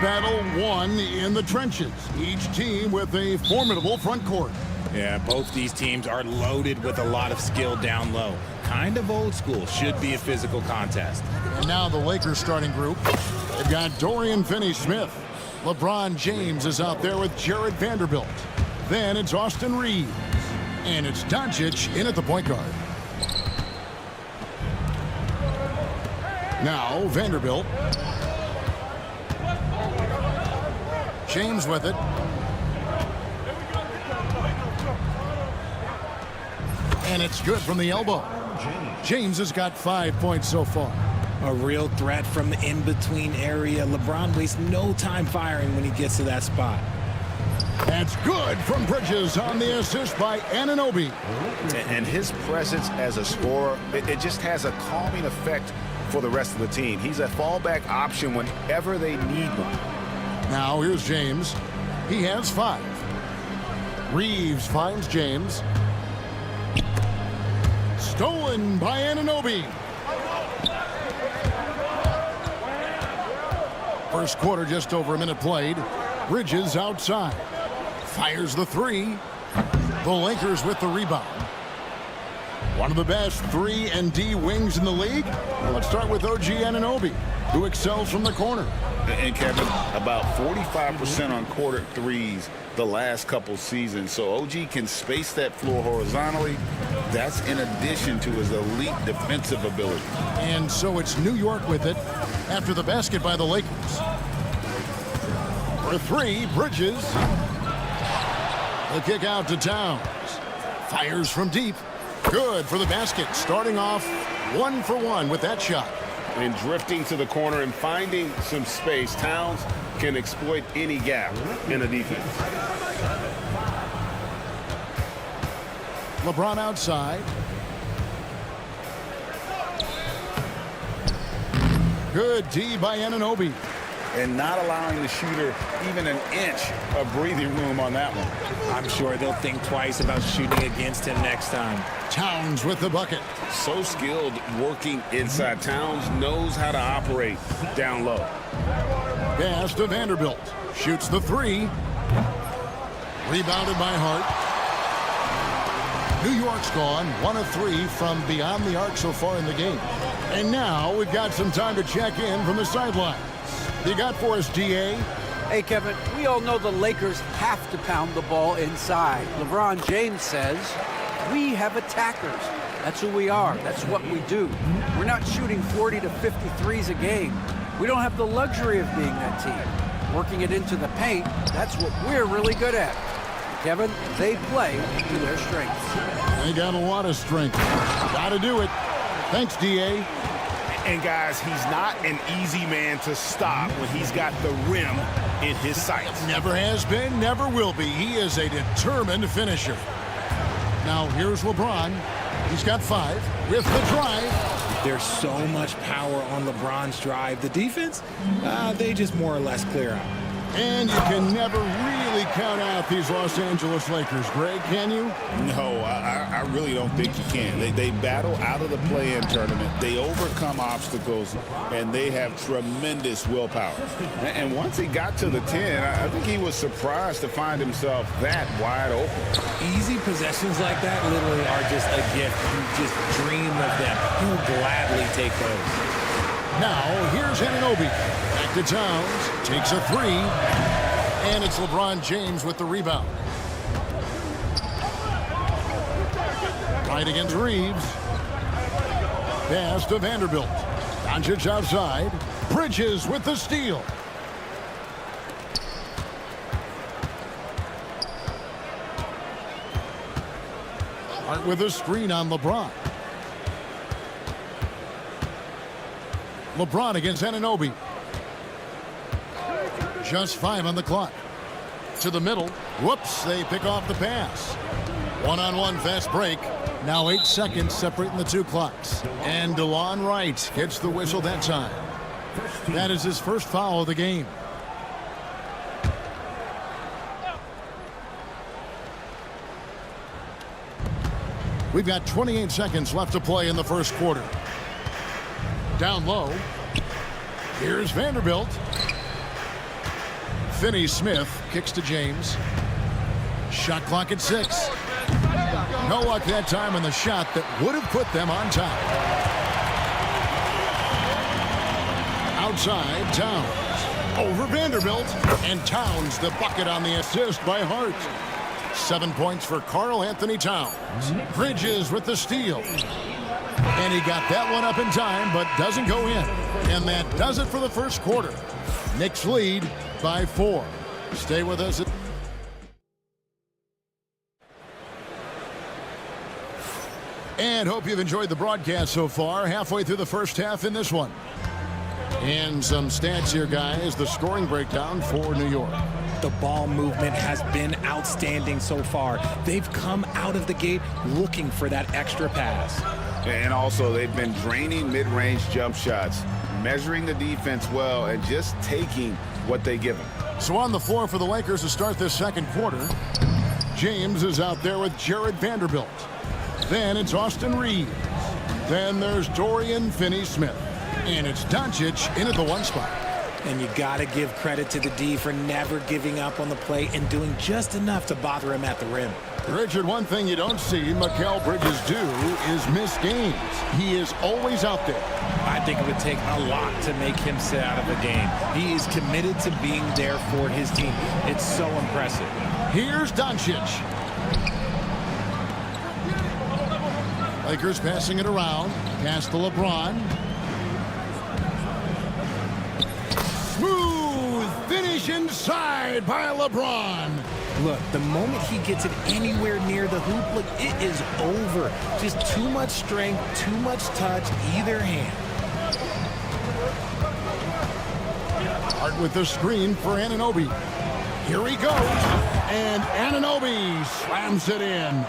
Battle 1 in the trenches, each team with a formidable front court. Yeah, both these teams are loaded with a lot of skill down low. Kind of old school, should be a physical contest. And now the Lakers starting group. They've got Dorian Finney-Smith. LeBron James is out there with Jared Vanderbilt. Then it's Austin Reeves. And it's Doncic in at the point guard. Now Vanderbilt. James with it. And it's good from the elbow. James has got 5 points so far. A real threat from the in-between area. LeBron wastes no time firing when he gets to that spot. That's good from Bridges on the assist by Anunoby. And his presence as a scorer, it just has a calming effect for the rest of the team. He's a fallback option whenever they need one. Now here's James. He has 5. Reeves finds James. Stolen by Anunoby. First quarter, just over a minute played. Bridges outside. Fires the 3. The Lakers with the rebound. One of the best 3-and-D wings in the league. Well, let's start with OG Anunoby, who excels from the corner. And Kevin, about 45% on quarter threes the last couple seasons. So OG can space that floor horizontally. That's in addition to his elite defensive ability. And so it's New York with it after the basket by the Lakers. For 3, Bridges. The kick out to Towns. Fires from deep. Good for the basket. Starting off 1 for 1 with that shot. And drifting to the corner and finding some space, Towns can exploit any gap in a defense. LeBron outside. Good D by Anunoby. And not allowing the shooter even an inch of breathing room on that one. I'm sure they'll think twice about shooting against him next time. Towns with the bucket. So skilled working inside. Towns knows how to operate down low. Pass to Vanderbilt. Shoots the 3. Rebounded by Hart. New York's gone 1 of 3 from beyond the arc so far in the game. And now we've got some time to check in from the sidelines. You got for us, DA? Hey, Kevin, we all know the Lakers have to pound the ball inside. LeBron James says, we have attackers. That's who we are. That's what we do. We're not shooting 40 to 53s a game. We don't have the luxury of being that team. Working it into the paint, that's what we're really good at. Kevin, they play to their strengths. They got a lot of strength. Got to do it. Thanks, DA. And guys, he's not an easy man to stop when he's got the rim in his sights. Never has been, never will be. He is a determined finisher. Now here's LeBron. He's got 5 with the drive. There's so much power on LeBron's drive. The defense, they just more or less clear out. And you can never really count out these Los Angeles Lakers, Greg, can you? No, I really don't think you can. They battle out of the play-in tournament. They overcome obstacles, and they have tremendous willpower. And once he got to the 10, I think he was surprised to find himself that wide open. Easy possessions like that literally are just a gift. You just dream of them. You will gladly take those. Now, here's Anunoby. Back to Towns. Takes a 3. And it's LeBron James with the rebound. Right against Reeves. Pass to Vanderbilt. Doncic outside. Bridges with the steal. Hart with a screen on LeBron. LeBron against Anunoby. Just 5 on the clock. To the middle. Whoops, they pick off the pass. One-on-one fast break. Now 8 seconds separating the 2 clocks. And DeLon Wright gets the whistle that time. That is his first foul of the game. We've got 28 seconds left to play in the first quarter. Down low. Here's Vanderbilt. Finney-Smith kicks to James. Shot clock at 6. No luck that time on the shot that would have put them on top. Outside, Towns. Over Vanderbilt. And Towns the bucket on the assist by Hart. 7 points for Karl Anthony Towns. Bridges with the steal. And he got that one up in time, but doesn't go in. And that does it for the first quarter. Knicks lead by 4. Stay with us. And hope you've enjoyed the broadcast so far. Halfway through the first half in this one. And some stats here, guys. The scoring breakdown for New York. The ball movement has been outstanding so far. They've come out of the gate looking for that extra pass. And also, they've been draining mid-range jump shots, measuring the defense well, and just taking what they give them. So on the floor for the Lakers to start this second quarter, James is out there with Jared Vanderbilt. Then it's Austin Reeves. Then there's Dorian Finney-Smith. And it's Doncic in at the 1 spot. And you got to give credit to the D for never giving up on the play and doing just enough to bother him at the rim. Richard, one thing you don't see Mikal Bridges do is miss games. He is always out there. I think it would take a lot to make him sit out of a game. He is committed to being there for his team. It's so impressive. Here's Doncic. Lakers passing it around. Pass to LeBron. Smooth finish inside by LeBron. Look, the moment he gets it anywhere near the hoop, look, it is over. Just too much strength, too much touch, either hand. Hart with the screen for Anunoby. Here he goes. And Anunoby slams it in.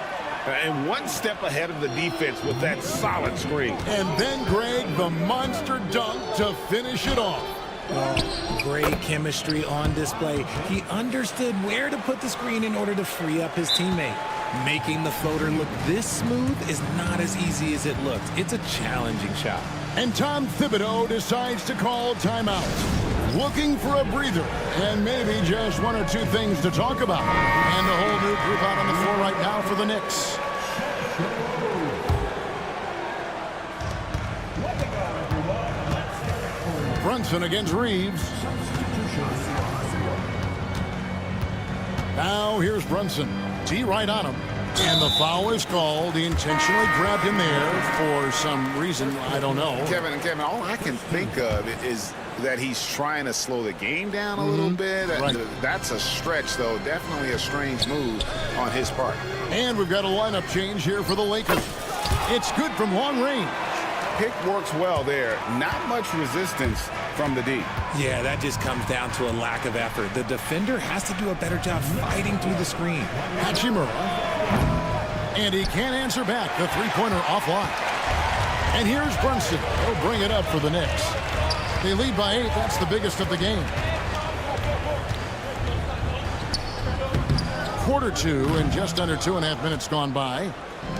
And one step ahead of the defense with that solid screen. And then, Greg, the monster dunk to finish it off. Well, great chemistry on display. He understood where to put the screen in order to free up his teammate. Making the floater look this smooth is not as easy as it looks. It's a challenging shot. And Tom Thibodeau decides to call timeout. Looking for a breather and maybe just 1 or 2 things to talk about. And the whole new group out on the floor right now for the Knicks. Brunson against Reeves. Now here's Brunson. D right on him. And the foul is called. He intentionally grabbed him there for some reason. I don't know. Kevin, all I can think of is that he's trying to slow the game down a little bit. Right. That's a stretch, though. Definitely a strange move on his part. And we've got a lineup change here for the Lakers. It's good from long range. Pick works well there. Not much resistance from the D. Yeah, that just comes down to a lack of effort. The defender has to do a better job fighting through the screen. Hachimura. And he can't answer back. The three-pointer offline. And here's Brunson. He'll bring it up for the Knicks. They lead by 8. That's the biggest of the game. Quarter 2 and just under 2.5 minutes gone by.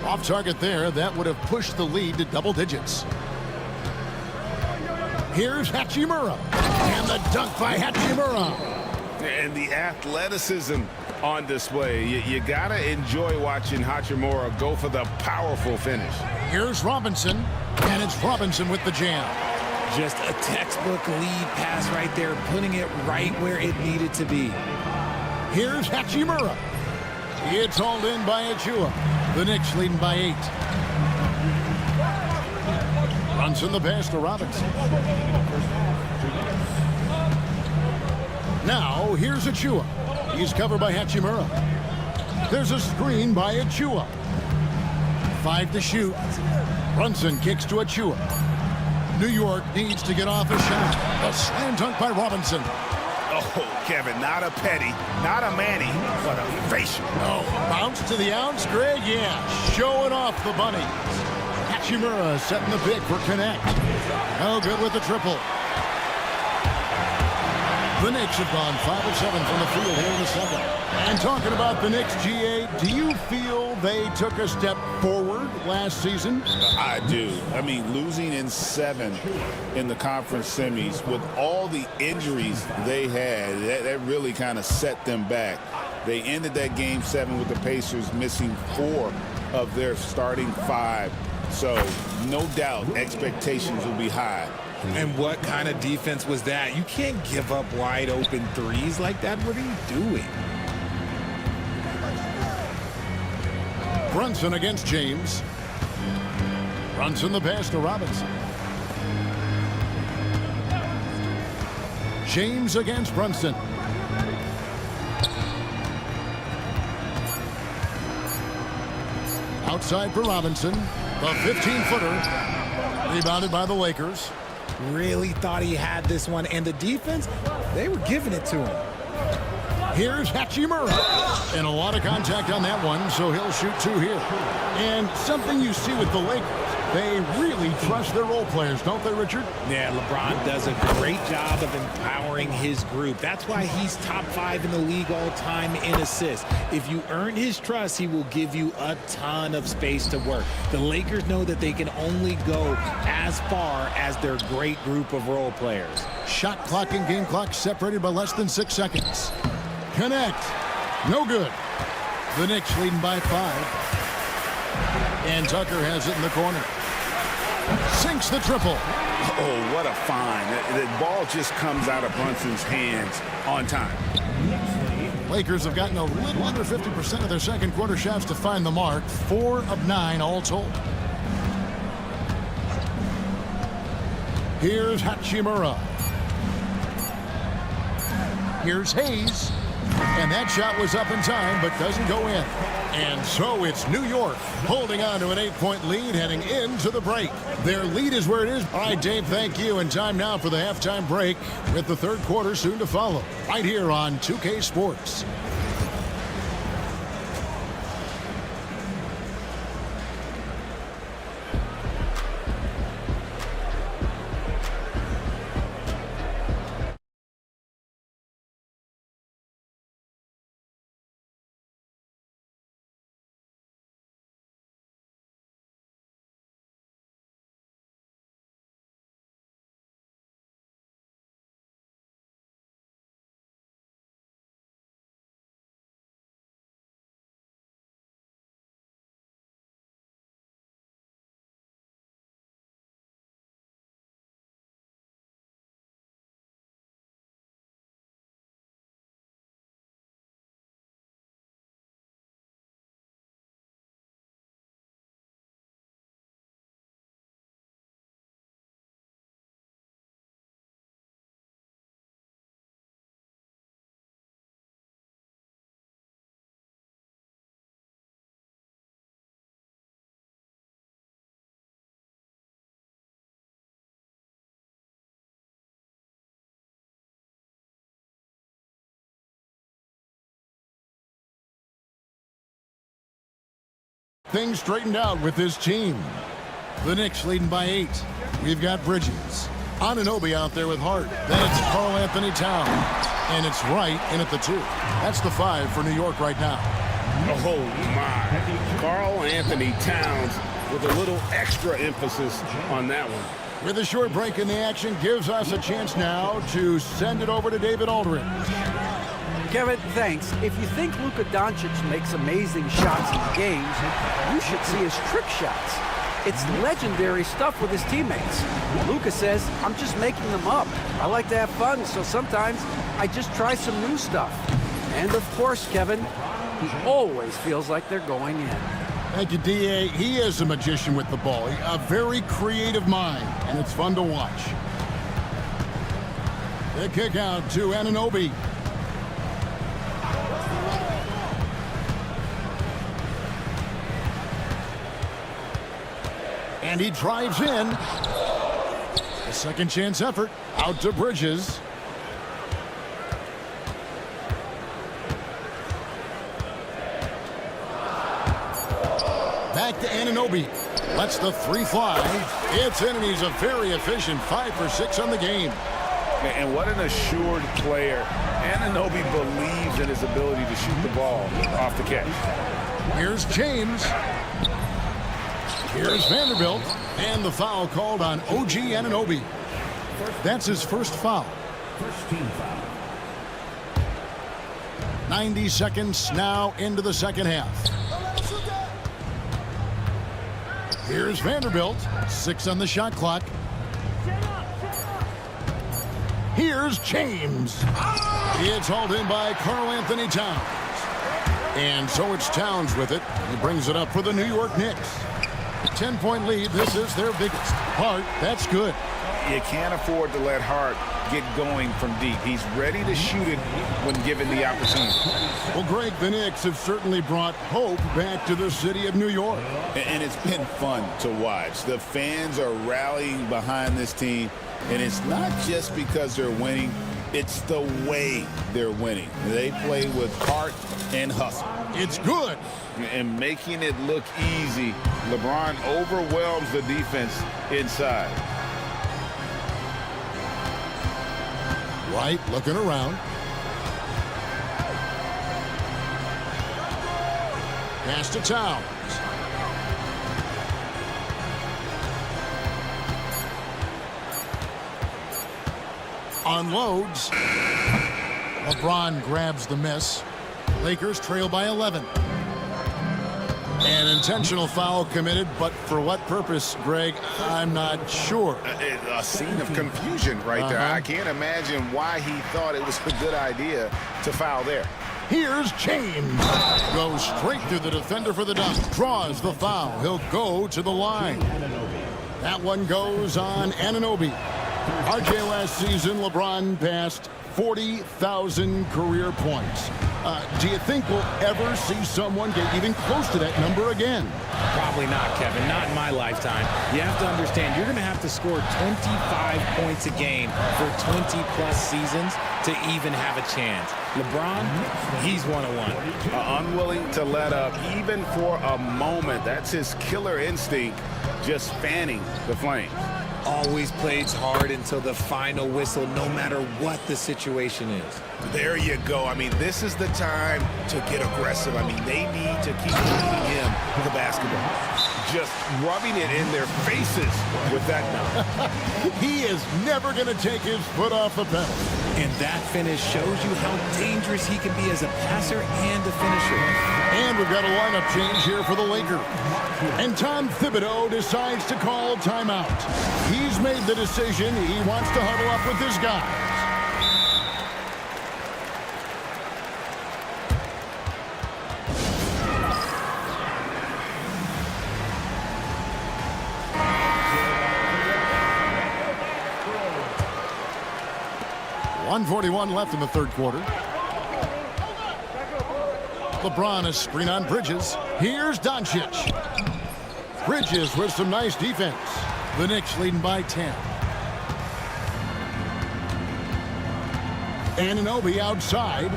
Off target there. That would have pushed the lead to double digits. Here's Hachimura. And the dunk by Hachimura. And the athleticism on display. You got to enjoy watching Hachimura go for the powerful finish. Here's Robinson. And it's Robinson with the jam. Just a textbook lead pass right there, putting it right where it needed to be. Here's Hachimura. It's hauled in by Achua. The Knicks leading by 8. Brunson the pass to Robinson. Now here's Achua. He's covered by Hachimura. There's a screen by Achua. 5 to shoot. Brunson kicks to Achua. New York needs to get off a shot. A slam dunk by Robinson. Oh, Kevin, not a petty, not a Manny, but a facial. Oh, bounce to the ounce, Greg? Yeah, showing off the bunny. Hachimura setting the pick for Connect. Oh, good with the triple. The Knicks have gone 5 of 7 from the field here in the second. And talking about the Knicks, GA, do you feel they took a step forward last season? I do. I mean, losing in 7 in the conference semis with all the injuries they had, that really kind of set them back. They ended that game 7 with the Pacers missing 4 of their starting 5. So, no doubt, expectations will be high. And what kind of defense was that? You can't give up wide open threes like that. What are you doing? Brunson against James. Brunson the pass to Robinson. James against Brunson. Outside for Robinson. The 15-footer. Rebounded by the Lakers. Really thought he had this one. And the defense, they were giving it to him. Here's Hachimura. And a lot of contact on that one, so he'll shoot 2 here. And something you see with the Lakers, they really trust their role players, don't they, Richard? Yeah, LeBron does a great job of empowering his group. That's why he's top 5 in the league all time in assists. If you earn his trust, he will give you a ton of space to work. The Lakers know that they can only go as far as their great group of role players. Shot clock and game clock separated by less than 6 seconds. Connect. No good. The Knicks leading by 5. And Tucker has it in the corner. Sinks the triple. Oh, what a find. The ball just comes out of Brunson's hands on time. Lakers have gotten a little under 50% of their second quarter shots to find the mark. 4 of 9 all told. Here's Hachimura. Here's Hayes. And that shot was up in time, but doesn't go in. And so it's New York holding on to an 8-point lead heading into the break. Their lead is where it is. All right, Dave, thank you. And time now for the halftime break with the third quarter soon to follow. Right here on 2K Sports. Things straightened out with this team. The Knicks leading by 8. We've got Bridges. Anunoby out there with Hart. Then it's Karl Anthony Towns. And it's Wright in at the 2. That's the 5 for New York right now. Oh, my. Karl Anthony Towns with a little extra emphasis on that one. With a short break in the action, gives us a chance now to send it over to David Aldridge. Kevin, thanks. If you think Luka Doncic makes amazing shots in games, you should see his trick shots. It's legendary stuff with his teammates. Luka says, I'm just making them up. I like to have fun, so sometimes I just try some new stuff. And of course, Kevin, he always feels like they're going in. Thank you, D.A. He is a magician with the ball. A very creative mind, and it's fun to watch. The kick out to Anunoby. And he drives in. A second chance effort. Out to Bridges. Back to Anunoby. Lets the 3 fly. It's in, and he's a very efficient 5 for 6 on the game. And what an assured player. Anunoby believes in his ability to shoot the ball off the catch. Here's James. Here's Vanderbilt. And the foul called on OG Anunoby. That's his first foul. 90 seconds now into the second half. Here's Vanderbilt. 6 on the shot clock. Here's James. It's hauled in by Karl Anthony Towns. And so it's Towns with it. He brings it up for the New York Knicks. 10-point lead. This is their biggest. Hart, that's good. You can't afford to let Hart get going from deep. He's ready to shoot it when given the opportunity. Well, Greg, the Knicks have certainly brought hope back to the city of New York. And it's been fun to watch. The fans are rallying behind this team. And it's not just because they're winning. It's the way they're winning. They play with heart and hustle. It's good. And making it look easy, LeBron overwhelms the defense inside. White looking around. Pass to Towns. Unloads. LeBron grabs the miss. Lakers trail by 11. An intentional foul committed, but for what purpose, Greg? I'm not sure. A scene of confusion right there. I can't imagine why he thought it was a good idea to foul there. Here's James. Goes straight through the defender for the dunk. Draws the foul. He'll go to the line. That one goes on Anunoby. RJ last season, LeBron passed 40,000 career points. Do you think we'll ever see someone get even close to that number again? Probably not, Kevin. Not in my lifetime. You have to understand, you're going to have to score 25 points a game for 20-plus seasons to even have a chance. LeBron, he's one-on-one. Unwilling to let up even for a moment. That's his killer instinct, just fanning the flames. Always plays hard until the final whistle, no matter what the situation is. There you go. I mean, this is the time to get aggressive. I mean, they need to keep beating him with the basketball. Just rubbing it in their faces with that now. He is never going to take his foot off the pedal. And that finish shows you how dangerous he can be as a passer and a finisher. And we've got a lineup change here for the Lakers. And Tom Thibodeau decides to call timeout. He's made the decision. He wants to huddle up with his guys. .141 left in the third quarter. LeBron is screen on Bridges. Here's Doncic. Bridges with some nice defense. The Knicks leading by 10. Anunoby outside.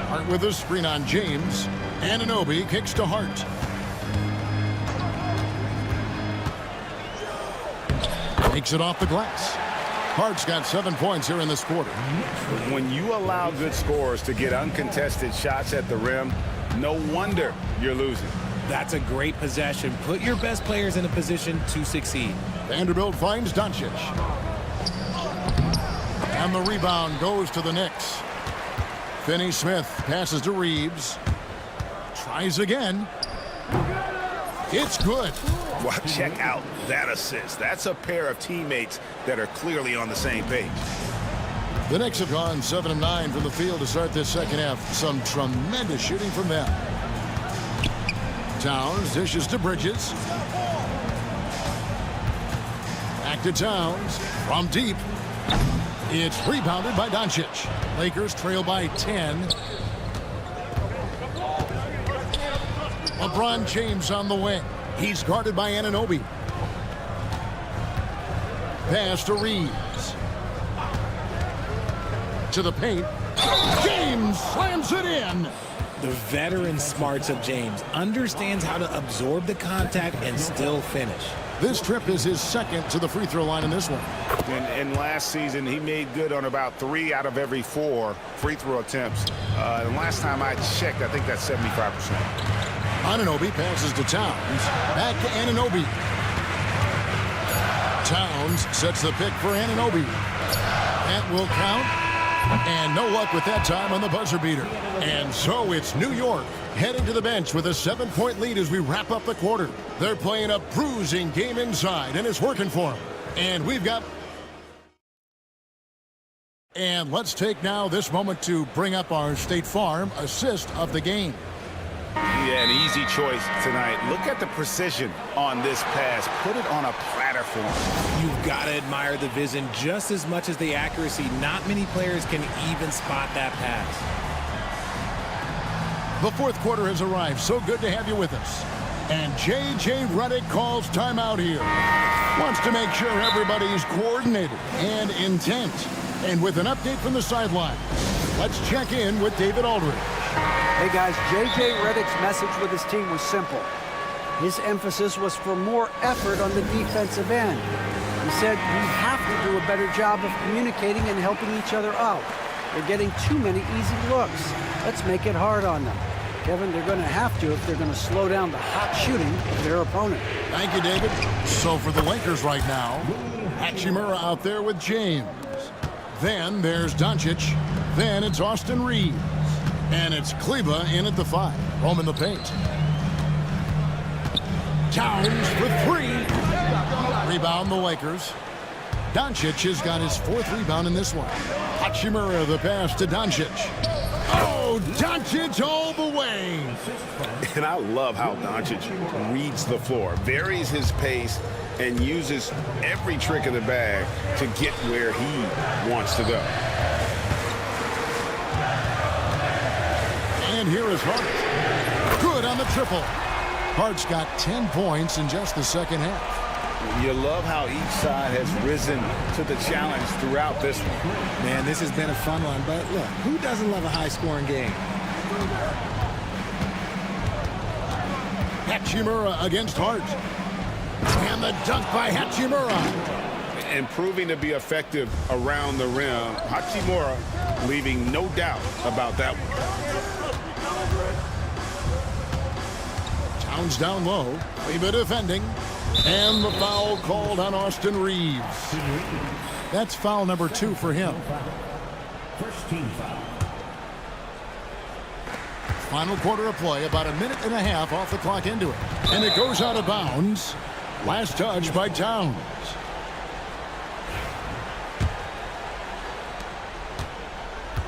Hart with a screen on James. Anunoby kicks to Hart. Takes it off the glass. Hart's got 7 points here in this quarter. When you allow good scorers to get uncontested shots at the rim, no wonder you're losing. That's a great possession. Put your best players in a position to succeed. Vanderbilt finds Doncic. And the rebound goes to the Knicks. Finney-Smith passes to Reeves. Tries again. It's good. Well, check out that assist. That's a pair of teammates that are clearly on the same page. The Knicks have gone 7 of 9 from the field to start this second half. Some tremendous shooting from them. Towns dishes to Bridges. Back to Towns. From deep. It's rebounded by Doncic. Lakers trail by 10. LeBron James on the wing. He's guarded by Anunoby. Pass to Reeves. To the paint. James slams it in. The veteran smarts of James understands how to absorb the contact and still finish. This trip is his second to the free throw line in this one. And last season, he made good on about 3 out of every 4 free throw attempts. And last time I checked, I think that's 75%. Anunoby passes to Towns. Back to Anunoby. Towns sets the pick for Anunoby. That will count. And no luck with that time on the buzzer beater. And so it's New York heading to the bench with a 7-point lead as we wrap up the quarter. They're playing a bruising game inside, and it's working for them. And we've got... And let's take now this moment to bring up our State Farm assist of the game. Yeah, an easy choice tonight. Look at the precision on this pass. Put it on a platter for him. You've got to admire the vision just as much as the accuracy. Not many players can even spot that pass. The fourth quarter has arrived. So good to have you with us. And J.J. Redick calls timeout here. Wants to make sure everybody's coordinated and intent. And with an update from the sideline, let's check in with David Aldridge. Hey guys, J.J. Redick's message with his team was simple. His emphasis was for more effort on the defensive end. He said we have to do a better job of communicating and helping each other out. They're getting too many easy looks. Let's make it hard on them. Kevin, they're going to have to if they're going to slow down the hot shooting of their opponent. Thank you, David. So for the Lakers right now, Hachimura out there with James. Then there's Doncic. Then it's Austin Reeves. And it's Kleba in at the 5. Home in the paint. Towns for 3. Rebound the Lakers. Doncic has got his 4th rebound in this one. Hachimura the pass to Doncic. Oh, Doncic all the way. And I love how Doncic reads the floor, varies his pace, and uses every trick of the bag to get where he wants to go. And here is Hart. Good on the triple. Hart's got 10 points in just the second half. You love how each side has risen to the challenge throughout this one. Man, this has been a fun one, but look, who doesn't love a high-scoring game? Hachimura against Hart. And the dunk by Hachimura. And proving to be effective around the rim. Hachimura leaving no doubt about that one. Towns down low. Kleba defending. And the foul called on Austin Reeves. That's foul number 2 for him. First team foul. Final quarter of play, about 1.5 minutes off the clock into it. And it goes out of bounds. Last touch by Towns.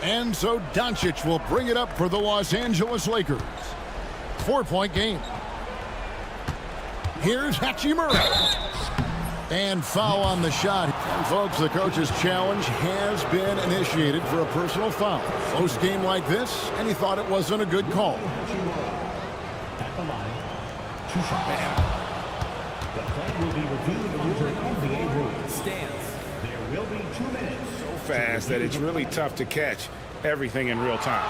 And so Doncic will bring it up for the Los Angeles Lakers. 4-point game. Here's Hachimura. And foul on the shot. And folks, the coach's challenge has been initiated for a personal foul. Close game like this, and he thought it wasn't a good call. At the line, 2 shots. The play will be reviewed under NBA rules. Stands. There will be 2 minutes. So fast that it's really tough to catch everything in real time.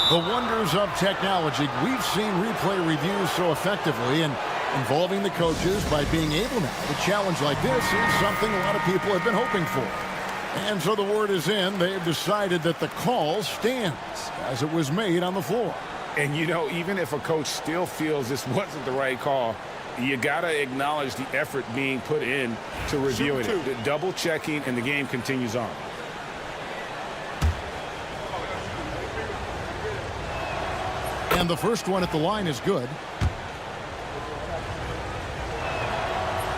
The wonders of technology. We've seen replay reviews so effectively, and involving the coaches by being able now to challenge like this is something a lot of people have been hoping for. And so the word is in. They've decided that the call stands as it was made on the floor. And, you know, even if a coach still feels this wasn't the right call, you got to acknowledge the effort being put in to reviewing it. The double checking, and the game continues on. And the first one at the line is good.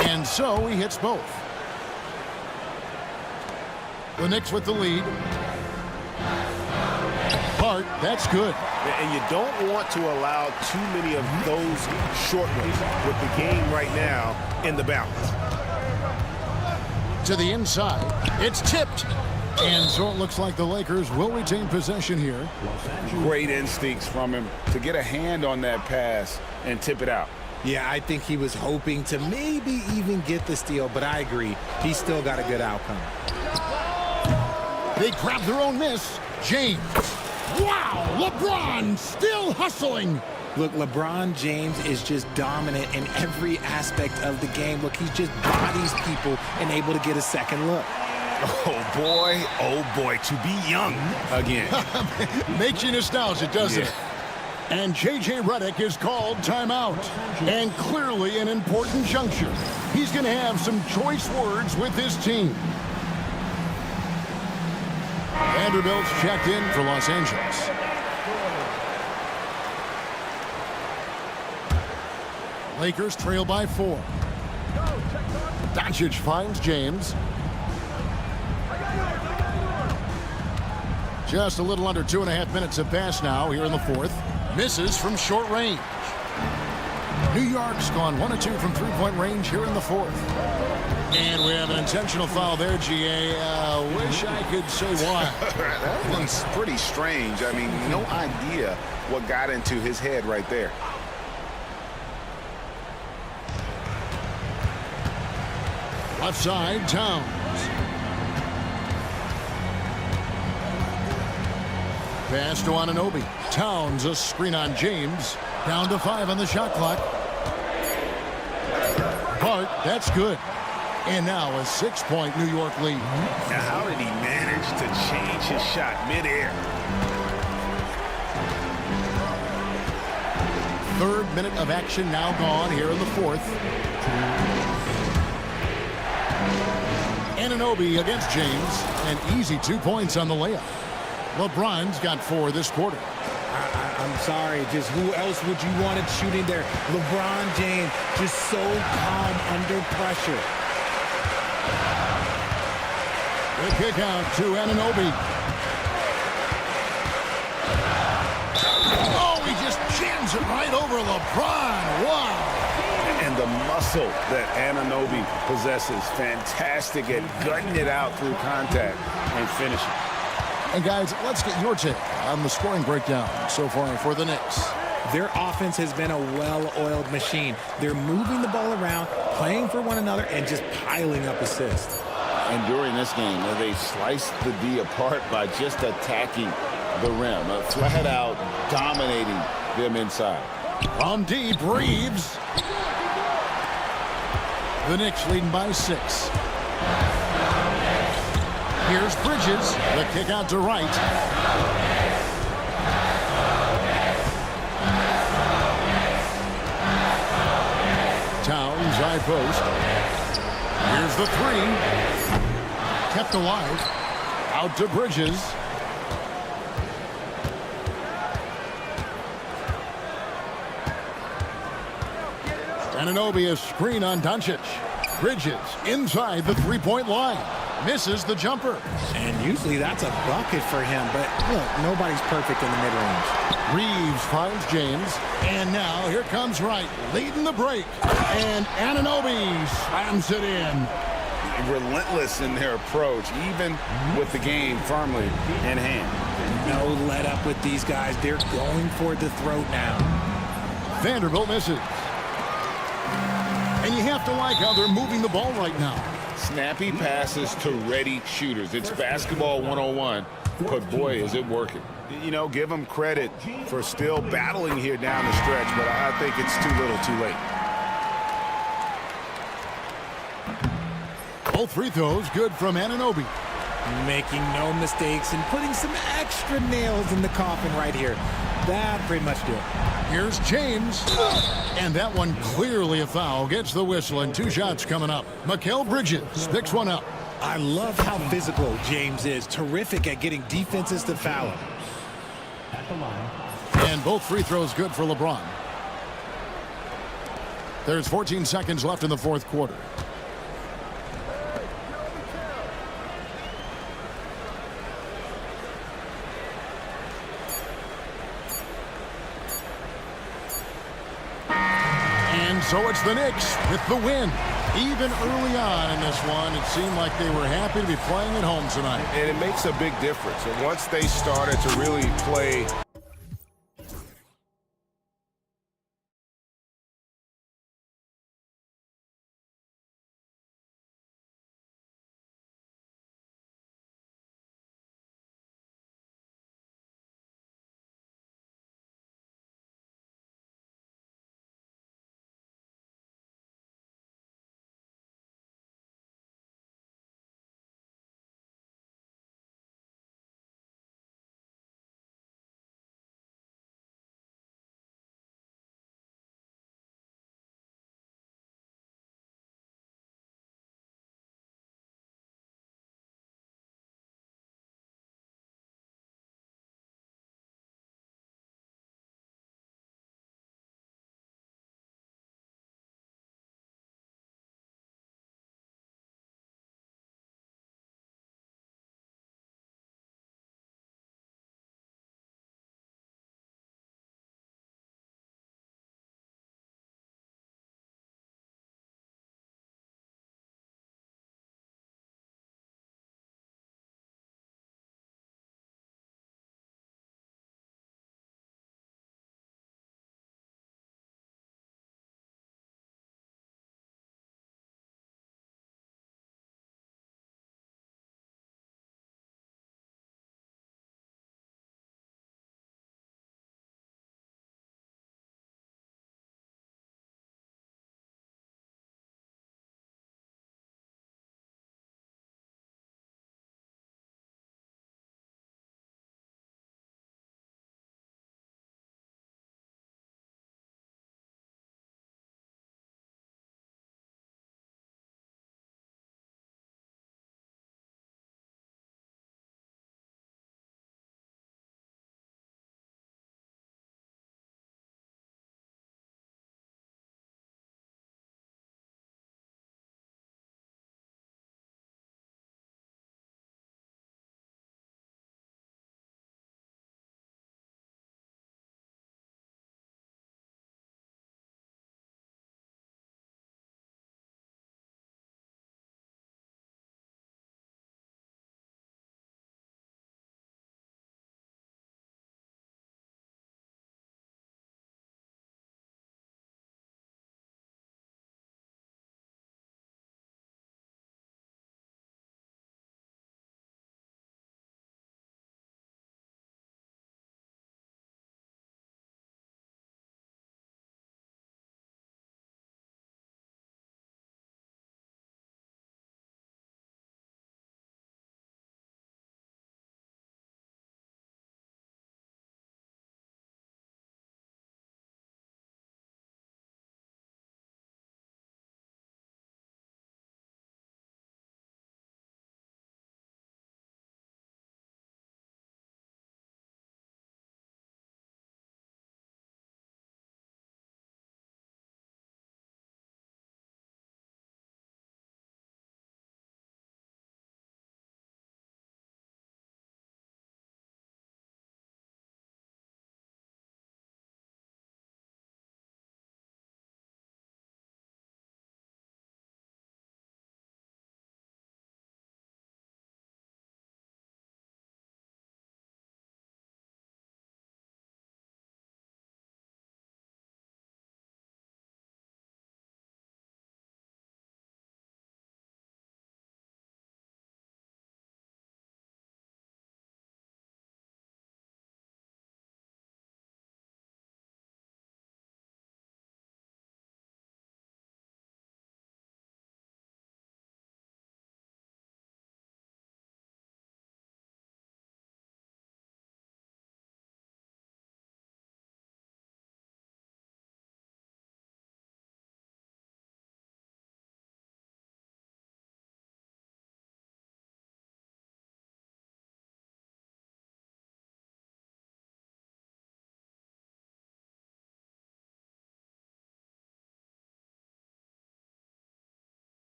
And so he hits both. The Knicks with the lead. Hart, that's good. And you don't want to allow too many of those short ones with the game right now in the balance. To the inside. It's tipped. And so it looks like the Lakers will retain possession here. Great instincts from him to get a hand on that pass and tip it out. Yeah, I think he was hoping to maybe even get the steal, but I agree. He's still got a good outcome. They grab their own miss. James. Wow, LeBron still hustling. Look, LeBron James is just dominant in every aspect of the game. Look, he just bodies people and able to get a second look. Oh boy, to be young again. Makes you nostalgic, doesn't it? And J.J. Redick is called timeout. And clearly an important juncture. He's going to have some choice words with his team. Vanderbilt's checked in for Los Angeles. Lakers trail by 4. Doncic finds James. Just a little under 2.5 minutes have passed now here in the fourth. Misses from short range. New York's gone 1 of 2 from three-point range here in the fourth. And we have an intentional foul there, GA. Wish I could say why. That one's pretty strange. I mean, no idea what got into his head right there. Left side, Towns. Pass to Anunoby. Towns, a screen on James. Down to 5 on the shot clock. Bart, that's good. And now a 6-point New York lead. Now, how did he manage to change his shot midair? Third minute of action now gone here in the fourth. Anunoby against James. An easy 2 points on the layup. LeBron's got 4 this quarter. I'm sorry, just who else would you want it shooting there? LeBron James, just so calm under pressure. The kick out to Anunoby. Oh, he just jams it right over LeBron. Wow. And the muscle that Anunoby possesses, fantastic at gutting it out through contact and finishing. And guys, let's get your take on the scoring breakdown so far for the Knicks. Their offense has been a well-oiled machine. They're moving the ball around, playing for one another, and just piling up assists. And during this game, they sliced the D apart by just attacking the rim, flat out dominating them inside. From deep, Reeves. The Knicks leading by 6. Here's Bridges. The kick out to Wright. Towns, high post. Here's the 3. Kept alive. Out to Bridges. Anunoby, a screen on Doncic. Bridges inside the three-point line. Misses the jumper. And usually that's a bucket for him, but look, nobody's perfect in the mid-range. Reeves finds James. And now here comes Wright, leading the break. And Anunoby slams it in. Relentless in their approach, even with the game firmly in hand. No let up with these guys. They're going for the throat now. Vanderbilt misses. And you have to like how they're moving the ball right now. Snappy passes to ready shooters. It's basketball 101, but boy, is it working. You know, give them credit for still battling here down the stretch, but I think it's too little too late. Both free throws good from Anunoby. Making no mistakes and putting some extra nails in the coffin right here. That pretty much do it. Here's James. And that one clearly a foul. Gets the whistle and 2 shots coming up. Mikal Bridges picks one up. I love how physical James is. Terrific at getting defenses to foul him. At the line. And both free throws good for LeBron. There's 14 seconds left in the fourth quarter. So it's the Knicks with the win. Even early on in this one, it seemed like they were happy to be playing at home tonight. And it makes a big difference. And once they started to really play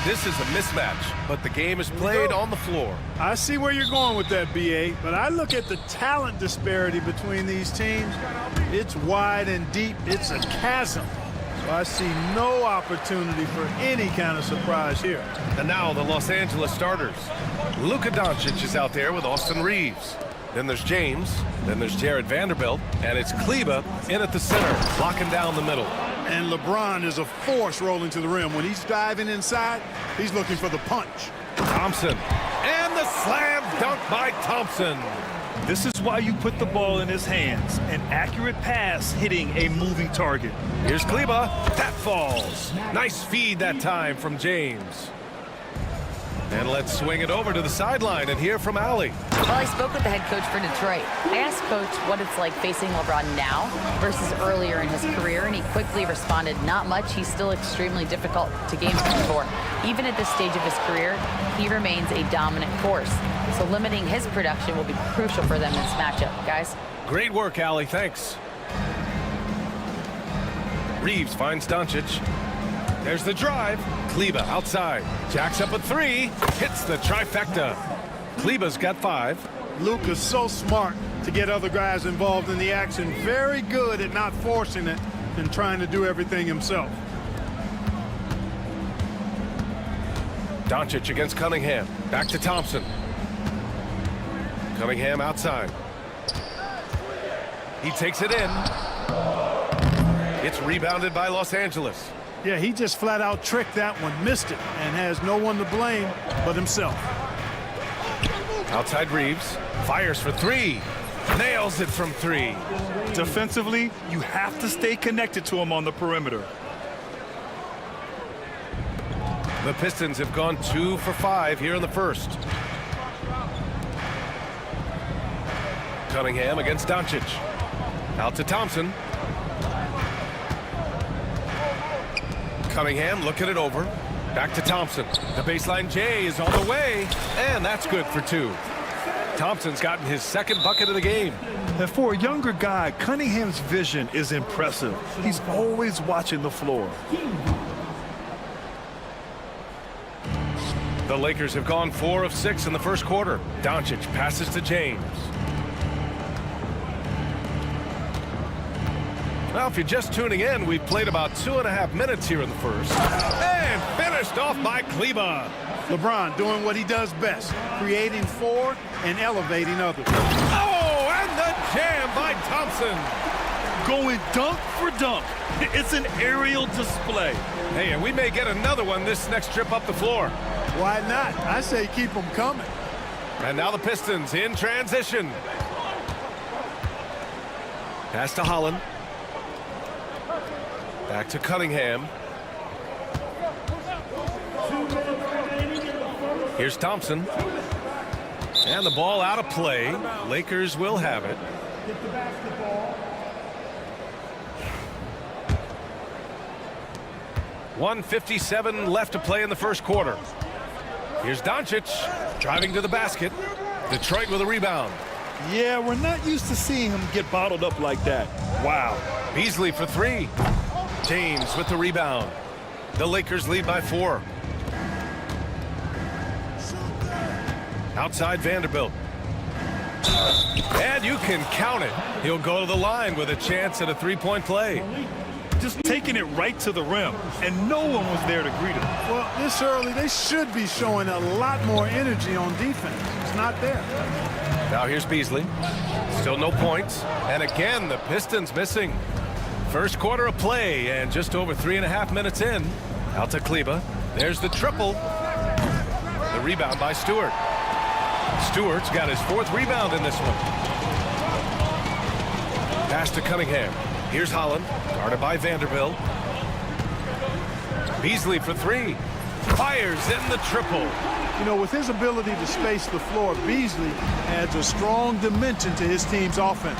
this is a mismatch, but the game is played on the floor. I see where you're going with that, BA, but I look at the talent disparity between these teams. It's wide and deep. It's a chasm. So I see no opportunity for any kind of surprise here. And now the Los Angeles starters. Luka Doncic is out there with Austin Reeves. Then there's James. Then there's Jared Vanderbilt. And it's Kleber in at the center, locking down the middle. And LeBron is a force rolling to the rim. When he's diving inside, he's looking for the punch. Thompson. And the slam dunk by Thompson. This is why you put the ball in his hands. An accurate pass hitting a moving target. Here's Kleber. That falls. Nice feed that time from James. And let's swing it over to the sideline and hear from Allie. Well, I spoke with the head coach for Detroit. I asked Coach what it's like facing LeBron now versus earlier in his career, and he quickly responded, not much. He's still extremely difficult to game plan for. Even at this stage of his career, he remains a dominant force. So limiting his production will be crucial for them in this matchup, guys. Great work, Allie. Thanks. Reeves finds Doncic. There's the drive. Kleber outside. Jacks up a three. Hits the trifecta. Kleber's got 5. Luka's so smart to get other guys involved in the action. Very good at not forcing it and trying to do everything himself. Doncic against Cunningham. Back to Thompson. Cunningham outside. He takes it in. It's rebounded by Los Angeles. Yeah, he just flat out tricked that one, missed it, and has no one to blame but himself. Outside Reeves. Fires for 3. Nails it from 3. Defensively, you have to stay connected to him on the perimeter. The Pistons have gone 2 for 5 here in the first. Cunningham against Doncic. Out to Thompson. Cunningham looking it over. Back to Thompson. The baseline J is on the way, and that's good for 2. Thompson's gotten his second bucket of the game. And for a younger guy, Cunningham's vision is impressive. He's always watching the floor. The Lakers have gone 4 of 6 in the first quarter. Doncic passes to James. Well, if you're just tuning in, we've played about 2.5 minutes here in the first. And finished off by Kleber. LeBron doing what he does best, creating for and elevating others. Oh, and the jam by Thompson. Going dunk for dunk. It's an aerial display. Hey, and we may get another one this next trip up the floor. Why not? I say keep them coming. And now the Pistons in transition. Pass to Holland. Back to Cunningham. Here's Thompson. And the ball out of play. Lakers will have it. .157 left to play in the first quarter. Here's Doncic driving to the basket. Detroit with a rebound. Yeah, we're not used to seeing him get bottled up like that. Wow. Beasley for 3. James with the rebound. The Lakers lead by 4. Outside Vanderbilt. And you can count it. He'll go to the line with a chance at a 3-point play. Just taking it right to the rim, and no one was there to greet him. Well, this early, they should be showing a lot more energy on defense. It's not there. Now here's Beasley. Still no points. And again, the Pistons missing. First quarter of play, and just over 3.5 minutes in. Out to Kleber. There's the triple. The rebound by Stewart. Stewart's got his 4th rebound in this one. Pass to Cunningham. Here's Holland, guarded by Vanderbilt. Beasley for 3. Fires in the triple. You know, with his ability to space the floor, Beasley adds a strong dimension to his team's offense.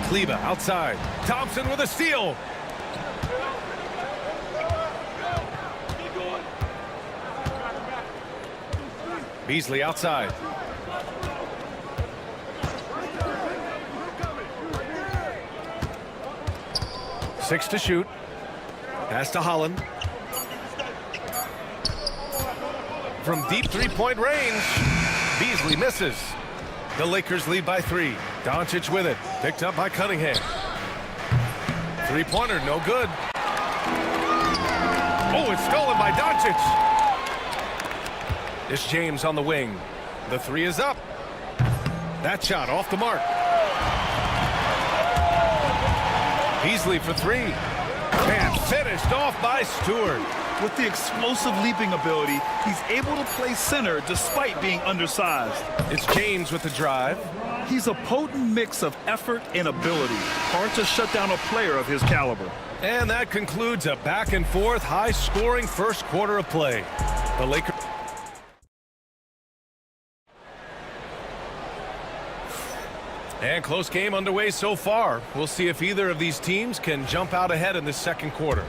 Kleber outside. Thompson with a steal. Beasley outside. Six to shoot. Pass to Holland. from deep three-point range. Beasley misses. The Lakers lead by 3. Doncic with it. Picked up by Cunningham. Three-pointer, no good. Oh, it's stolen by Doncic. It's James on the wing. The 3 is up. That shot off the mark. Beasley for 3. And finished off by Stewart. With the explosive leaping ability, he's able to play center despite being undersized. It's James with the drive. He's a potent mix of effort and ability. Hard to shut down a player of his caliber. And that concludes a back-and-forth, high-scoring first quarter of play. The Lakers... And close game underway so far. We'll see if either of these teams can jump out ahead in the second quarter.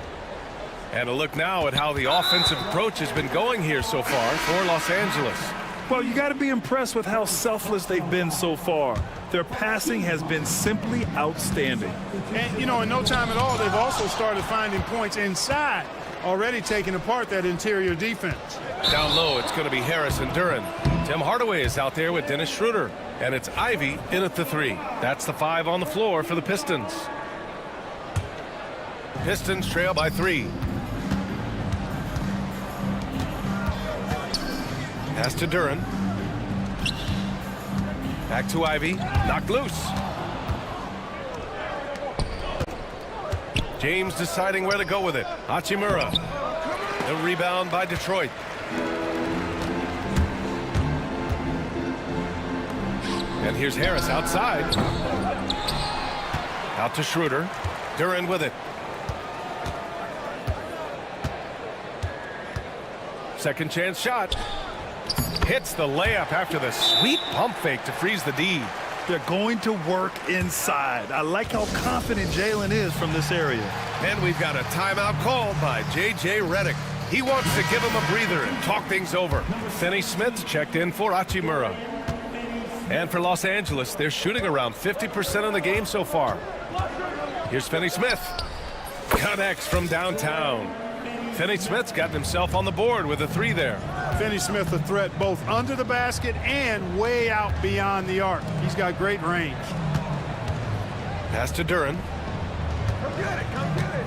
And a look now at how the offensive approach has been going here so far for Los Angeles. Well, you got to be impressed with how selfless they've been so far. Their passing has been simply outstanding. And, you know, in no time at all, they've also started finding points inside, already taking apart that interior defense. Down low, it's going to be Harris and Duran. Tim Hardaway is out there with Dennis Schroeder. And it's Ivy in at the 3. That's the 5 on the floor for the Pistons. Pistons trail by 3. Pass to Duran. Back to Ivy. Knocked loose. James deciding where to go with it. Hachimura. The rebound by Detroit. And here's Harris outside. Out to Schroeder. Duran with it. Second chance shot. Hits the layup after the sweet pump fake to freeze the D. They're going to work inside. I like how confident Jalen is from this area. And we've got a timeout called by J.J. Redick. He wants to give him a breather and talk things over. Finney Smith's checked in for Hachimura. And for Los Angeles, they're shooting around 50% in the game so far. Here's Finney Smith. Connects from downtown. Finney Smith's gotten himself on the board with a 3 there. Finney Smith a threat both under the basket and way out beyond the arc. He's got great range. Pass to Duran. Come get it, come get it.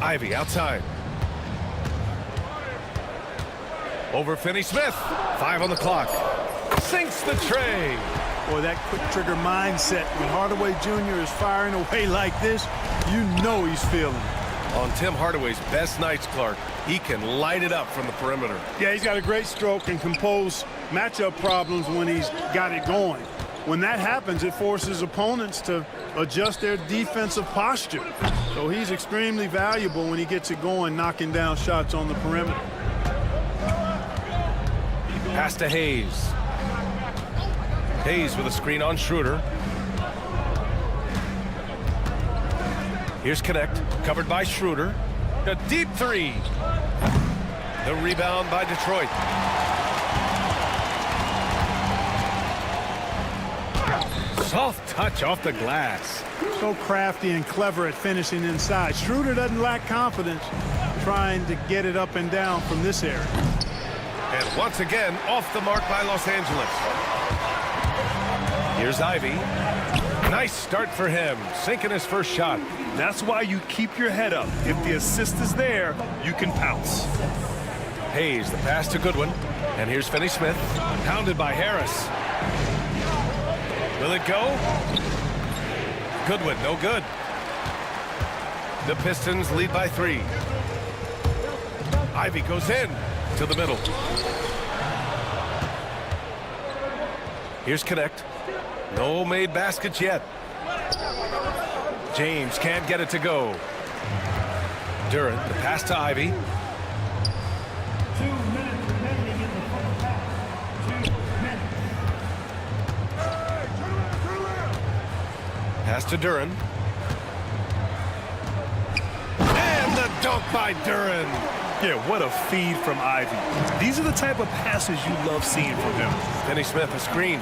Ivy outside. Over Finney Smith. 5 on the clock. Sinks the tray. Boy, that quick trigger mindset when Hardaway Jr. is firing away like this, you know he's feeling it. On Tim Hardaway's best nights, Clark, he can light it up from the perimeter. Yeah, he's got a great stroke and compose matchup problems when he's got it going. When that happens, it forces opponents to adjust their defensive posture. So he's extremely valuable when he gets it going, knocking down shots on the perimeter. Pass to Hayes. Hayes with a screen on Schroeder. Here's Connect, covered by Schroeder. A deep 3. The rebound by Detroit. Soft touch off the glass. So crafty and clever at finishing inside. Schroeder doesn't lack confidence trying to get it up and down from this area. And once again, off the mark by Los Angeles. Here's Ivy. Nice start for him, sinking his first shot. That's why you keep your head up. If the assist is there, you can pounce. Hayes, the pass to Goodwin. And here's Finney Smith, pounded by Harris. Will it go? Goodwin, no good. The Pistons lead by 3. Ivy goes in to the middle. Here's Connect. No made baskets yet. James can't get it to go. Duran, the pass to Ivy. 2 minutes remaining in the first half. 2 minutes. Pass to Duran. And the dunk by Duran. Yeah, what a feed from Ivy. These are the type of passes you love seeing from him. Finney Smith, a screen.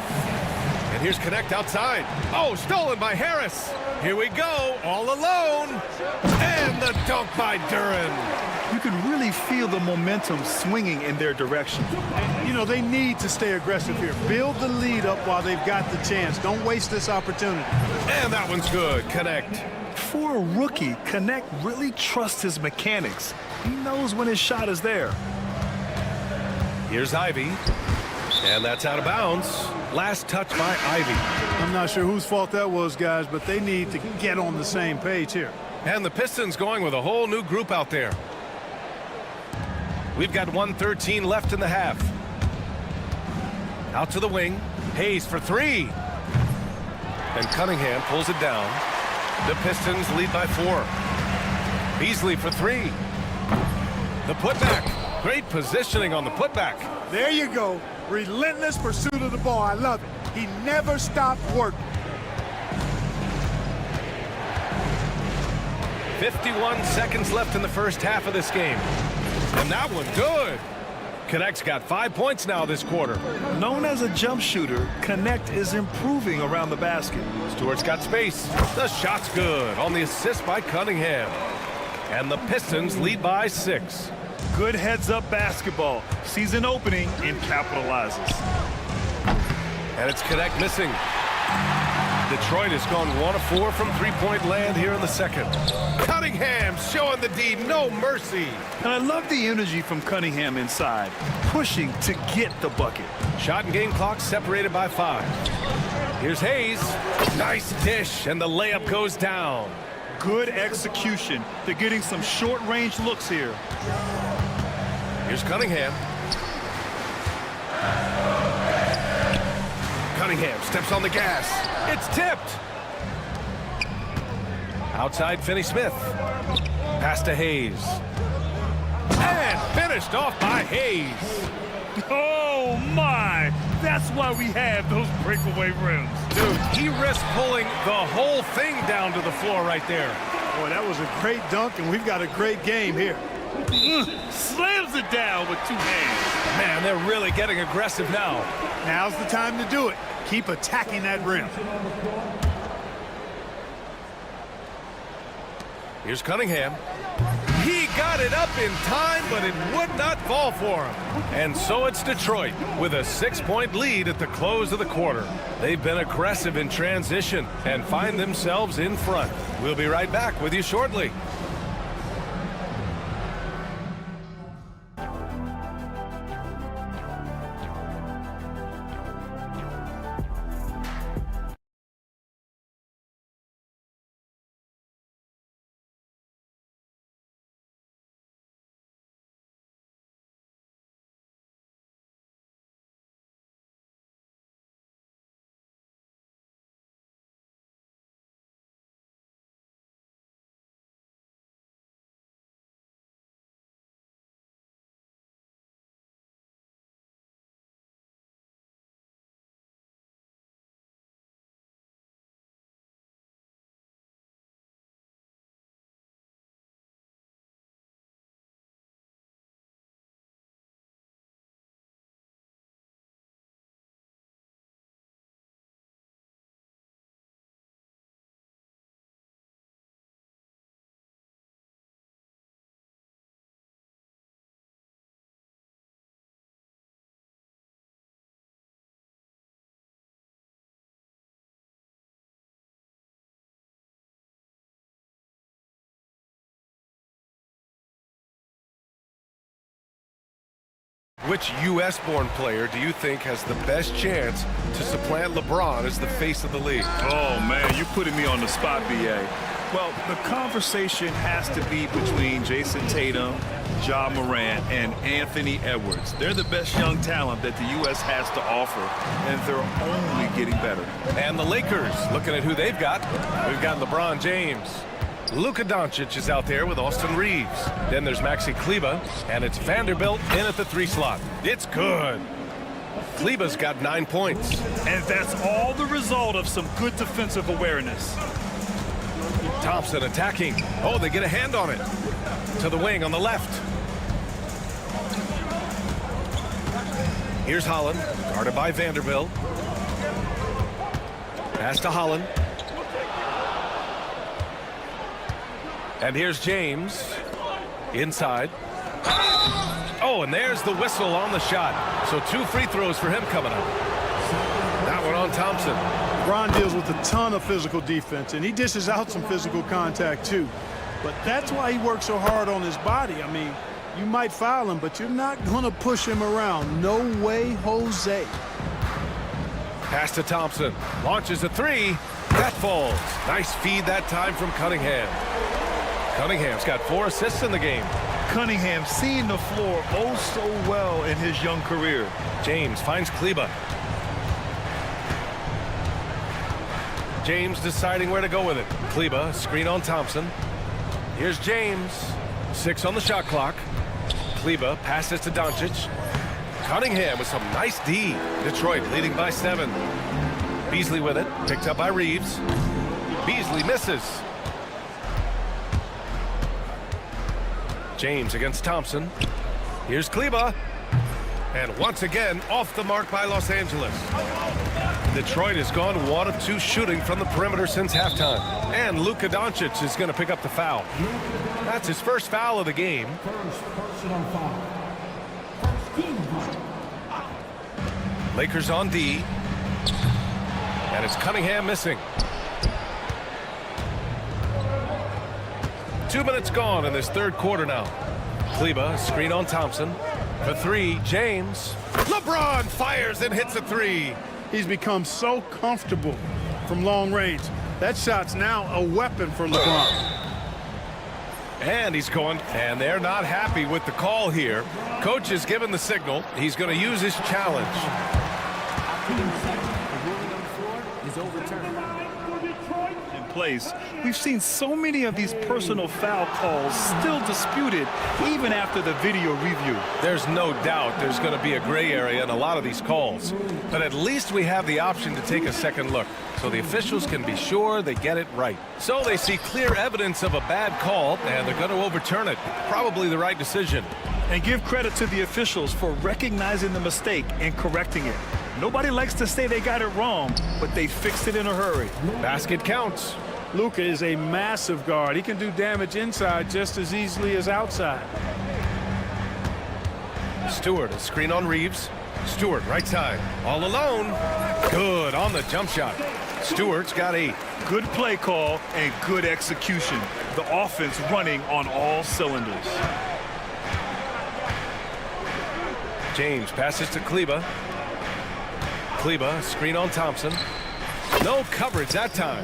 And here's Connect outside. Oh, stolen by Harris. Here we go, all alone. And the dunk by Duran. You can really really feel the momentum swinging in their direction. You know, they need to stay aggressive here. Build the lead up while they've got the chance. Don't waste this opportunity. And that one's good. Connect. For a rookie, Connect really trusts his mechanics. He knows when his shot is there. Here's Ivy. And that's out of bounds. Last touch by Ivy. I'm not sure whose fault that was, guys, but they need to get on the same page here. And the Pistons going with a whole new group out there. We've got 1:13 left in the half. Out to the wing. Hayes for three. And Cunningham pulls it down. The Pistons lead by 4. Beasley for three. The putback. Great positioning on the putback. There you go. Relentless pursuit of the ball. I love it. He never stopped working. 51 seconds left in the first half of this game. And that one good. Connect's got 5 points now this quarter. Known as a jump shooter, Connect is improving around the basket. Stewart's got space. The shot's good on the assist by Cunningham. And the Pistons lead by 6. Good heads-up basketball. Sees an opening and capitalizes. And it's Connect missing. Detroit has gone 1 of 4 from three-point land here in the second. Cunningham showing the D, no mercy. And I love the energy from Cunningham inside, pushing to get the bucket. Shot and game clock separated by 5. Here's Hayes. Nice dish, and the layup goes down. Good execution. They're getting some short-range looks here. Here's Cunningham. Cunningham steps on the gas. It's tipped. Outside Finney-Smith. Pass to Hayes. And finished off by Hayes. Oh, my. That's why we have those breakaway rims. Dude, he risked pulling the whole thing down to the floor right there. Boy, that was a great dunk, and we've got a great game here. Slams it down with 2 hands. Man, they're really getting aggressive now. Now's the time to do it. Keep attacking that rim. Here's Cunningham. He got it up in time, but it would not fall for him. And so it's Detroit with a 6-point lead at the close of the quarter. They've been aggressive in transition and find themselves in front. We'll be right back with you shortly. Which U.S.-born player do you think has the best chance to supplant LeBron as the face of the league? Oh, man, you're putting me on the spot, B.A. Well, the conversation has to be between Jason Tatum, Ja Morant, and Anthony Edwards. They're the best young talent that the U.S. has to offer, and they're only getting better. And the Lakers, looking at who they've got. We've got LeBron James. Luka Doncic is out there with Austin Reeves. Then there's Maxi Kleber, and it's Vanderbilt in at the 3 slot. It's good. Kleber's got 9 points. And that's all the result of some good defensive awareness. Thompson attacking. Oh, they get a hand on it. To the wing on the left. Here's Holland, guarded by Vanderbilt. Pass to Holland. And here's James. Inside. Oh, and there's the whistle on the shot. So 2 free throws for him coming up. That one on Thompson. LeBron deals with a ton of physical defense, and he dishes out some physical contact too. But that's why he works so hard on his body. I mean, you might foul him, but you're not going to push him around. No way, Jose. Pass to Thompson. Launches a 3. That falls. Nice feed that time from Cunningham. Cunningham's got 4 assists in the game. Cunningham seeing the floor oh so well in his young career. James finds Kleba. James deciding where to go with it. Kleba, screen on Thompson. Here's James. 6 on the shot clock. Kleba passes to Doncic. Cunningham with some nice D. Detroit leading by 7. Beasley with it. Picked up by Reeves. Beasley misses. James against Thompson. Here's Kleba. And once again, off the mark by Los Angeles. Detroit has gone 1 of 2 shooting from the perimeter since halftime. And Luka Doncic is going to pick up the foul. That's his first foul of the game. First personal foul. First team foul. Lakers on D. And it's Cunningham missing. 2 minutes gone in this third quarter now. Kleba, screen on Thompson. For 3, James. LeBron fires and hits a 3. He's become so comfortable from long range. That shot's now a weapon for LeBron. And he's going, and they're not happy with the call here. Coach is given the signal. He's going to use his challenge. In place, we've seen so many of these personal foul calls still disputed even after the video review. There's no doubt there's going to be a gray area in a lot of these calls. But at least we have the option to take a second look, so the officials can be sure they get it right. So they see clear evidence of a bad call, and they're going to overturn it. Probably the right decision. And give credit to the officials for recognizing the mistake and correcting it. Nobody likes to say they got it wrong, but they fixed it in a hurry. Basket counts. Luka is a massive guard. He can do damage inside just as easily as outside. Stewart, a screen on Reeves. Stewart, right side, all alone. Good on the jump shot. Stewart's got 8. Good play call and good execution. The offense running on all cylinders. James passes to Kleba. Kleba, screen on Thompson. No coverage that time.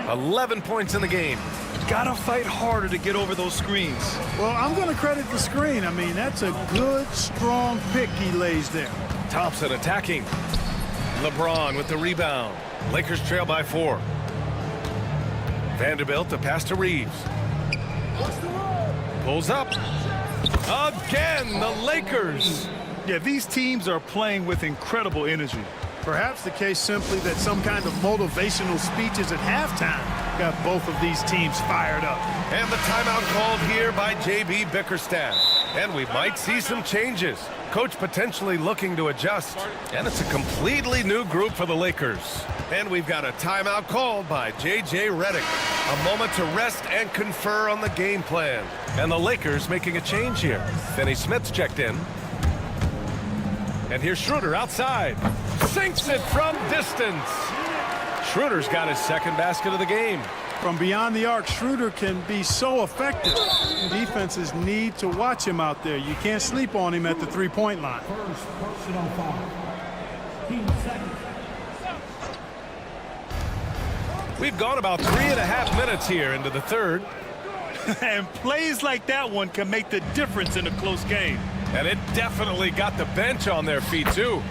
11 points in the game. Gotta fight harder to get over those screens. Well, I'm going to credit the screen. I mean, that's a good, strong pick he lays there. Thompson attacking. LeBron with the rebound. Lakers trail by 4. Vanderbilt, the pass to Reeves. Pulls up. Again, the Lakers. Yeah, these teams are playing with incredible energy. Perhaps the case simply that some kind of motivational speeches at halftime got both of these teams fired up. And the timeout called here by J.B. Bickerstaff. And we might see some changes. Coach potentially looking to adjust. And it's a completely new group for the Lakers. And we've got a timeout called by J.J. Redick. A moment to rest and confer on the game plan. And the Lakers making a change here. Finney Smith's checked in. And here's Schroeder outside. Sinks it from distance. Schroeder's got his second basket of the game. From beyond the arc, Schroeder can be so effective. Defenses need to watch him out there. You can't sleep on him at the three-point line. First personal foul. Team second. We've gone about 3.5 minutes here into the third. And plays like that one can make the difference in a close game. And it definitely got the bench on their feet, too.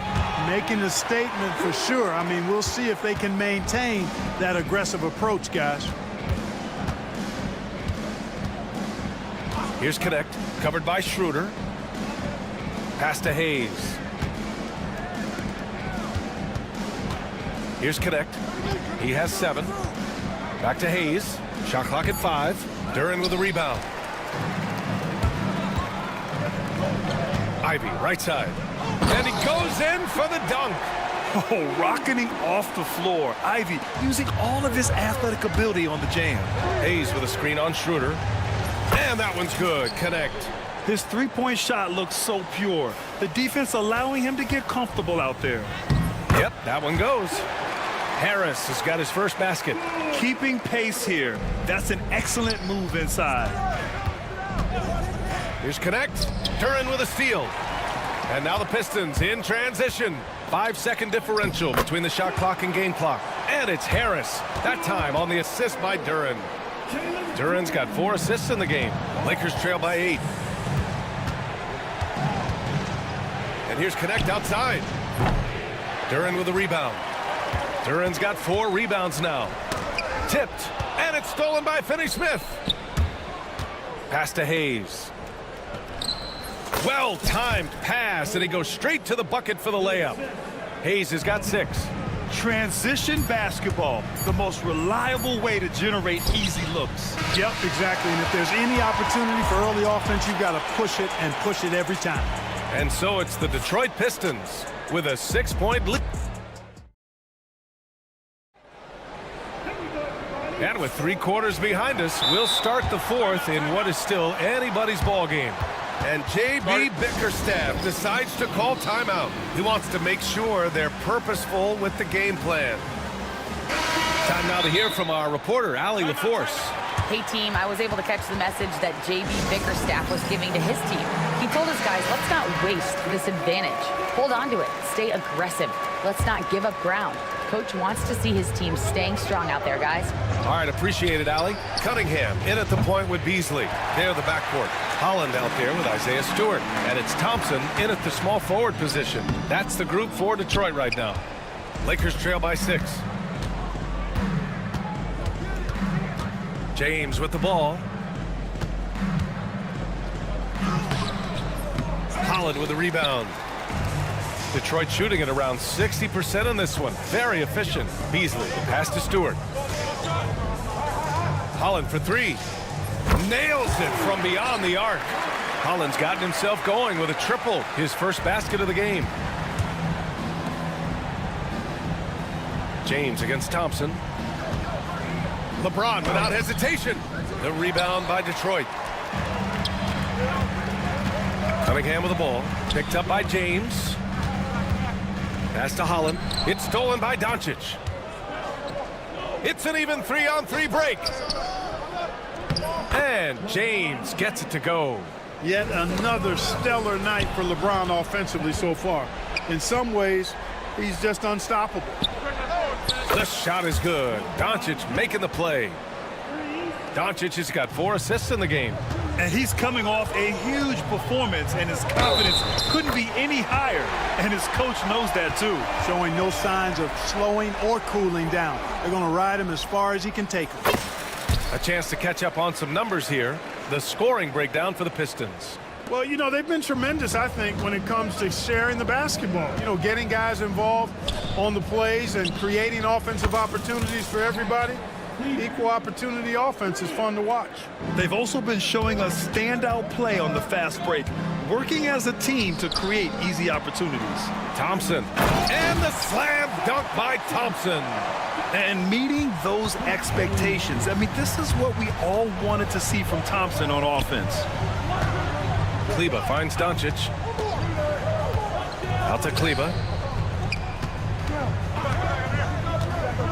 Making a statement for sure. I mean, we'll see if they can maintain that aggressive approach, guys. Here's Connect, covered by Schroeder. Pass to Hayes. Here's Connect. He has 7. Back to Hayes. Shot clock at 5. Duran with the rebound. Ivy, right side. And he goes in for the dunk. Oh, rocketing off the floor. Ivy using all of his athletic ability on the jam. Hayes with a screen on Schroeder. And that one's good. Connect. His three-point shot looks so pure. The defense allowing him to get comfortable out there. Yep, that one goes. Harris has got his first basket. Keeping pace here. That's an excellent move inside. Here's Connect. Duren with a steal. And now the Pistons in transition. 5-second differential between the shot clock and game clock. And it's Harris. That time on the assist by Duren. Duren's got 4 assists in the game. Lakers trail by 8. And here's Connect outside. Duren with a rebound. Duren's got 4 rebounds now. Tipped. And it's stolen by Finney-Smith. Pass to Hayes. Well-timed pass, and he goes straight to the bucket for the layup. Hayes has got 6. Transition basketball, the most reliable way to generate easy looks. Yep, exactly. And if there's any opportunity for early offense, you've got to push it and push it every time. And so it's the Detroit Pistons with a 6-point lead. And with 3 quarters behind us, we'll start the 4th in what is still anybody's ball game. And J.B. Bickerstaff decides to call timeout. He wants to make sure they're purposeful with the game plan. Time now to hear from our reporter, Allie LaForce. Hey team, I was able to catch the message that J.B. Bickerstaff was giving to his team. He told his guys, let's not waste this advantage. Hold on to it. Stay aggressive. Let's not give up ground. Coach wants to see his team staying strong out there, guys. All right, appreciate it, Allie. Cunningham in at the point with Beasley. There, the backcourt. Holland out there with Isaiah Stewart. And it's Thompson in at the small forward position. That's the group for Detroit right now. Lakers trail by 6. James with the ball. Holland with the rebound. Detroit shooting at around 60% on this one. Very efficient. Beasley, the pass to Stewart. Holland for 3. Nails it from beyond the arc. Holland's gotten himself going with a triple. His first basket of the game. James against Thompson. LeBron without hesitation. The rebound by Detroit. Cunningham with the ball. Picked up by James. Pass to Holland. It's stolen by Doncic. It's an even 3-on-3 break. And James gets it to go. Yet another stellar night for LeBron offensively so far. In some ways, he's just unstoppable. The shot is good. Doncic making the play. Doncic has got 4 assists in the game. And he's coming off a huge performance, and his confidence couldn't be any higher. And his coach knows that, too. Showing no signs of slowing or cooling down. They're going to ride him as far as he can take him. A chance to catch up on some numbers here. The scoring breakdown for the Pistons. Well, you know, they've been tremendous, I think, when it comes to sharing the basketball. You know, getting guys involved on the plays and creating offensive opportunities for everybody. Equal opportunity offense is fun to watch. They've also been showing us standout play on the fast break, working as a team to create easy opportunities. Thompson. And the slam dunk by Thompson. And meeting those expectations. I mean, this is what we all wanted to see from Thompson on offense. Kleber finds Doncic. Out to Kleber.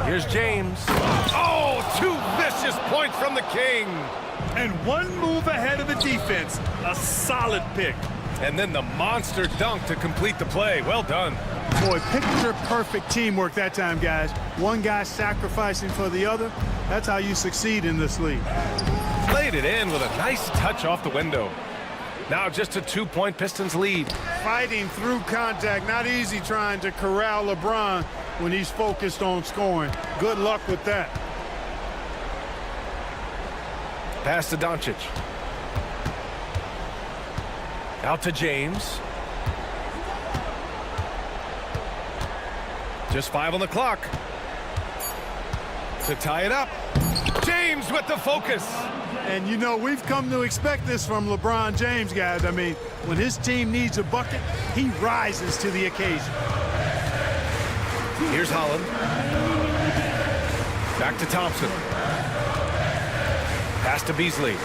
Here's James. Oh, 2 vicious points from the King. And 1 move ahead of the defense. A solid pick. And then the monster dunk to complete the play. Well done. Boy, picture-perfect teamwork that time, guys. One guy sacrificing for the other. That's how you succeed in this league. Played it in with a nice touch off the window. Now just a 2-point Pistons lead. Fighting through contact. Not easy trying to corral LeBron when he's focused on scoring. Good luck with that. Pass to Doncic. Out to James. Just 5 on the clock. To tie it up. James with the focus. And, you know, we've come to expect this from LeBron James, guys. I mean, when his team needs a bucket, he rises to the occasion. Here's Holland. Back to Thompson. Pass to Beasley.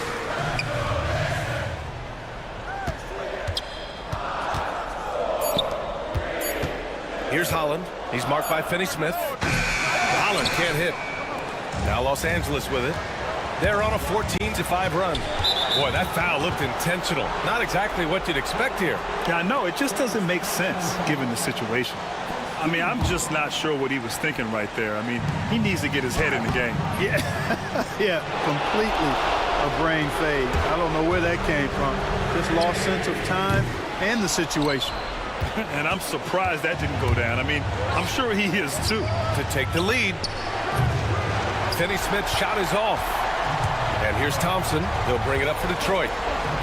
Here's Holland. He's marked by Finney-Smith. Holland can't hit. Now Los Angeles with it. They're on a 14-5 run. Boy, that foul looked intentional. Not exactly what you'd expect here. Yeah, I know. It just doesn't make sense given the situation. I mean, I'm just not sure what he was thinking right there. I mean, he needs to get his head in the game. Yeah, yeah, completely a brain fade. I don't know where that came from. Just lost sense of time and the situation. And I'm surprised that didn't go down. I mean, I'm sure he is too. To take the lead. Finney-Smith's shot is off. And here's Thompson. They'll bring it up for Detroit.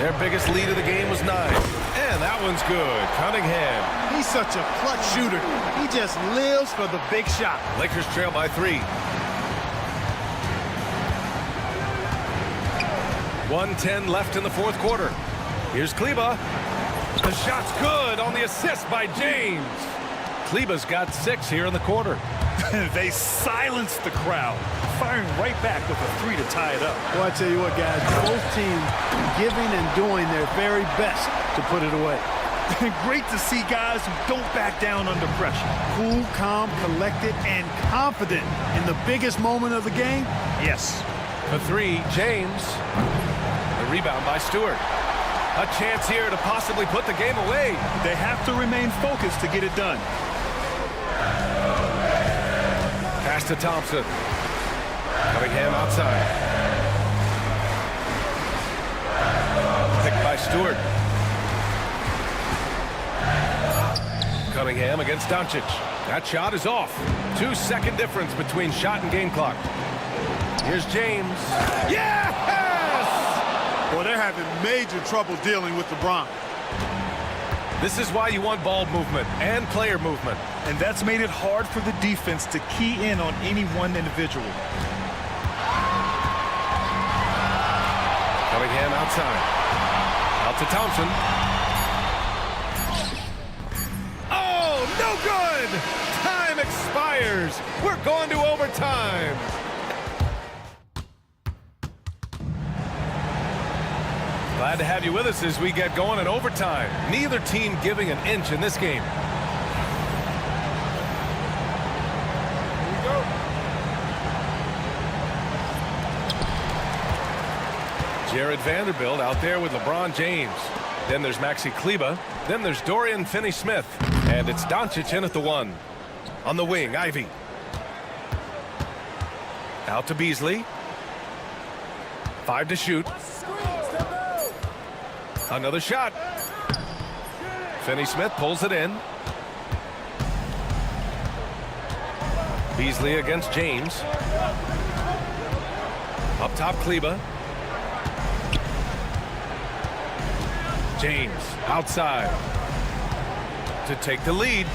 Their biggest lead of the game was 9. And that one's good. Cunningham. He's such a clutch shooter. He just lives for the big shot. Lakers trail by 3. 1:10 left in the fourth quarter. Here's Kleber. The shot's good on the assist by James. Kleber's got 6 here in the quarter. They silenced the crowd, firing right back with a 3 to tie it up. Well, I tell you what, guys, both teams giving and doing their very best to put it away. Great to see guys who don't back down under pressure. Cool, calm, collected, and confident in the biggest moment of the game. Yes. For 3, James. The rebound by Stewart. A chance here to possibly put the game away. They have to remain focused to get it done. Pass to Thompson. Cunningham outside. Picked by Stewart. Cunningham against Doncic. That shot is off. 2-second difference between shot and game clock. Here's James. Yes! Well, they're having major trouble dealing with LeBron. This is why you want ball movement and player movement. And that's made it hard for the defense to key in on any one individual. Cunningham outside. Out to Thompson. Oh, no good! Time expires. We're going to overtime. Glad to have you with us as we get going in overtime. Neither team giving an inch in this game. Here we go. Jared Vanderbilt out there with LeBron James. Then there's Maxi Kleber. Then there's Dorian Finney-Smith. And it's Doncic in at the 1. On the wing, Ivy. Out to Beasley. 5 to shoot. Another shot. Finney-Smith pulls it in. Beasley against James. Up top, Kleber. James outside to take the lead.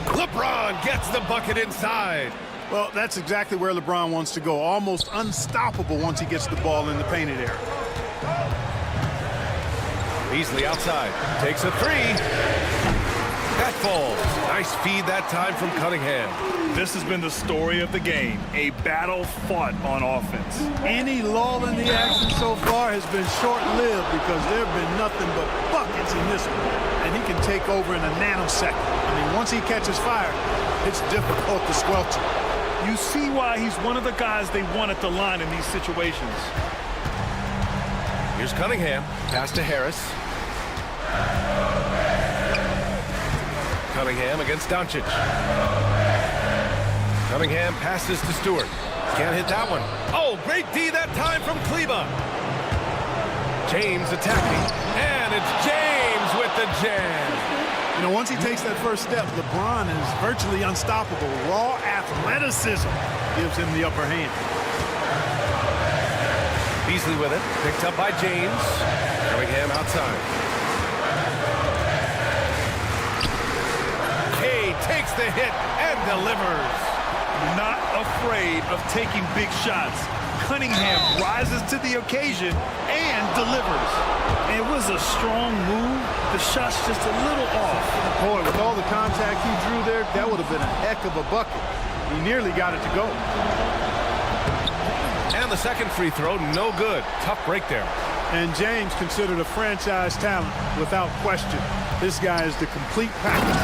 LeBron gets the bucket inside. Well, that's exactly where LeBron wants to go. Almost unstoppable once he gets the ball in the painted area. Beasley outside, takes a 3. That falls. Nice feed that time from Cunningham. This has been the story of the game, a battle fought on offense. Any lull in the action so far has been short-lived because there have been nothing but buckets in this one. And he can take over in a nanosecond. I mean, once he catches fire, it's difficult to squelch it. You see why he's one of the guys they want at the line in these situations. Here's Cunningham, pass to Harris. Cunningham against Doncic. Cunningham passes to Stewart. Can't hit that one. Oh, great D that time from Kleber. James attacking. And it's James with the jam. You know, once he takes that first step, LeBron is virtually unstoppable. Raw athleticism gives him the upper hand. Beasley with it. Picked up by James. Cunningham outside. Kay takes the hit and delivers. Not afraid of taking big shots. Cunningham rises to the occasion and delivers. It was a strong move. The shot's just a little off. Boy, with all the contact he drew there, that would have been a heck of a bucket. He nearly got it to go. And the second free throw, no good. Tough break there. And James considered a franchise talent without question. This guy is the complete package.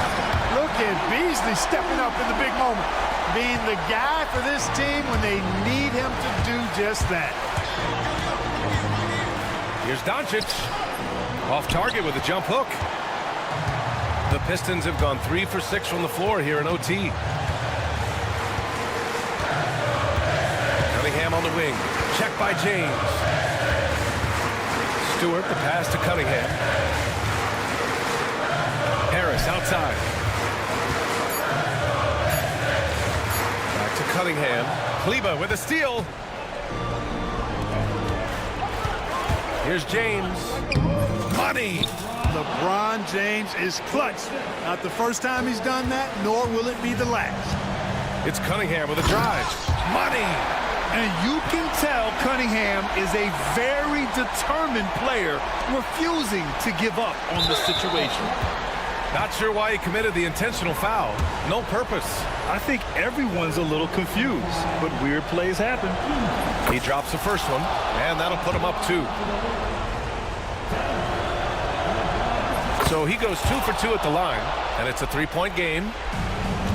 look at Beasley stepping up in the big moment, being the guy for this team when they need him to do just that. Here's Doncic. Off target with a jump hook. The Pistons have gone 3 for 6 from the floor here in OT. Cunningham on the wing. Check by James. Stewart, the pass to Cunningham. Harris outside. Back to Cunningham. Kleba with a steal. Here's James. Money. LeBron James is clutch. Not the first time he's done that, nor will it be the last. It's Cunningham with a drive. Money. And you can tell Cunningham is a very determined player, refusing to give up on the situation. Not sure why he committed the intentional foul. No purpose. I think everyone's a little confused, but weird plays happen. He drops the first one, and that'll put him up 2. So he goes 2 for 2 at the line, and it's a 3-point game.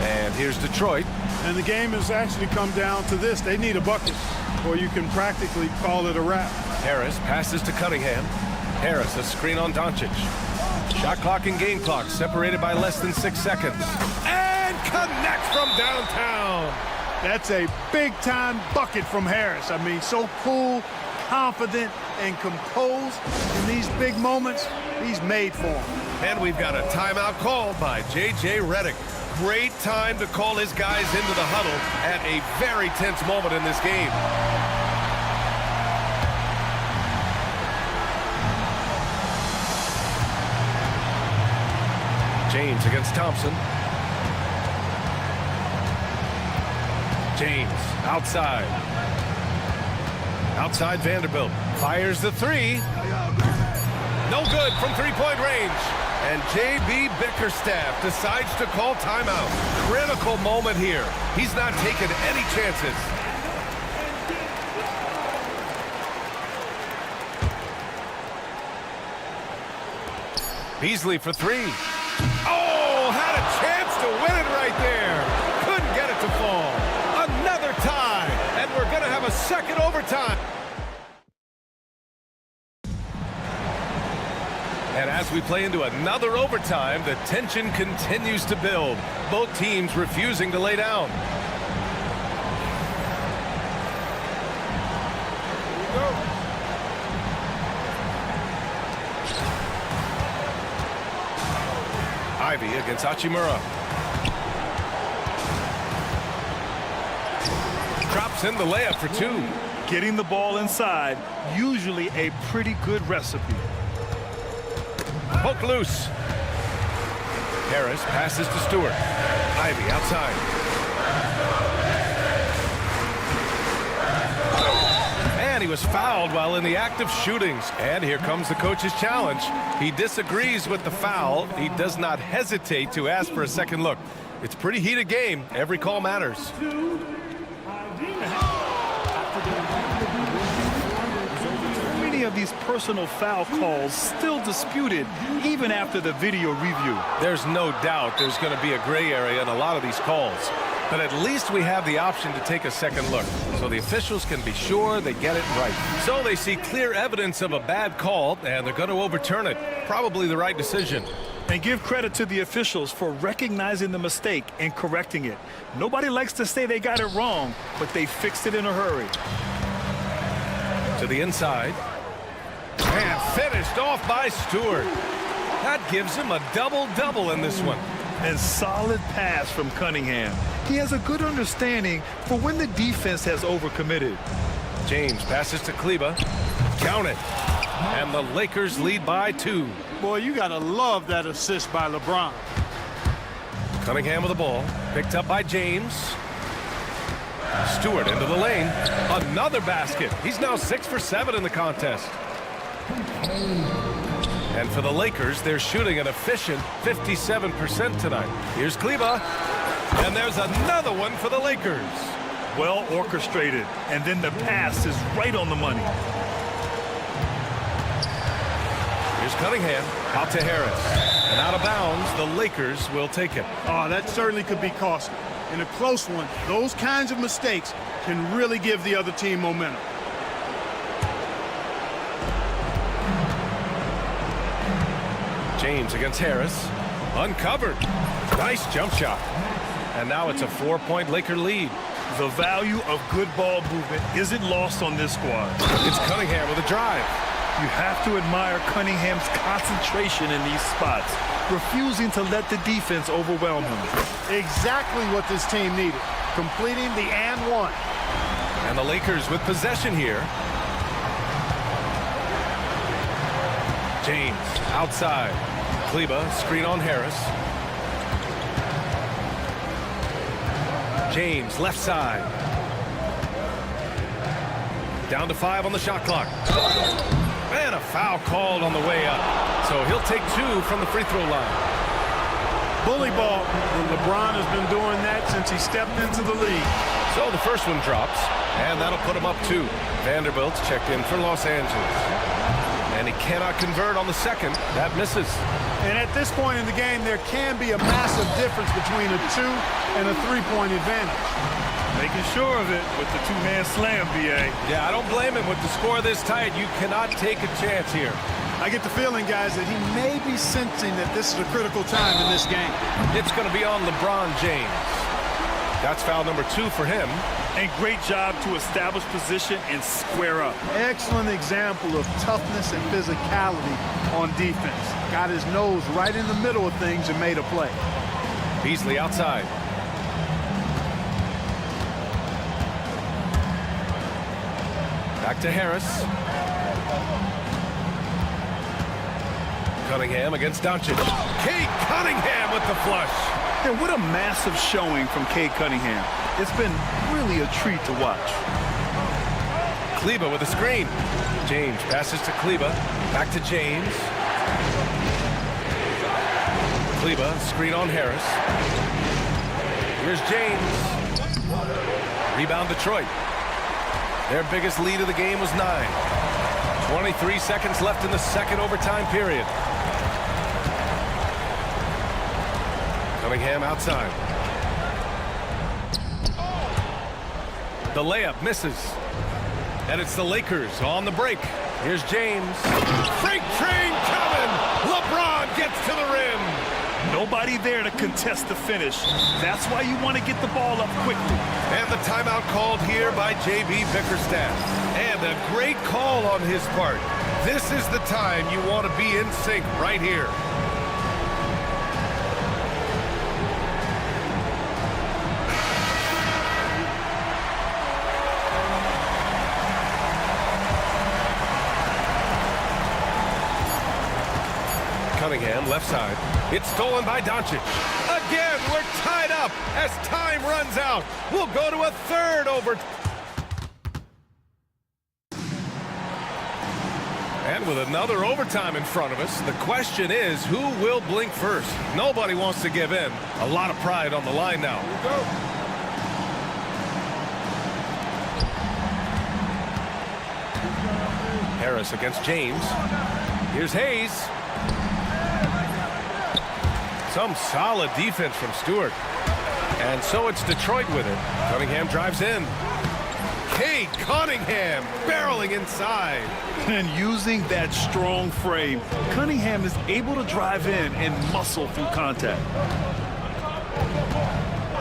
And here's Detroit. And the game has actually come down to this. They need a bucket, or you can practically call it a wrap. Harris passes to Cunningham. Harris, a screen on Doncic. Shot clock and game clock separated by less than 6 seconds. And connects from downtown. That's a big-time bucket from Harris. I mean, so cool, confident, and composed in these big moments. He's made for them. And we've got a timeout called by J.J. Redick. Great time to call his guys into the huddle at a very tense moment in this game. James against Thompson. James outside. Outside Vanderbilt. Fires the 3. No good from 3-point range. And J.B. Bickerstaff decides to call timeout. Critical moment here. He's not taking any chances. Beasley for 3. Oh, had a chance to win it right there. Couldn't get it to fall. Another tie, and we're going to have a second overtime. And as we play into another overtime, the tension continues to build. Both teams refusing to lay down. Ivy against Hachimura. Drops in the layup for 2. Getting the ball inside, usually a pretty good recipe. Poke loose. Harris passes to Stewart. Ivy outside. And he was fouled while in the act of shooting. And here comes the coach's challenge. He disagrees with the foul. He does not hesitate to ask for a second look. It's a pretty heated game. Every call matters. Of these personal foul calls still disputed even after the video review. There's no doubt there's going to be a gray area in a lot of these calls, but at least we have the option to take a second look so the officials can be sure they get it right. So they see clear evidence of a bad call and they're going to overturn it. Probably the right decision. And give credit to the officials for recognizing the mistake and correcting it. Nobody likes to say they got it wrong, but they fixed it in a hurry. To the inside. And finished off by Stewart. That gives him a double-double in this one. And solid pass from Cunningham. He has a good understanding for when the defense has overcommitted. James passes to Kleba. Count it. And the Lakers lead by 2. Boy, you got to love that assist by LeBron. Cunningham with the ball. Picked up by James. Stewart into the lane. Another basket. He's now 6 for 7 in the contest. And for the Lakers, they're shooting an efficient 57% tonight. Here's Kleba. And there's another one for the Lakers. Well orchestrated. And then the pass is right on the money. Here's Cunningham. Out to Harris. And out of bounds, the Lakers will take it. Oh, that certainly could be costly. In a close one, those kinds of mistakes can really give the other team momentum. James against Harris. Uncovered. Nice jump shot. And now it's a 4-point Laker lead. The value of good ball movement isn't lost on this squad. It's Cunningham with a drive. You have to admire Cunningham's concentration in these spots, refusing to let the defense overwhelm him. Exactly what this team needed, completing the and one. And the Lakers with possession here. James outside. Kleba, screen on Harris. James, left side. Down to 5 on the shot clock. And a foul called on the way up. So he'll take 2 from the free throw line. Bully ball. And LeBron has been doing that since he stepped into the league. So the first one drops, and that'll put him up 2. Vanderbilt's checked in for Los Angeles. And he cannot convert on the second. That misses. And at this point in the game, there can be a massive difference between a 2 and a 3-point advantage. Making sure of it with the two-man slam, B.A. Yeah, I don't blame him. With the score this tight, you cannot take a chance here. I get the feeling, guys, that he may be sensing that this is a critical time in this game. It's going to be on LeBron James. That's foul number 2 for him. And great job to establish position and square up. Excellent example of toughness and physicality on defense. Got his nose right in the middle of things and made a play. Beasley outside. Back to Harris. Cunningham against Doncic. Kate Cunningham with the flush. And what a massive showing from Cade Cunningham. It's been really a treat to watch. Kleba with a screen. James passes to Kleba. Back to James. Kleba, screen on Harris. Here's James. Rebound Detroit. Their biggest lead of the game was 9. 23 seconds left in the second overtime period. Cunningham outside. The layup misses. And it's the Lakers on the break. Here's James. Freight train coming! LeBron gets to the rim. Nobody there to contest the finish. That's why you want to get the ball up quickly. And the timeout called here by J.B. Bickerstaff. And a great call on his part. This is the time you want to be in sync right here. Cunningham, left side. It's stolen by Doncic. Again, we're tied up as time runs out. We'll go to a third overtime. And with another overtime in front of us, the question is, who will blink first? Nobody wants to give in. A lot of pride on the line now. Harris against James. Here's Hayes. Some solid defense from Stewart. And so it's Detroit with it. Cunningham drives in. Kate Cunningham barreling inside. And using that strong frame, Cunningham is able to drive in and muscle through contact.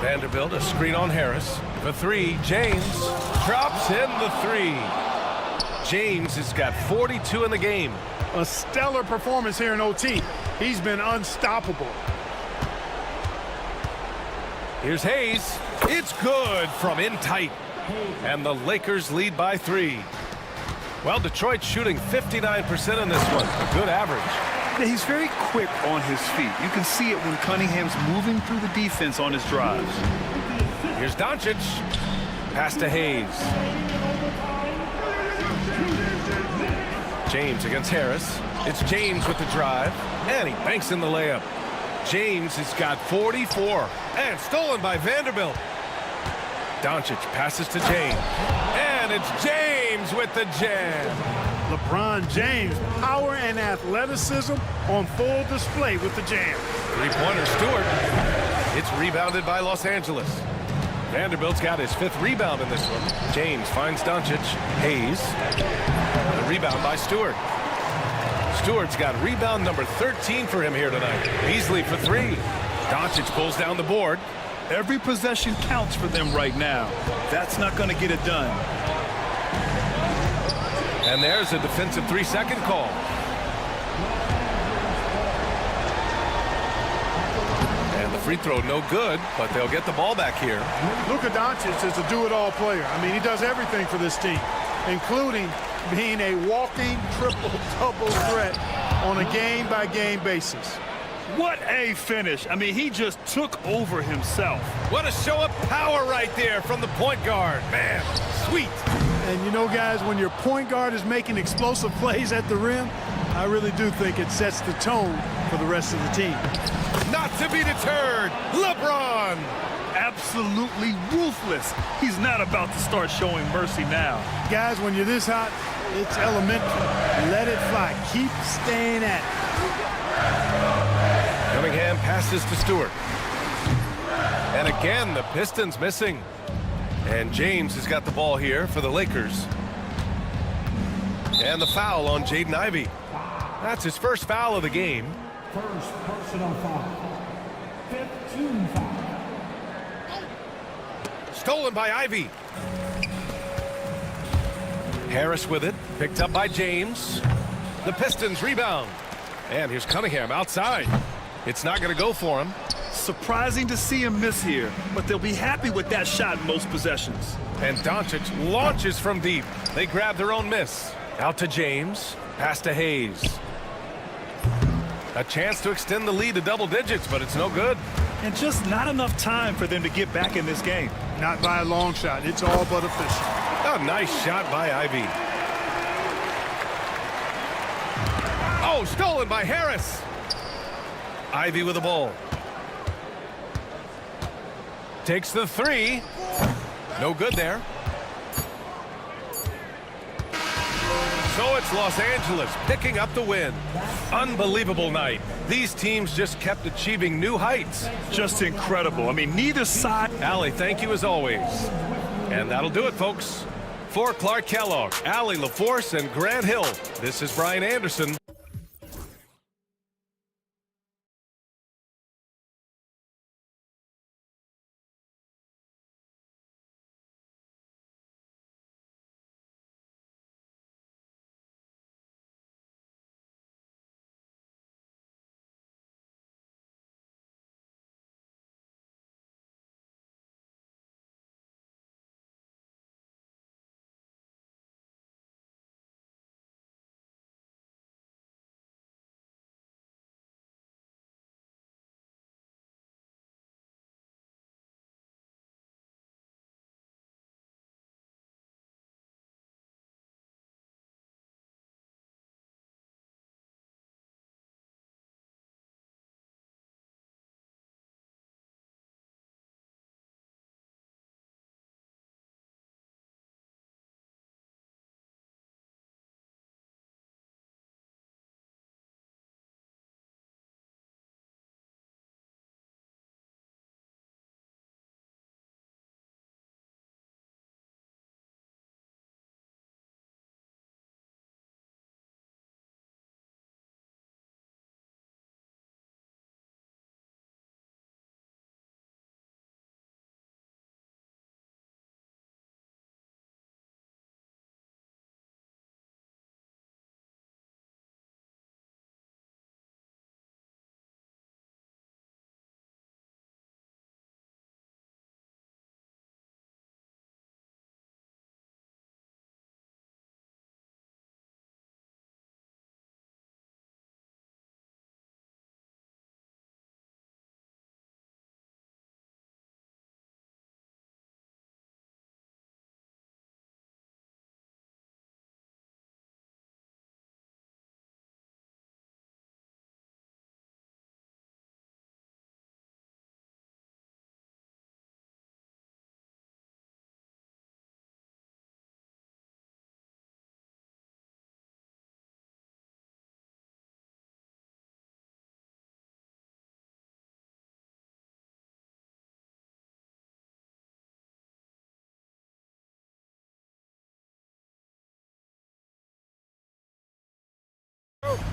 Vanderbilt, a screen on Harris. The 3, James drops in the 3. James has got 42 in the game. A stellar performance here in OT. He's been unstoppable. Here's Hayes. It's good from in tight. And the Lakers lead by 3. Well, Detroit's shooting 59% in this one. A good average. Yeah, he's very quick on his feet. You can see it when Cunningham's moving through the defense on his drives. Here's Doncic. Pass to Hayes. James against Harris. It's James with the drive. And he banks in the layup. James has got 44. And stolen by Vanderbilt. Doncic passes to James. And it's James with the jam. LeBron James, power and athleticism on full display with the jam. Three-pointer Stewart. It's rebounded by Los Angeles. Vanderbilt's got his 5th rebound in this one. James finds Doncic. Hayes. The rebound by Stewart. Stewart's got rebound number 13 for him here tonight. Beasley for 3. Doncic pulls down the board. Every possession counts for them right now. That's not going to get it done. And there's a defensive 3-second call. And the free throw no good, but they'll get the ball back here. Luka Doncic is a do-it-all player. I mean, he does everything for this team, including being a walking triple-double threat on a game-by-game basis. What a finish. I mean, he just took over himself. What a show of power right there from the point guard. Man, sweet. And you know, guys, when your point guard is making explosive plays at the rim, I really do think it sets the tone for the rest of the team. Not to be deterred, LeBron. Absolutely ruthless. He's not about to start showing mercy now. Guys, when you're this hot, it's elementary. Let it fly. Keep staying at it. Cunningham passes to Stewart. And again, the Pistons missing. And James has got the ball here for the Lakers. And the foul on Jaden Ivey. That's his first foul of the game. First personal foul. 15 foul. Stolen by Ivey. Harris with it. Picked up by James. The Pistons rebound. And here's Cunningham outside. It's not going to go for him. Surprising to see him miss here, but they'll be happy with that shot in most possessions. And Doncic launches from deep. They grab their own miss. Out to James. Pass to Hayes. A chance to extend the lead to double digits, but it's no good. And just not enough time for them to get back in this game. Not by a long shot. It's all but official. A nice shot by Ivey. Oh, stolen by Harris. Ivey with the ball. Takes the 3. No good there. So it's Los Angeles picking up the win. Unbelievable night. These teams just kept achieving new heights. Just incredible. I mean, neither side. Allie, thank you as always. And that'll do it, folks. For Clark Kellogg, Allie LaForce, and Grant Hill, this is Brian Anderson.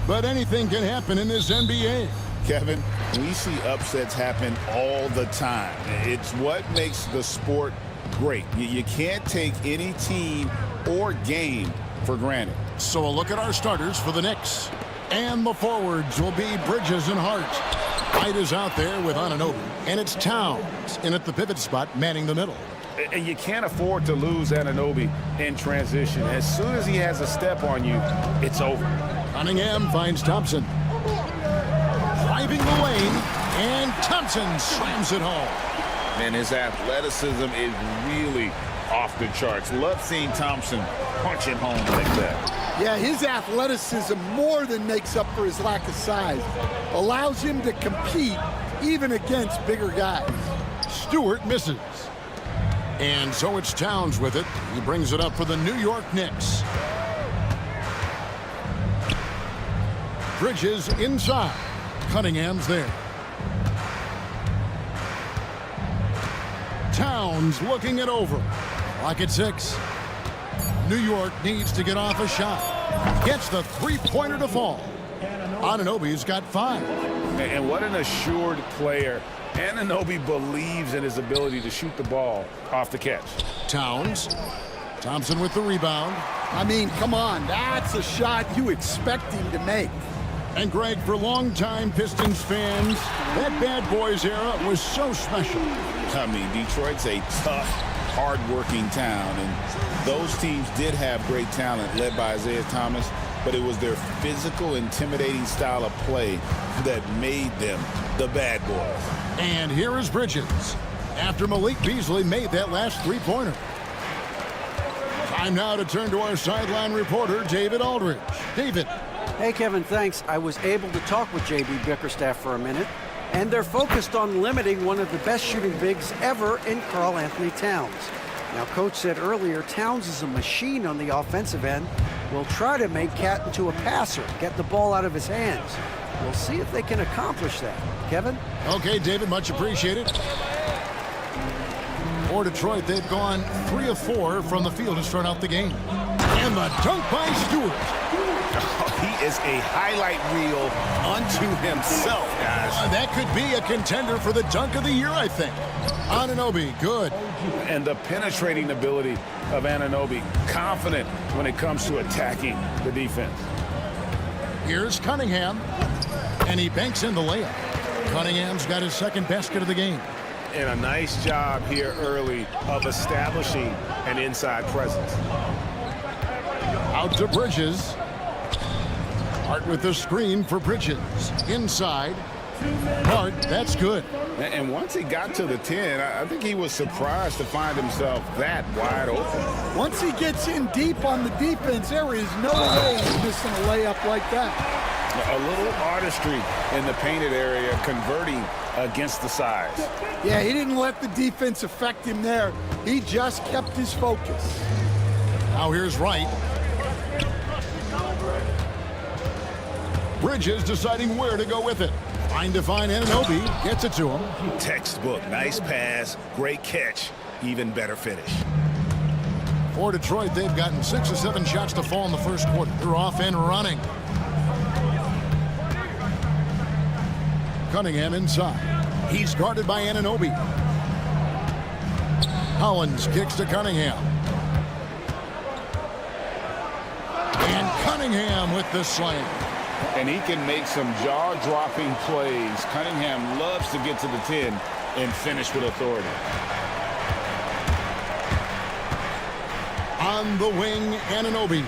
But anything can happen in this NBA. Kevin, we see upsets happen all the time. It's what makes the sport great. You can't take any team or game for granted. So a look at our starters for the Knicks. And the forwards will be Bridges and Hart. White is out there with Anunoby. And it's Towns in at the pivot spot, manning the middle. And you can't afford to lose Anunoby in transition. As soon as he has a step on you, it's over. Cunningham finds Thompson. Driving the lane, and Thompson slams it home. Man, his athleticism is really off the charts. Love seeing Thompson punch it home like that. Yeah, his athleticism more than makes up for his lack of size. Allows him to compete even against bigger guys. Stewart misses. And so it's Towns with it. He brings it up for the New York Knicks. Bridges inside. Cunningham's there. Towns looking it over. Clock at 6. New York needs to get off a shot. Gets the three-pointer to fall. Anunoby's got 5. And what an assured player. Anunoby believes in his ability to shoot the ball off the catch. Towns. Thompson with the rebound. I mean, come on, that's a shot you expect him to make. And Greg, for longtime Pistons fans, that Bad Boys era was so special. I mean, Detroit's a tough, hard-working town, and those teams did have great talent led by Isaiah Thomas, but it was their physical, intimidating style of play that made them the Bad Boys. And here is Bridges after Malik Beasley made that last three-pointer. Time now to turn to our sideline reporter, David Aldridge. David. Hey, Kevin, thanks. I was able to talk with J.B. Bickerstaff for a minute, and they're focused on limiting one of the best shooting bigs ever in Karl Anthony Towns. Now, Coach said earlier, Towns is a machine on the offensive end. We'll try to make Cat into a passer, get the ball out of his hands. We'll see if they can accomplish that. Kevin? Okay, David, much appreciated. For Detroit, they've gone 3 of 4 from the field to start out the game. And the dunk by Stewart. He is a highlight reel unto himself, guys. That could be a contender for the dunk of the year, I think. Anunoby, good. And the penetrating ability of Anunoby, confident when it comes to attacking the defense. Here's Cunningham, and he banks in the layup. Cunningham's got his second basket of the game. And a nice job here early of establishing an inside presence. Out to Bridges. Hart with the screen for Bridges. Inside. Hart, that's good. And once he got to the 10, I think he was surprised to find himself that wide open. Once he gets in deep on the defense, there is no way he's missing a layup like that. A little artistry in the painted area, converting against the size. Yeah, he didn't let the defense affect him there. He just kept his focus. Now here's Wright. Bridges deciding where to go with it. Trying to find Anunoby. Gets it to him. Textbook. Nice pass. Great catch. Even better finish. For Detroit, they've gotten 6 or 7 shots to fall in the first quarter. They're off and running. Cunningham inside. He's guarded by Anunoby. Hollins kicks to Cunningham. And Cunningham with the slam. And he can make some jaw-dropping plays. Cunningham loves to get to the 10 and finish with authority. On the wing, Anunoby.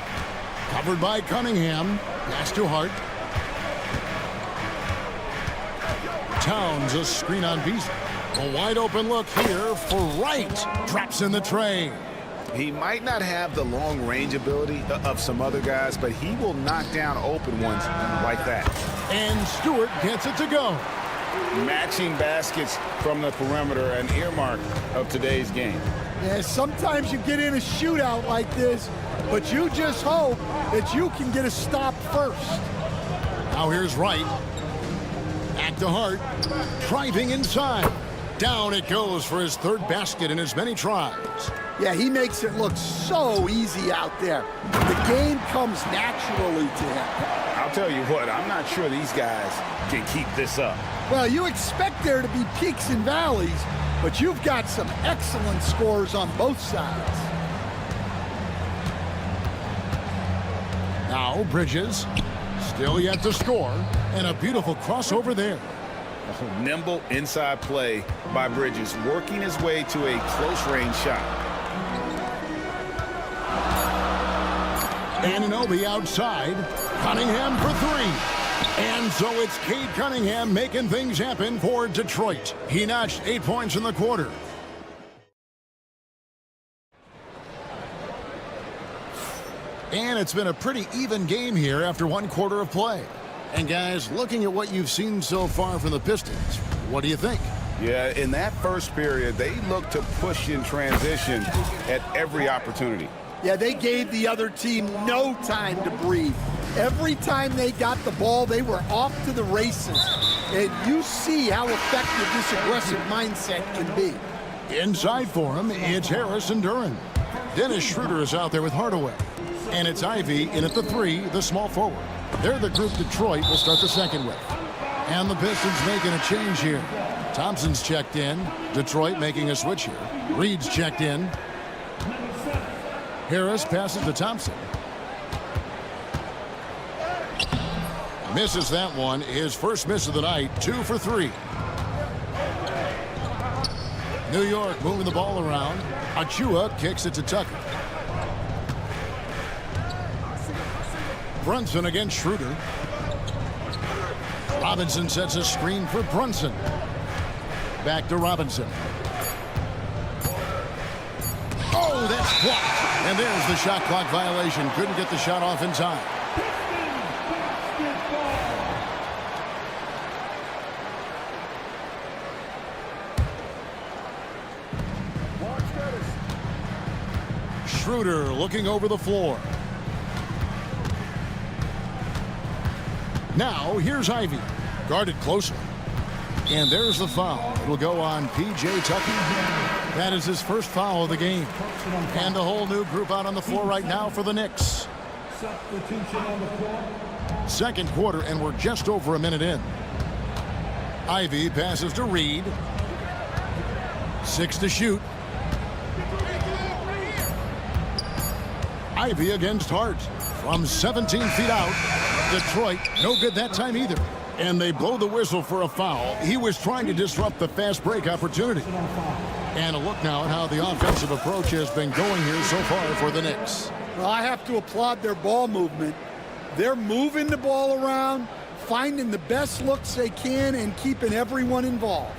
Covered by Cunningham. Pass to Hart. Towns, a screen on Beasley. A wide open look here for Wright. Drops in the tray. He might not have the long range ability of some other guys, but he will knock down open ones like that. And Stewart gets it to go. Matching baskets from the perimeter, an earmark of today's game. Yeah, sometimes you get in a shootout like this, but you just hope that you can get a stop first. Now here's Wright. Back to Hart. Driving inside. Down it goes for his third basket in as many tries. Yeah, he makes it look so easy out there. The game comes naturally to him. How I'll tell you what, I'm not sure these guys can keep this up. Well, you expect there to be peaks and valleys, but you've got some excellent scores on both sides. Now Bridges, still yet to score, and a beautiful crossover there. A nimble inside play by Bridges, working his way to a close-range shot. Anunoby outside. Cunningham for three. And so it's Cade Cunningham making things happen for Detroit. He notched 8 points in the quarter. And it's been a pretty even game here after 1 quarter of play. And guys, looking at what you've seen so far from the Pistons, what do you think? Yeah, in that first period, they looked to push in transition at every opportunity. Yeah, they gave the other team no time to breathe. Every time they got the ball, they were off to the races. And you see how effective this aggressive mindset can be. Inside for him, it's Harris and Duran. Dennis Schroeder is out there with Hardaway. And it's Ivy in at the 3, the small forward. They're the group Detroit will start the second with. And the Pistons making a change here. Thompson's checked in. Detroit making a switch here. Reed's checked in. Harris passes to Thompson. Misses that one. His first miss of the night. 2 for 3. New York moving the ball around. Achua kicks it to Tucker. Brunson against Schroeder. Robinson sets a screen for Brunson. Back to Robinson. Oh, that's blocked. And there's the shot clock violation. Couldn't get the shot off in time. Schroeder looking over the floor. Now, here's Ivy. Guarded closely. And there's the foul. It'll go on P.J. Tucker. That is his first foul of the game. And a whole new group out on the floor right now for the Knicks. Second quarter, and we're just over a minute in. Ivy passes to Reed. 6 to shoot. Ivy against Hart. From 17 feet out. Detroit, no good that time either. And they blow the whistle for a foul. He was trying to disrupt the fast break opportunity. And a look now at how the offensive approach has been going here so far for the Knicks. Well, I have to applaud their ball movement. They're moving the ball around, finding the best looks they can, and keeping everyone involved.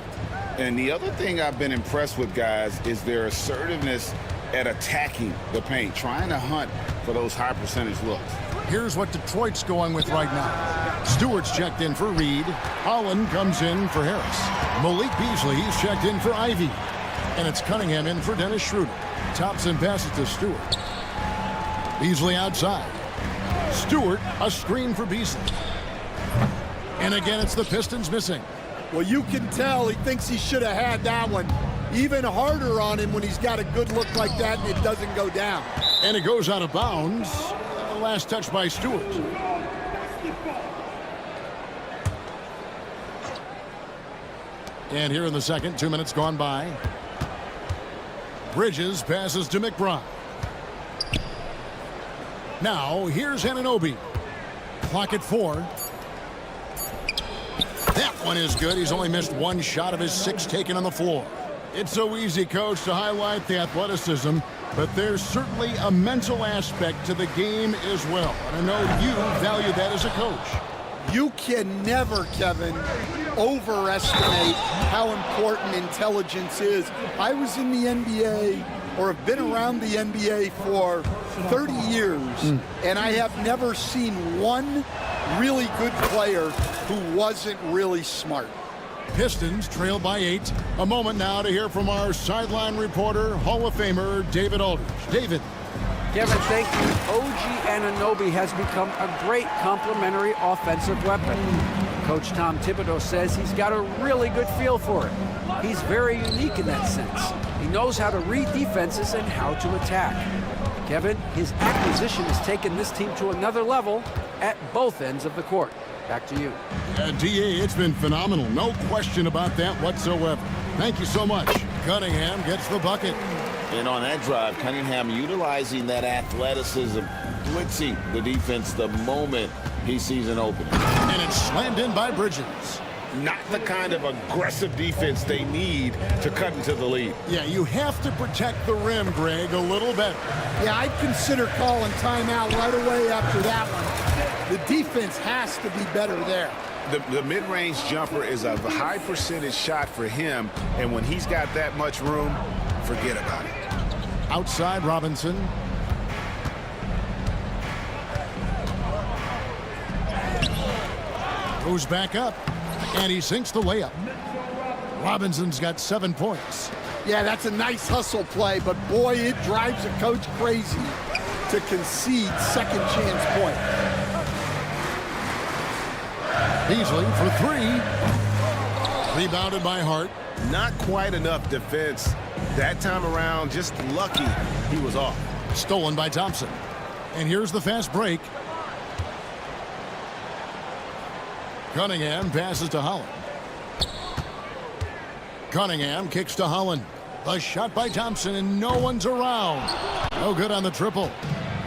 And the other thing I've been impressed with, guys, is their assertiveness at attacking the paint, trying to hunt for those high percentage looks. Here's what Detroit's going with right now. Stewart's checked in for Reed. Holland comes in for Harris. Malik Beasley, he's checked in for Ivy. And it's Cunningham in for Dennis Schroeder. Thompson passes to Stewart. Beasley outside. Stewart, a screen for Beasley. And again, it's the Pistons missing. Well, you can tell he thinks he should have had that one. Even harder on him when he's got a good look like that and it doesn't go down. And it goes out of bounds. The last touch by Stewart. And here in the second, 2 minutes gone by. Bridges passes to McBride. Now, here's Anunoby. Clock at 4. That one is good. He's only missed 1 shot of his 6 taken on the floor. It's so easy, Coach, to highlight the athleticism, but there's certainly a mental aspect to the game as well. And I know you value that as a coach. You can never, Kevin, overestimate how important intelligence is. I was in the NBA, or have been around the NBA for 30 years, and I have never seen one really good player who wasn't really smart. Pistons trail by 8. A moment now to hear from our sideline reporter, Hall of Famer David Aldridge. David. Kevin, thank you. OG Anunoby has become a great complementary offensive weapon. Coach Tom Thibodeau says he's got a really good feel for it. He's very unique in that sense. He knows how to read defenses and how to attack. Kevin, his acquisition has taken this team to another level at both ends of the court. Back to you. DA, it's been phenomenal. No question about that whatsoever. Thank you so much. Cunningham gets the bucket. And on that drive, Cunningham utilizing that athleticism, blitzing the defense the moment he sees an opening. And it's slammed in by Bridges. Not the kind of aggressive defense they need to cut into the lead. Yeah, you have to protect the rim, Greg, a little better. Yeah, I'd consider calling timeout right away after that one. The defense has to be better there. The mid-range jumper is a high percentage shot for him, and when he's got that much room, forget about it. Outside Robinson. Goes back up, and he sinks the layup. Robinson's got 7 points. Yeah, that's a nice hustle play, but boy, it drives a coach crazy to concede second chance point. Beasley for 3. Rebounded by Hart. Not quite enough defense. That time around, just lucky he was off. Stolen by Thompson. And here's the fast break. Cunningham passes to Holland. Cunningham kicks to Holland. A shot by Thompson, and no one's around. No good on the triple.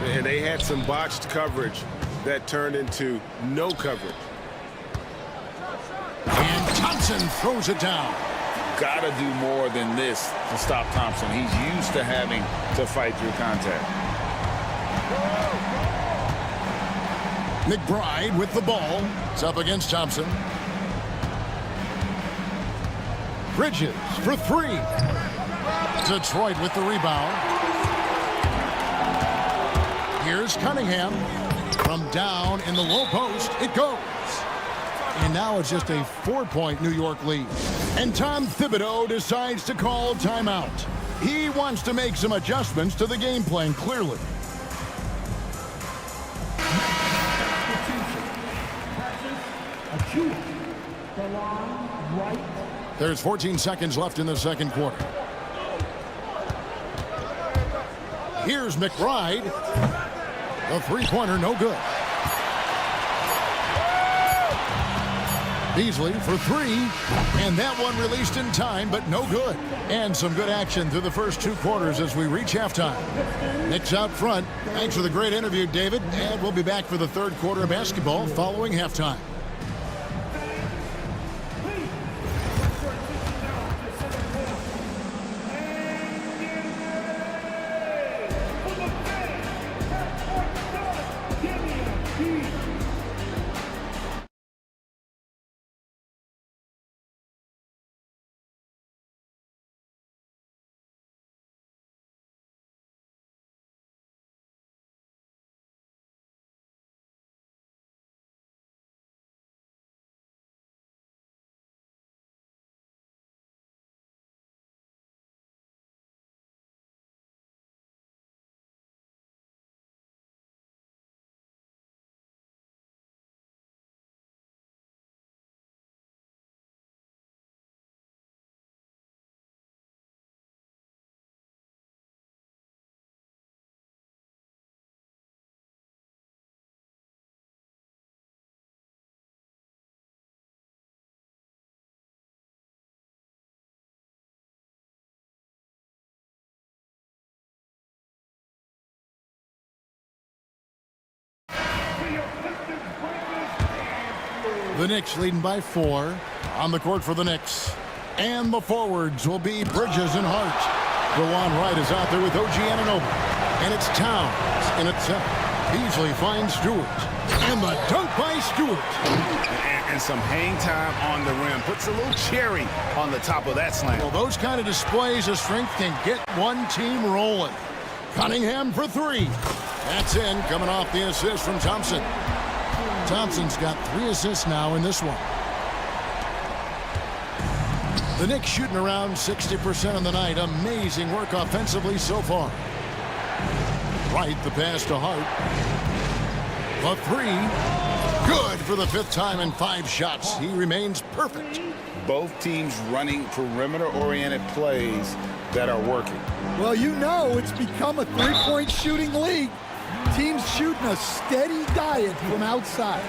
And they had some botched coverage that turned into no coverage. And Thompson throws it down. Gotta do more than this to stop Thompson. He's used to having to fight through contact. McBride with the ball. It's up against Thompson. Bridges for 3. Detroit with the rebound. Here's Cunningham. From down in the low post, it goes. And now it's just a 4-point New York lead. And Tom Thibodeau decides to call timeout. He wants to make some adjustments to the game plan, clearly. There's 14 seconds left in the second quarter. Here's McBride. The three-pointer, no good. Beasley for 3, and that one released in time, but no good. And some good action through the first 2 quarters as we reach halftime. Knicks out front. Thanks for the great interview, David, and we'll be back for the third quarter of basketball following halftime. The Knicks leading by 4 on the court for the Knicks. And the forwards will be Bridges and Hart. Dewan Wright is out there with OG Anunoby. And it's Towns in at 7. Beasley finds Stewart. And the dunk by Stewart. And some hang time on the rim. Puts a little cherry on the top of that slam. Well, those kind of displays of strength can get one team rolling. Cunningham for 3. That's in, coming off the assist from Thompson. Thompson's got 3 assists now in this one. The Knicks shooting around 60% on the night. Amazing work offensively so far. Wright, the pass to Hart. The 3. Good for the 5th time in 5 shots. He remains perfect. Both teams running perimeter-oriented plays that are working. Well, you know it's become a three-point shooting league. Teams shooting a steady diet from outside.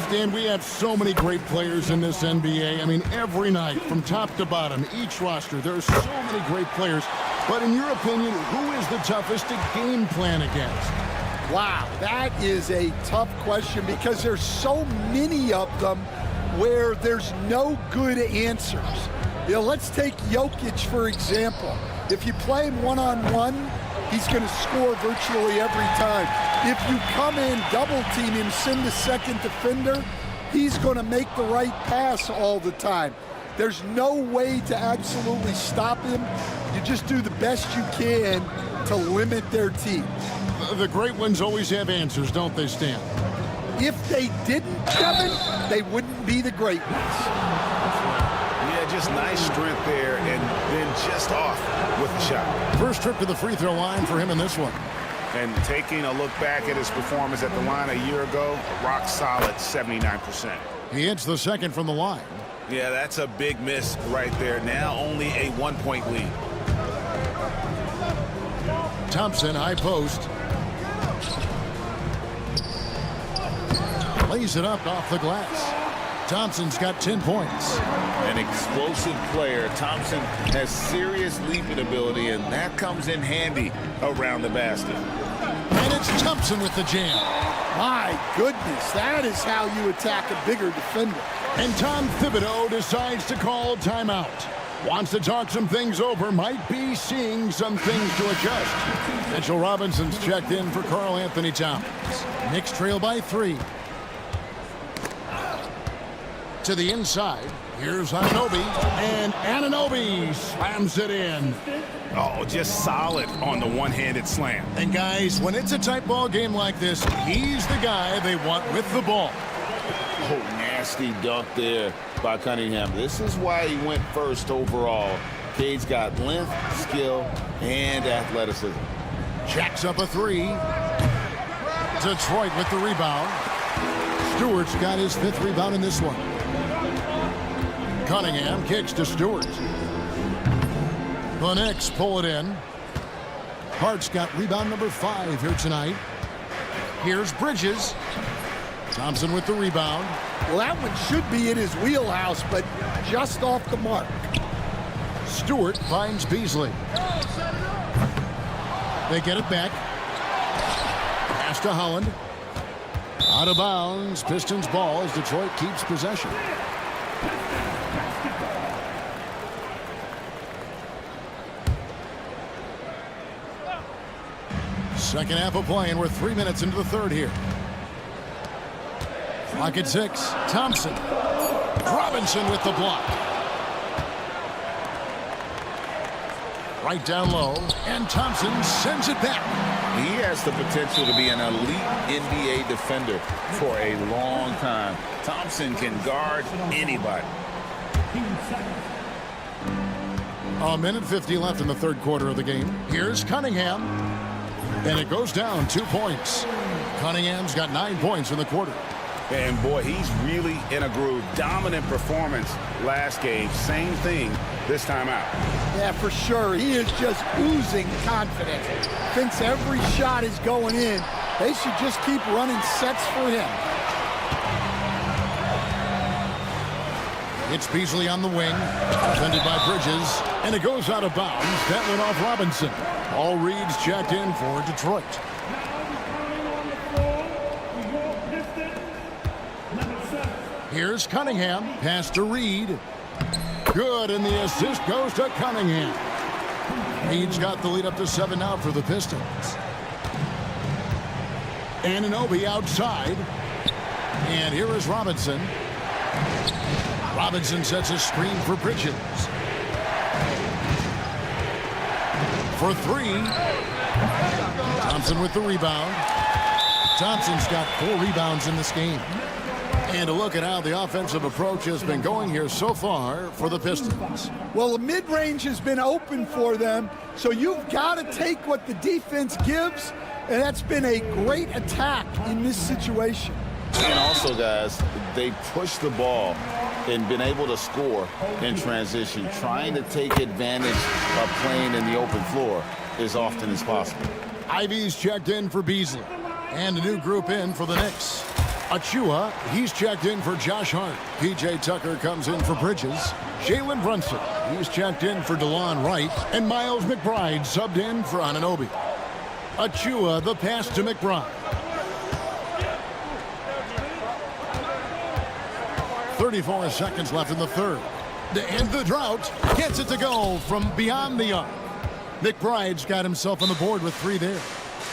Stan, we have so many great players in this NBA. I mean, every night, from top to bottom, each roster, there are so many great players. But in your opinion, who is the toughest to game plan against? Wow, that is a tough question because there's so many of them where there's no good answers. You know, let's take Jokic, for example. If you play him one-on-one, he's going to score virtually every time. If you come in, double-team him, send the second defender, he's going to make the right pass all the time. There's no way to absolutely stop him. You just do the best you can to limit their team. The great ones always have answers, don't they, Stan? If they didn't, Kevin, they wouldn't be the great ones. Yeah, just nice strength there and then just off with the shot. First trip to the free throw line for him in this one. And taking a look back at his performance at the line a year ago, a rock solid 79%. He hits the second from the line. Yeah, that's a big miss right there. Now only a 1-point lead. Thompson, high post. Lays it up off the glass. Thompson's got 10 points. An explosive player. Thompson has serious leaping ability, and that comes in handy around the basket. And it's Thompson with the jam. My goodness, that is how you attack a bigger defender. And Tom Thibodeau decides to call timeout. Wants to talk some things over, might be seeing some things to adjust. Mitchell Robinson's checked in for Karl Anthony Towns. Knicks trail by 3. To the inside, here's Anunoby, and Anunoby slams it in. Oh, just solid on the one-handed slam. And guys, when it's a tight ball game like this, he's the guy they want with the ball. Oh, nasty dunk there by Cunningham. This is why he went first overall. Cade's got length, skill, and athleticism. Jacks up a 3. Detroit with the rebound. Stewart's got his 5th rebound in this one. Cunningham kicks to Stewart. The Knicks pull it in. Hart's got rebound number 5 here tonight. Here's Bridges. Thompson with the rebound. Well, that one should be in his wheelhouse, but just off the mark. Stewart finds Beasley. They get it back. Pass to Holland. Out of bounds. Pistons ball as Detroit keeps possession. Second half of play, and we're 3 minutes into the third here. Clock at 6. Thompson. Robinson with the block. Right down low, and Thompson sends it back. He has the potential to be an elite NBA defender for a long time. Thompson can guard anybody. A minute 50 left in the third quarter of the game. Here's Cunningham. And it goes down 2 points. Cunningham's got 9 points in the quarter. And boy, he's really in a groove. Dominant performance last game. Same thing this time out. Yeah, for sure. He is just oozing confidence. Thinks every shot is going in. They should just keep running sets for him. It's Beasley on the wing, defended by Bridges, and it goes out of bounds. That went off Robinson. All Reed's checked in for Detroit. Here's Cunningham, pass to Reed. Good, and the assist goes to Cunningham. Reed's got the lead up to 7 now for the Pistons. Anunoby outside. And here is Robinson. Robinson sets a screen for Bridges. For 3. Thompson with the rebound. Thompson's got 4 rebounds in this game. And a look at how the offensive approach has been going here so far for the Pistons. Well, the mid-range has been open for them, so you've got to take what the defense gives, and that's been a great attack in this situation. And also, guys, they push the ball and been able to score in transition, trying to take advantage of playing in the open floor. as often as possible. Ivy's checked in for Beasley. And a new group in for the Knicks. Achua, he's checked in for Josh Hart. P.J. Tucker comes in for Bridges. Jalen Brunson, he's checked in for DeLon Wright. And Miles McBride subbed in for Anunoby. Achua, the pass to McBride. 34 seconds left in the third. To end the drought, gets it to go from beyond the arc. McBride's got himself on the board with 3 there.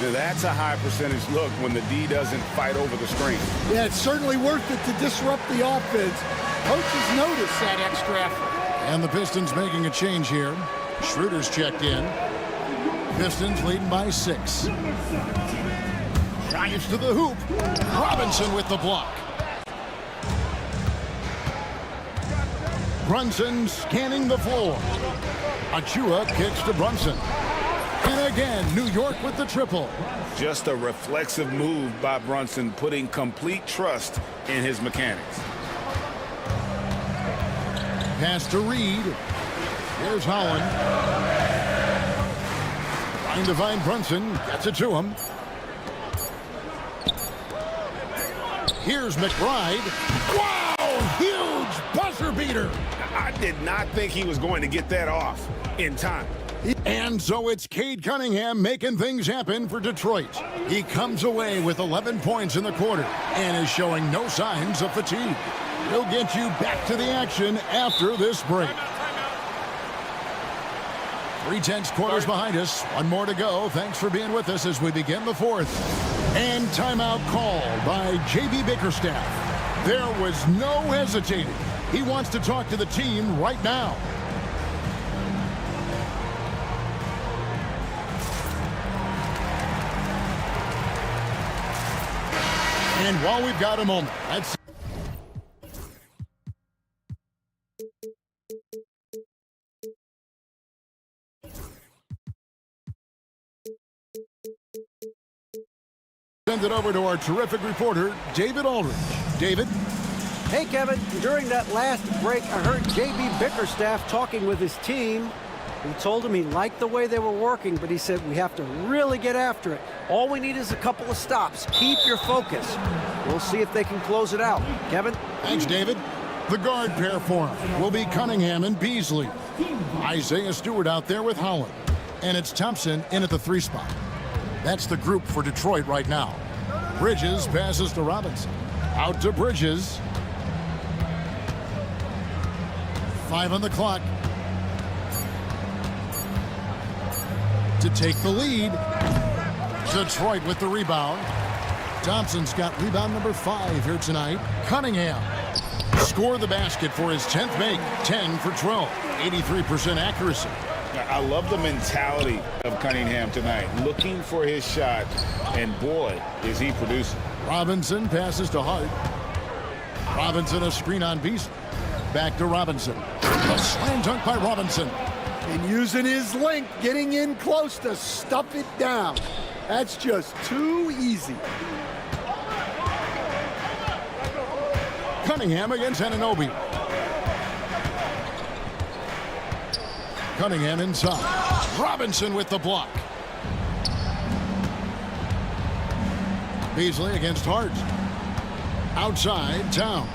Now, that's a high percentage look when the D doesn't fight over the screen. Yeah, it's certainly worth it to disrupt the offense. Coaches notice that extra effort. And the Pistons making a change here. Schroeder's checked in. Pistons leading by 6. Drives to the hoop. Robinson with the block. Brunson scanning the floor. Achua kicks to Brunson. And again, New York with the triple. Just a reflexive move by Brunson, putting complete trust in his mechanics. Pass to Reed. Here's Holland. Trying to find Brunson. Gets it to him. Here's McBride. Wow! Huge buzzer beater. I did not think he was going to get that off in time. And so it's Cade Cunningham making things happen for Detroit. He comes away with 11 points in the quarter and is showing no signs of fatigue. He'll get you back to the action after this break. 3/10 quarters behind us. One more to go. Thanks for being with us as we begin the fourth. And timeout called by J.B. Bickerstaff. There was no hesitating. He wants to talk to the team right now. And while we've got a moment, let's... send it over to our terrific reporter, David Aldridge. David? Hey, Kevin. During that last break, I heard J.B. Bickerstaff talking with his team. He told him he liked the way they were working, but he said we have to really get after it. All we need is a couple of stops. Keep your focus. We'll see if they can close it out. Kevin? Thanks, David. The guard pair for him will be Cunningham and Beasley. Isaiah Stewart out there with Holland. And it's Thompson in at the 3 spot. That's the group for Detroit right now. Bridges passes to Robinson. Out to Bridges. 5 on the clock. To take the lead. Detroit with the rebound. Thompson's got rebound number 5 here tonight. Cunningham scored the basket for his 10th make. 10 for 12. 83% accuracy. I love the mentality of Cunningham tonight. Looking for his shot. And boy, is he producing. Robinson passes to Hart. Robinson a screen on Beasley. Back to Robinson. A slam dunk by Robinson. And using his length, getting in close to stuff it down. That's just too easy. Cunningham against Anunoby. Cunningham inside. Robinson with the block. Beasley against Hart. Outside, Towns.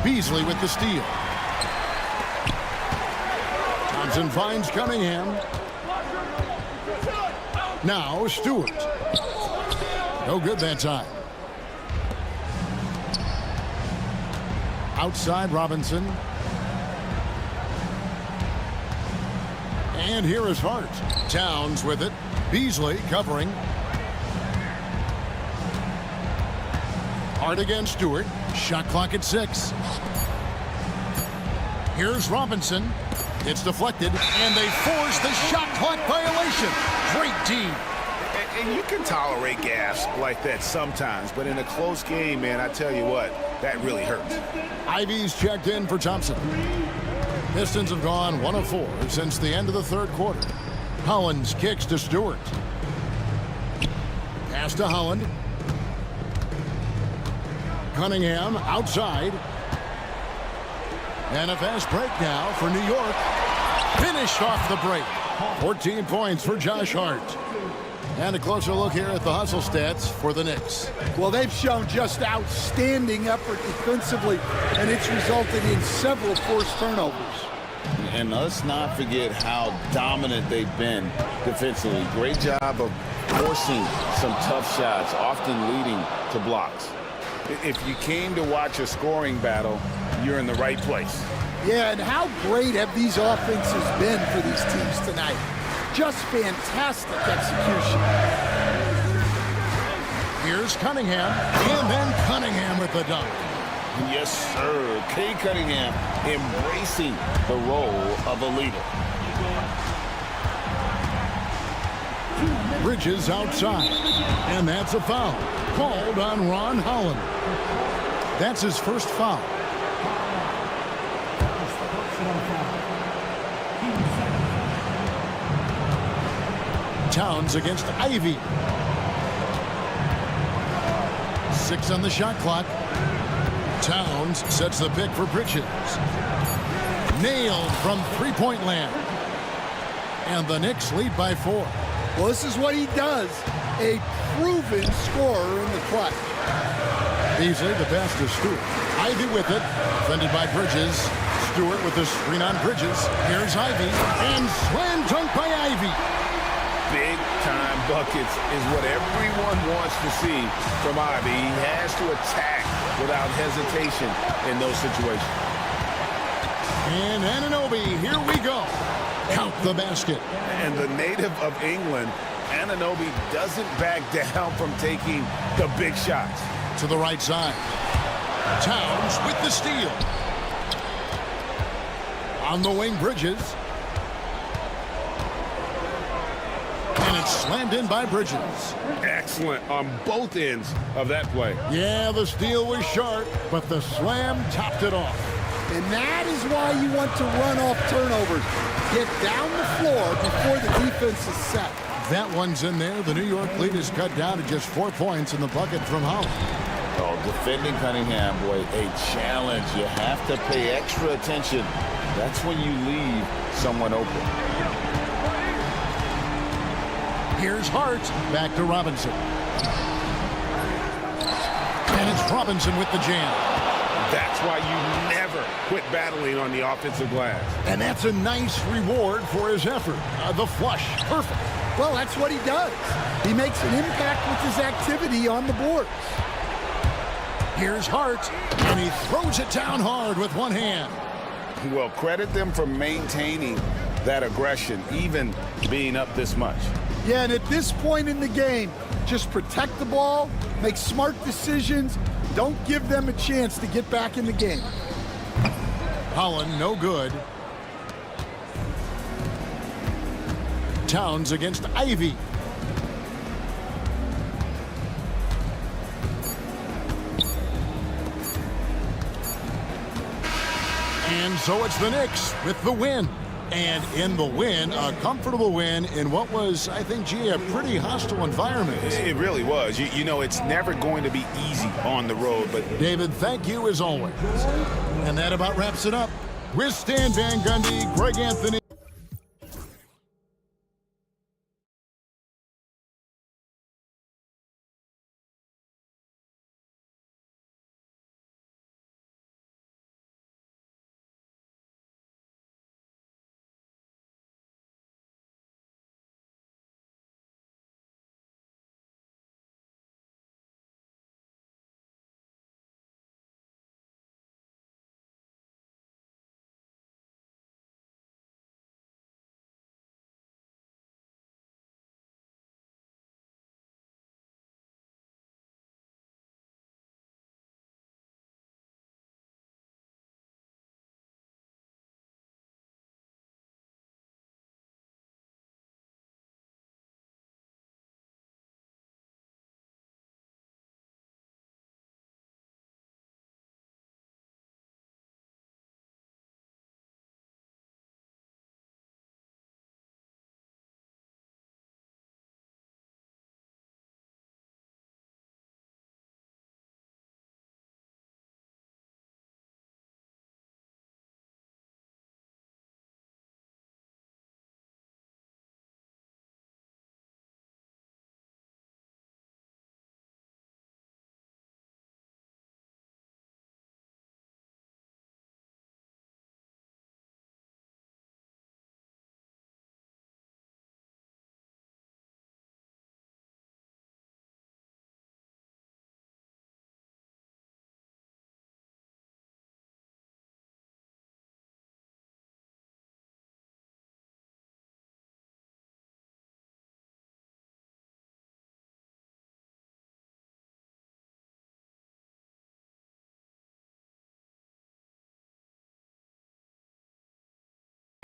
Beasley with the steal. Thompson finds Cunningham. Now Stewart. No good that time. Outside Robinson. And here is Hart. Towns with it. Beasley covering. Hart against Stewart. Shot clock at 6. Here's Robinson. It's deflected, and they force the shot clock violation. Great D. And you can tolerate gas like that sometimes, but in a close game, man, I tell you what, that really hurts. Ivy's checked in for Thompson. Pistons have gone 1 of 4 since the end of the third quarter. Holland's kicks to Stewart. Pass to Holland. Cunningham outside. And a fast break now for New York. Finished off the break. 14 points for Josh Hart. And a closer look here at the hustle stats for the Knicks. Well, they've shown just outstanding effort defensively, and it's resulted in several forced turnovers. And let's not forget how dominant they've been defensively. Great job of forcing some tough shots, often leading to blocks. If you came to watch a scoring battle, you're in the right place. Yeah, and how great have these offenses been for these teams tonight? Just fantastic execution. Here's Cunningham, and then Cunningham with the dunk. Yes, sir. Kay Cunningham embracing the role of a leader. Bridges outside, and that's a foul called on Ron Holland. That's his first foul. Towns against Ivy. 6 on the shot clock. Towns sets the pick for Bridges. Nailed from three-point land. And the Knicks lead by 4. Well, this is what he does. A proven scorer in the clutch. Beasley, the pass to Stewart. Ivy with it. Defended by Bridges. Stewart with the screen on Bridges. Here's Ivy. And slam dunk by Ivy. Big-time buckets is what everyone wants to see from Ivy. He has to attack without hesitation in those situations. And Anunoby, here we go. Count the basket. And the native of England, Anunoby doesn't back down from taking the big shots. To the right side. Towns with the steal. On the wing, Bridges. And it's slammed in by Bridges. Excellent on both ends of that play. Yeah, the steal was sharp, but the slam topped it off. And that is why you want to run off turnovers. Get down the floor before the defense is set. That one's in there. The New York lead is cut down to just 4 points in the bucket from Holland. Oh, defending Cunningham, boy, a challenge. You have to pay extra attention. That's when you leave someone open. Here's Hart. Back to Robinson. And it's Robinson with the jam. That's why you never quit battling on the offensive glass. And that's a nice reward for his effort. The flush. Perfect. Well, that's what he does. He makes an impact with his activity on the boards. Here's Hart, and he throws it down hard with one hand. Well, credit them for maintaining that aggression, even being up this much. Yeah, and at this point in the game, just protect the ball, make smart decisions, don't give them a chance to get back in the game. Holland, no good. Towns against Ivy. And so it's the Knicks with the win. And in the win, a comfortable win in what was, I think, gee, a pretty hostile environment. It really was. You know, it's never going to be easy on the road, but... David, thank you as always. And that about wraps it up. With Stan Van Gundy, Greg Anthony.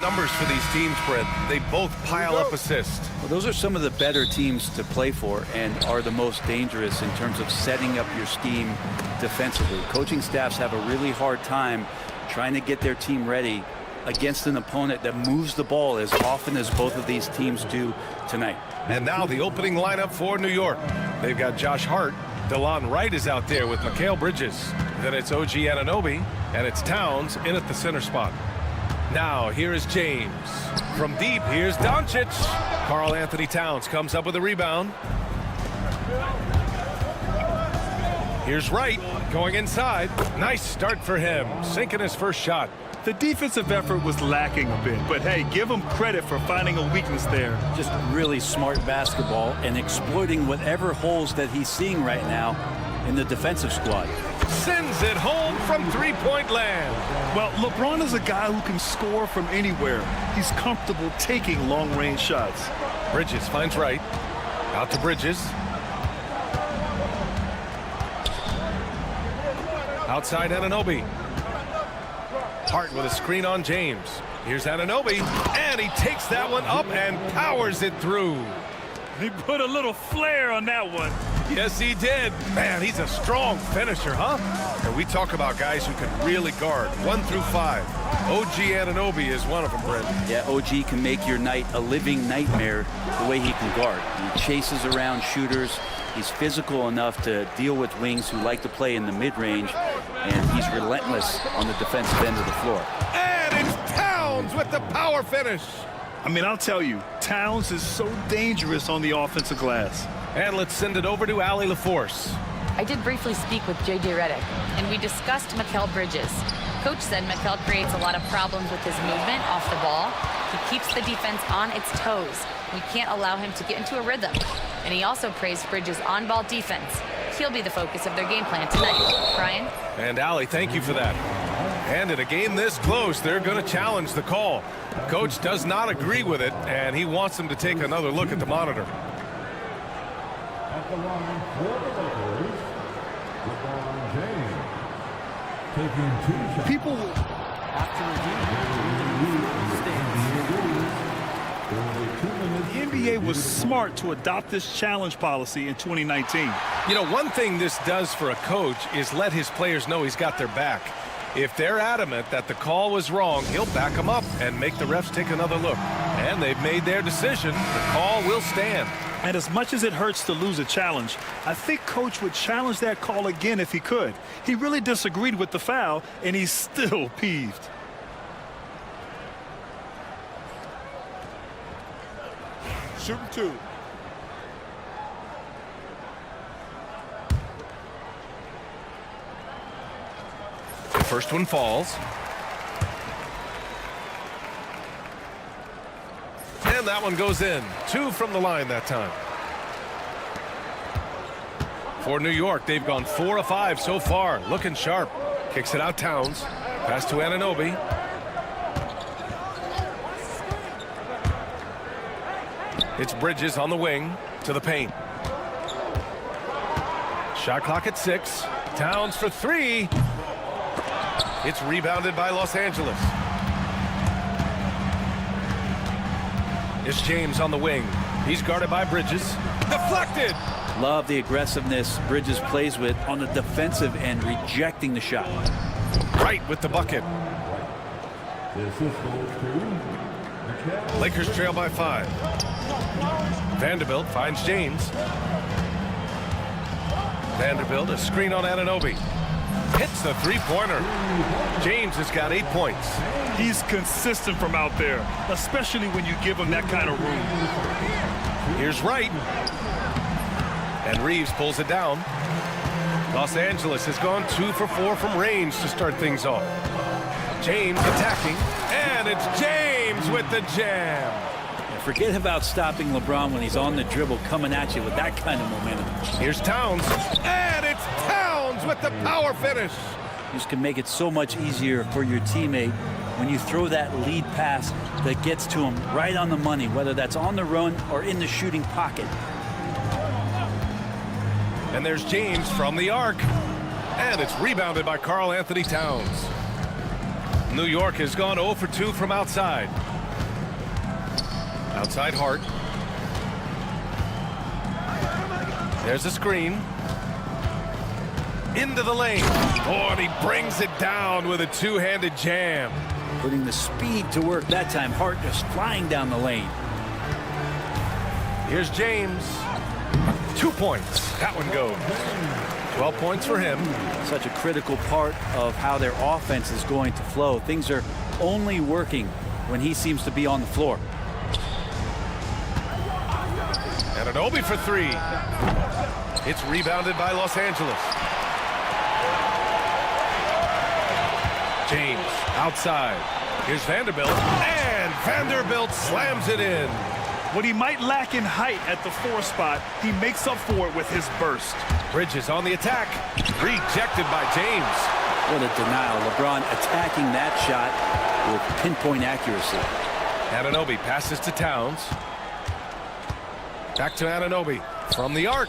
Numbers for these teams, Brent. They both pile up assists. Well, those are some of the better teams to play for and are the most dangerous in terms of setting up your scheme defensively. Coaching staffs have a really hard time trying to get their team ready against an opponent that moves the ball as often as both of these teams do tonight. And now the opening lineup for New York. They've got Josh Hart. DeLon Wright is out there with Mikal Bridges. Then it's OG Anunoby, and it's Towns in at the center spot. Now, here is James. From deep, here's Doncic. Karl Anthony Towns comes up with a rebound. Here's Wright going inside. Nice start for him, sinking his first shot. The defensive effort was lacking a bit, but hey, give him credit for finding a weakness there. Just really smart basketball and exploiting whatever holes that he's seeing right now in the defensive squad. Sends it home from three-point land. Well, LeBron is a guy who can score from anywhere. He's comfortable taking long-range shots. Bridges finds Wright. Out to Bridges. Outside Anunoby. Hart with a screen on James. Here's Anunoby, and he takes that one up and powers it through. He put a little flair on that one. Yes, he did. Man, he's a strong finisher, huh? And we talk about guys who can really guard 1 through 5. OG Anunoby is one of them, Brent. Yeah, OG can make your night a living nightmare the way he can guard. He chases around shooters. He's physical enough to deal with wings who like to play in the mid-range, and he's relentless on the defensive end of the floor. And it's Towns with the power finish. I mean, I'll tell you, Towns is so dangerous on the offensive glass. And let's send it over to Allie LaForce. I did briefly speak with J.J. Redick, and we discussed Mikal Bridges. Coach said Mikal creates a lot of problems with his movement off the ball. He keeps the defense on its toes. We can't allow him to get into a rhythm. And he also praised Bridges' on-ball defense. He'll be the focus of their game plan tonight. Brian? And Allie, thank you for that. And in a game this close, they're going to challenge the call. Coach does not agree with it, and he wants them to take another look at the monitor. At the line for the Lakers, LeBron James. Taking 2 shots. People The NBA was smart to adopt this challenge policy in 2019. You know, one thing this does for a coach is let his players know he's got their back. If they're adamant that the call was wrong, he'll back them up and make the refs take another look. And they've made their decision. The call will stand. And as much as it hurts to lose a challenge, I think Coach would challenge that call again if he could. He really disagreed with the foul, and he's still peeved. Shooting 2. First one falls. And that one goes in. 2 from the line that time. For New York, they've gone 4 of 5 so far. Looking sharp. Kicks it out Towns. Pass to Anunoby. It's Bridges on the wing to the paint. Shot clock at 6. Towns for 3. It's rebounded by Los Angeles. It's James on the wing. He's guarded by Bridges. Deflected! Love the aggressiveness Bridges plays with on the defensive end, rejecting the shot. Right with the bucket. Lakers trail by 5. Vanderbilt finds James. Vanderbilt, a screen on Anunoby. Hits the three-pointer. James has got 8 points. He's consistent from out there, especially when you give him that kind of room. Here's Wright. And Reeves pulls it down. Los Angeles has gone 2 for 4 from range to start things off. James attacking. And it's James with the jam. Forget about stopping LeBron when he's on the dribble coming at you with that kind of momentum. Here's Towns. And it's Towns with the power finish. This can make it so much easier for your teammate when you throw that lead pass that gets to him right on the money, whether that's on the run or in the shooting pocket. And there's James from the arc. And it's rebounded by Karl Anthony Towns. New York has gone 0 for 2 from outside. Outside Hart. There's a screen. Into the lane. Oh, and he brings it down with a two-handed jam. Putting the speed to work that time. Hart just flying down the lane. Here's James. 2 points. That one goes. 12 points for him. Such a critical part of how their offense is going to flow. Things are only working when he seems to be on the floor. And an Obi for three. It's rebounded by Los Angeles. James outside. Here's Vanderbilt. And Vanderbilt slams it in. What he might lack in height at the 4 spot, he makes up for it with his burst. Bridges on the attack. Rejected by James. What a denial. LeBron attacking that shot with pinpoint accuracy. Anunoby passes to Towns. Back to Anunoby from the arc.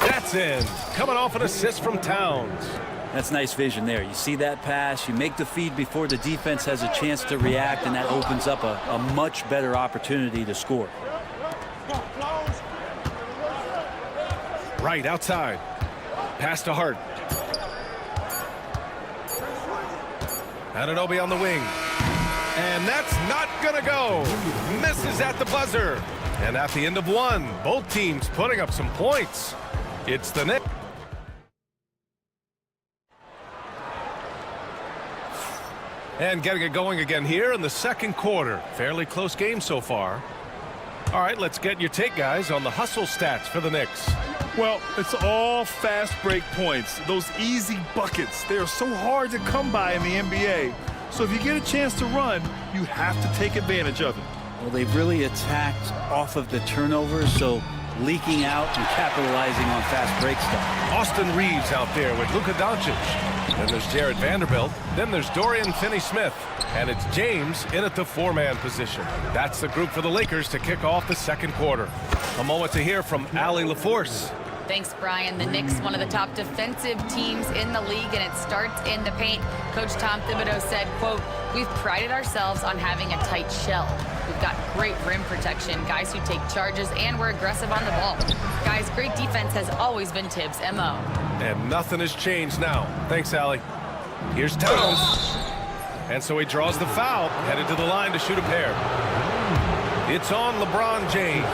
That's in. Coming off an assist from Towns. That's nice vision there. You see that pass, you make the feed before the defense has a chance to react, and that opens up a much better opportunity to score. Right outside. Pass to Hart. Anunoby on the wing. And that's not gonna go. Misses at the buzzer. And at the end of one, both teams putting up some points. It's the Knicks. And getting it going again here in the second quarter. Fairly close game so far. All right, let's get your take, guys, on the hustle stats for the Knicks. Well, it's all fast break points. Those easy buckets. They are so hard to come by in the NBA. So if you get a chance to run, you have to take advantage of it. Well, they've really attacked off of the turnovers, so leaking out and capitalizing on fast break stuff. Austin Reeves out there with Luka Doncic. Then there's Jared Vanderbilt. Then there's Dorian Finney-Smith. And it's James in at the 4-man position. That's the group for the Lakers to kick off the second quarter. A moment to hear from Allie LaForce. Thanks, Brian. The Knicks, one of the top defensive teams in the league, and it starts in the paint. Coach Tom Thibodeau said, quote, "We've prided ourselves on having a tight shell. We've got great rim protection, guys who take charges, and we're aggressive on the ball. Guys, great defense has always been Tibbs' MO." And nothing has changed now. Thanks, Allie. Here's Towns. And so he draws the foul, headed to the line to shoot a pair. It's on LeBron James.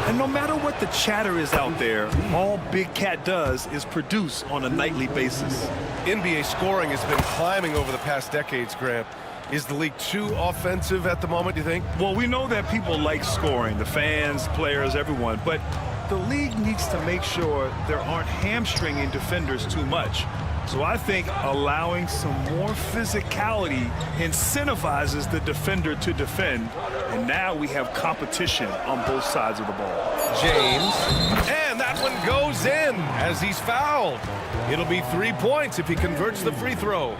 And no matter what the chatter is out there, all Big Cat does is produce on a nightly basis. NBA scoring has been climbing over the past decades, Grant. Is the league too offensive at the moment, do you think? Well, we know that people like scoring, the fans, players, everyone, but the league needs to make sure there aren't hamstringing defenders too much. So I think allowing some more physicality incentivizes the defender to defend, and now we have competition on both sides of the ball. James, and that one goes in as he's fouled. It'll be 3 points if he converts the free throw.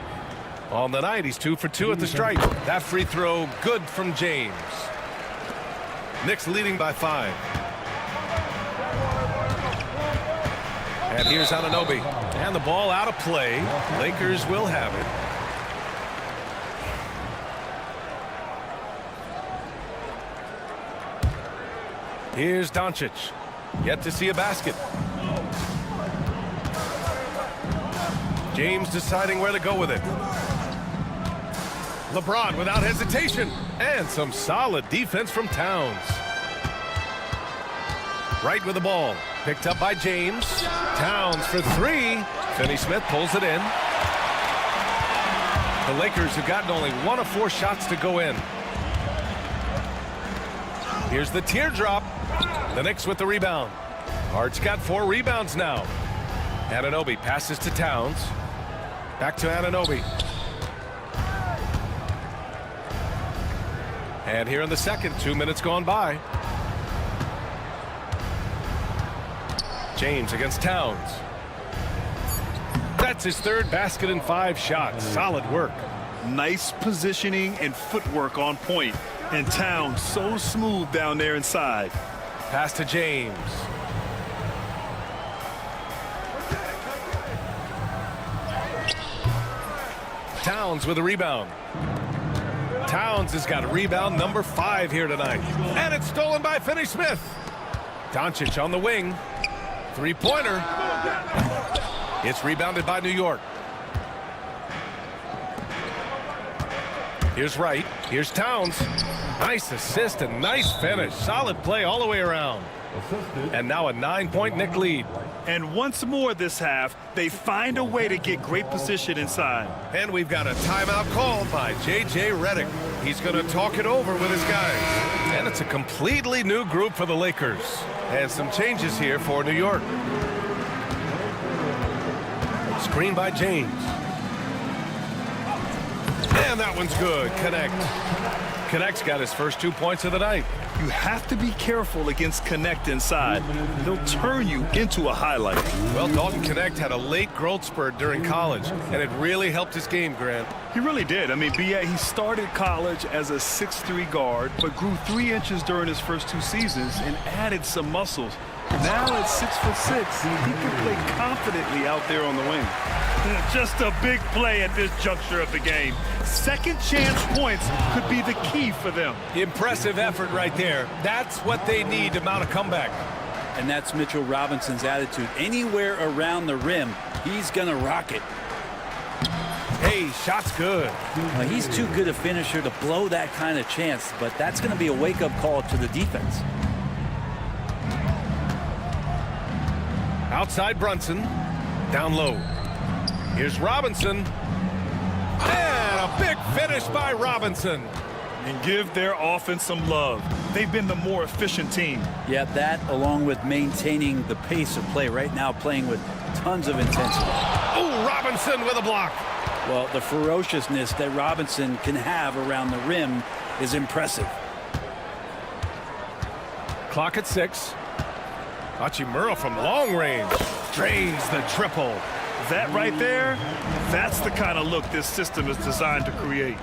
On the night, he's 2 for 2 at the stripe. That free throw, good from James. Knicks leading by 5. And here's Anunoby. And the ball out of play. Lakers will have it. Here's Doncic. Yet to see a basket. James deciding where to go with it. LeBron without hesitation. And some solid defense from Towns. Right with the ball. Picked up by James. Towns for 3. Finney-Smith pulls it in. The Lakers have gotten only 1 of 4 shots to go in. Here's the teardrop. The Knicks with the rebound. Hart's got 4 rebounds now. Anunoby passes to Towns. Back to Anunoby. And here in the second, 2 minutes gone by. James against Towns. That's his 3rd basket in 5 shots. Solid work. Nice positioning and footwork on point. And Towns so smooth down there inside. Pass to James. Towns with a rebound. Towns has got rebound number 5 here tonight. And it's stolen by Finney-Smith. Doncic on the wing. Three-pointer. It's rebounded by New York. Here's Wright. Here's Towns. Nice assist and nice finish. Solid play all the way around. And now a 9-point Knick lead. And once more this half, they find a way to get great position inside. And we've got a timeout called by J.J. Redick. He's going to talk it over with his guys. And it's a completely new group for the Lakers. And some changes here for New York. Screen by James. And that one's good. Connect's got his first 2 points of the night. You have to be careful against Connect inside. They'll turn you into a highlight. Well, Dalton Connect had a late growth spurt during college, and it really helped his game, Grant. He really did. I mean, B.A., he started college as a 6'3" guard, but grew 3 inches during his first 2 seasons and added some muscles. Now at 6'6", he can play confidently out there on the wing. Just a big play at this juncture of the game. Second chance points could be the key for them. Impressive effort right there. That's what they need to mount a comeback. And that's Mitchell Robinson's attitude. Anywhere around the rim, he's going to rock it. Hey, shot's good. Well, he's too good a finisher to blow that kind of chance, but that's going to be a wake-up call to the defense. Outside Brunson. Down low. Here's Robinson. And a big finish by Robinson. And give their offense some love. They've been the more efficient team. Yeah, that along with maintaining the pace of play. Right now playing with tons of intensity. Oh, Robinson with a block. Well, the ferociousness that Robinson can have around the rim is impressive. Clock at 6. Hachimura from long range. Drains the triple. That right there, that's the kind of look this system is designed to create.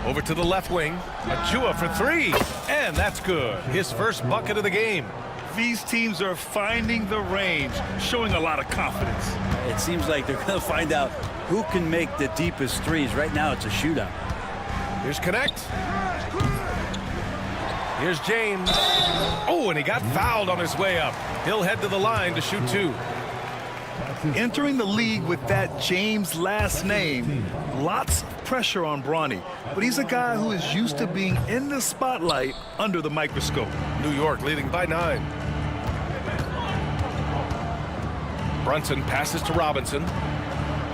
Over to the left wing. Achua for 3. And that's good. His first bucket of the game. These teams are finding the range, showing a lot of confidence. It seems like they're going to find out who can make the deepest threes. Right now, it's a shootout. Here's Connect. Here's James. Oh, and he got fouled on his way up. He'll head to the line to shoot 2. Entering the league with that James last name, lots of pressure on Bronny, but he's a guy who is used to being in the spotlight under the microscope. New York leading by 9. Brunson passes to Robinson.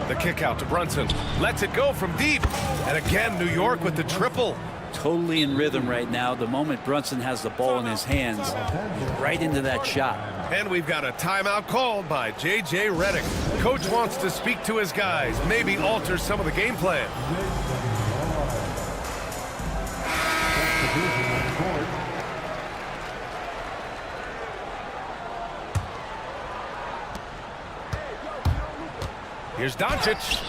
The kick out to Brunson. Lets it go from deep. And again, New York with the triple. Totally in rhythm right now. The moment Brunson has the ball in his hands, right into that shot. And we've got a timeout called by J.J. Redick. Coach wants to speak to his guys, maybe alter some of the game plan. Here's Doncic.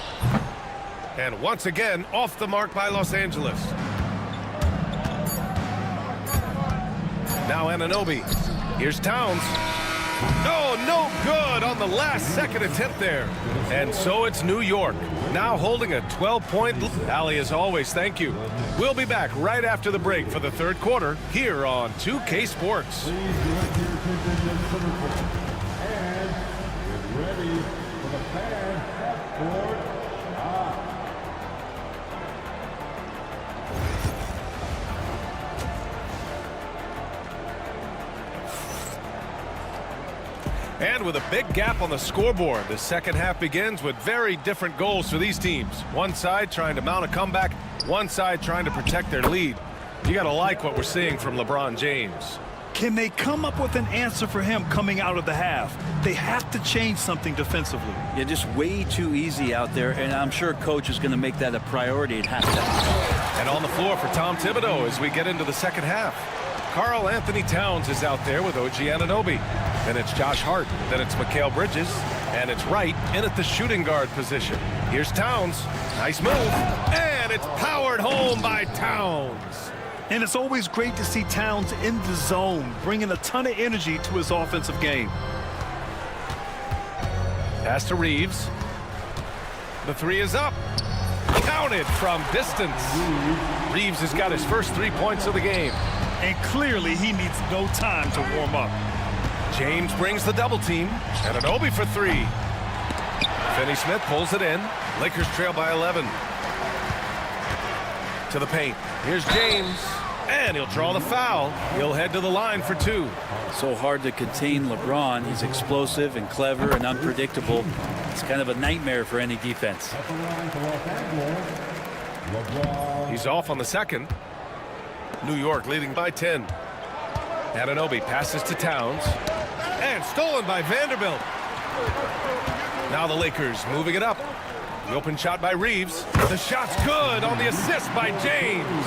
And once again, off the mark by Los Angeles. Now Anunoby. Here's Towns. Oh, no good on the last second attempt there. And so it's New York, now holding a 12-point lead. Ali, as always, thank you. We'll be back right after the break for the third quarter here on 2K Sports. And get ready for the fan half-court. And with a big gap on the scoreboard, the second half begins with very different goals for these teams. One side trying to mount a comeback, one side trying to protect their lead. You got to like what we're seeing from LeBron James. Can they come up with an answer for him coming out of the half? They have to change something defensively. Yeah, just way too easy out there, and I'm sure Coach is going to make that a priority at halftime. And on the floor for Tom Thibodeau as we get into the second half. Karl Anthony Towns is out there with OG Anunoby. Then it's Josh Hart. Then it's Mikal Bridges. And it's Wright in at the shooting guard position. Here's Towns. Nice move. And it's powered home by Towns. And it's always great to see Towns in the zone, bringing a ton of energy to his offensive game. Pass to Reeves. The 3 is up. Counted from distance. Reeves has got his first 3 points of the game. And clearly he needs no time to warm up. James brings the double team. And an Obi for 3. Finney Smith pulls it in. Lakers trail by 11. To the paint. Here's James. And he'll draw the foul. He'll head to the line for 2. So hard to contain LeBron. He's explosive and clever and unpredictable. It's kind of a nightmare for any defense. He's off on the second. New York leading by 10. Anunoby passes to Towns. And stolen by Vanderbilt. Now the Lakers moving it up. The open shot by Reeves. The shot's good on the assist by James.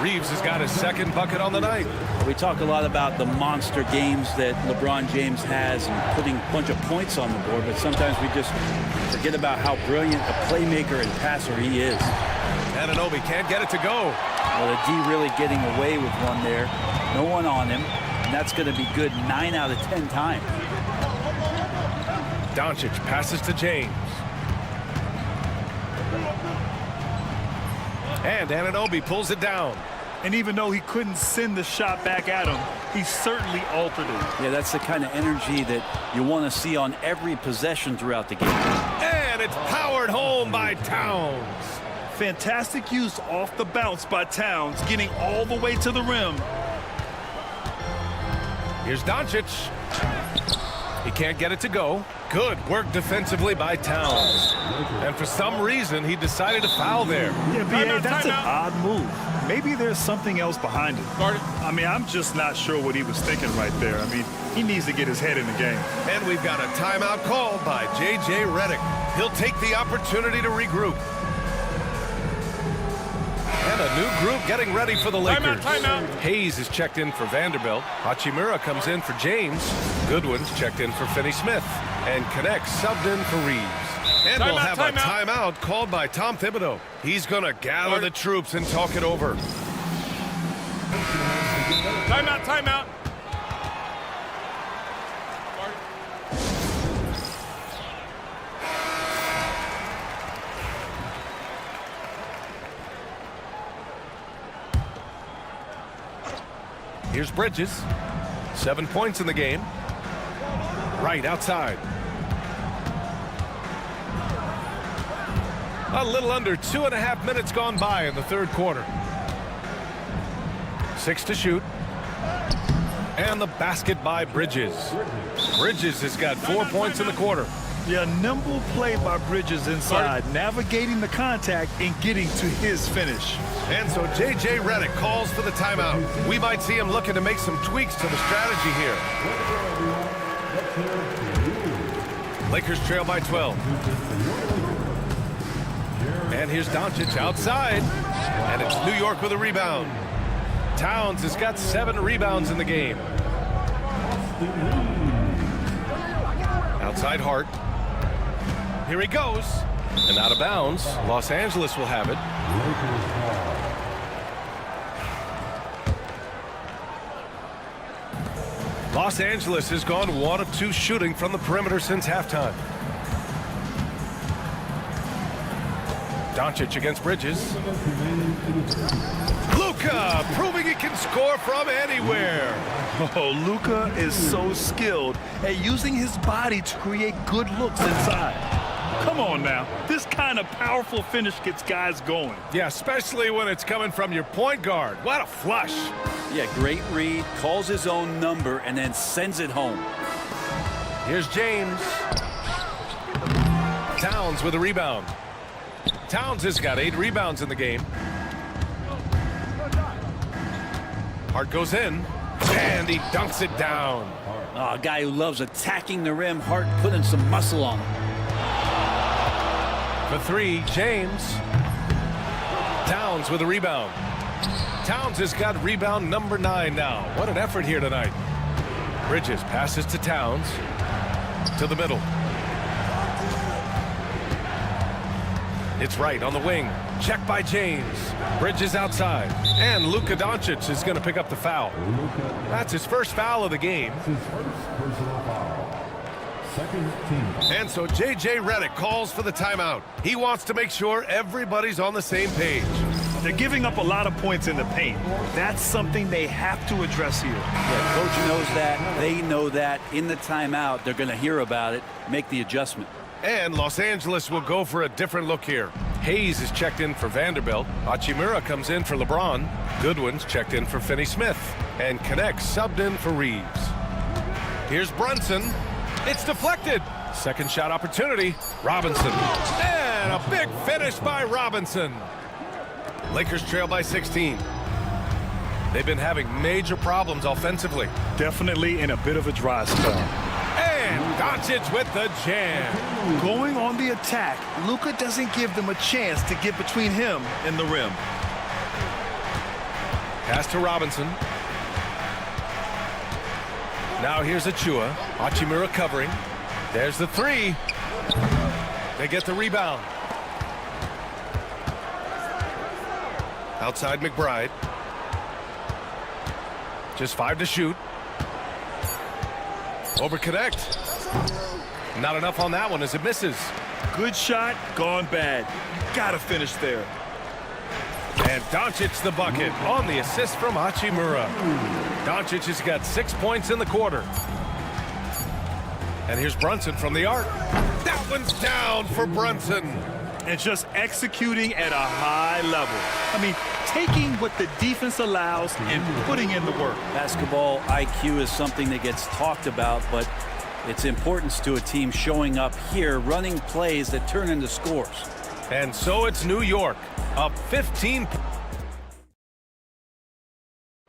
Reeves has got his second bucket on the night. We talk a lot about the monster games that LeBron James has and putting a bunch of points on the board, but sometimes we just forget about how brilliant a playmaker and passer he is. Anunoby can't get it to go. Well, the D really getting away with one there. No one on him, and that's going to be good 9 out of 10 times. Doncic passes to James. And Anunoby pulls it down. And even though he couldn't send the shot back at him, he certainly altered it. Yeah, that's the kind of energy that you want to see on every possession throughout the game. And it's powered home by Towns. Fantastic use off the bounce by Towns, getting all the way to the rim. Here's Doncic. He can't get it to go. Good work defensively by Towns. And for some reason, he decided to foul there. Yeah, B.A., that's an odd move. Maybe there's something else behind it. I mean, I'm just not sure what he was thinking right there. I mean, he needs to get his head in the game. And we've got a timeout called by J.J. Redick. He'll take the opportunity to regroup. And a new group getting ready for the Lakers. Timeout. Hayes is checked in for Vanderbilt. Hachimura comes in for James. Goodwin's checked in for Finney Smith. And connects subbed in for Reeves. And we'll have a timeout called by Tom Thibodeau. He's going to gather the troops and talk it over. Timeout. Here's Bridges. 7 points in the game. Right outside. A little under 2.5 minutes gone by in the third quarter. 6 to shoot. And the basket by Bridges. Bridges has got 4 points in the quarter. Yeah, nimble play by Bridges inside, navigating the contact and getting to his finish. And so J.J. Redick calls for the timeout. We might see him looking to make some tweaks to the strategy here. Lakers trail by 12. And here's Doncic outside. And it's New York with a rebound. Towns has got 7 rebounds in the game. Outside Hart. Here he goes. And out of bounds. Los Angeles will have it. Los Angeles has gone 1 of 2 shooting from the perimeter since halftime. Doncic against Bridges. Luka proving he can score from anywhere. Oh, Luka is so skilled at using his body to create good looks inside. Come on now. This kind of powerful finish gets guys going. Yeah, especially when it's coming from your point guard. What a flush. Yeah, great read, calls his own number, and then sends it home. Here's James. Towns with a rebound. Towns has got 8 rebounds in the game. Hart goes in, and he dunks it down. Oh, a guy who loves attacking the rim. Hart putting some muscle on him. For 3, James. Towns with a rebound. Towns has got rebound number 9 now. What an effort here tonight. Bridges passes to Towns. To the middle. It's right on the wing. Check by James. Bridges outside. And Luka Doncic is going to pick up the foul. That's his first foul of the game. Second team. And so J.J. Redick calls for the timeout. He wants to make sure everybody's on the same page. They're giving up a lot of points in the paint. That's something they have to address here. Yeah, coach knows that. They know that. In the timeout, they're going to hear about it, make the adjustment. And Los Angeles will go for a different look here. Hayes is checked in for Vanderbilt. Hachimura comes in for LeBron. Goodwin's checked in for Finney-Smith. And Connect subbed in for Reeves. Here's Brunson. It's deflected. Second shot opportunity. Robinson. And a big finish by Robinson. Lakers trail by 16. They've been having major problems offensively. Definitely in a bit of a dry spell. And Doncic with the jam. Going on the attack, Luka doesn't give them a chance to get between him and the rim. Pass to Robinson. Now here's Achua. Hachimura covering. There's the three. They get the rebound. Outside McBride. Just 5 to shoot. Over Connect. Not enough on that one as it misses. Good shot, gone bad. Gotta finish there. And Doncic the bucket on the assist from Hachimura. Doncic has got 6 points in the quarter. And here's Brunson from the arc. That one's down for Brunson. And just executing at a high level. I mean, taking what the defense allows and putting in the work. Basketball IQ is something that gets talked about, but its importance to a team showing up here, running plays that turn into scores. And so it's New York, up 15.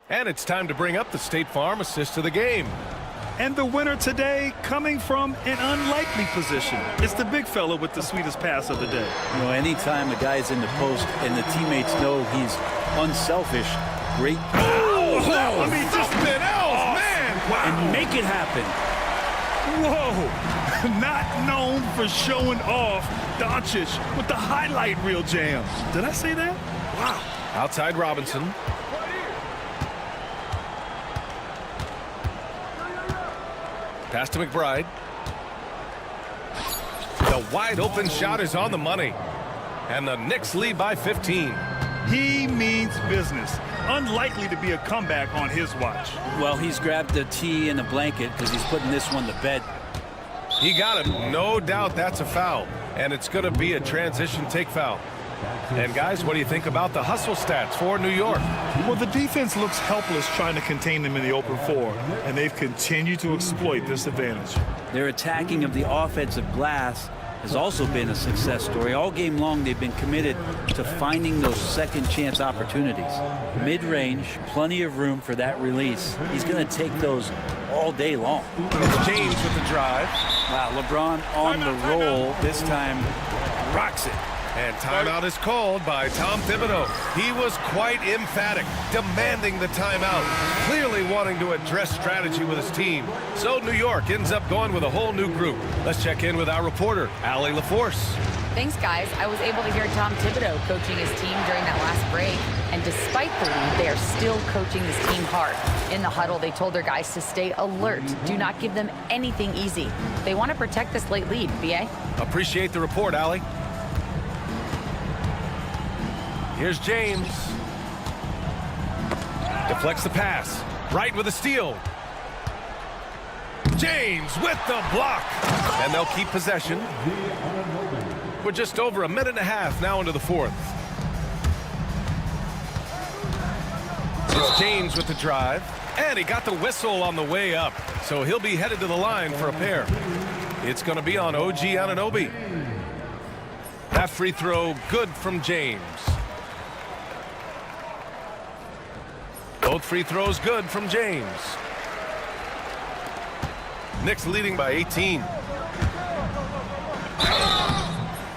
And it's time to bring up the State Farm assist of the game. And the winner today coming from an unlikely position. It's the big fella with the sweetest pass of the day. You know, anytime a guy's in the post and the teammates know he's unselfish, great. I mean, just spin out, man. Wow. And make it happen. Whoa. Not known for showing off. Doncic with the highlight reel jam. Did I say that? Wow. Outside Robinson. Pass to McBride. The wide open shot is on the money. And the Knicks lead by 15. He means business. Unlikely to be a comeback on his watch. Well, he's grabbed the tee and a blanket because he's putting this one to bed. He got it. No doubt that's a foul. And it's going to be a transition take foul. And guys, what do you think about the hustle stats for New York? Well, the defense looks helpless trying to contain them in the open floor, and they've continued to exploit this advantage. Their attacking of the offensive glass has also been a success story. All game long, they've been committed to finding those second chance opportunities. Mid-range, plenty of room for that release. He's going to take those all day long. It's James with the drive. Wow, LeBron on the roll. This time rocks it. And timeout is called by Tom Thibodeau. He was quite emphatic, demanding the timeout, clearly wanting to address strategy with his team. So New York ends up going with a whole new group. Let's check in with our reporter, Allie LaForce. Thanks, guys. I was able to hear Tom Thibodeau coaching his team during that last break. And despite the lead, they are still coaching this team hard. In the huddle, they told their guys to stay alert. Do not give them anything easy. They want to protect this late lead, BA. Appreciate the report, Allie. Here's James. Deflects the pass. Right with a steal. James with the block. And they'll keep possession. We're just over a minute and a half now into the fourth. It's James with the drive. And he got the whistle on the way up. So he'll be headed to the line for a pair. It's going to be on OG Anunoby. That free throw good from James. Both free throws good from James. Knicks leading by 18.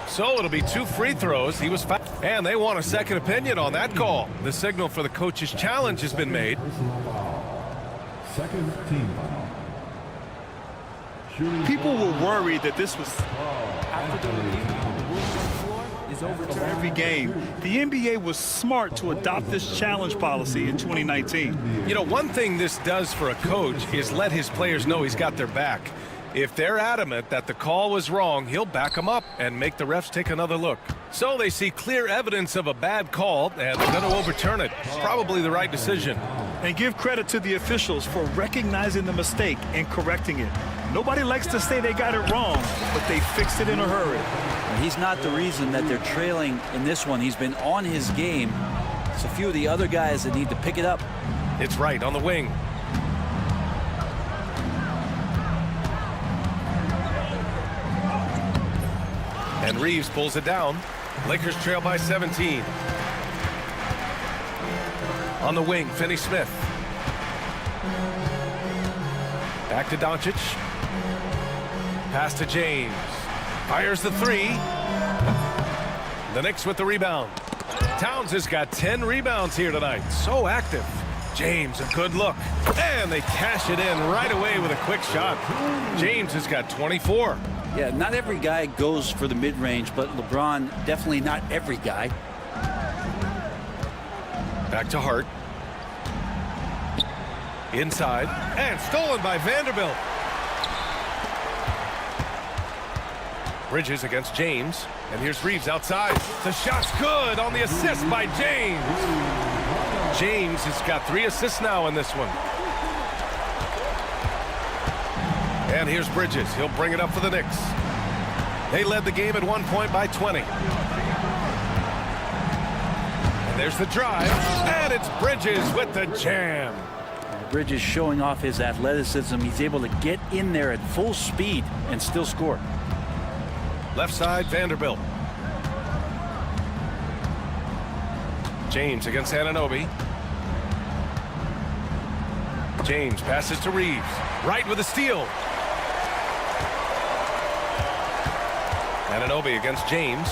So it'll be 2 free throws. He was fouled. And they want a second opinion on that call. The signal for the coach's challenge has been made. Second team. People were worried that this was after the review. Is over to every game. The NBA was smart to adopt this challenge policy in 2019. You know, one thing this does for a coach is let his players know he's got their back. If they're adamant that the call was wrong, he'll back them up and make the refs take another look. So they see clear evidence of a bad call, and they're going to overturn it. Probably the right decision. And give credit to the officials for recognizing the mistake and correcting it. Nobody likes to say they got it wrong, but they fixed it in a hurry. He's not the reason that they're trailing in this one. He's been on his game. It's a few of the other guys that need to pick it up. It's right on the wing. And Reeves pulls it down. Lakers trail by 17. On the wing, Finney-Smith. Back to Doncic. Pass to James. Fires the three. The Knicks with the rebound. Towns has got 10 rebounds here tonight. So active. James, a good look. And they cash it in right away with a quick shot. James has got 24. Yeah, not every guy goes for the mid-range, but LeBron, definitely not every guy. Back to Hart. Inside. And stolen by Vanderbilt. Bridges against James. And here's Reeves outside. The shot's good on the assist by James. James has got 3 assists now in this one. And here's Bridges. He'll bring it up for the Knicks. They led the game at one point by 20. And there's the drive. And it's Bridges with the jam. Bridges showing off his athleticism. He's able to get in there at full speed and still score. Left side, Vanderbilt. James against Anunoby. James passes to Reeves. Right with a steal. Anunoby against James.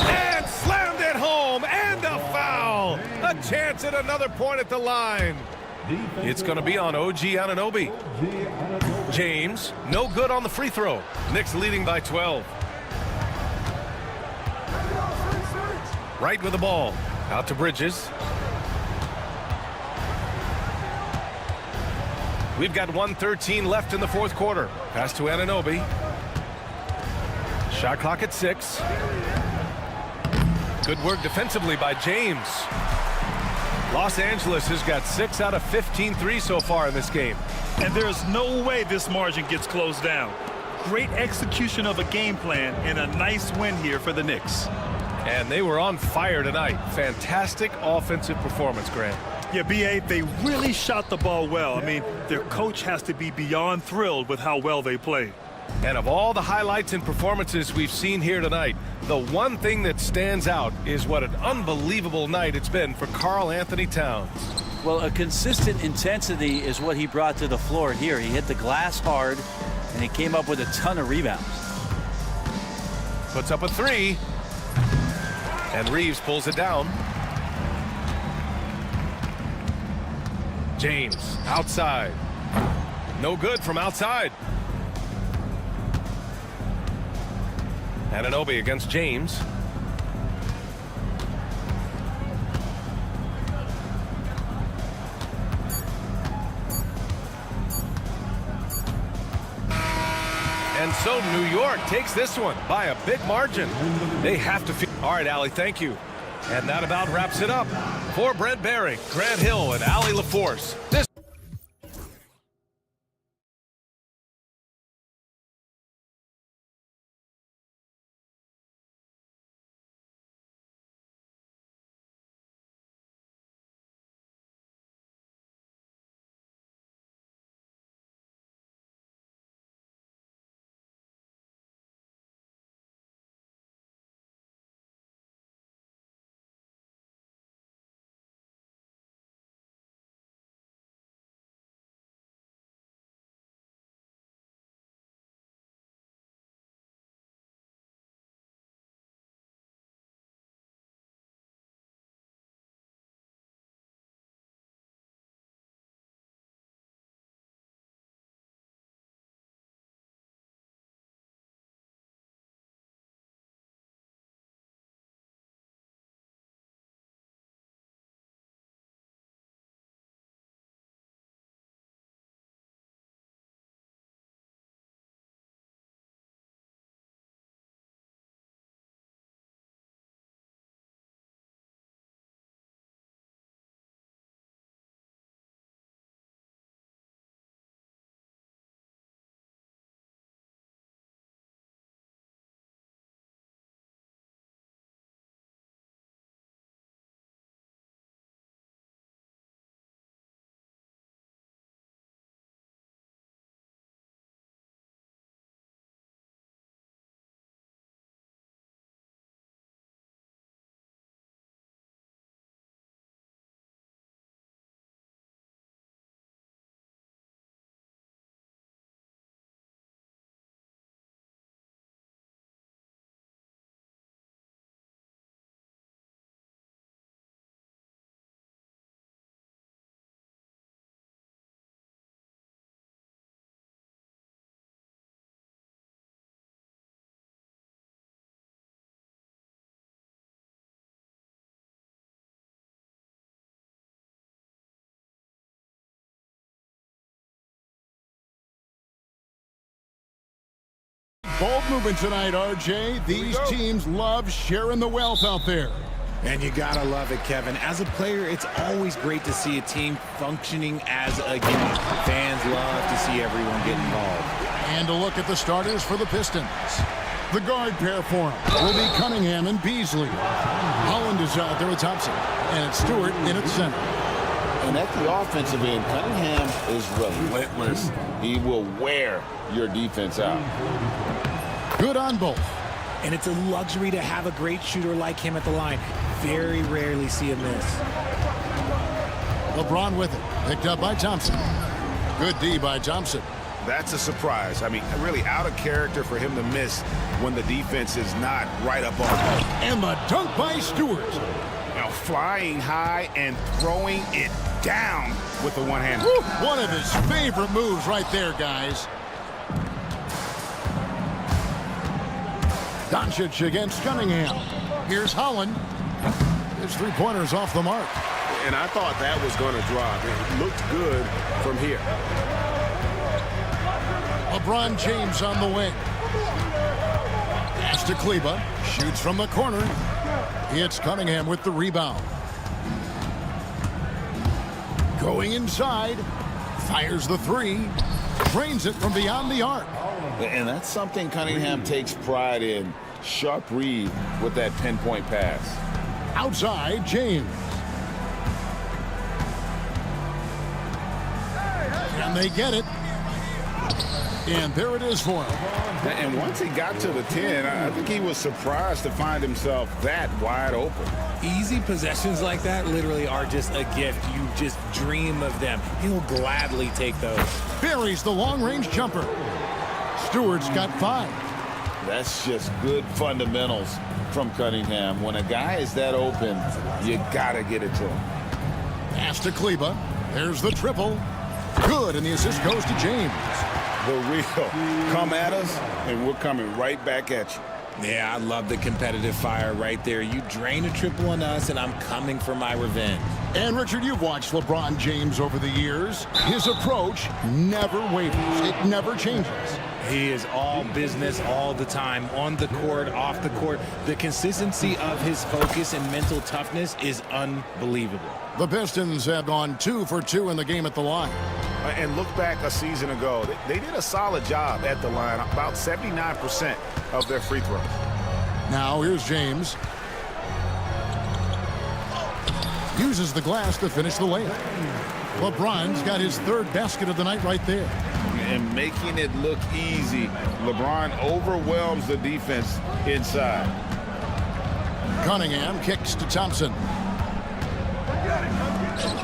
And slammed it home. And a foul. A chance at another point at the line. It's going to be on OG Anunoby. James, no good on the free throw. Knicks leading by 12. Right with the ball. Out to Bridges. We've got 1:13 left in the fourth quarter. Pass to Anunoby. Shot clock at 6. Good work defensively by James. Los Angeles has got 6 out of 15 threes so far in this game. And there's no way this margin gets closed down. Great execution of a game plan and a nice win here for the Knicks. And they were on fire tonight. Fantastic offensive performance, Grant. Yeah, B.A., they really shot the ball well. I mean, their coach has to be beyond thrilled with how well they played. And of all the highlights and performances we've seen here tonight, the one thing that stands out is what an unbelievable night it's been for Karl Anthony Towns. Well, a consistent intensity is what he brought to the floor here. He hit the glass hard, and he came up with a ton of rebounds. Puts up a 3. And Reeves pulls it down. James, outside. No good from outside. Anunoby against James. And so New York takes this one by a big margin. They have to feel. All right, Allie, thank you. And that about wraps it up. For Brent Barry, Grant Hill, and Allie LaForce, this Bold movement tonight, RJ. These teams love sharing the wealth out there. And you gotta love it, Kevin. As a player, it's always great to see a team functioning as a unit. Fans love to see everyone get involved. And a look at the starters for the Pistons. The guard pair for them will be Cunningham and Beasley. Holland is out there with Thompson. And it's Stewart in at center. And at the offensive end, Cunningham is relentless. He will wear your defense out. Good on both. And it's a luxury to have a great shooter like him at the line. Very rarely see him miss. LeBron with it. Picked up by Thompson. Good D by Thompson. That's a surprise. I mean, really out of character for him to miss when the defense is not right up on him. And the dunk by Stewart. Now flying high and throwing it down with the one hand. One of his favorite moves right there, guys. Doncic against Cunningham. Here's Holland. His three-pointer's off the mark. And I thought that was going to drop. It looked good from here. LeBron James on the wing. Pass to Kleba. Shoots from the corner. Hits Cunningham with the rebound. Going inside. Fires the three. Drains it from beyond the arc. And that's something Cunningham takes pride in. Sharp read with that pinpoint pass. Outside, James. And they get it. And there it is for him. And once he got to the 10, I think he was surprised to find himself that wide open. Easy possessions like that literally are just a gift. You just dream of them. He'll gladly take those. Buries the long-range jumper. Stewart's got 5. That's just good fundamentals from Cunningham. When a guy is that open, you gotta get it to him. Pass to Kleba. There's the triple. Good, and the assist goes to James. The real. Come at us, and we're coming right back at you. Yeah, I love the competitive fire right there. You drain a triple on us, and I'm coming for my revenge. And, Richard, you've watched LeBron James over the years. His approach never wavers. It never changes. He is all business all the time, on the court, off the court. The consistency of his focus and mental toughness is unbelievable. The Pistons have gone 2 for 2 in the game at the line. And look back a season ago. They did a solid job at the line, about 79% of their free throws. Now here's James. Uses the glass to finish the layup. LeBron's got his 3rd basket of the night right there. And making it look easy, LeBron overwhelms the defense inside. Cunningham kicks to Thompson.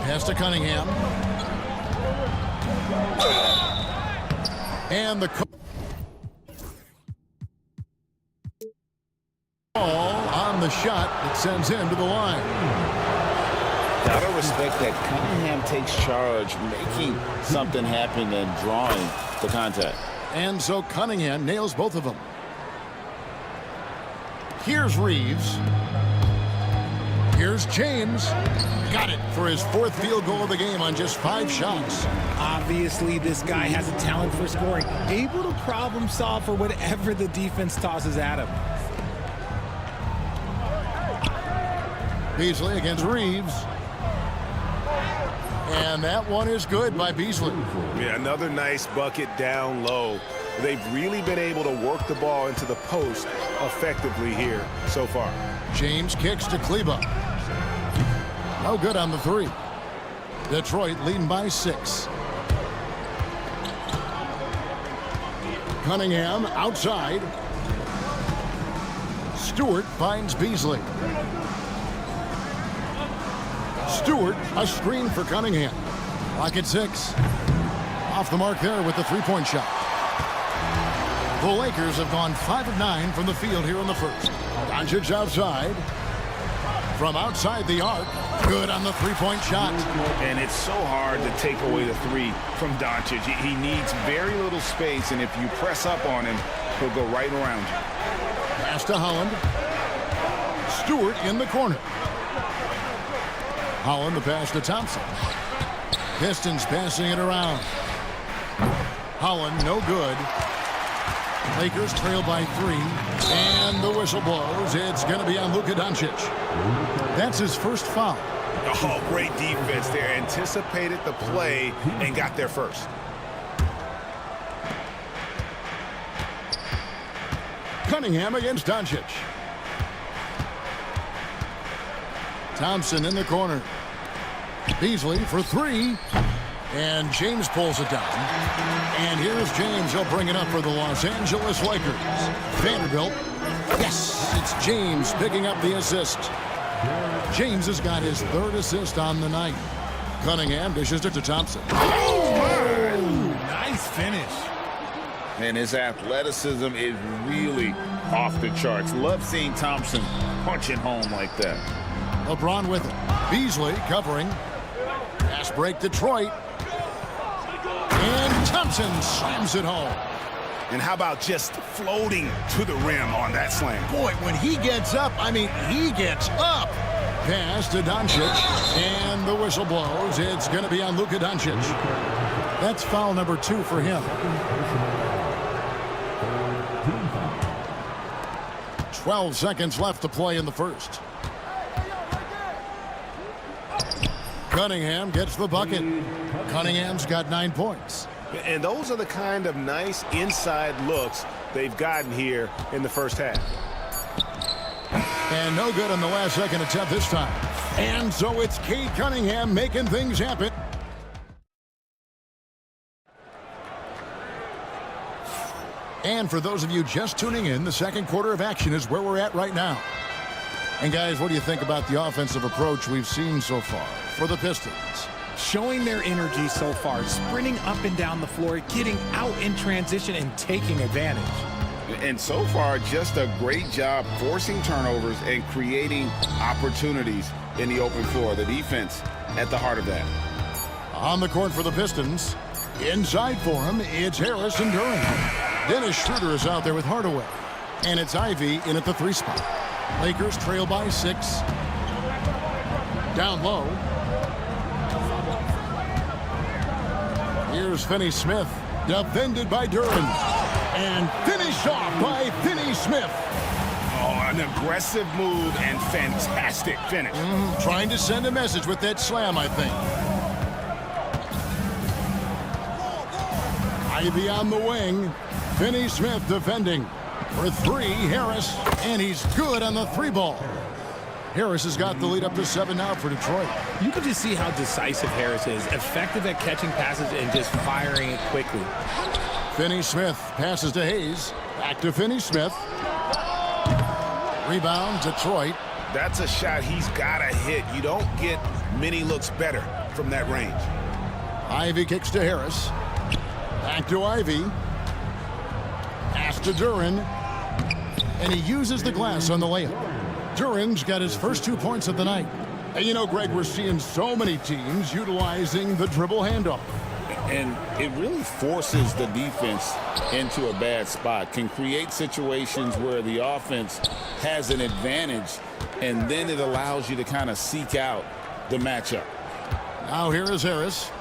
Pass to Cunningham. And the call on the shot that sends him to the line. Gotta respect that Cunningham takes charge, making something happen and drawing the contact. And so Cunningham nails both of them. Here's Reeves. Here's James. Got it for his 4th field goal of the game on just 5 shots. Obviously, this guy has a talent for scoring, able to problem solve for whatever the defense tosses at him. Beasley against Reeves. And that one is good by Beasley. Yeah, another nice bucket down low. They've really been able to work the ball into the post effectively here so far. James kicks to Kleba. No good on the 3. Detroit leading by 6. Cunningham outside. Stewart finds Beasley. Stewart, a screen for Cunningham. Clock at 6. Off the mark there with the 3-point shot. The Lakers have gone 5 of 9 from the field here in the first. Doncic outside. From outside the arc. Good on the 3-point shot. And it's so hard to take away the 3 from Doncic. He needs very little space, and if you press up on him, he'll go right around you. Pass to Holland. Stewart in the corner. Holland the pass to Thompson. Pistons passing it around. Holland no good. Lakers trail by 3, and the whistle blows. It's going to be on Luka Doncic. That's his first foul. Oh, great defense there. Anticipated the play and got there first. Cunningham against Doncic. Thompson in the corner. Beasley for 3. And James pulls it down. And here's James. He'll bring it up for the Los Angeles Lakers. Vanderbilt. Yes, it's James picking up the assist. James has got his 3rd assist on the night. Cunningham dishes it to Thompson. Oh, nice finish. And his athleticism is really off the charts. Love seeing Thompson punching home like that. LeBron with it. Beasley covering. Pass break Detroit. And Thompson slams it home. And how about just floating to the rim on that slam? Boy, when he gets up, I mean, he gets up. Pass to Doncic, and the whistle blows. It's going to be on Luka Doncic. That's foul number 2 for him. 12 seconds left to play in the first. Cunningham gets the bucket. Cunningham's got 9 points. And those are the kind of nice inside looks they've gotten here in the first half. And no good on the last second attempt this time. And so it's Cade Cunningham making things happen. And for those of you just tuning in, the second quarter of action is where we're at right now. And guys, what do you think about the offensive approach we've seen so far for the Pistons? Showing their energy so far, sprinting up and down the floor, getting out in transition and taking advantage. And so far, just a great job forcing turnovers and creating opportunities in the open floor. The defense at the heart of that. On the court for the Pistons, inside for him, it's Harris and Duran. Dennis Schroeder is out there with Hardaway. And it's Ivy in at the 3 spot. Lakers trail by 6. Down low. Here's Finney-Smith, defended by Duran. And finished off by Finney-Smith. Oh, an aggressive move and fantastic finish. Trying to send a message with that slam, I think. Ivy on the wing. Finney-Smith defending. For 3, Harris. And he's good on the 3 ball. Harris has got the lead up to 7 now for Detroit. You can just see how decisive Harris is. Effective at catching passes and just firing it quickly. Finney-Smith passes to Hayes. Back to Finney-Smith. Rebound, Detroit. That's a shot he's got to hit. You don't get many looks better from that range. Ivy kicks to Harris. Back to Ivy. Pass to Duran. And he uses the glass on the layup. Duran's got his first 2 points of the night. And you know, Greg, we're seeing so many teams utilizing the dribble handoff. And it really forces the defense into a bad spot. Can create situations where the offense has an advantage, and then it allows you to kind of seek out the matchup. Now here is Harris.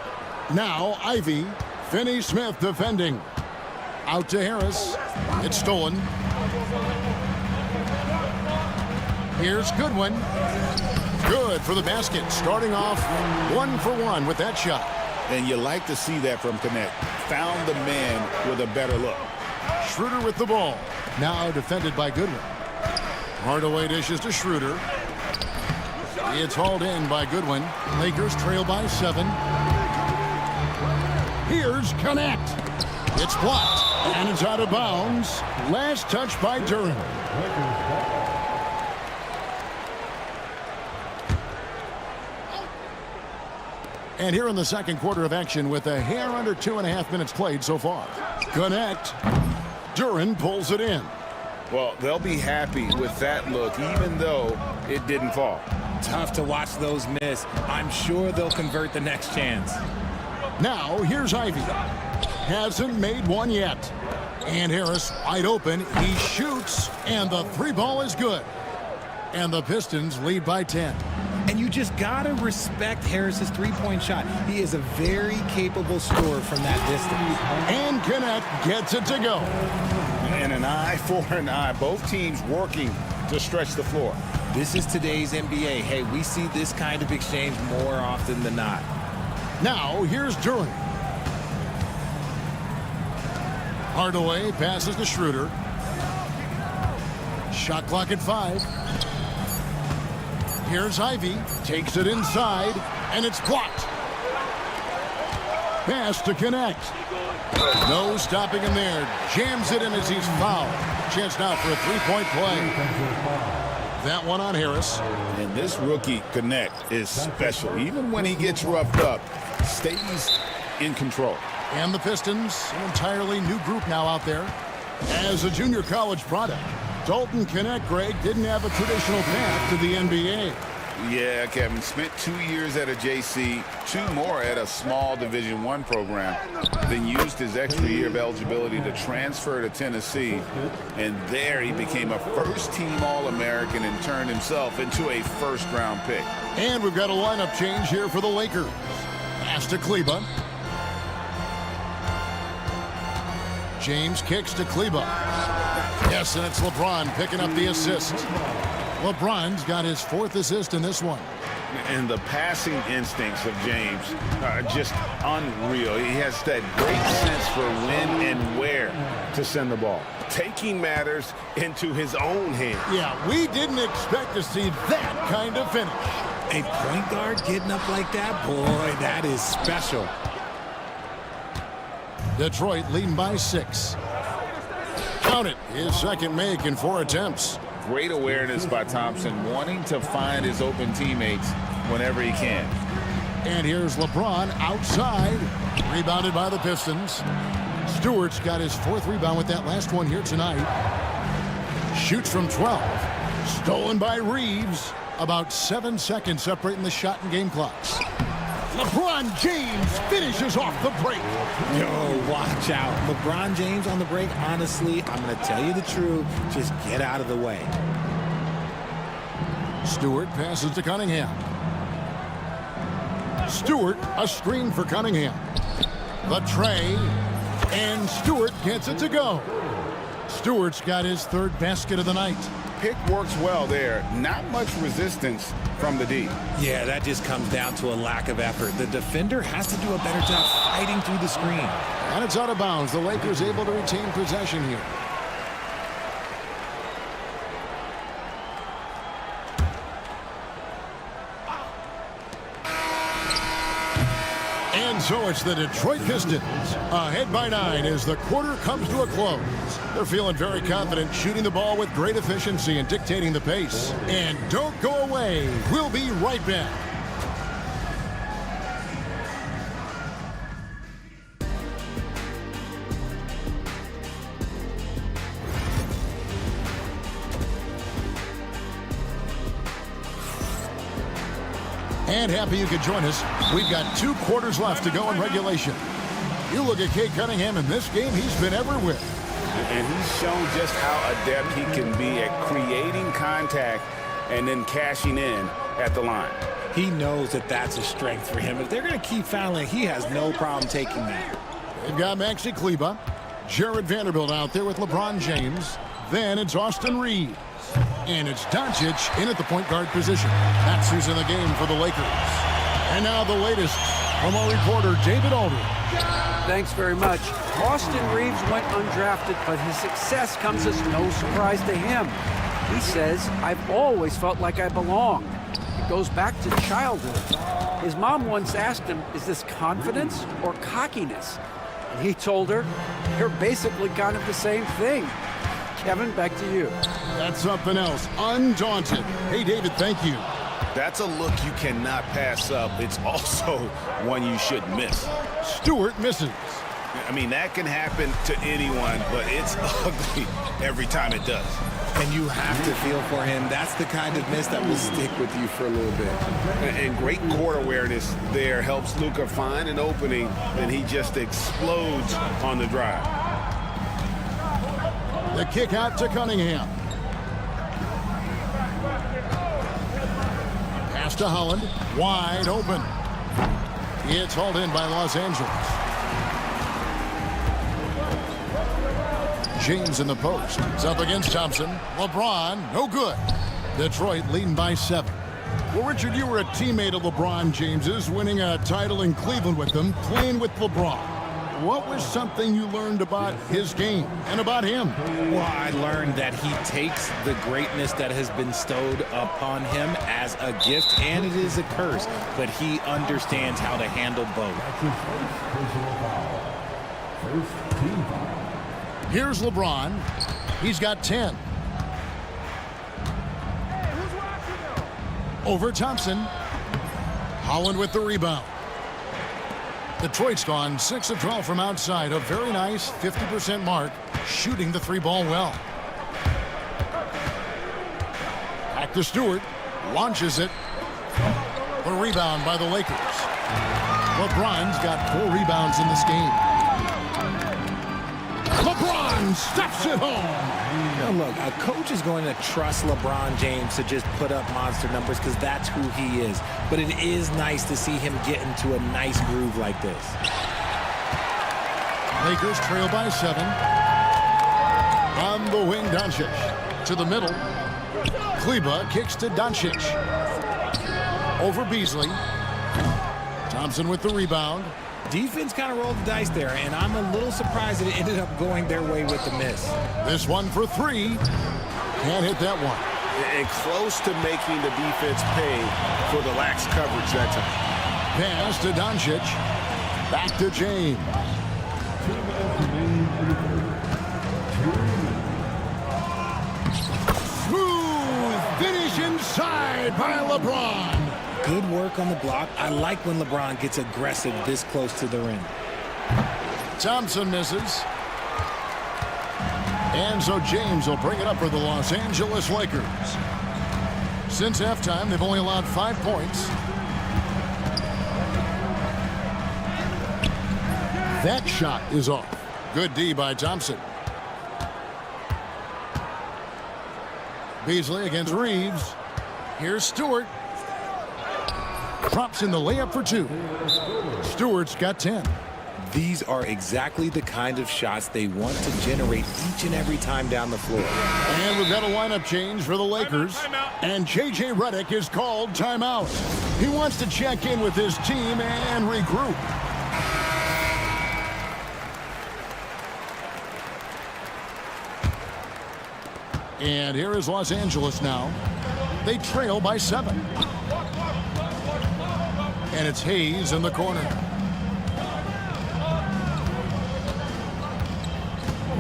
Now Ivy. Finney-Smith defending. Out to Harris. It's stolen. Here's Goodwin. Good for the basket. Starting off 1 for 1 with that shot. And you like to see that from Connect. Found the man with a better look. Schroeder with the ball. Now defended by Goodwin. Hardaway dishes to Schroeder. It's hauled in by Goodwin. Lakers trail by 7. Here's Connect. It's blocked. And it's out of bounds. Last touch by Duran. And here in the second quarter of action with a hair under 2.5 minutes played so far. Connect. Duran pulls it in. Well, they'll be happy with that look, even though it didn't fall. Tough to watch those miss. I'm sure they'll convert the next chance. Now, here's Ivy. Hasn't made one yet. And Harris wide open. He shoots, and the 3 ball is good. And the Pistons lead by 10. And you just got to respect Harris's 3-point shot. He is a very capable scorer from that distance. And Connect gets it to go. And an eye for an eye. Both teams working to stretch the floor. This is today's NBA. Hey, we see this kind of exchange more often than not. Now, here's Duran. Hardaway passes to Schroeder. Shot clock at 5. Here's Ivy. Takes it inside, and it's blocked. Pass to connect. No stopping him there. Jams it in as he's fouled. Chance now for a three-point play. That one on Harris. And this rookie Connect is special. Even when he gets roughed up, stays in control. And the Pistons, an entirely new group now out there. As a junior college product, Dalton Connect, Greg, didn't have a traditional path to the NBA. Yeah, Kevin, spent 2 years at a JC, 2 more at a small Division I program, then used his extra year of eligibility to transfer to Tennessee, and there he became a first-team All-American and turned himself into a first-round pick. And we've got a lineup change here for the Lakers. Pass to Kleba. James kicks to Kleba. Yes, and it's LeBron picking up the assist. LeBron's got his 4th assist in this one. And the passing instincts of James are just unreal. He has that great sense for when and where to send the ball. Taking matters into his own hands. Yeah, we didn't expect to see that kind of finish. A point guard getting up like that, boy, that is special. Detroit leading by 6. Count it, his second make in 4 attempts. Great awareness by Thompson, wanting to find his open teammates whenever he can. And here's LeBron outside, rebounded by the Pistons. Stewart's got his 4th rebound with that last one here tonight. Shoots from 12. Stolen by Reeves. About 7 seconds separating the shot and game clocks. LeBron James finishes off the break. Yo, watch out. LeBron James on the break, honestly, I'm going to tell you the truth. Just get out of the way. Stewart passes to Cunningham. Stewart, a screen for Cunningham. The tray, and Stewart gets it to go. Stewart's got his 3rd basket of the night. Pick works well there. Not much resistance from the D. Yeah, that just comes down to a lack of effort. The defender has to do a better job fighting through the screen. And it's out of bounds. The Lakers able to retain possession here. And so it's the Detroit Pistons ahead by 9 as the quarter comes to a close. They're feeling very confident, shooting the ball with great efficiency and dictating the pace. And don't go away. We'll be right back. And happy you could join us. We've got 2 quarters left to go in regulation. You look at Cade Cunningham in this game, he's been everywhere. And he's shown just how adept he can be at creating contact and then cashing in at the line. He knows that that's a strength for him. If they're going to keep fouling, he has no problem taking that. They've got Maxi Kleba, Jared Vanderbilt out there with LeBron James. Then it's Austin Reeves. And it's Doncic in at the point guard position. That's who's in the game for the Lakers. And now the latest from our reporter, David Aldridge. Thanks very much. Austin Reeves went undrafted, but his success comes as no surprise to him. He says, I've always felt like I belonged. It goes back to childhood. His mom once asked him, is this confidence or cockiness? And he told her, you're basically kind of the same thing. Kevin, back to you. That's something else. Undaunted. Hey, David, thank you. That's a look you cannot pass up. It's also one you should miss. Stewart misses. I mean, that can happen to anyone, but it's ugly every time it does. And you have to feel for him. That's the kind of miss that will stick with you for a little bit. And great court awareness there helps Luka find an opening, and he just explodes on the drive. The kick out to Cunningham. Pass to Holland. Wide open. It's hauled in by Los Angeles. James in the post. It's up against Thompson. LeBron, no good. Detroit leading by 7. Well, Richard, you were a teammate of LeBron James's, winning a title in Cleveland with them, playing with LeBron. What was something you learned about his game and about him? Well, I learned that he takes the greatness that has been bestowed upon him as a gift, and it is a curse, but he understands how to handle both. Here's LeBron. He's got 10. Over Thompson. Holland with the rebound. Detroit's gone 6 of 12 from outside. A very nice 50% mark, shooting the 3-ball well. Back to Stewart. Launches it. The rebound by the Lakers. LeBron's got 4 rebounds in this game. LeBron stuffs it home. Now look, a coach is going to trust LeBron James to just put up monster numbers because that's who he is. But it is nice to see him get into a nice groove like this. Lakers trail by 7. On the wing, Doncic. To the middle. Kleber kicks to Doncic. Over Beasley. Thompson with the rebound. Defense kind of rolled the dice there, and I'm a little surprised that it ended up going their way with the miss. This one for 3. Can't hit that one. And close to making the defense pay for the lax coverage that time. Pass to Doncic. Back to James. Smooth finish inside by LeBron. Good work on the block. I like when LeBron gets aggressive this close to the rim. Thompson misses. And so James will bring it up for the Los Angeles Lakers. Since halftime, they've only allowed 5 points. That shot is off. Good D by Thompson. Beasley against Reeves. Here's Stewart. Drops in the layup for 2. Stewart's got 10. These are exactly the kind of shots they want to generate each and every time down the floor. And we've got a lineup change for the Lakers. And J.J. Redick is called timeout. He wants to check in with his team and regroup. And here is Los Angeles now. They trail by 7. And it's Hayes in the corner.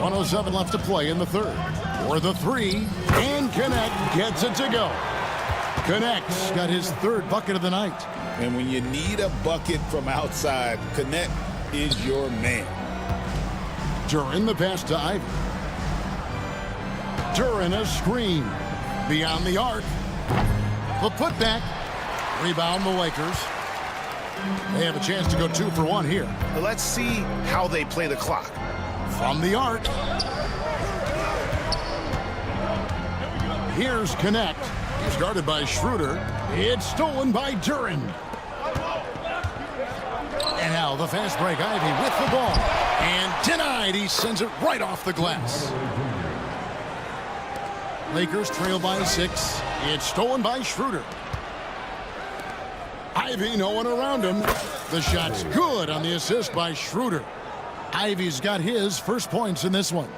1:07 left to play in the third. For the 3, and Connect gets it to go. Connect's got his 3rd bucket of the night. And when you need a bucket from outside, Connect is your man. Duran the pass to Ivy. Duran a screen. Beyond the arc. The putback. Rebound the Lakers. They have a chance to go 2 for 1 here. Let's see how they play the clock. From the arc. Here's Connect. He's guarded by Schroeder. It's stolen by Duran. And now the fast break. Ivy with the ball. And denied. He sends it right off the glass. Lakers trail by 6. It's stolen by Schroeder. Ivy, no one around him. The shot's good on the assist by Schroeder. Ivy's got his first points in this one.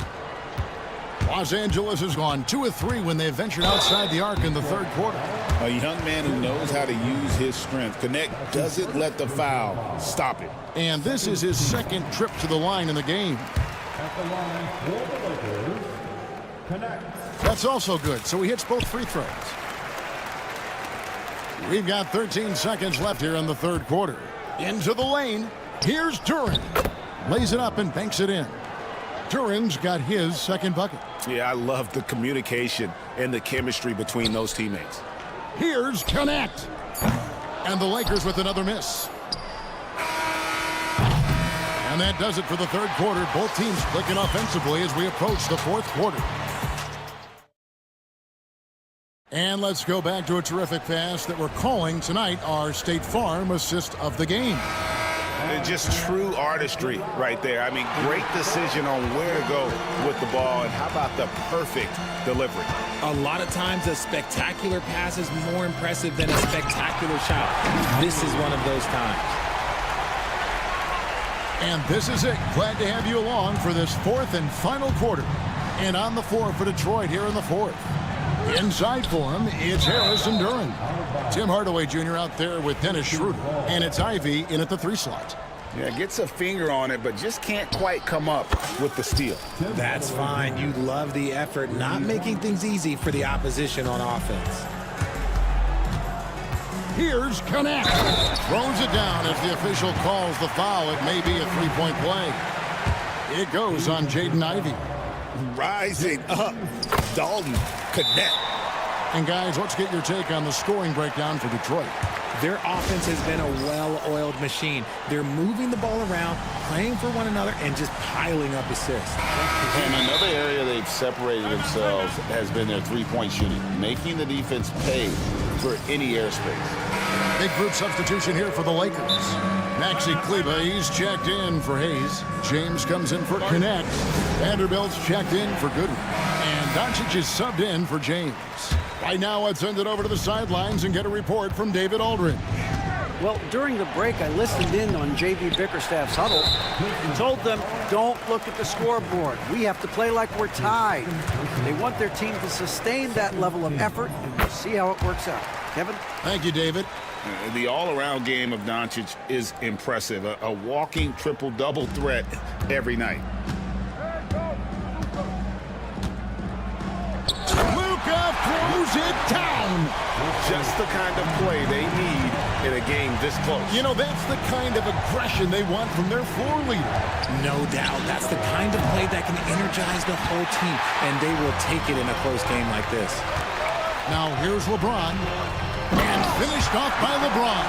Los Angeles has gone 2 of 3 when they ventured outside the arc in the 3rd quarter. A young man who knows how to use his strength. Connect doesn't let the foul stop it. And this is his 2nd trip to the line in the game. At the line for the Lakers, Connect. That's also good, so he hits both free throws. We've got 13 seconds left here in the 3rd quarter. Into the lane. Here's Duran. Lays it up and banks it in. Duran's got his 2nd bucket. Yeah, I love the communication and the chemistry between those teammates. Here's Connect. And the Lakers with another miss. And that does it for the 3rd quarter. Both teams clicking offensively as we approach the 4th quarter. And let's go back to a terrific pass that we're calling tonight our State Farm assist of the game. Just true artistry right there. I mean, great decision on where to go with the ball, and how about the perfect delivery? A lot of times a spectacular pass is more impressive than a spectacular shot. This is one of those times. And this is it. Glad to have you along for this fourth and final quarter. And on the floor for Detroit here in the fourth. Inside for him, it's Harris and Duran. Tim Hardaway Jr. out there with Dennis Schroeder. And it's Ivy in at the 3 slot. Yeah, gets a finger on it, but just can't quite come up with the steal. That's fine. You love the effort, not making things easy for the opposition on offense. Here's Connect. Throws it down as the official calls the foul. It may be a 3-point play. It goes on Jaden Ivey. Rising up, Dalton Connect. And guys, let's get your take on the scoring breakdown for Detroit. Their offense has been a well-oiled machine. They're moving the ball around, playing for one another, and just piling up assists. And another area they've separated themselves has been their three-point shooting, making the defense pay for any airspace. Big group substitution here for the Lakers. Maxi Kleber, he's checked in for Hayes. James comes in for Connect. Vanderbilt's checked in for Goodwin. And Doncic is subbed in for James. Right now, let's send it over to the sidelines and get a report from David Aldridge. Well, during the break, I listened in on J.B. Bickerstaff's huddle and told them, don't look at the scoreboard. We have to play like we're tied. They want their team to sustain that level of effort, and we'll see how it works out. Kevin? Thank you, David. The all-around game of Doncic is impressive. A walking triple-double threat every night. Throws it down. Just the kind of play they need in a game this close. You know, that's the kind of aggression they want from their floor leader. No doubt. That's the kind of play that can energize the whole team, and they will take it in a close game like this. Now here's LeBron, and finished off by LeBron.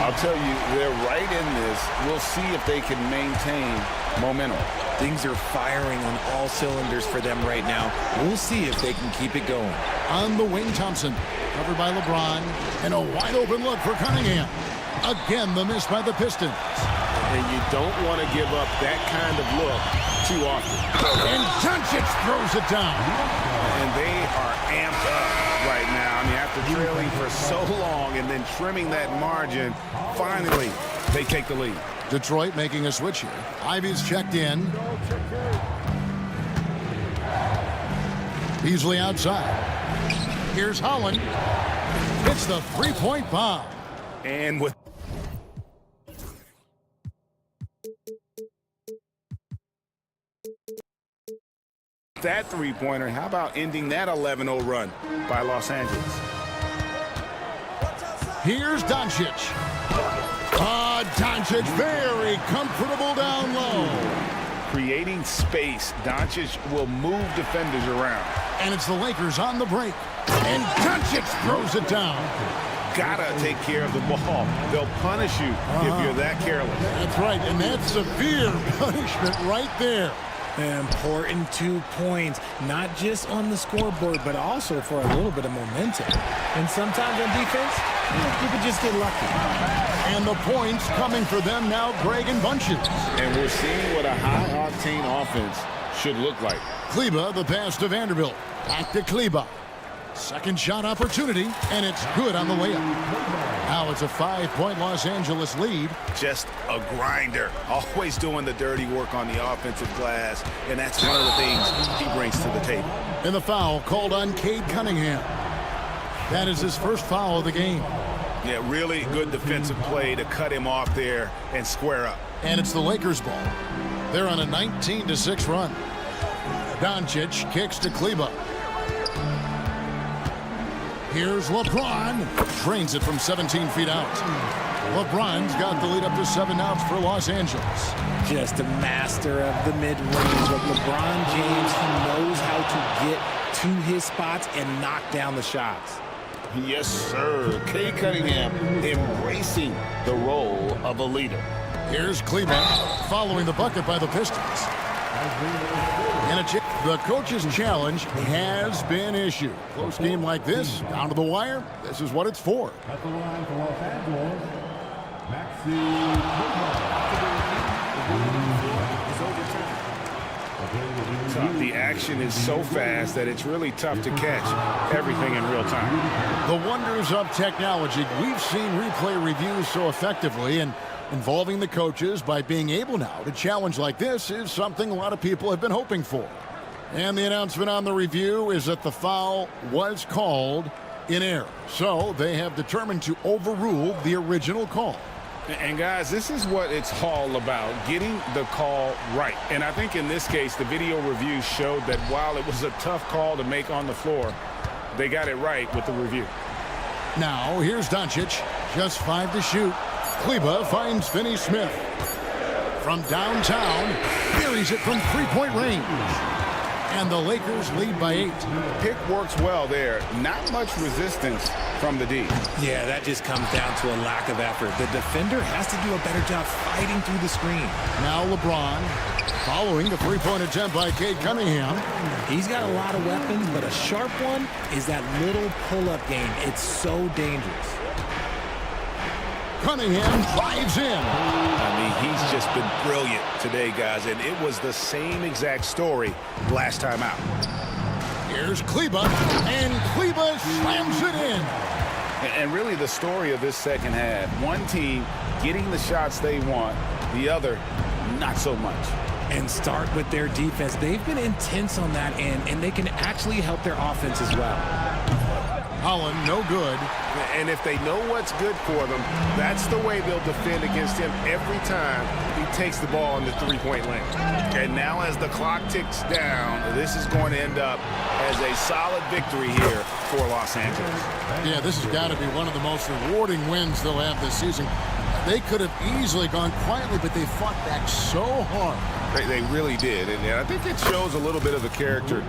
I'll tell you, they're right in this. We'll see if they can maintain momentum. Things are firing on all cylinders for them right now. We'll see if they can keep it going. On the wing, Thompson, covered by LeBron, and a wide-open look for Cunningham. Again, the miss by the Pistons. And you don't want to give up that kind of look too often. And Doncic throws it down. And they are amped up right now. I mean, after trailing for so long and then trimming that margin, finally they take the lead. Detroit making a switch here. Ivy's checked in. Beasley outside. Here's Holland. Hits the three-point bomb. And with that three-pointer, how about ending that 11-0 run by Los Angeles? Here's Doncic. Doncic very comfortable down low. Creating space, Doncic will move defenders around. And it's the Lakers on the break. And Doncic throws it down. Gotta take care of the ball. They'll punish you if you're that careless. That's right, and that's severe punishment right there. Important 2 points, not just on the scoreboard, but also for a little bit of momentum. And sometimes on defense, you could just get lucky. And the points coming for them now, Greg and Bunches. And we're seeing what a high-octane offense should look like. Kleber, the pass to Vanderbilt. Back to Kleber. Second shot opportunity, and it's good on the layup. Now it's a 5-point Los Angeles lead. Just a grinder, always doing the dirty work on the offensive glass, and that's one of the things he brings to the table. And the foul called on Cade Cunningham. That is his first foul of the game. Yeah, really good defensive play to cut him off there and square up. And it's the Lakers ball. They're on a 19-6 run. Doncic kicks to Kleber. Here's LeBron. Drains it from 17 feet out. LeBron's got the lead up to 7 outs for Los Angeles. Just a master of the mid-range. With LeBron James, he knows how to get to his spots and knock down the shots. Yes, sir. Cade Cunningham embracing the role of a leader. Here's Kleber following the bucket by the Pistons. And the coach's challenge has been issued. Close game like this, down to the wire, this is what it's for. At the line for Los Angeles, Maxi Kleber. The action is so fast that it's really tough to catch everything in real time. The wonders of technology. We've seen replay reviews so effectively, and involving the coaches by being able now to challenge like this is something a lot of people have been hoping for. And the announcement on the review is that the foul was called in error. So they have determined to overrule the original call. And guys, this is what it's all about, getting the call right. And I think in this case, the video review showed that while it was a tough call to make on the floor, they got it right with the review. Now, here's Doncic, just 5 to shoot. Kleba finds Finney Smith. From downtown, buries it from three-point range. And the Lakers lead by 8. Pick works well there. Not much resistance from the D. Yeah, that just comes down to a lack of effort. The defender has to do a better job fighting through the screen. Now LeBron, following the three-point attempt by Cade Cunningham. He's got a lot of weapons, but a sharp one is that little pull-up game. It's so dangerous. Cunningham drives in. I mean, he's just been brilliant today, guys, and it was the same exact story last time out. Here's Kleba, and Kleba slams it in. And really the story of this second half, one team getting the shots they want, the other not so much. And start with their defense. They've been intense on that end, and they can actually help their offense as well. Holland, no good. And if they know what's good for them, that's the way they'll defend against him every time he takes the ball in the three-point lane. And now as the clock ticks down, this is going to end up as a solid victory here for Los Angeles. Yeah, this has got to be one of the most rewarding wins they'll have this season. They could have easily gone quietly, but they fought back so hard. They really did, and I think it shows a little bit of the character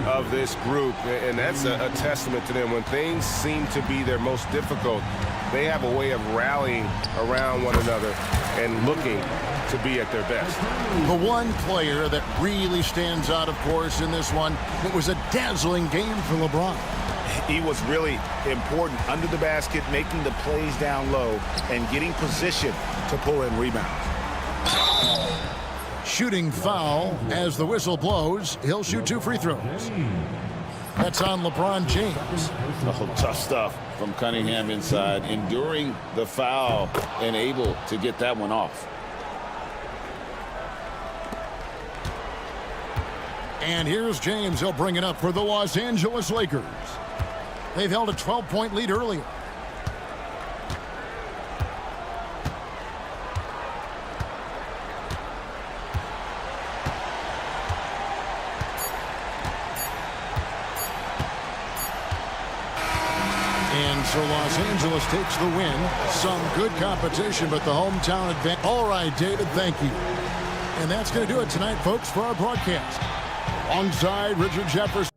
of this group, and that's a testament to them. When things seem to be their most difficult, they have a way of rallying around one another and looking to be at their best. The one player that really stands out, of course, in this one, it was a dazzling game for LeBron. He was really important under the basket, making the plays down low and getting position to pull in rebounds. Shooting foul as the whistle blows. He'll shoot 2 free throws. That's on LeBron James. Oh, tough stuff from Cunningham inside, enduring the foul and able to get that one off. And here's James. He'll bring it up for the Los Angeles Lakers. They've held a 12-point lead earlier. And so Los Angeles takes the win. Some good competition, but the hometown advantage. All right, David, thank you. And that's going to do it tonight, folks, for our broadcast. Alongside Richard Jefferson.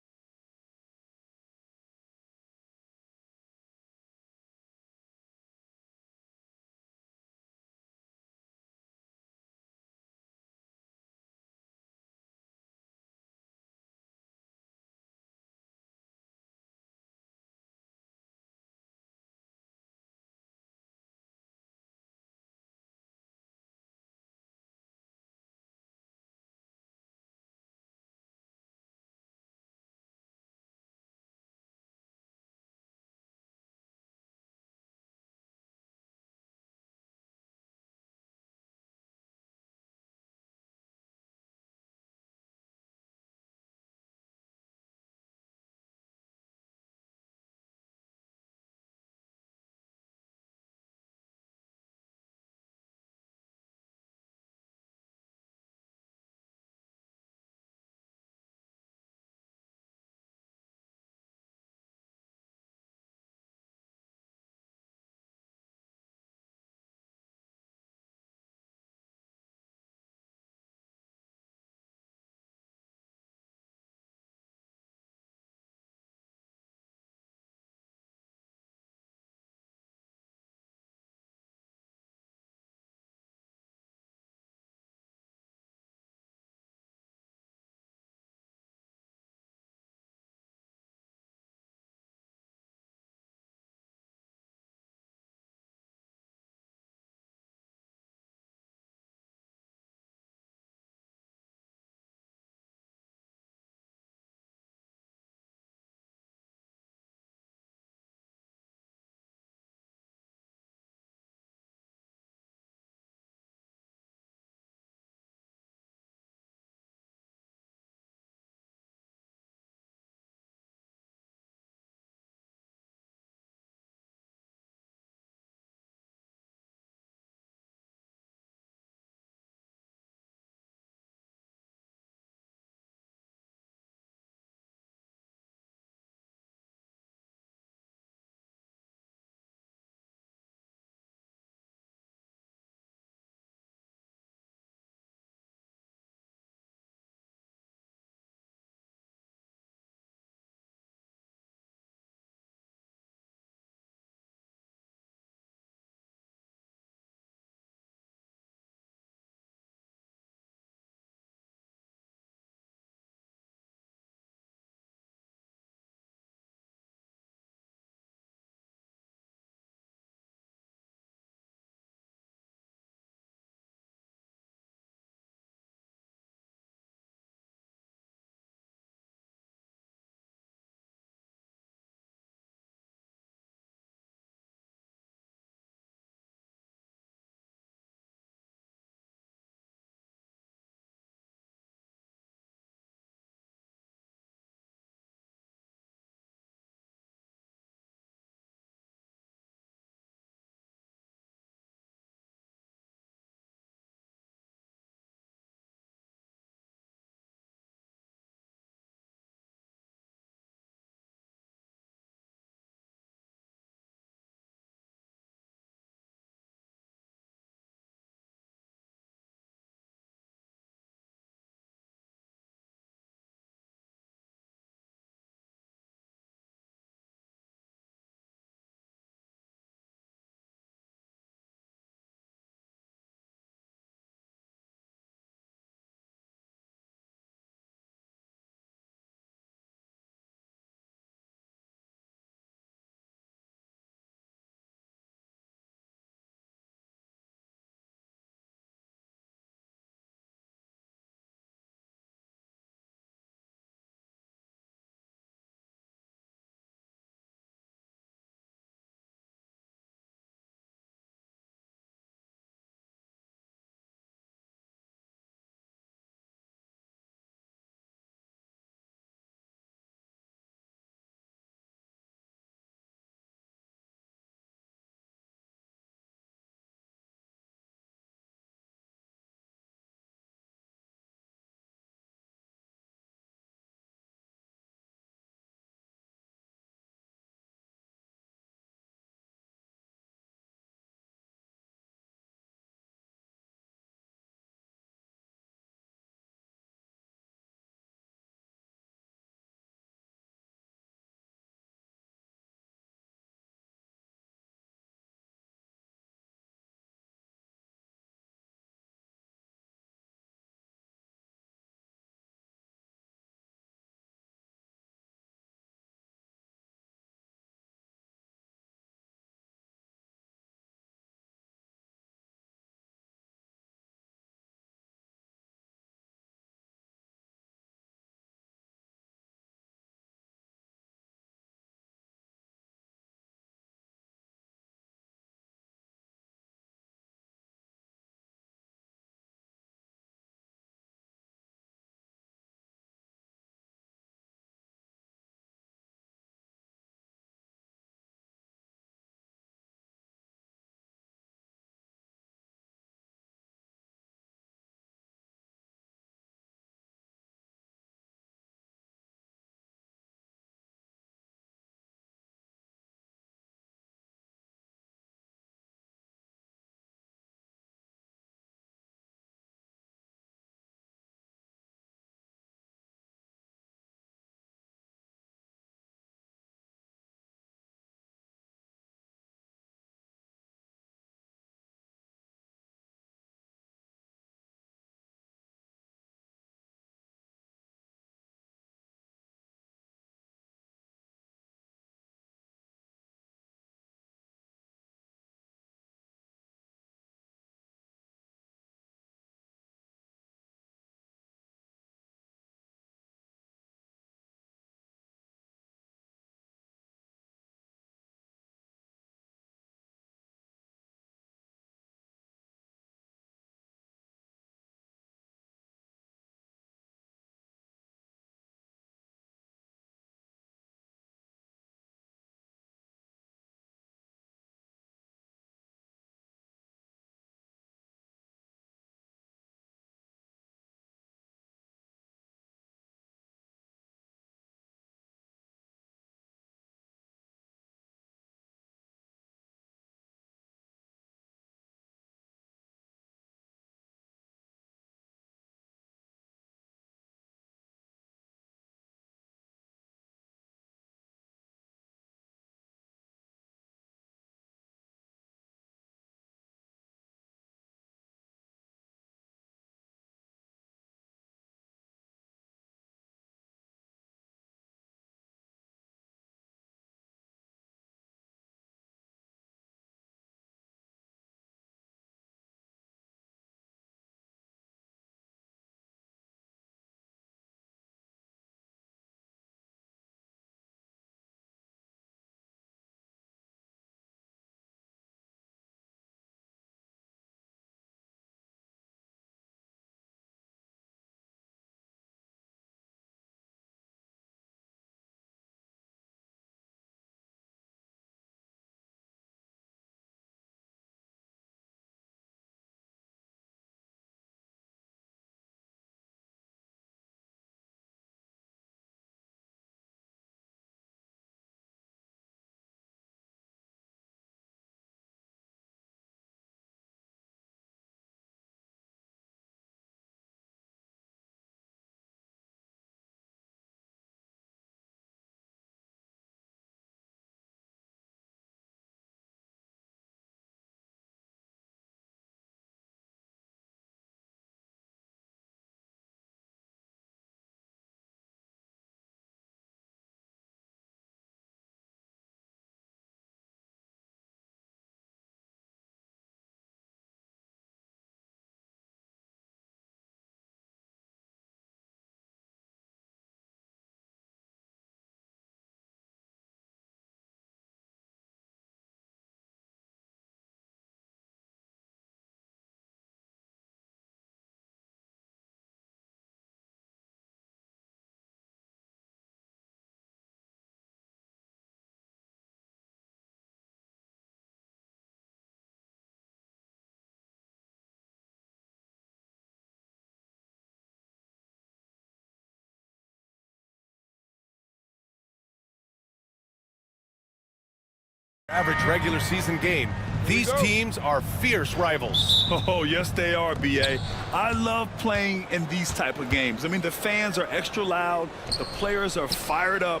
Average regular season game. These teams are fierce rivals. Oh, yes, they are, B.A. I love playing in these type of games. I mean, the fans are extra loud. The players are fired up.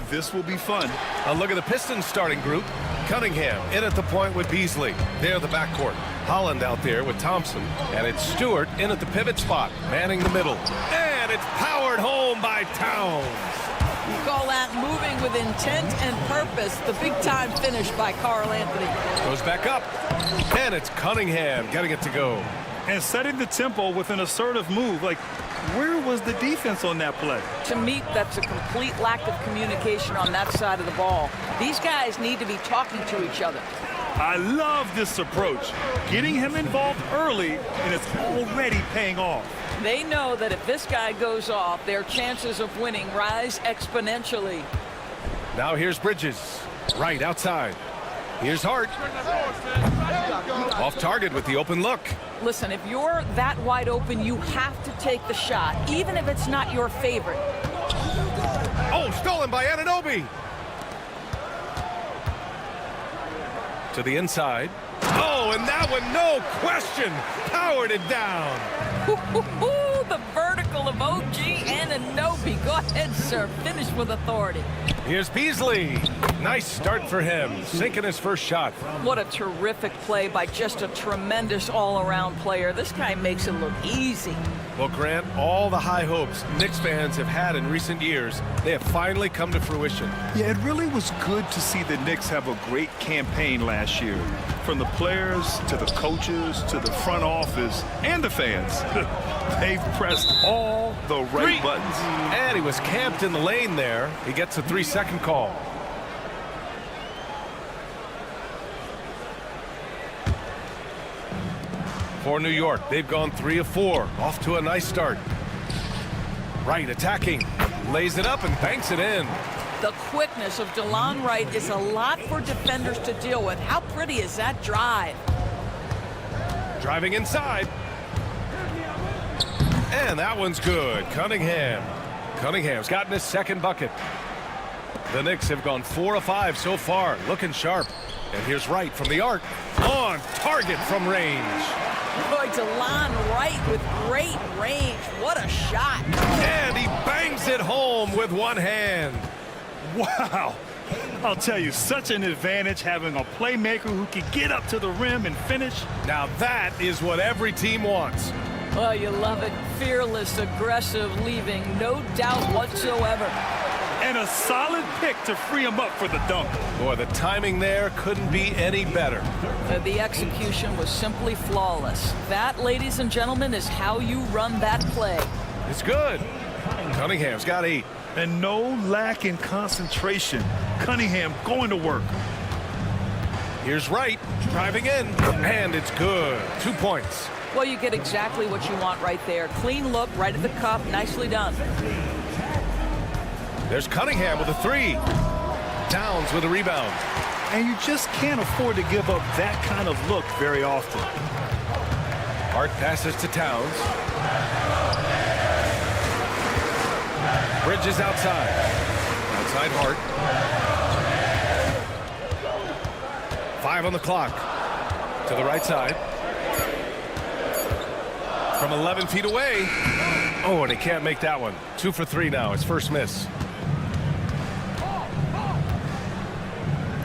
This will be fun. A look at the Pistons starting group. Cunningham in at the point with Beasley. They're the backcourt. Holland out there with Thompson. And it's Stewart in at the pivot spot, manning the middle. And it's powered home by Towns. You call that moving with intent and purpose. The big-time finish by Carl Anthony. Goes back up. And it's Cunningham getting it to go. And setting the tempo with an assertive move. Like, where was the defense on that play? To me, that's a complete lack of communication on that side of the ball. These guys need to be talking to each other. I love this approach. Getting him involved early, and it's already paying off. They know that if this guy goes off, their chances of winning rise exponentially. Now here's Bridges. Right outside. Here's Hart. Off target with the open look. Listen, if you're that wide open, you have to take the shot, even if it's not your favorite. Oh, stolen by Anunoby. To the inside. Oh, and that one, no question, powered it down. The vertical of OG Anunoby. Go ahead, sir. Finish with authority. Here's Beasley. Nice start for him, sinking his first shot. What a terrific play by just a tremendous all-around player. This guy makes it look easy. Well, Grant, all the high hopes Knicks fans have had in recent years, they have finally come to fruition. Yeah, it really was good to see the Knicks have a great campaign last year. From the players to the coaches to the front office and the fans. They've pressed all the right buttons. And he was camped in the lane there. He gets a 3-second call. For New York, they've gone 3 of 4. Off to a nice start. Wright attacking. Lays it up and banks it in. The quickness of DeLon Wright is a lot for defenders to deal with. How pretty is that drive? Driving inside. And that one's good. Cunningham. Cunningham's gotten his second bucket. The Knicks have gone 4 of 5 so far. Looking sharp. And here's Wright from the arc. On target from range. Boy, DeLon Wright with great range. What a shot. And he bangs it home with one hand. Wow. I'll tell you, such an advantage having a playmaker who can get up to the rim and finish. Now that is what every team wants. Well, you love it. Fearless, aggressive, leaving no doubt whatsoever. And a solid pick to free him up for the dunk. Boy, the timing there couldn't be any better. The execution was simply flawless. That, ladies and gentlemen, is how you run that play. It's good. Cunningham's got 8. And no lack in concentration. Cunningham going to work. Here's Wright driving in. And it's good. 2 points. Well, you get exactly what you want right there. Clean look, right at the cup. Nicely done. There's Cunningham with a 3. Towns with a rebound. And you just can't afford to give up that kind of look very often. Hart passes to Towns. Bridges outside. Outside Hart. 5 on the clock. To the right side. From 11 feet away. Oh, and he can't make that one. 2 for 3 now. His first miss.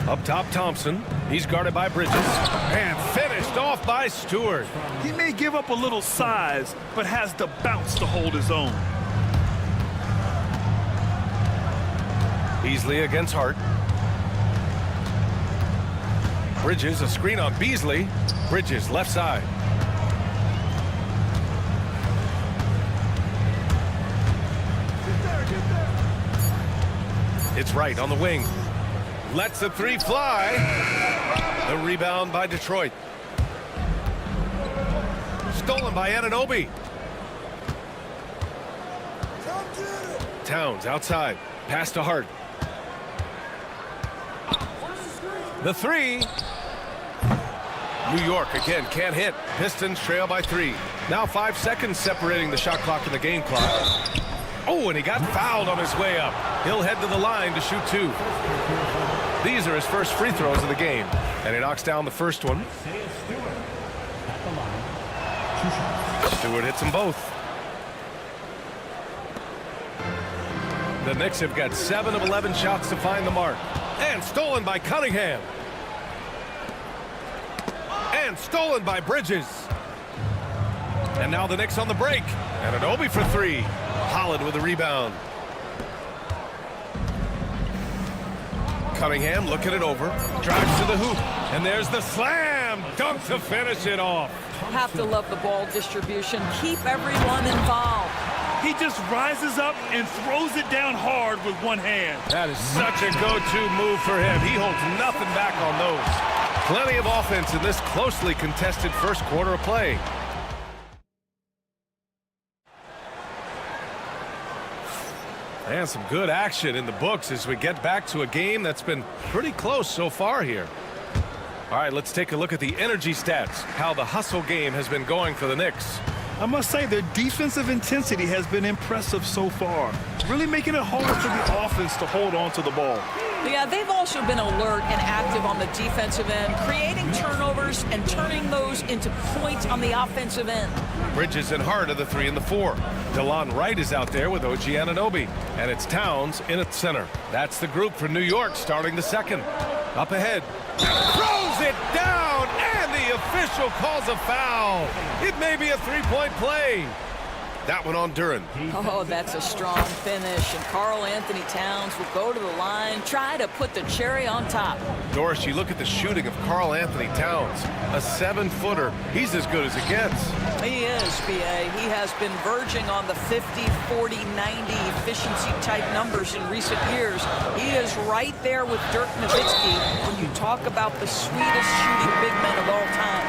Up top, Thompson. He's guarded by Bridges. And finished off by Stewart. He may give up a little size, but has the bounce to hold his own. Beasley against Hart. Bridges, a screen on Beasley. Bridges, left side. It's Wright on the wing. Lets the 3 fly. The rebound by Detroit. Stolen by Anunoby. Towns outside. Pass to Hart. The 3. New York again can't hit. Pistons trail by 3. Now 5 seconds separating the shot clock and the game clock. Oh, and he got fouled on his way up. He'll head to the line to shoot 2. These are his first free throws of the game. And he knocks down the first one. Stewart hits them both. The Knicks have got 7 of 11 shots to find the mark. And stolen by Cunningham. And stolen by Bridges. And now the Knicks on the break. And Anunoby for 3. Holland with the rebound. Cunningham looking it over. Drives to the hoop. And there's the slam dunk to finish it off. Have to love the ball distribution. Keep everyone involved. He just rises up and throws it down hard with one hand. That is such a go-to move for him. He holds nothing back on those. Plenty of offense in this closely contested first quarter of play. And some good action in the books as we get back to a game that's been pretty close so far here. All right, let's take a look at the energy stats, how the hustle game has been going for the Knicks. I must say their defensive intensity has been impressive so far, really making it hard for the offense to hold on to the ball. Yeah, they've also been alert and active on the defensive end, creating turnovers and turning those into points on the offensive end. Bridges and Hart are the 3 and the 4. DeLon Wright is out there with OG Anunoby, and it's Towns in at center. That's the group for New York starting the second. Up ahead. Throws it down, and the official calls a foul. It may be a three-point play. That one on Duren. Oh, that's a strong finish. And Karl Anthony Towns will go to the line, try to put the cherry on top. Doris, you look at the shooting of Karl Anthony Towns, a 7-footer. He's as good as it gets. He is, B.A. He has been verging on the 50, 40, 90 efficiency type numbers in recent years. He is right there with Dirk Nowitzki when you talk about the sweetest shooting big men of all time.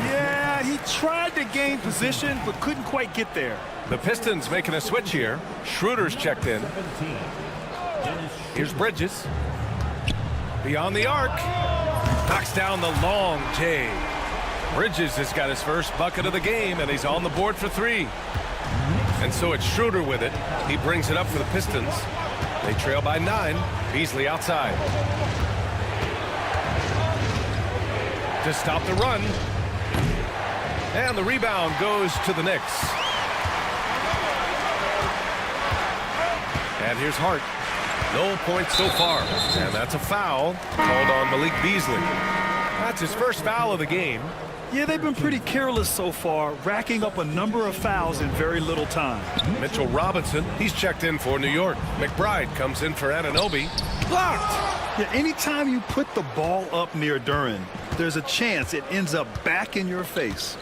Yeah, he tried to gain position, but couldn't quite get there. The Pistons making a switch here. Schroeder's checked in. Here's Bridges. Beyond the arc. Knocks down the long J. Bridges has got his first bucket of the game, and he's on the board for 3. And so it's Schroeder with it. He brings it up for the Pistons. They trail by 9. Beasley outside. To stop the run. And the rebound goes to the Knicks. And here's Hart. No points so far. And that's a foul called on Malik Beasley. That's his first foul of the game. Yeah, they've been pretty careless so far, racking up a number of fouls in very little time. Mitchell Robinson, he's checked in for New York. McBride comes in for Anunoby. Blocked! Yeah, anytime you put the ball up near Duren, there's a chance it ends up back in your face.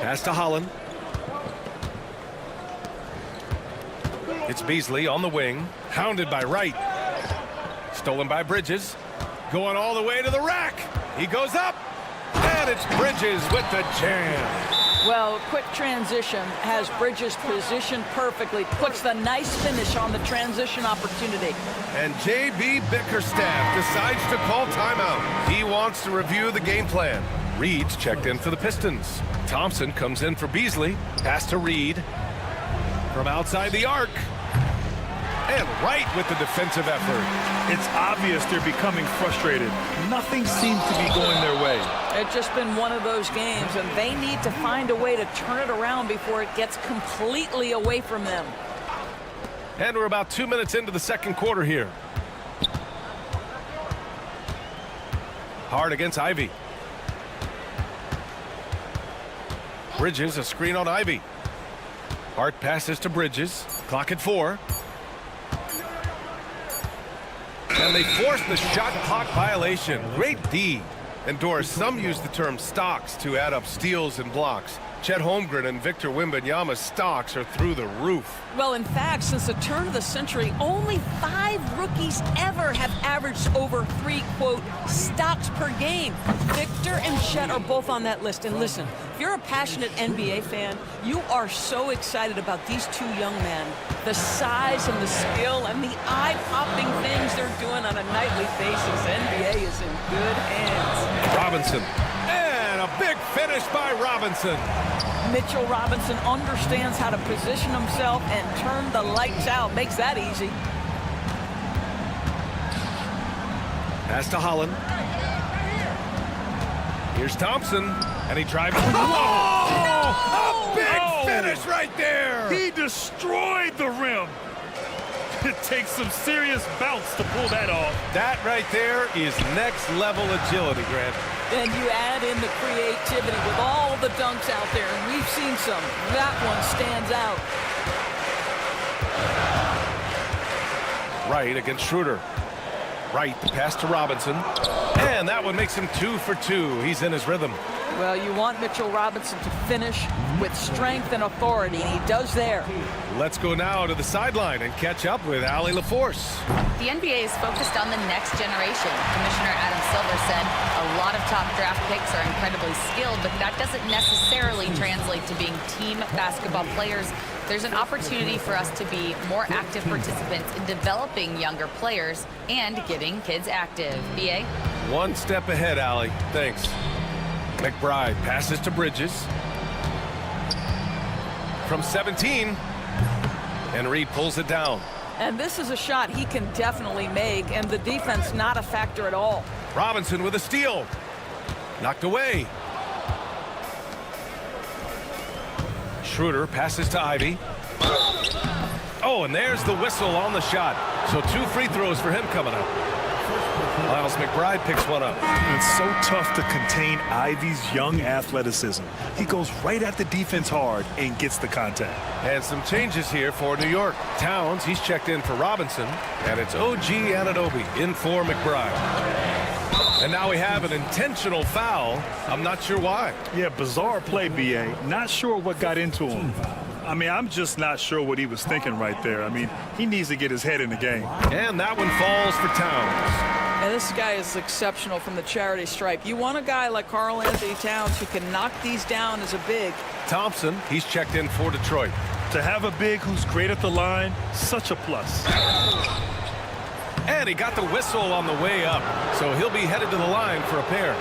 Pass to Holland. It's Beasley on the wing, hounded by Wright. Stolen by Bridges. Going all the way to the rack. He goes up, and it's Bridges with the jam. Well, quick transition has Bridges positioned perfectly, puts the nice finish on the transition opportunity. And J.B. Bickerstaff decides to call timeout. He wants to review the game plan. Reed's checked in for the Pistons. Thompson comes in for Beasley. Pass to Reed. From outside the arc. And Wright with the defensive effort. It's obvious they're becoming frustrated. Nothing seems to be going their way. It's just been one of those games, and they need to find a way to turn it around before it gets completely away from them. And we're about 2 minutes into the second quarter here. Hard against Ivy. Bridges, a screen on Ivy. Hart passes to Bridges. Clock at 4. And they force the shot clock violation. Great D. And Doris, some use the term stocks to add up steals and blocks. Chet Holmgren and Victor Wembanyama's stocks are through the roof. Well, in fact, since the turn of the century, only 5 rookies ever have averaged over 3, quote, stocks per game. Victor and Chet are both on that list. And listen, if you're a passionate NBA fan, you are so excited about these 2 young men. The size and the skill and the eye-popping things they're doing on a nightly basis. NBA is in good hands. Robinson. And a big finish by Robinson. Mitchell Robinson understands how to position himself and turn the lights out. Makes that easy. Pass to Holland. Here's Thompson, and he drives. Whoa! A big finish right there! He destroyed the rim. It takes some serious bounce to pull that off. That right there is next level agility, Grant. Then you add in the creativity with all the dunks out there, and we've seen some. That one stands out. Right against Schroeder. Right, the pass to Robinson. And that one makes him 2 for 2. He's in his rhythm. Well, you want Mitchell Robinson to finish with strength and authority, and he does there. Let's go now to the sideline and catch up with Allie LaForce. The NBA is focused on the next generation. Commissioner Adam Silver said a lot of top draft picks are incredibly skilled, but that doesn't necessarily translate to being team basketball players. There's an opportunity for us to be more active participants in developing younger players and getting kids active. BA? One step ahead, Allie. Thanks. McBride passes to Bridges. From 17. And Reed pulls it down. And this is a shot he can definitely make, and the defense not a factor at all. Robinson with a steal. Knocked away. Schroeder passes to Ivy. Oh, and there's the whistle on the shot. So 2 free throws for him coming up. Miles McBride picks one up. It's so tough to contain Ivy's young athleticism. He goes right at the defense hard and gets the contact. And some changes here for New York. Towns, he's checked in for Robinson. And it's OG Anunoby in for McBride. And now we have an intentional foul. I'm not sure why. Yeah, bizarre play, BA. Not sure what got into him. I mean, I'm just not sure what he was thinking right there. I mean, he needs to get his head in the game. And that one falls for Towns. And this guy is exceptional from the charity stripe. You want a guy like Karl Anthony Towns who can knock these down as a big. Thompson, he's checked in for Detroit. To have a big who's great at the line, such a plus. And he got the whistle on the way up, so he'll be headed to the line for a pair.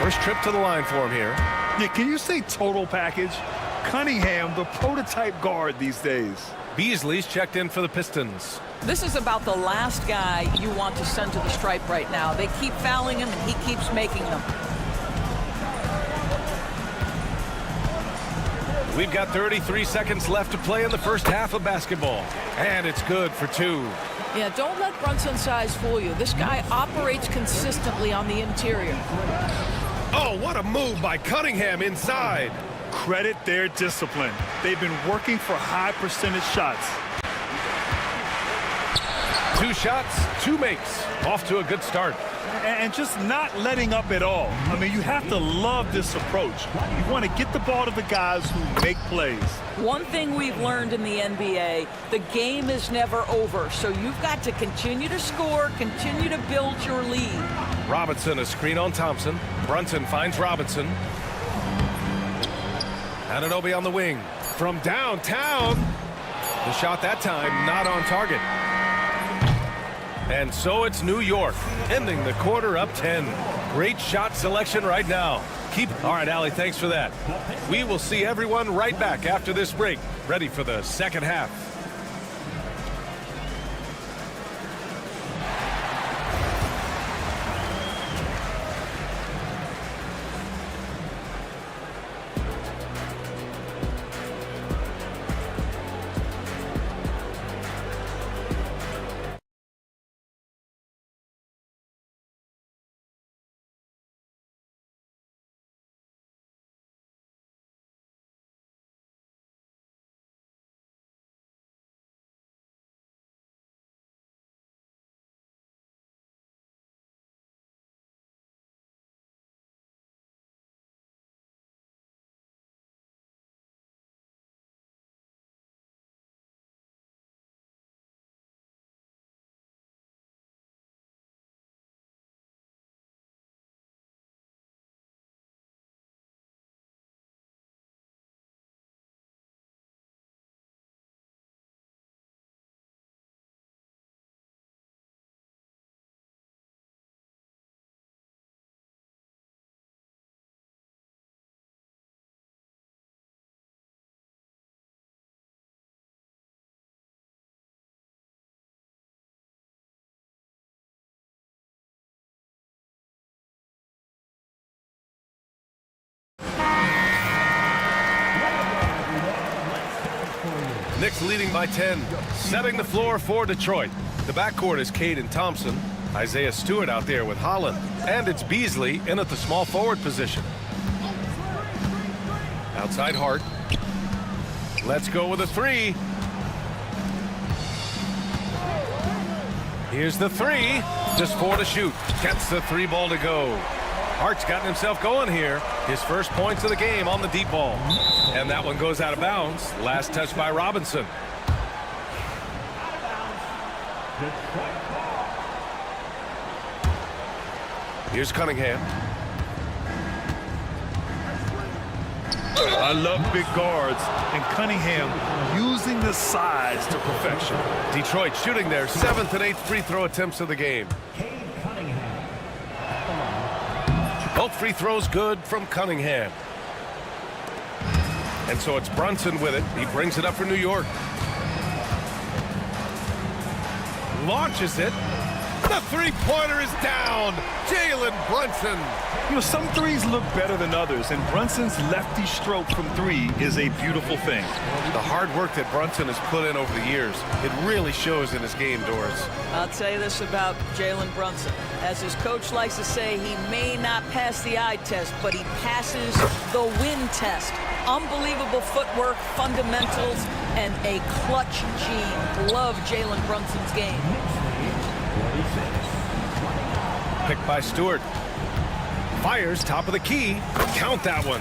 First trip to the line for him here. Yeah, can you say total package? Cunningham, the prototype guard these days. Beasley's checked in for the Pistons. This is about the last guy you want to send to the stripe right now. They keep fouling him, and he keeps making them. We've got 33 seconds left to play in the first half of basketball. And it's good for 2. Yeah, don't let Brunson's size fool you. This guy operates consistently on the interior. Oh, what a move by Cunningham inside. Credit their discipline. They've been working for high percentage shots. 2 shots, 2 makes. Off to a good start. And just not letting up at all. I mean, you have to love this approach. You want to get the ball to the guys who make plays. One thing we've learned in the NBA, the game is never over. So you've got to continue to score, continue to build your lead. Robinson, a screen on Thompson. Brunson finds Robinson. Anunoby on the wing. From downtown. The shot that time not on target. And so it's New York, ending the quarter up 10. Great shot selection right now. All right, Allie, thanks for that. We will see everyone right back after this break, ready for the second half. Knicks leading by 10, setting the floor for Detroit. The backcourt is Cade and Thompson. Isaiah Stewart out there with Holland. And it's Beasley in at the small forward position. Outside Hart. Let's go with a three. Here's the three. Just 4 to shoot. Gets the 3 ball to go. Hart's gotten himself going here. His first points of the game on the deep ball. And that one goes out of bounds. Last touch by Robinson. Here's Cunningham. I love big guards, and Cunningham using the size to perfection. Detroit shooting their 7th and 8th free throw attempts of the game. Both free throws good from Cunningham. And so it's Brunson with it. He brings it up for New York. Launches it. The three-pointer is down. Jalen Brunson. You know, some threes look better than others, and Brunson's lefty stroke from 3 is a beautiful thing. The hard work that Brunson has put in over the years, it really shows in his game, Doris. I'll tell you this about Jalen Brunson. As his coach likes to say, he may not pass the eye test, but he passes the win test. Unbelievable footwork, fundamentals, and a clutch gene. Love Jalen Brunson's game. Picked by Stewart. Fires top of the key. Count that one.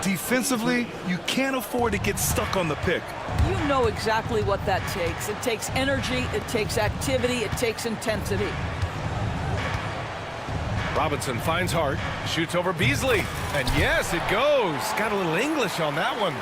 Defensively, you can't afford to get stuck on the pick. You know exactly what that takes. It takes energy, it takes activity, it takes intensity. Robinson finds Hart, shoots over Beasley, and yes, it goes. Got a little English on that one.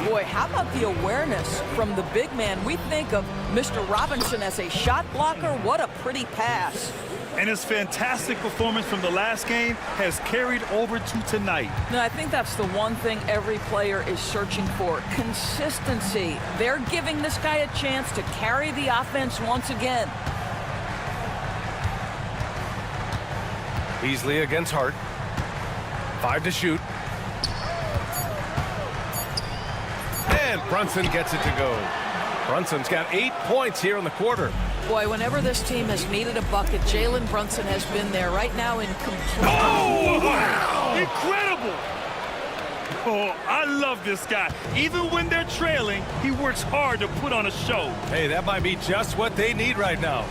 Boy, how about the awareness from the big man? We think of Mr. Robinson as a shot blocker. What a pretty pass. And his fantastic performance from the last game has carried over to tonight. No, I think that's the one thing every player is searching for. Consistency. They're giving this guy a chance to carry the offense once again. Beasley against Hart. 5 to shoot. And Brunson gets it to go. Brunson's got 8 points here in the quarter. Boy, whenever this team has needed a bucket, Jalen Brunson has been there right now in complete... Oh, wow! Incredible! Oh, I love this guy. Even when they're trailing, he works hard to put on a show. Hey, that might be just what they need right now.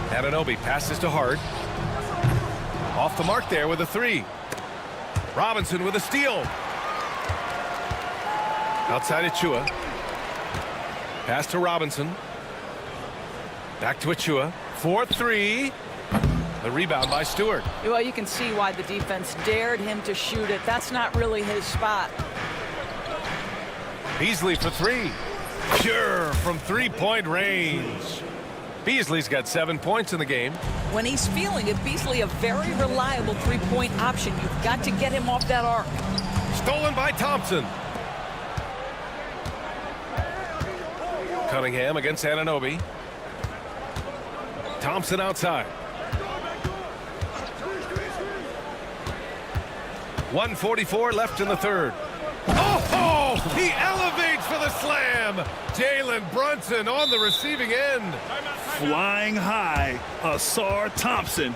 Anunoby passes to Hart. Off the mark there with a 3. Robinson with a steal. Outside Achua. Pass to Robinson. Back to Achua. 4-3. The rebound by Stewart. Well, you can see why the defense dared him to shoot it. That's not really his spot. Beasley for 3. Pure from 3-point range. Beasley's got 7 points in the game. When he's feeling it, Beasley a very reliable three-point option. You've got to get him off that arc. Stolen by Thompson. Cunningham against Anunoby. Thompson outside. 1:44 left in the third. Oh, he elevates for the slam. Jalen Brunson on the receiving end. Flying high, Asar Thompson.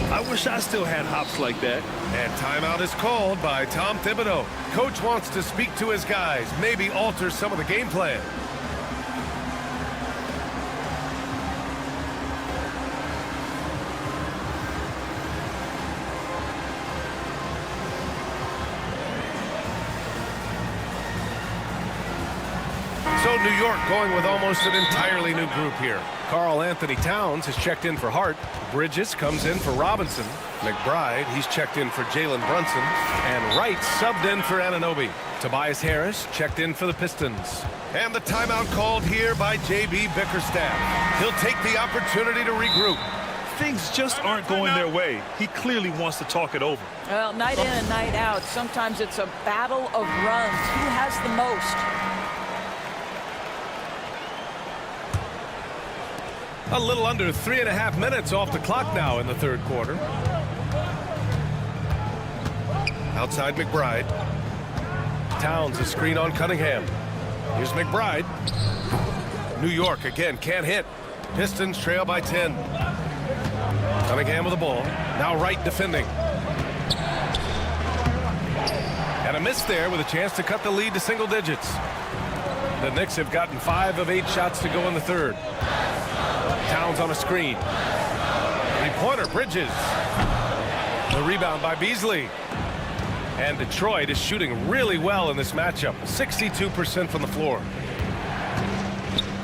I wish I still had hops like that. And timeout is called by Tom Thibodeau. Coach wants to speak to his guys, maybe alter some of the game plan. So New York going with almost an entirely new group here. Karl Anthony Towns has checked in for Hart. Bridges comes in for Robinson. McBride, he's checked in for Jalen Brunson. And Wright subbed in for Anunoby. Tobias Harris checked in for the Pistons. And the timeout called here by J.B. Bickerstaff. He'll take the opportunity to regroup. Things just aren't going their way. He clearly wants to talk it over. Well, night in and night out, sometimes it's a battle of runs. Who has the most? A little under 3.5 minutes off the clock now in the third quarter. Outside McBride. Towns, a screen on Cunningham. Here's McBride. New York again, can't hit. Pistons trail by 10. Cunningham with the ball. Now Wright defending. And a miss there with a chance to cut the lead to single digits. The Knicks have gotten 5 of 8 shots to go in the third. Towns on a screen. Three-pointer, Bridges. The rebound by Beasley. And Detroit is shooting really well in this matchup. 62% from the floor.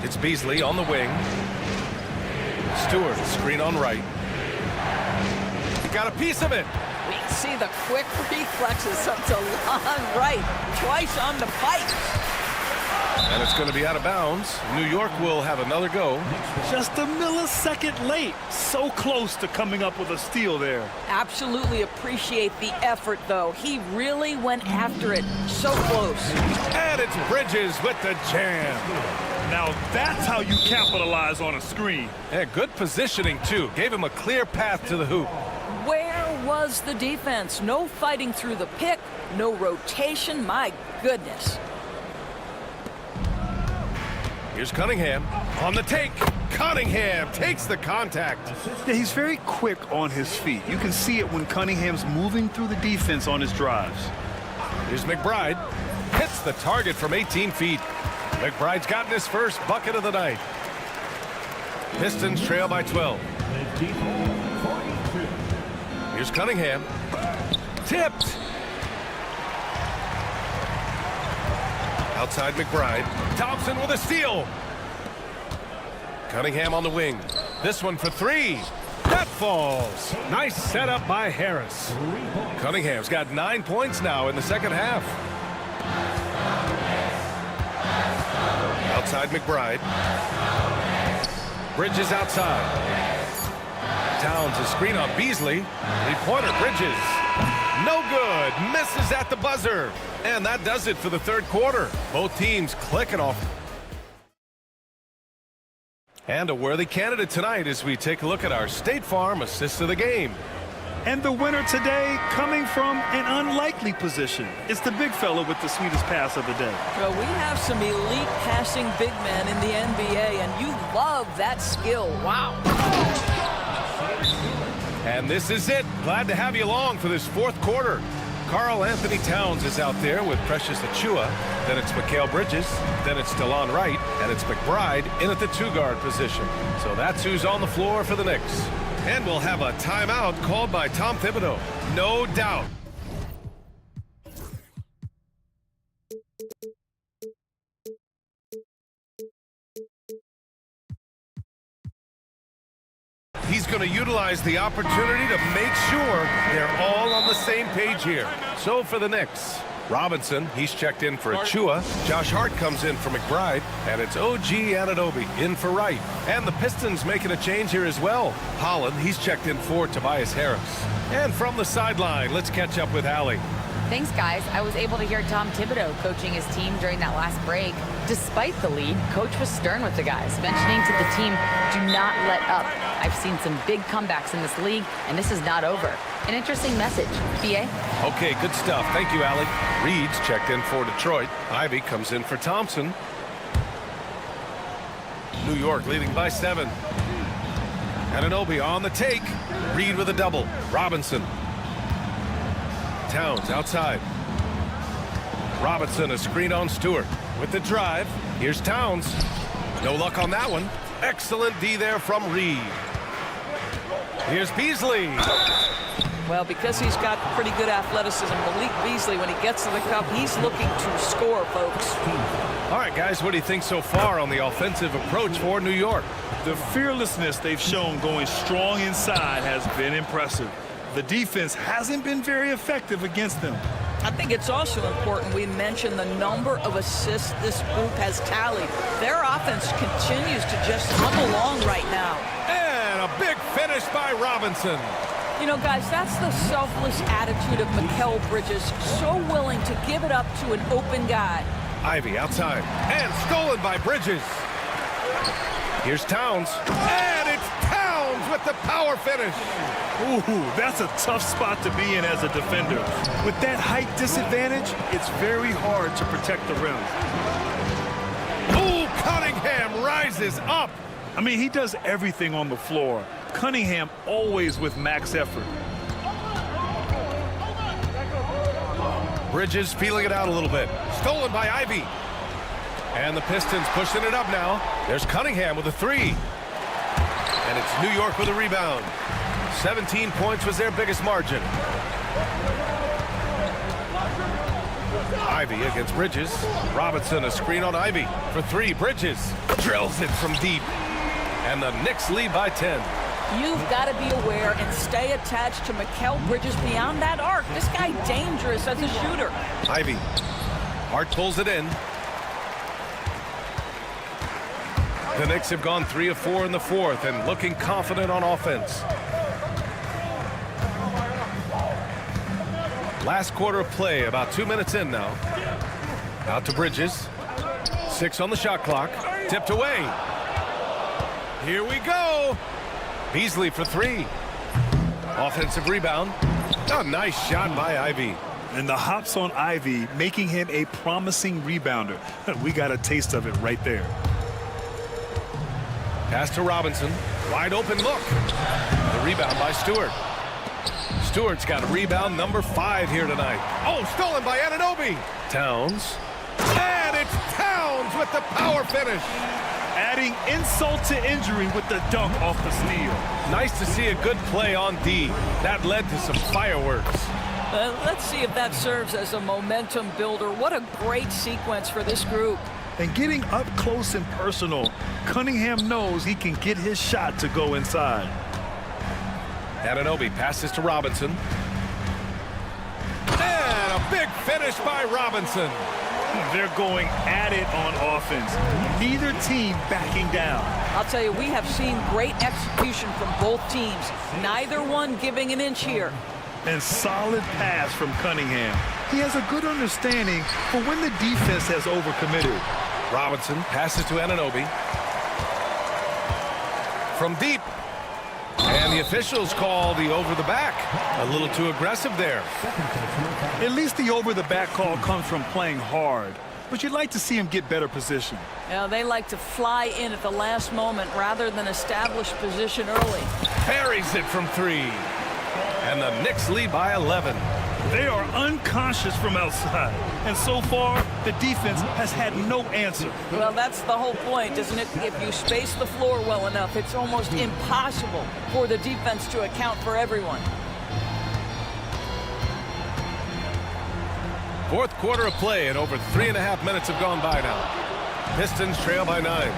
It's Beasley on the wing. Stewart, screen on Wright. He got a piece of it. We can see the quick reflexes of DeLon Wright. Twice on the pipe. And it's going to be out of bounds. New York will have another go. Just a millisecond late. So close to coming up with a steal there. Absolutely appreciate the effort, though. He really went after it. So close. And it's Bridges with the jam. Now that's how you capitalize on a screen. Yeah, good positioning, too. Gave him a clear path to the hoop. Where was the defense? No fighting through the pick, no rotation. My goodness. Here's Cunningham on the take. Cunningham takes the contact. Yeah, he's very quick on his feet. You can see it when Cunningham's moving through the defense on his drives. Here's McBride. Hits the target from 18 feet. McBride's gotten his first bucket of the night. Pistons trail by 12. Here's Cunningham. Tipped. Outside McBride. Thompson with a steal. Cunningham on the wing. This one for 3. That falls. Nice setup by Harris. Cunningham's got 9 points now in the second half. Outside McBride. Bridges outside. Towns, a screen on Beasley. Three-pointer, Bridges. No good. Misses at the buzzer. And that does it for the third quarter. Both teams clicking off. And a worthy candidate tonight as we take a look at our State Farm assist of the game. And the winner today coming from an unlikely position. It's the big fella with the sweetest pass of the day. Well, we have some elite passing big men in the NBA, and you love that skill. Wow. And this is it. Glad to have you along for this fourth quarter. Karl Anthony Towns is out there with Precious Achiuwa. Then it's Mikal Bridges. Then it's DeLon Wright. And it's McBride in at the two-guard position. So that's who's on the floor for the Knicks. And we'll have a timeout called by Tom Thibodeau. No doubt. He's going to utilize the opportunity to make sure they're all on the same page here. So for the Knicks, Robinson, he's checked in for Achiuwa. Josh Hart comes in for McBride. And it's OG Anunoby in for Wright. And the Pistons making a change here as well. Holland, he's checked in for Tobias Harris. And from the sideline, let's catch up with Allie. Thanks, guys. I was able to hear Tom Thibodeau coaching his team during that last break. Despite the lead, Coach was stern with the guys, mentioning to the team, do not let up. I've seen some big comebacks in this league, and this is not over. An interesting message. B.A.? Okay, good stuff. Thank you, Allie. Reed's checked in for Detroit. Ivy comes in for Thompson. New York leading by 7. Anunoby on the take. Reed with a double. Robinson. Towns outside. Robinson, a screen on Stewart. With the drive, here's Towns. No luck on that one. Excellent D there from Reed. Here's Beasley. Well, because he's got pretty good athleticism, Malik Beasley, when he gets to the cup, he's looking to score, folks. All right, guys, what do you think so far on the offensive approach for New York? The fearlessness they've shown going strong inside has been impressive. The defense hasn't been very effective against them. I think it's also important we mention the number of assists this group has tallied. Their offense continues to just hum along right now. And a big finish by Robinson. You know, guys, that's the selfless attitude of Mikal Bridges, so willing to give it up to an open guy. Ivy outside, and stolen by Bridges. Here's Towns, and it's Towns with with the power finish. Ooh, that's a tough spot to be in as a defender. With that height disadvantage, it's very hard to protect the rim. Ooh, Cunningham rises up. I mean, he does everything on the floor. Cunningham always with max effort. Bridges feeling it out a little bit. Stolen by Ivy. And the Pistons pushing it up now. There's Cunningham with a three. And it's New York with a rebound. 17 points was their biggest margin. Ivy against Bridges. Robinson, a screen on Ivy for three. Bridges drills it from deep. And the Knicks lead by 10. You've got to be aware and stay attached to Mikal Bridges beyond that arc. This guy dangerous as a shooter. Ivy. Hart pulls it in. The Knicks have gone 3 of 4 in the fourth and looking confident on offense. Last quarter of play, about 2 minutes in now. Out to Bridges. 6 on the shot clock. Tipped away. Here we go. Beasley for three. Offensive rebound. A nice shot by Ivy. And the hops on Ivy, making him a promising rebounder. We got a taste of it right there. Pass to Robinson. Wide open look. The rebound by Stewart. Stewart's got a rebound number 5 here tonight. Oh, stolen by Anunoby. Towns. And it's Towns with the power finish. Adding insult to injury with the dunk off the steal. Nice to see a good play on D. That led to some fireworks. Let's see if that serves as a momentum builder. What a great sequence for this group. And getting up close and personal, Cunningham knows he can get his shot to go inside. Anunoby passes to Robinson. And a big finish by Robinson. They're going at it on offense. Neither team backing down. I'll tell you, we have seen great execution from both teams. Neither one giving an inch here. And solid pass from Cunningham. He has a good understanding for when the defense has overcommitted. Robinson passes to Anunoby. From deep. And the officials call the over the back. A little too aggressive there. At least the over the back call comes from playing hard. But you'd like to see him get better position. Yeah, they like to fly in at the last moment rather than establish position early. Buries it from 3. And the Knicks lead by 11. They are unconscious from outside. And so far, the defense has had no answer. Well, that's the whole point, isn't it? If you space the floor well enough, it's almost impossible for the defense to account for everyone. Fourth quarter of play, and over 3.5 minutes have gone by now. Pistons trail by 9.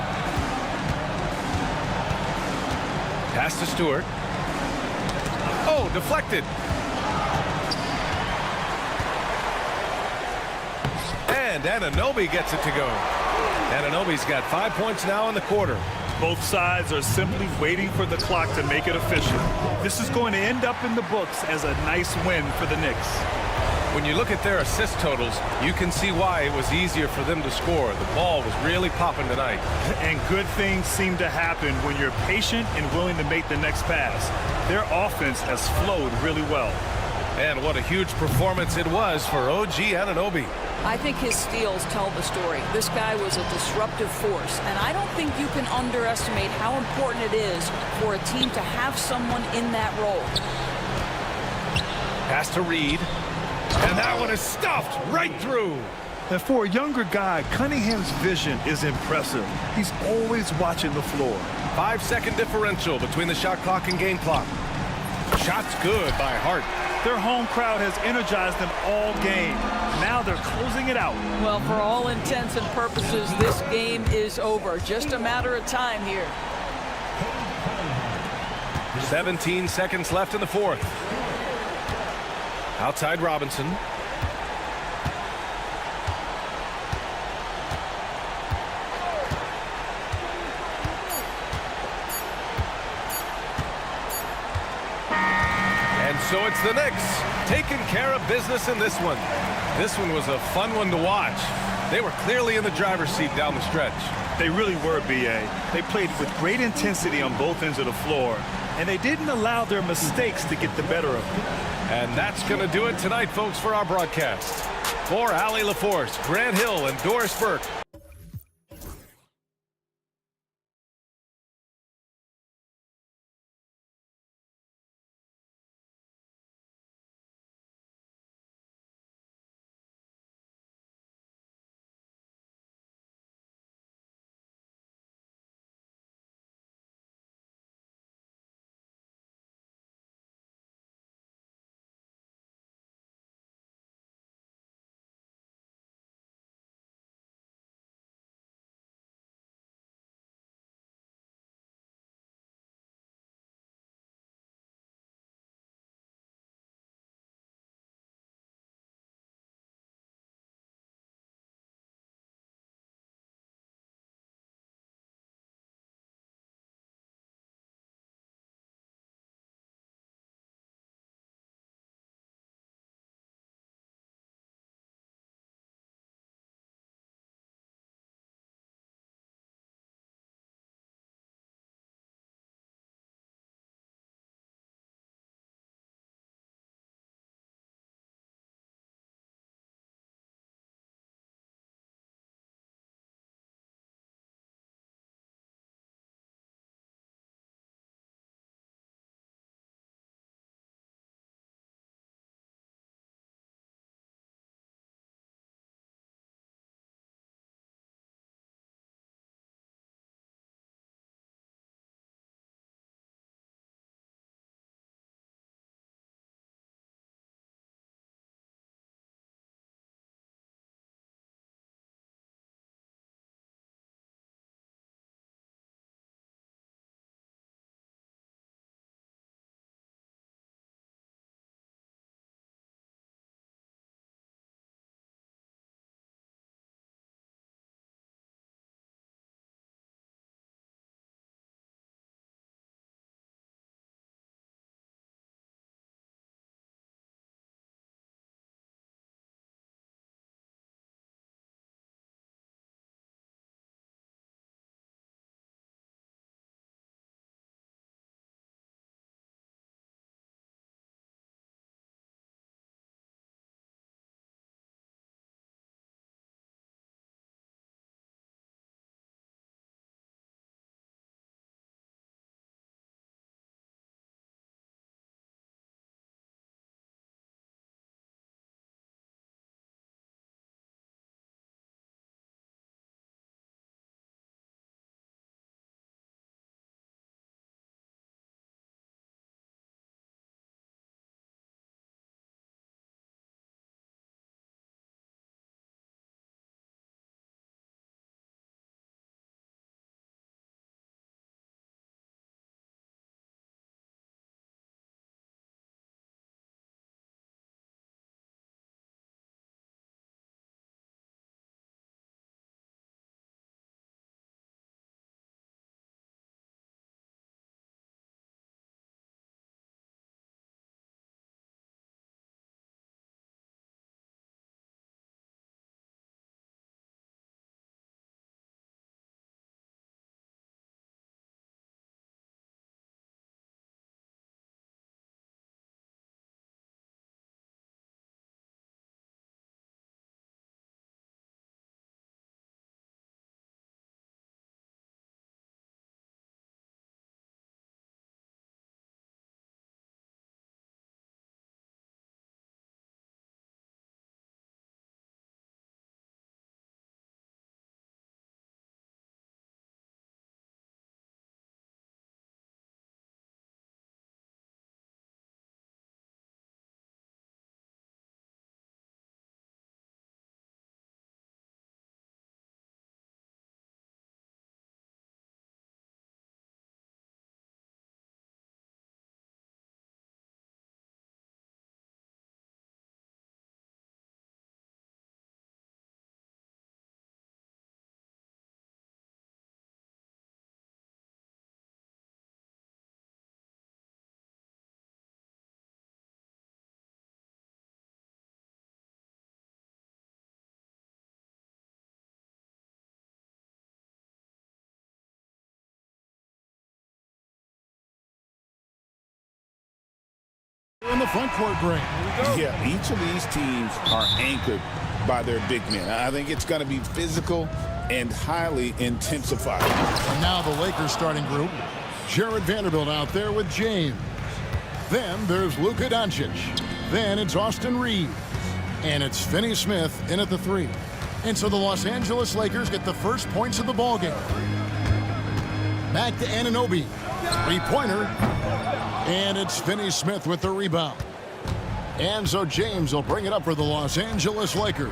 Pass to Stewart. Oh, deflected. And Anunoby gets it to go. Anunoby's got 5 points now in the quarter. Both sides are simply waiting for the clock to make it official. This is going to end up in the books as a nice win for the Knicks. When you look at their assist totals, you can see why it was easier for them to score. The ball was really popping tonight. And good things seem to happen when you're patient and willing to make the next pass. Their offense has flowed really well. And what a huge performance it was for OG Anunoby. I think his steals tell the story. This guy was a disruptive force, and I don't think you can underestimate how important it is for a team to have someone in that role. Pass to Reed. And that one is stuffed right through. And for a younger guy, Cunningham's vision is impressive. He's always watching the floor. 5-second differential between the shot clock and game clock. Shot's good by Hart. Their home crowd has energized them all game. Now they're closing it out. Well, for all intents and purposes, this game is over. Just a matter of time here. 17 seconds left in the fourth. Outside Robinson. And so it's the Knicks taking care of business in this one. This one was a fun one to watch. They were clearly in the driver's seat down the stretch. They really were, B.A. They played with great intensity on both ends of the floor, and they didn't allow their mistakes to get the better of them. And that's going to do it tonight, folks, for our broadcast. For Allie LaForce, Grant Hill, and Doris Burke, In the front court break. Yeah, each of these teams are anchored by their big men. I think it's going to be physical and highly intensified. And now the Lakers starting group. Jared Vanderbilt out there with James. Then there's Luka Doncic. Then it's Austin Reeves. And it's Finney Smith in at the 3. And so the Los Angeles Lakers get the first points of the ballgame. Back to Anunoby. Three-pointer. And it's Finney Smith with the rebound. And so James will bring it up for the Los Angeles Lakers.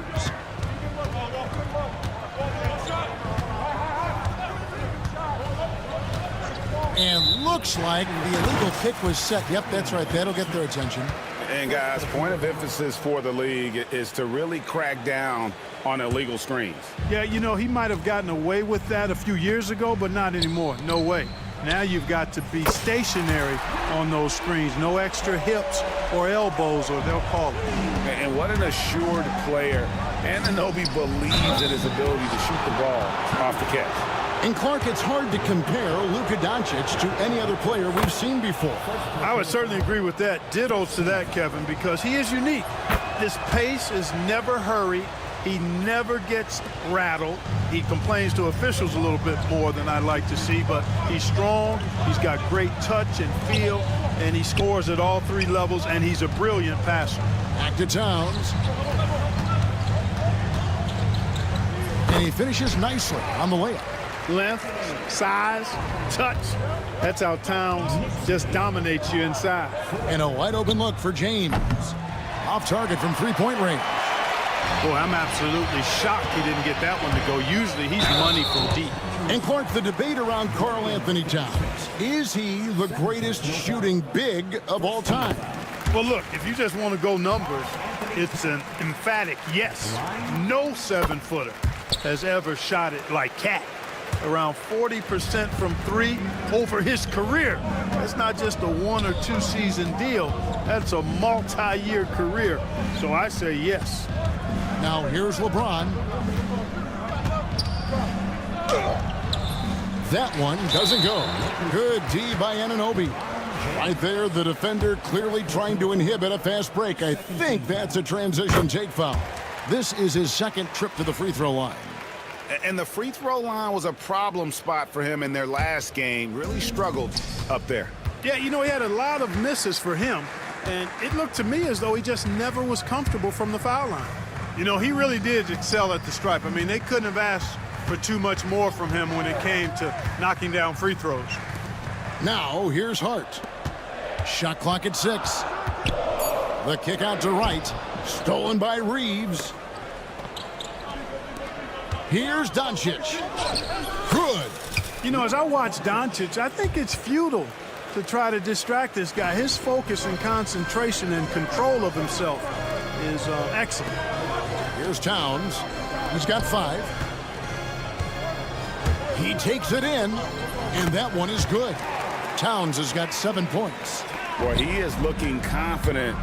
And looks like the illegal kick was set. Yep, that's right. That'll get their attention. And guys, point of emphasis for the league is to really crack down on illegal screens. Yeah, you know, he might have gotten away with that a few years ago, but not anymore. No way. Now you've got to be stationary on those screens. No extra hips or elbows, or they'll call it. And what an assured player. Anunoby believes in his ability to shoot the ball off the catch. And Clark, it's hard to compare Luka Doncic to any other player we've seen before. I would certainly agree with that. Ditto to that, Kevin, because he is unique. His pace is never hurried. He never gets rattled. He complains to officials a little bit more than I'd like to see, but he's strong. He's got great touch and feel, and he scores at all 3 levels, and he's a brilliant passer. Back to Towns. And he finishes nicely on the layup. Length, size, touch. That's how Towns just dominates you inside. And a wide open look for James. Off target from three-point range. Boy, I'm absolutely shocked he didn't get that one to go. Usually he's money from deep. And Clark, the debate around Karl Anthony Towns. Is he the greatest shooting big of all time? Well, look, if you just want to go numbers, it's an emphatic yes. No 7-footer has ever shot it like Cat. Around 40% from 3 over his career. That's not just a 1 or 2 season deal. That's a multi-year career. So I say yes. Now here's LeBron. That one doesn't go. Good D by Anunoby. Right there, the defender clearly trying to inhibit a fast break. I think that's a transition take foul. This is his second trip to the free throw line. And the free throw line was a problem spot for him in their last game. Really struggled up there. Yeah, you know, he had a lot of misses for him. And it looked to me as though he just never was comfortable from the foul line. You know, he really did excel at the stripe. I mean, they couldn't have asked for too much more from him when it came to knocking down free throws. Now, here's Hart. Shot clock at 6. The kick out to right. Stolen by Reeves. Here's Doncic. Good. You know, as I watch Doncic, I think it's futile to try to distract this guy. His focus and concentration and control of himself is excellent. Here's Towns. He's got 5. He takes it in, and that one is good. Towns has got 7 points. Boy, he is looking confident.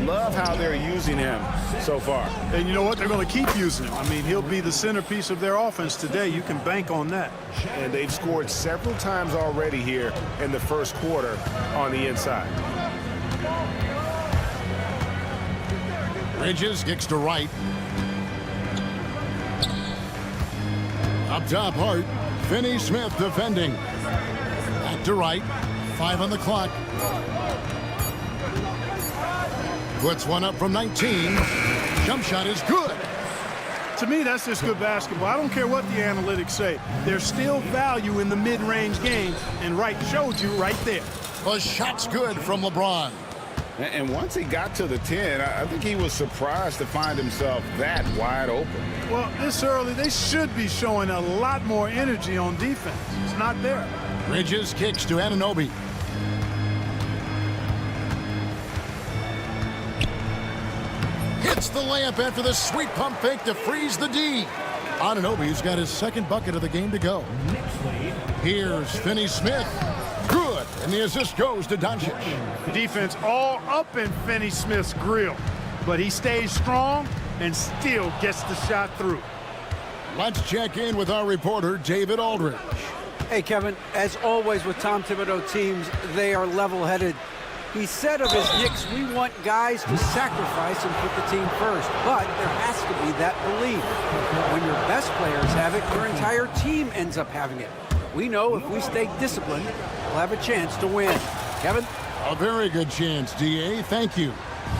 Love how they're using him so far. And you know what? They're going to keep using him. I mean, he'll be the centerpiece of their offense today. You can bank on that. And they've scored several times already here in the first quarter on the inside. Bridges kicks to right. Up top, Hart. Finney Smith defending. Back to right. 5 on the clock. Puts one up from 19. Jump shot is good. To me, that's just good basketball. I don't care what the analytics say. There's still value in the mid-range game, and Wright showed you right there. The shot's good from LeBron. And once he got to the 10, I think he was surprised to find himself that wide open. Well, this early, they should be showing a lot more energy on defense. It's not there. Bridges kicks to Anunoby. Hits the layup after the sweet pump fake to freeze the D. Anunoby's got his second bucket of the game to go. Here's Finney Smith. Good. And the assist goes to Doncic. Defense all up in Finney Smith's grill. But he stays strong and still gets the shot through. Let's check in with our reporter, David Aldridge. Hey, Kevin, as always with Tom Thibodeau teams, they are level-headed. He said of his Knicks, we want guys to sacrifice and put the team first. But there has to be that belief. When your best players have it, your entire team ends up having it. We know if we stay disciplined, we'll have a chance to win. Kevin? A very good chance, D.A. Thank you.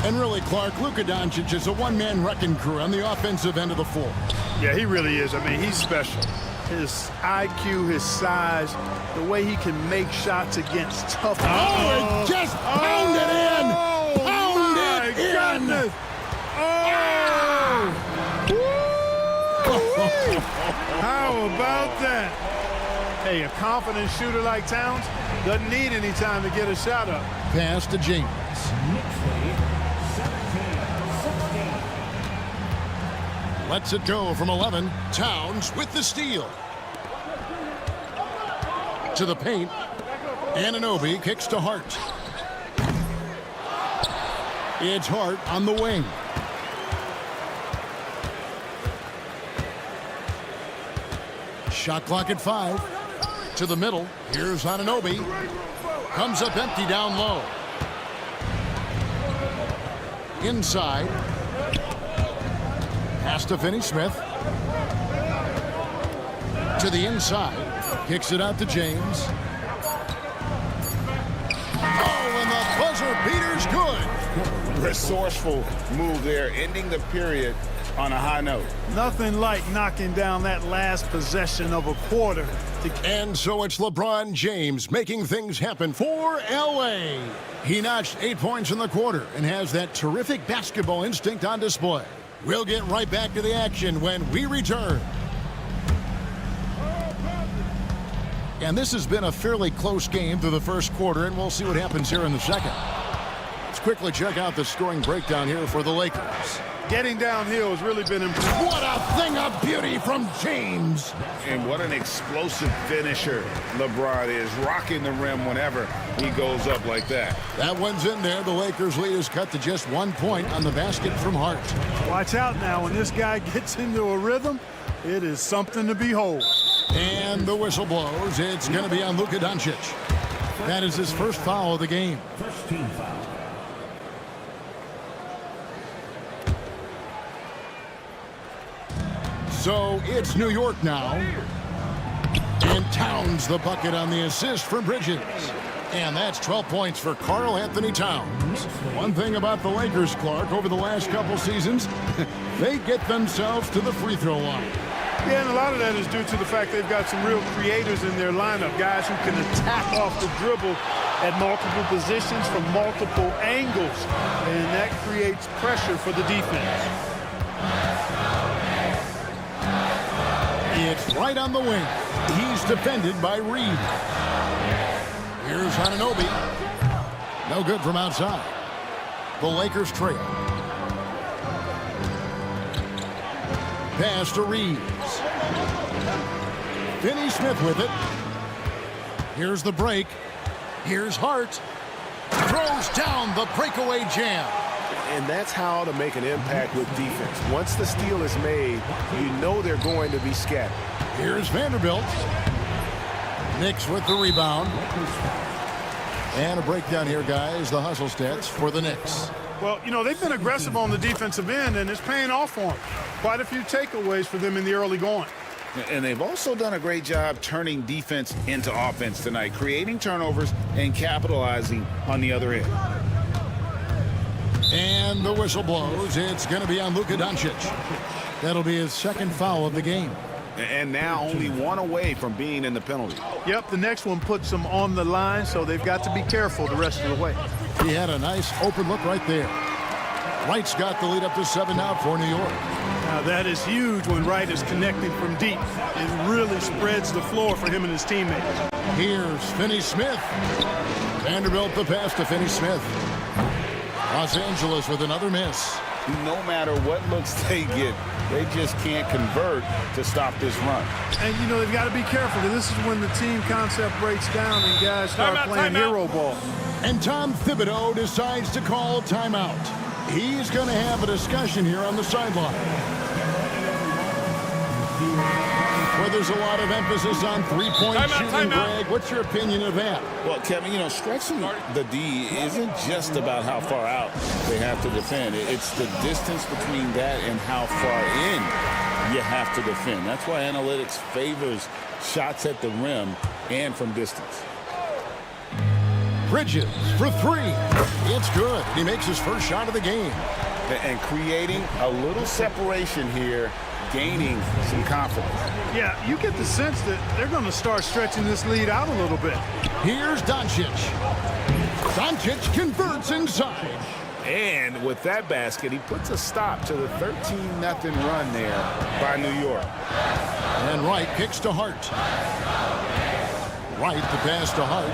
And really, Clark, Luka Doncic is a one-man wrecking crew on the offensive end of the floor. Yeah, he really is. I mean, he's special. His IQ, his size, the way he can make shots against tough. Oh, just pound it in! Pound it in! Goodness. How about that? Hey, a confident shooter like Towns doesn't need any time to get a shot up. Pass to James. Lets it go from 11. Towns with the steal. To the paint. Anunoby kicks to Hart. It's Hart on the wing. Shot clock at 5. To the middle. Here's Anunoby. Comes up empty down low. Inside. Pass to Finney-Smith. To the inside. Kicks it out to James. Oh, and the buzzer beater's good. Resourceful move there, ending the period on a high note. Nothing like knocking down that last possession of a quarter. And so it's LeBron James making things happen for L.A. He notched 8 points in the quarter and has that terrific basketball instinct on display. We'll get right back to the action when we return. And this has been a fairly close game through the first quarter, and we'll see what happens here in the second. Let's quickly check out the scoring breakdown here for the Lakers. Getting downhill has really been impressive. What a thing of beauty from James. And what an explosive finisher LeBron is, rocking the rim whenever he goes up like that. That one's in there. The Lakers' lead is cut to just 1 point on the basket from Hart. Watch out now. When this guy gets into a rhythm, it is something to behold. And the whistle blows. It's going to be on Luka Doncic. That is his first foul of the game. First team foul. So it's New York now. And Towns the bucket on the assist for Bridges. And that's 12 points for Karl Anthony Towns. One thing about the Lakers, Clark, over the last couple seasons, they get themselves to the free throw line. Yeah, and a lot of that is due to the fact they've got some real creators in their lineup, guys who can attack off the dribble at multiple positions from multiple angles, and that creates pressure for the defense. It's right on the wing. He's defended by Reed. Here's Anunoby. No good from outside. The Lakers trail. Pass to Reeves. Finney-Smith with it. Here's the break. Here's Hart. Throws down the breakaway jam. And that's how to make an impact with defense. Once the steal is made, you know they're going to be scattered. Here's Vanderbilt. Knicks with the rebound. And a breakdown here, guys. The hustle stats for the Knicks. Well, you know, they've been aggressive on the defensive end, and it's paying off for them. Quite a few takeaways for them in the early going. And they've also done a great job turning defense into offense tonight, creating turnovers and capitalizing on the other end. And the whistle blows. It's going to be on Luka Doncic. That'll be his second foul of the game. And now only one away from being in the penalty. Yep, the next one puts them on the line, so they've got to be careful the rest of the way. He had a nice open look right there. Wright's got the lead up to 7 now for New York. Now that is huge when Wright is connecting from deep. It really spreads the floor for him and his teammates. Here's Finney-Smith. Vanderbilt the pass to Finney-Smith. Los Angeles with another miss. No matter what looks they get, they just can't convert to stop this run. And, you know, they've got to be careful. This is when the team concept breaks down and guys start playing hero ball. And Tom Thibodeau decides to call timeout. He's going to have a discussion here on the sideline. Well, there's a lot of emphasis on three-point shooting, Greg. What's your opinion of that? Well, Kevin, you know, stretching the D isn't just about how far out they have to defend. It's the distance between that and how far in you have to defend. That's why analytics favors shots at the rim and from distance. Bridges for three. It's good. He makes his first shot of the game. And creating a little separation here, gaining some confidence. Yeah, you get the sense that they're going to start stretching this lead out a little bit. Here's Doncic. Doncic converts inside. And with that basket, he puts a stop to the 13-0 run there by New York. And Wright kicks to Hart. Wright the pass to Hart.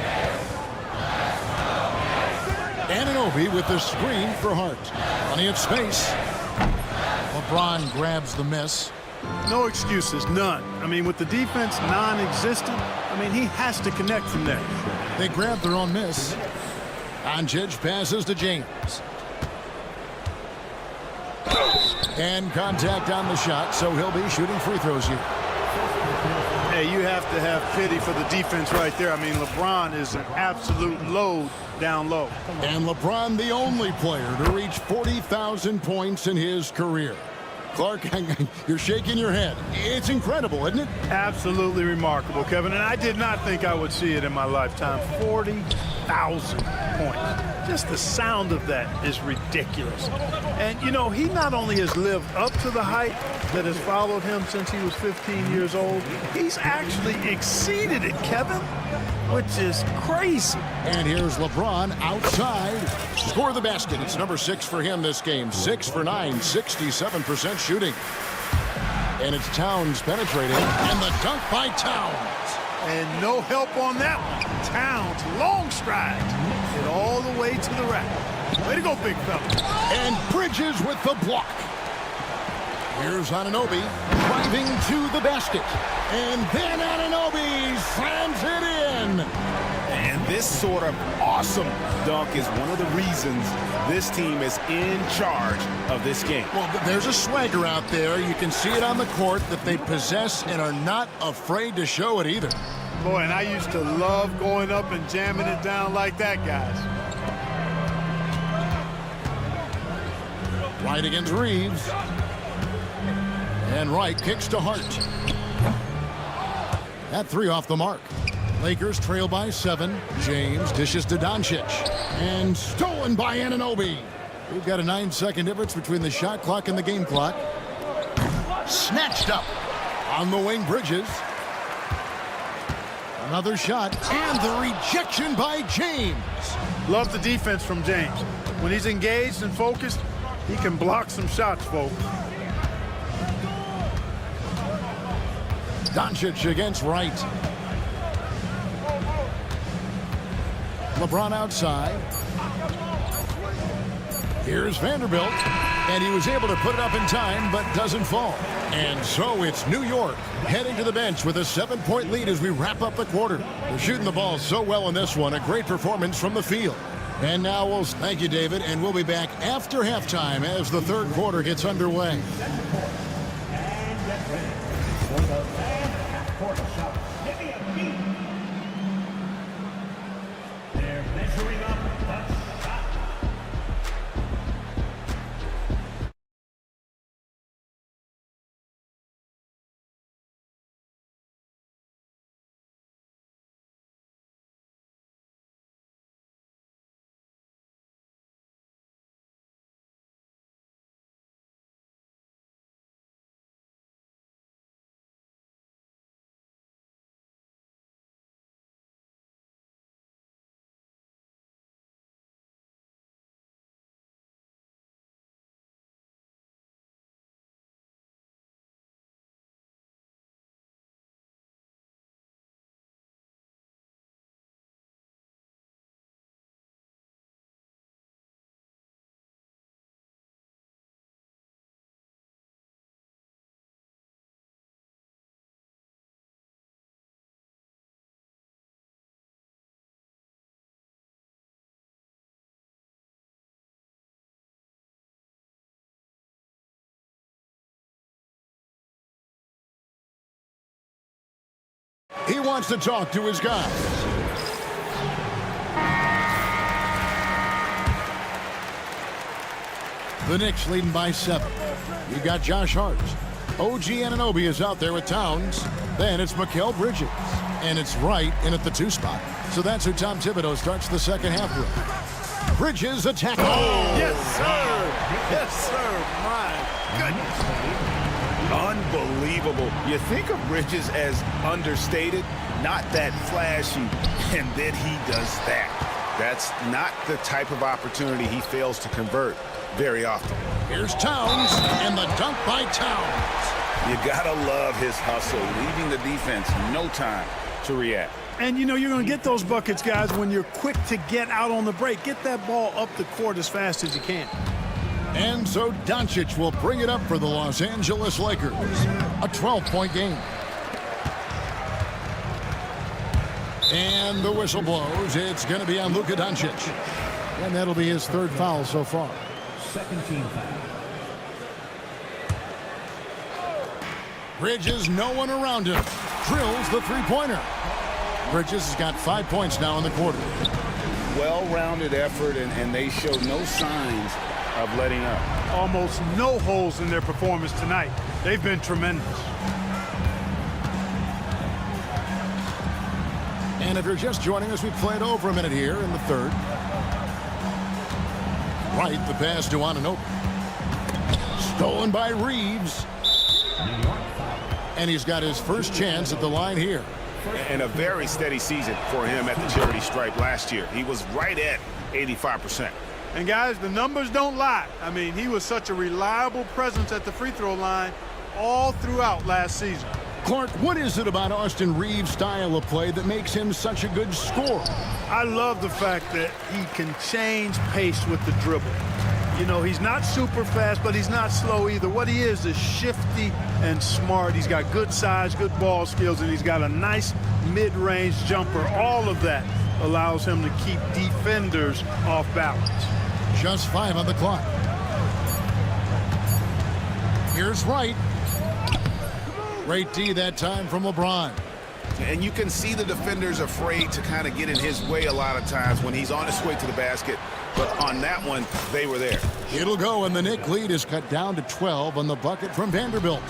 Anunoby with the screen for Hart. Plenty of space. LeBron grabs the miss. No excuses, none. I mean, with the defense non-existent, I mean, he has to connect from there. They grab their own miss. Doncic passes to James. And contact on the shot, so he'll be shooting free throws here. Hey, you have to have pity for the defense right there. I mean, LeBron is an absolute load down low. And LeBron, the only player to reach 40,000 points in his career. Clark, you're shaking your head. It's incredible, isn't it? Absolutely remarkable, Kevin. And I did not think I would see it in my lifetime. 40,000 points. Just the sound of that is ridiculous. And, you know, he not only has lived up to the hype that has followed him since he was 15 years old, he's actually exceeded it, Kevin, which is crazy. And here's LeBron outside. Score the basket. It's number 6 for him this game. 6 for 9, 67% shooting. And it's Towns penetrating. And the dunk by Towns. And no help on that one. Towns, long stride. Get all the way to the rack. Way to go, big fella. And Bridges with the block. Here's Anunoby driving to the basket. And then Anunoby slams it in. And this sort of awesome dunk is one of the reasons this team is in charge of this game. Well, there's a swagger out there. You can see it on the court that they possess and are not afraid to show it either. Boy, and I used to love going up and jamming it down like that, guys. Wright against Reeves. And Wright kicks to Hart. That three off the mark. Lakers trail by 7. James dishes to Doncic. And stolen by Anunoby. We've got a 9-second difference between the shot clock and the game clock. Snatched up on the wing, Bridges. Another shot. And the rejection by James. Love the defense from James. When he's engaged and focused, he can block some shots, folks. Doncic against Wright. LeBron outside. Here's Vanderbilt. And he was able to put it up in time, but doesn't fall. And so it's New York heading to the bench with a 7-point lead as we wrap up the quarter. They're shooting the ball so well in this one. A great performance from the field. And now we'll thank you, David, and we'll be back after halftime as the third quarter gets underway. He wants to talk to his guys. The Knicks leading by 7. You got Josh Hart. OG Anunoby is out there with Towns. Then it's Mikal Bridges. And it's Wright in at the 2 spot. So that's who Tom Thibodeau starts the second half with. Bridges attacking. Oh, yes, sir. Yes, sir. My goodness. Unbelievable. You think of Bridges as understated, not that flashy, and then he does that. That's not the type of opportunity he fails to convert very often. Here's Towns, and the dunk by Towns. You gotta love his hustle, leaving the defense no time to react. And, you know, you're going to get those buckets, guys, when you're quick to get out on the break. Get that ball up the court as fast as you can. And so Doncic will bring it up for the Los Angeles Lakers. A 12-point game. And the whistle blows. It's going to be on Luka Doncic. And that'll be his 3rd foul so far. Second team foul. Bridges, no one around him. Drills the 3-pointer. Bridges has got 5 points now in the quarter. Well-rounded effort, and they show no signs of letting up. Almost no holes in their performance tonight. They've been tremendous. And if you're just joining us, we played over a minute here in the 3rd. Right, the pass to Anunoby. Stolen by Reeves. And he's got his first chance at the line here. And a very steady season for him at the charity stripe last year. He was right at 85%. And, guys, the numbers don't lie. I mean, he was such a reliable presence at the free throw line all throughout last season. Clark, what is it about Austin Reeves' style of play that makes him such a good scorer? I love the fact that he can change pace with the dribble. You know, he's not super fast, but he's not slow either. What he is shifty and smart. He's got good size, good ball skills, and he's got a nice mid-range jumper. All of that allows him to keep defenders off balance. Just 5 on the clock. Here's Wright. Great D that time from LeBron. And you can see the defenders afraid to kind of get in his way a lot of times when he's on his way to the basket. But on that one, they were there. It'll go, and the Knick lead is cut down to 12 on the bucket from Vanderbilt.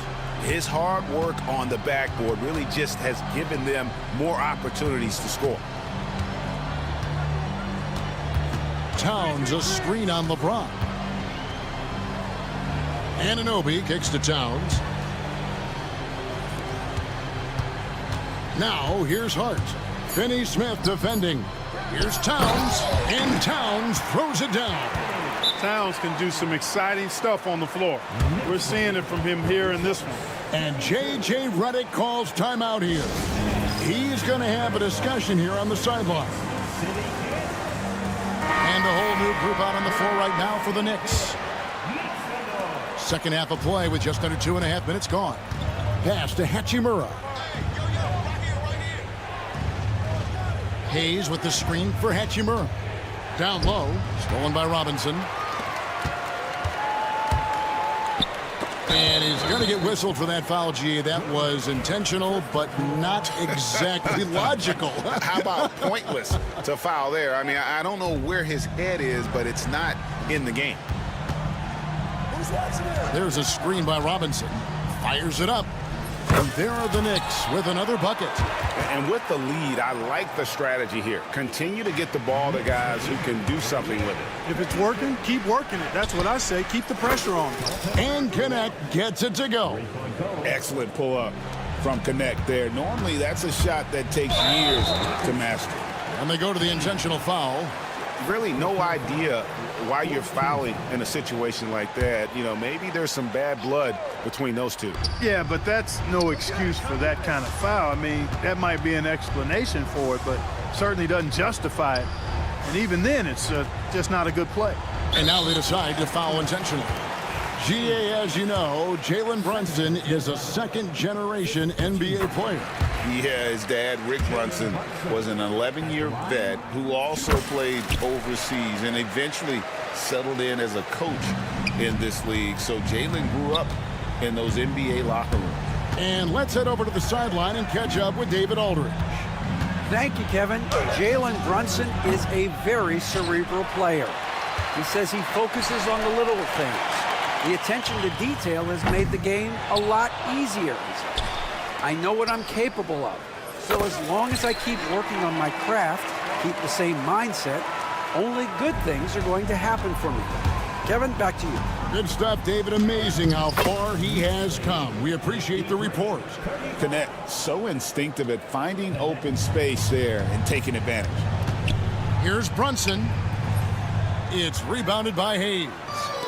His hard work on the backboard really just has given them more opportunities to score. Towns, a screen on LeBron. Anunoby kicks to Towns. Now, here's Hart. Finney Smith defending. Here's Towns, and Towns throws it down. Towns can do some exciting stuff on the floor. We're seeing it from him here in this one. And J.J. Redick calls timeout here. He's going to have a discussion here on the sideline. And a whole new group out on the floor right now for the Knicks. Second half of play with just under 2.5 minutes gone. Pass to Hachimura. Hayes with the screen for Hachimura. Down low, stolen by Robinson. And he's going to get whistled for that foul, G. That was intentional, but not exactly logical. How about pointless to foul there? I mean, I don't know where his head is, but it's not in the game. There's a screen by Robinson. Fires it up. And there are the Knicks with another bucket. And with the lead, I like the strategy here. Continue to get the ball to guys who can do something with it. If it's working, keep working it. That's what I say. Keep the pressure on. And Connect gets it to go. Excellent pull-up from Connect there. Normally, that's a shot that takes years to master. And they go to the intentional foul. Really no idea why you're fouling in a situation like that. You know, maybe there's some bad blood between those two. Yeah, but that's no excuse for that kind of foul. I mean, that might be an explanation for it, but certainly doesn't justify it. And even then, it's just not a good play. And now they decide to foul intentionally. GA, as you know, Jalen Brunson is a second-generation NBA player. Yeah, his dad, Rick Brunson, was an 11-year vet who also played overseas and eventually settled in as a coach in this league. So Jalen grew up in those NBA locker rooms. And let's head over to the sideline and catch up with David Aldridge. Thank you, Kevin. Jalen Brunson is a very cerebral player. He says he focuses on the little things. The attention to detail has made the game a lot easier. I know what I'm capable of. So as long as I keep working on my craft, keep the same mindset, only good things are going to happen for me. Kevin, back to you. Good stuff, David. Amazing how far he has come. We appreciate the report. Connect, so instinctive at finding open space there and taking advantage. Here's Brunson. It's rebounded by Hayes.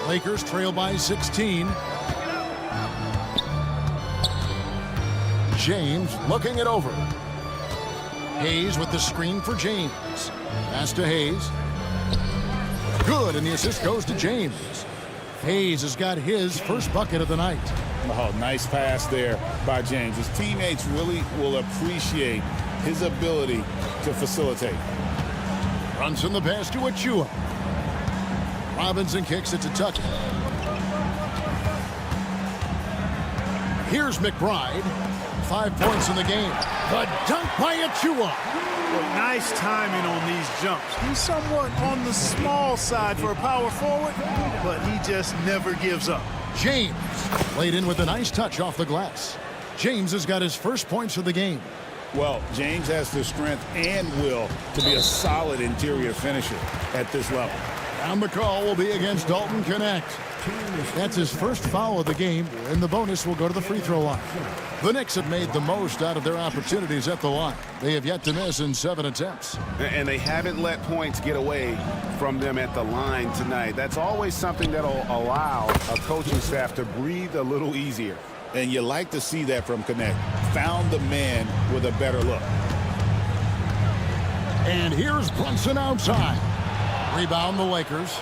Lakers trail by 16. James looking it over. Hayes with the screen for James. Pass to Hayes. Good, and the assist goes to James. Hayes has got his first bucket of the night. Oh, nice pass there by James. His teammates really will appreciate his ability to facilitate. Brunson the pass to Achua. Robinson kicks it to Tucker. Here's McBride. 5 points in the game. The dunk by Achua. Well, nice timing on these jumps. He's somewhat on the small side for a power forward, but he just never gives up. James laid in with a nice touch off the glass. James has got his first points of the game. Well, James has the strength and will to be a solid interior finisher at this level. And the call will be against Dalton Connect. That's his first foul of the game, and the bonus will go to the free throw line. The Knicks have made the most out of their opportunities at the line. They have yet to miss in 7 attempts. And they haven't let points get away from them at the line tonight. That's always something that'll allow a coaching staff to breathe a little easier. And you like to see that from Connect. Found the man with a better look. And here's Brunson outside. Rebound the Lakers.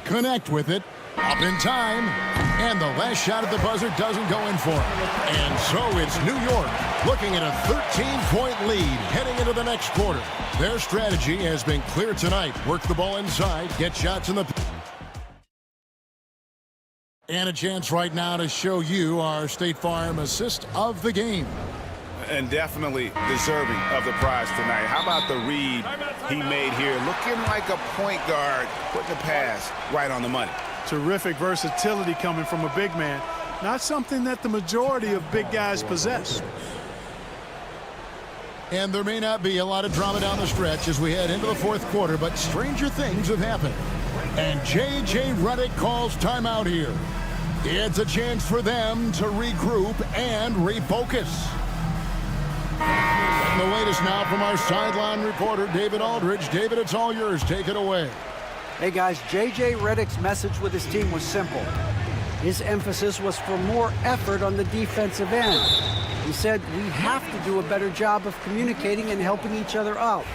Connect with it. Up in time. And the last shot at the buzzer doesn't go in for it. And so it's New York looking at a 13-point lead heading into the next quarter. Their strategy has been clear tonight. Work the ball inside, get shots in the... And a chance right now to show you our State Farm assist of the game. And definitely deserving of the prize tonight. How about the read he made here? Looking like a point guard, putting the pass right on the money. Terrific versatility coming from a big man. Not something that the majority of big guys possess. And there may not be a lot of drama down the stretch as we head into the fourth quarter, but stranger things have happened. And J.J. Redick calls timeout here. It's a chance for them to regroup and refocus. And the latest now from our sideline reporter, David Aldridge. David, it's all yours. Take it away. Hey, guys, J.J. Redick's message with his team was simple. His emphasis was for more effort on the defensive end. He said, we have to do a better job of communicating and helping each other out.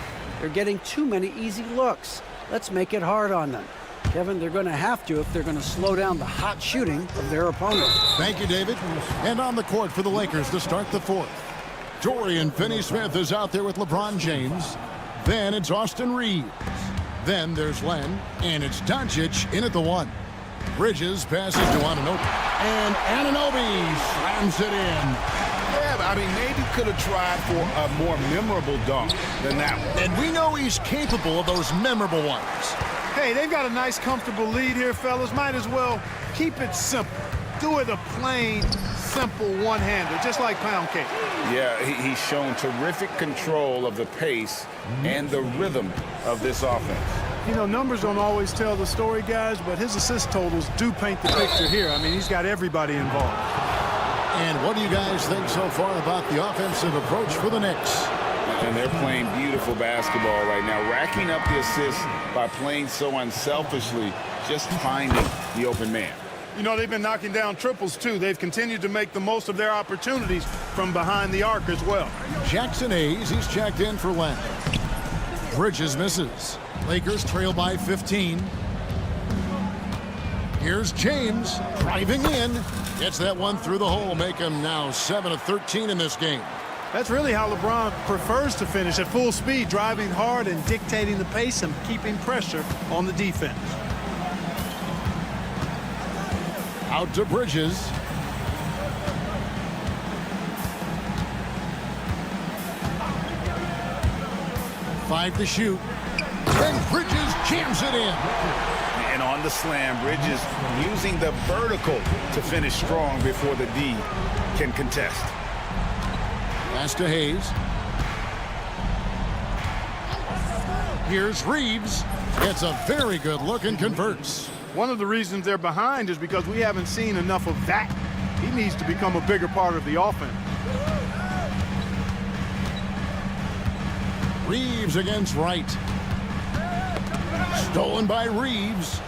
They're getting too many easy looks. Let's make it hard on them. Kevin, they're going to have to if they're going to slow down the hot shooting of their opponent. Thank you, David. And on the court for the Lakers to start the fourth. Dorian Finney-Smith is out there with LeBron James. Then it's Austin Reeves. Then there's Len, and it's Doncic in at the 1. Bridges passes to Anunoby. And Anunoby slams it in. Yeah, I mean, maybe could have tried for a more memorable dunk than that one. And we know he's capable of those memorable ones. Hey, they've got a nice, comfortable lead here, fellas. Might as well keep it simple. Do it a plain, simple one-hander, just like pound cake. Yeah, he's shown terrific control of the pace and the rhythm of this offense. You know, numbers don't always tell the story, guys, but his assist totals do paint the picture here. I mean, he's got everybody involved. And what do you guys think so far about the offensive approach for the Knicks? And they're playing beautiful basketball right now, racking up the assists by playing so unselfishly, just finding the open man. You know, they've been knocking down triples, too. They've continued to make the most of their opportunities from behind the arc as well. Jackson Hayes, he's checked in for Len. Bridges misses. Lakers trail by 15. Here's James driving in. Gets that one through the hole, make him now 7 of 13 in this game. That's really how LeBron prefers to finish, at full speed, driving hard and dictating the pace and keeping pressure on the defense. Out to Bridges. Five to shoot. And Bridges jams it in. And on the slam, Bridges using the vertical to finish strong before the D can contest. Pass to Hayes. Here's Reeves. It's a very good look and converts. One of the reasons they're behind is because we haven't seen enough of that. He needs to become a bigger part of the offense. Reeves against Wright. Stolen by Reeves.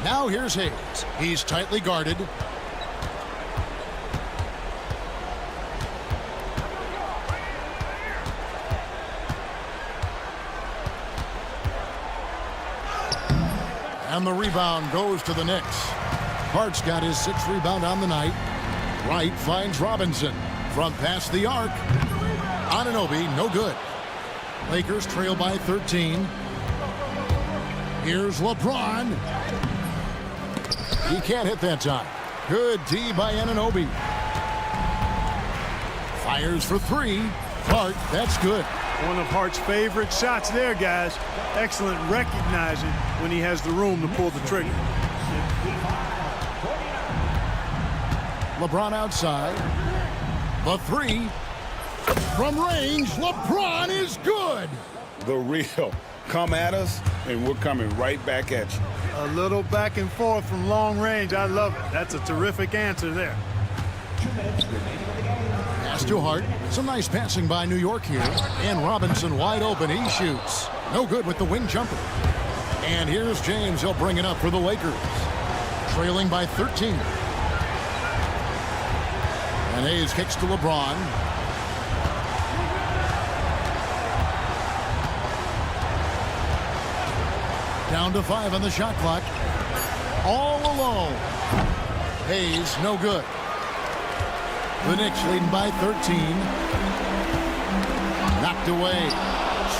Now here's Hayes. He's tightly guarded. And the rebound goes to the Knicks. Hart's got his 6th rebound on the night. Wright finds Robinson from past the arc. Anunoby, no good. Lakers trail by 13. Here's LeBron. He can't hit that time. Good D by Anunoby. Fires for 3. Hart, that's good. One of Hart's favorite shots there, guys. Excellent recognizing when he has the room to pull the trigger. LeBron outside. The 3. From range, LeBron is good. The real. Come at us, and we're coming right back at you. A little back and forth from long range. I love it. That's a terrific answer there. Pass to Hart. Some nice passing by New York here. And Robinson wide open. He shoots. No good with the wing jumper. And here's James. He'll bring it up for the Lakers. Trailing by 13. And Hayes kicks to LeBron. Down to 5 on the shot clock. All alone. Hayes, no good. The Knicks leading by 13. Knocked away.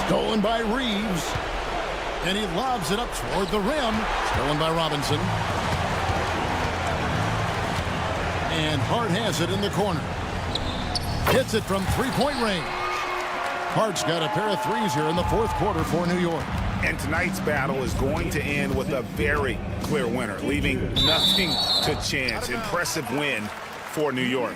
Stolen by Reeves. And he lobs it up toward the rim. Stolen by Robinson. And Hart has it in the corner. Hits it from three-point range. Hart's got a pair of threes here in the 4th quarter for New York. And tonight's battle is going to end with a very clear winner, leaving nothing to chance. Impressive win for New York.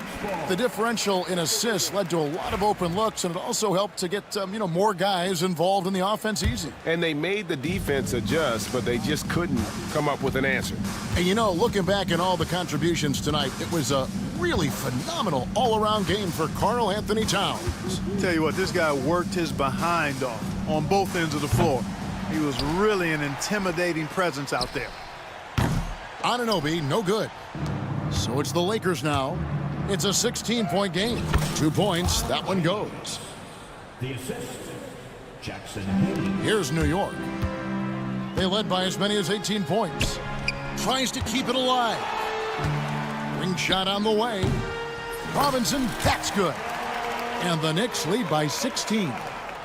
The differential in assists led to a lot of open looks, and it also helped to get more guys involved in the offense easy. And they made the defense adjust, but they just couldn't come up with an answer. And looking back at all the contributions tonight, it was a really phenomenal all-around game for Karl Anthony Towns. Tell you what, this guy worked his behind off on both ends of the floor. He was really an intimidating presence out there. Anunoby, no good. So it's the Lakers now. It's a 16-point game. 2 points. That one goes. The assist, Jackson. Here's New York. They led by as many as 18 points. Tries to keep it alive. Ring shot on the way. Robinson, that's good. And the Knicks lead by 16.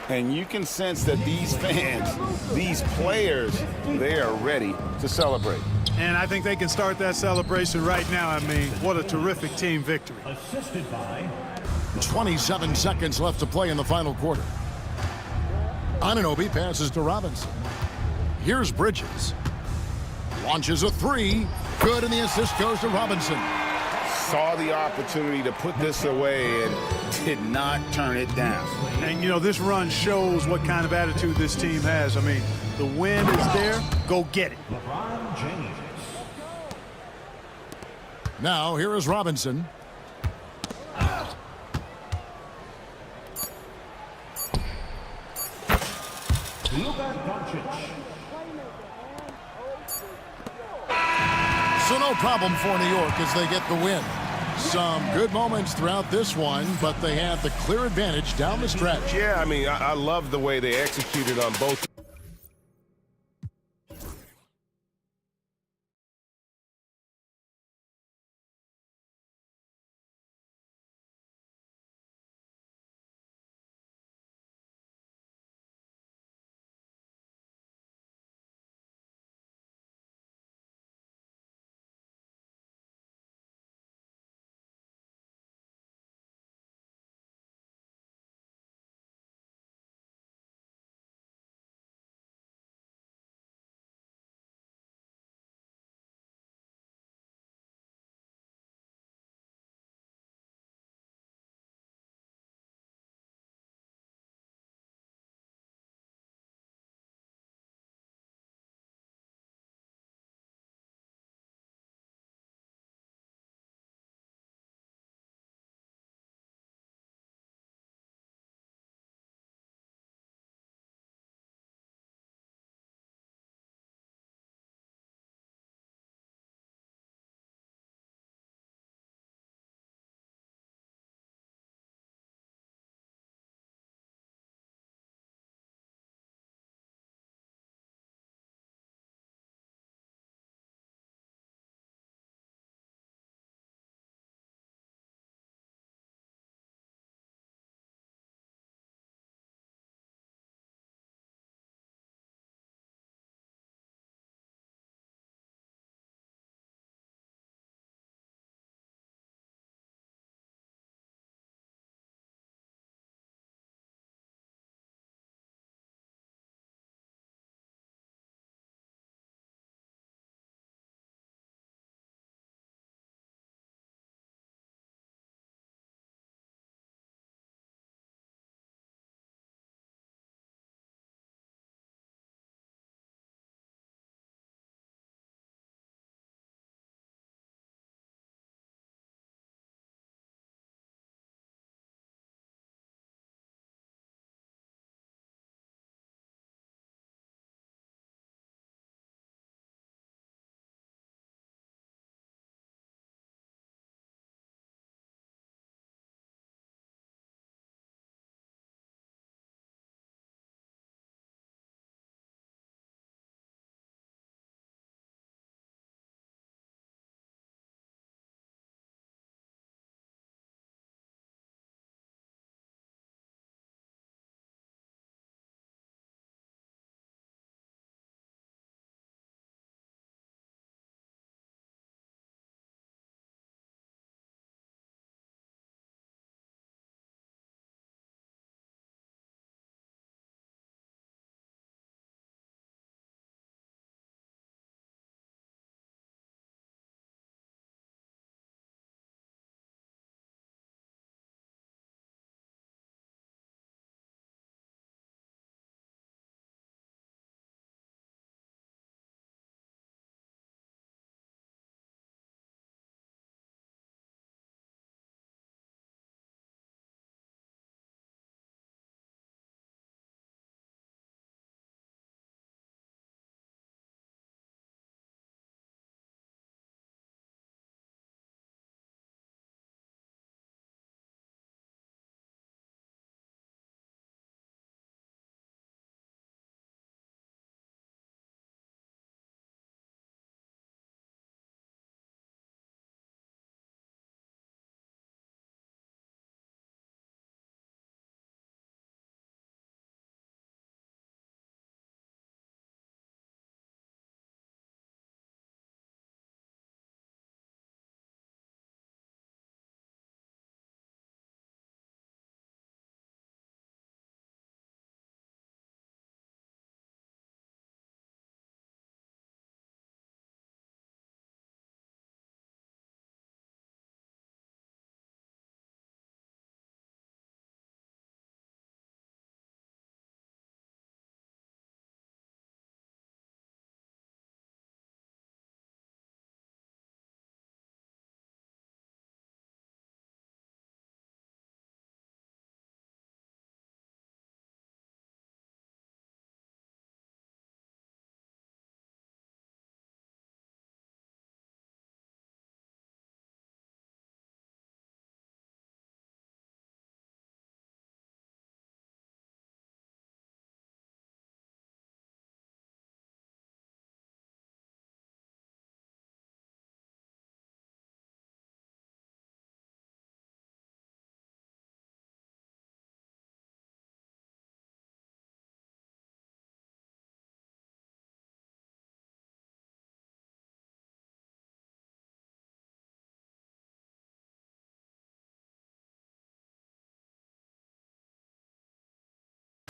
And you can sense that these fans, these players, they are ready to celebrate. And I think they can start that celebration right now. I mean, what a terrific team victory. Assisted by 27 seconds left to play in the final quarter. Anunoby passes to Robinson. Here's Bridges. Launches a 3. Good, and the assist goes to Robinson. Saw the opportunity to put this away and did not turn it down. And, this run shows what kind of attitude this team has. I mean, the win is there. Go get it. LeBron James. Now, here is Robinson. So no problem for New York as they get the win. Some good moments throughout this one, but they had the clear advantage down the stretch. Yeah, I love the way they executed on both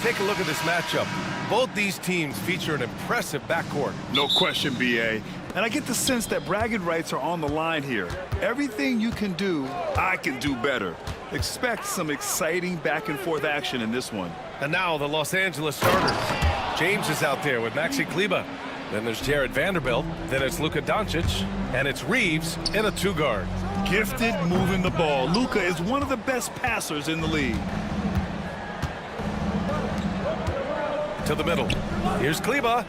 take a look at this matchup. Both these teams feature an impressive backcourt. No question, BA. And I get the sense that bragging rights are on the line here. Everything you can do, I can do better. Expect some exciting back-and-forth action in this one. And now the Los Angeles starters. James is out there with Maxi Kleber. Then there's Jared Vanderbilt. Then it's Luka Doncic. And it's Reeves in a two-guard. Gifted moving the ball. Luka is one of the best passers in the league. To the middle. Here's Kleber.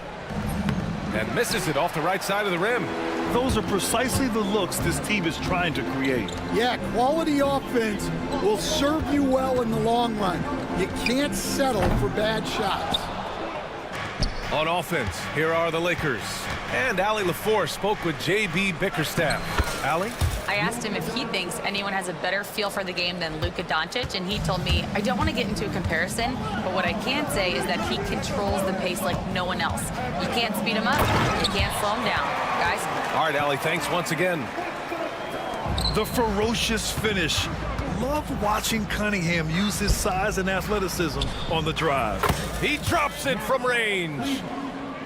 And misses it off the right side of the rim. Those are precisely the looks this team is trying to create. Yeah, quality offense will serve you well in the long run. You can't settle for bad shots. On offense, here are the Lakers. And Allie LaForce spoke with J.B. Bickerstaff. Allie? I asked him if he thinks anyone has a better feel for the game than Luka Doncic, and he told me, I don't want to get into a comparison, but what I can say is that he controls the pace like no one else. You can't speed him up, you can't slow him down. Guys? All right, Allie, thanks once again. The ferocious finish. Love watching Cunningham use his size and athleticism on the drive. He drops it from range.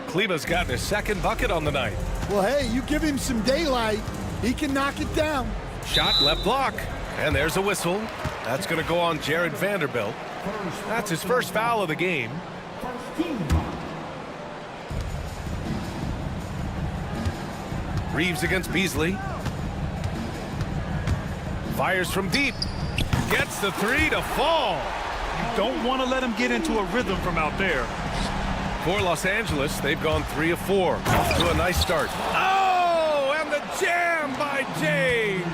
Kleber's gotten his second bucket on the night. Well, hey, you give him some daylight, he can knock it down. Shot left block. And there's a whistle. That's going to go on Jared Vanderbilt. That's his first foul of the game. Reeves against Beasley. Fires from deep. Gets the three to fall. You don't want to let him get into a rhythm from out there. For Los Angeles, they've gone 3 of 4. Off to a nice start. Oh, and the jam by James.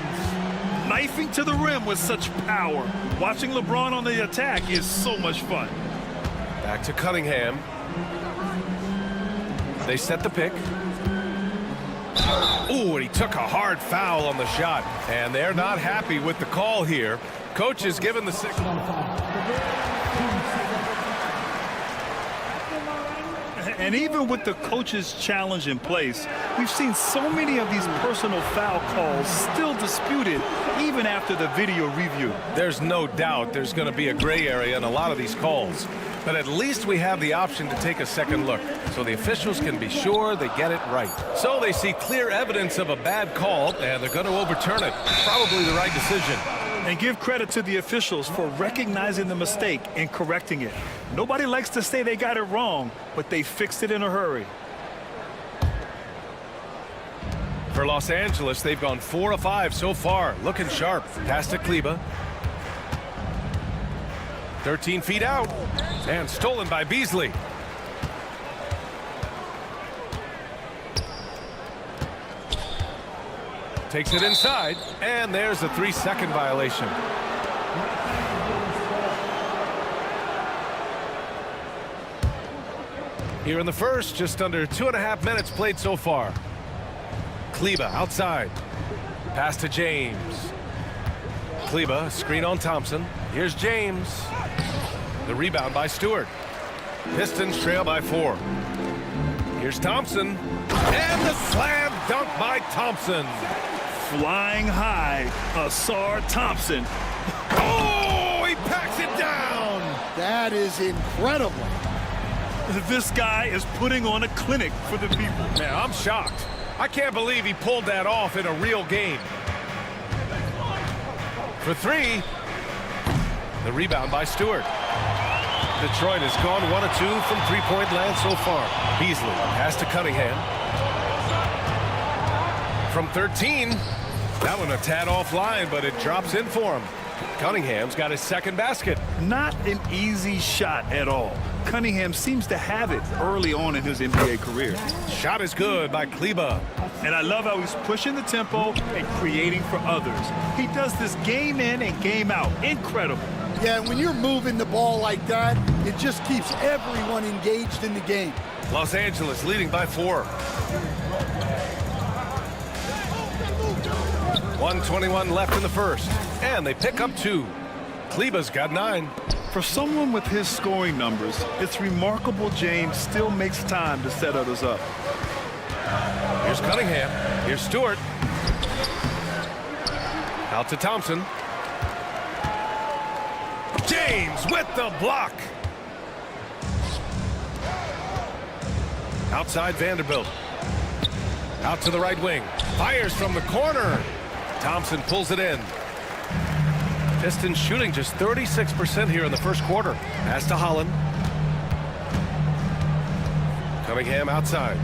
Knifing to the rim with such power. Watching LeBron on the attack is so much fun. Back to Cunningham. They set the pick. Ooh, and he took a hard foul on the shot. And they're not happy with the call here. Coach has given the signal. And even with the coach's challenge in place, we've seen so many of these personal foul calls still disputed even after the video review. There's no doubt there's going to be a gray area in a lot of these calls. But at least we have the option to take a second look, so the officials can be sure they get it right. So they see clear evidence of a bad call, and they're going to overturn it. Probably the right decision. And give credit to the officials for recognizing the mistake and correcting it. Nobody likes to say they got it wrong, but they fixed it in a hurry. For Los Angeles, they've gone 4 of 5 so far. Looking sharp. Pass to Kleber. 13 feet out. And stolen by Beasley. Takes it inside. And there's a 3-second violation. Here in the first, just under 2.5 minutes played so far. Kleber outside. Pass to James. Kleber, screen on Thompson. Here's James. The rebound by Stewart. Pistons trail by 4. Here's Thompson. And the slam dunk by Thompson. Flying high, Asar Thompson. Oh, he packs it down. That is incredible. This guy is putting on a clinic for the people. Man, I'm shocked. I can't believe he pulled that off in a real game. For 3, the rebound by Stewart. Detroit has gone 1 of 2 from three-point land so far. Beasley, pass to Cunningham. From 13, that one a tad offline, but it drops in for him. Cunningham's got his second basket. Not an easy shot at all. Cunningham seems to have it early on in his NBA career. Shot is good by Kleber. And I love how he's pushing the tempo and creating for others. He does this game in and game out. Incredible. Yeah, when you're moving the ball like that, it just keeps everyone engaged in the game. Los Angeles leading by 4. 1:21 left in the first. And they pick up 2. Kleber's got 9. For someone with his scoring numbers, it's remarkable James still makes time to set others up. Here's Cunningham. Here's Stewart. Out to Thompson. James with the block. Outside Vanderbilt. Out to the right wing. Fires from the corner. Thompson pulls it in. Pistons shooting just 36% here in the first quarter. Pass to Holland. Cunningham outside.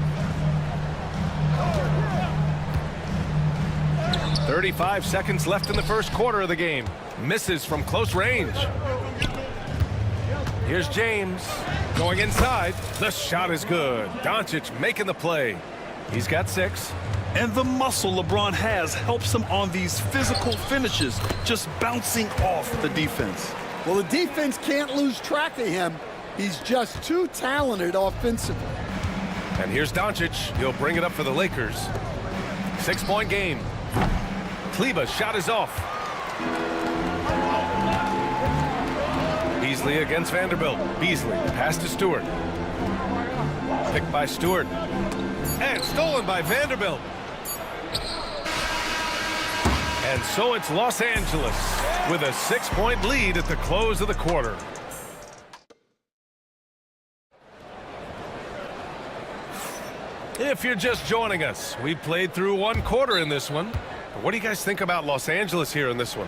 35 seconds left in the first quarter of the game. Misses from close range. Here's James going inside. The shot is good. Doncic making the play. He's got 6. And the muscle LeBron has helps him on these physical finishes, just bouncing off the defense. Well, the defense can't lose track of him. He's just too talented offensively. And here's Doncic. He'll bring it up for the Lakers. 6-point game. Kleber's shot is off. Beasley against Vanderbilt. Beasley, pass to Stewart. Picked by Stewart. And stolen by Vanderbilt. And so it's Los Angeles with a 6-point lead at the close of the quarter. If you're just joining us, we played through 1 quarter in this one. What do you guys think about Los Angeles here in this one?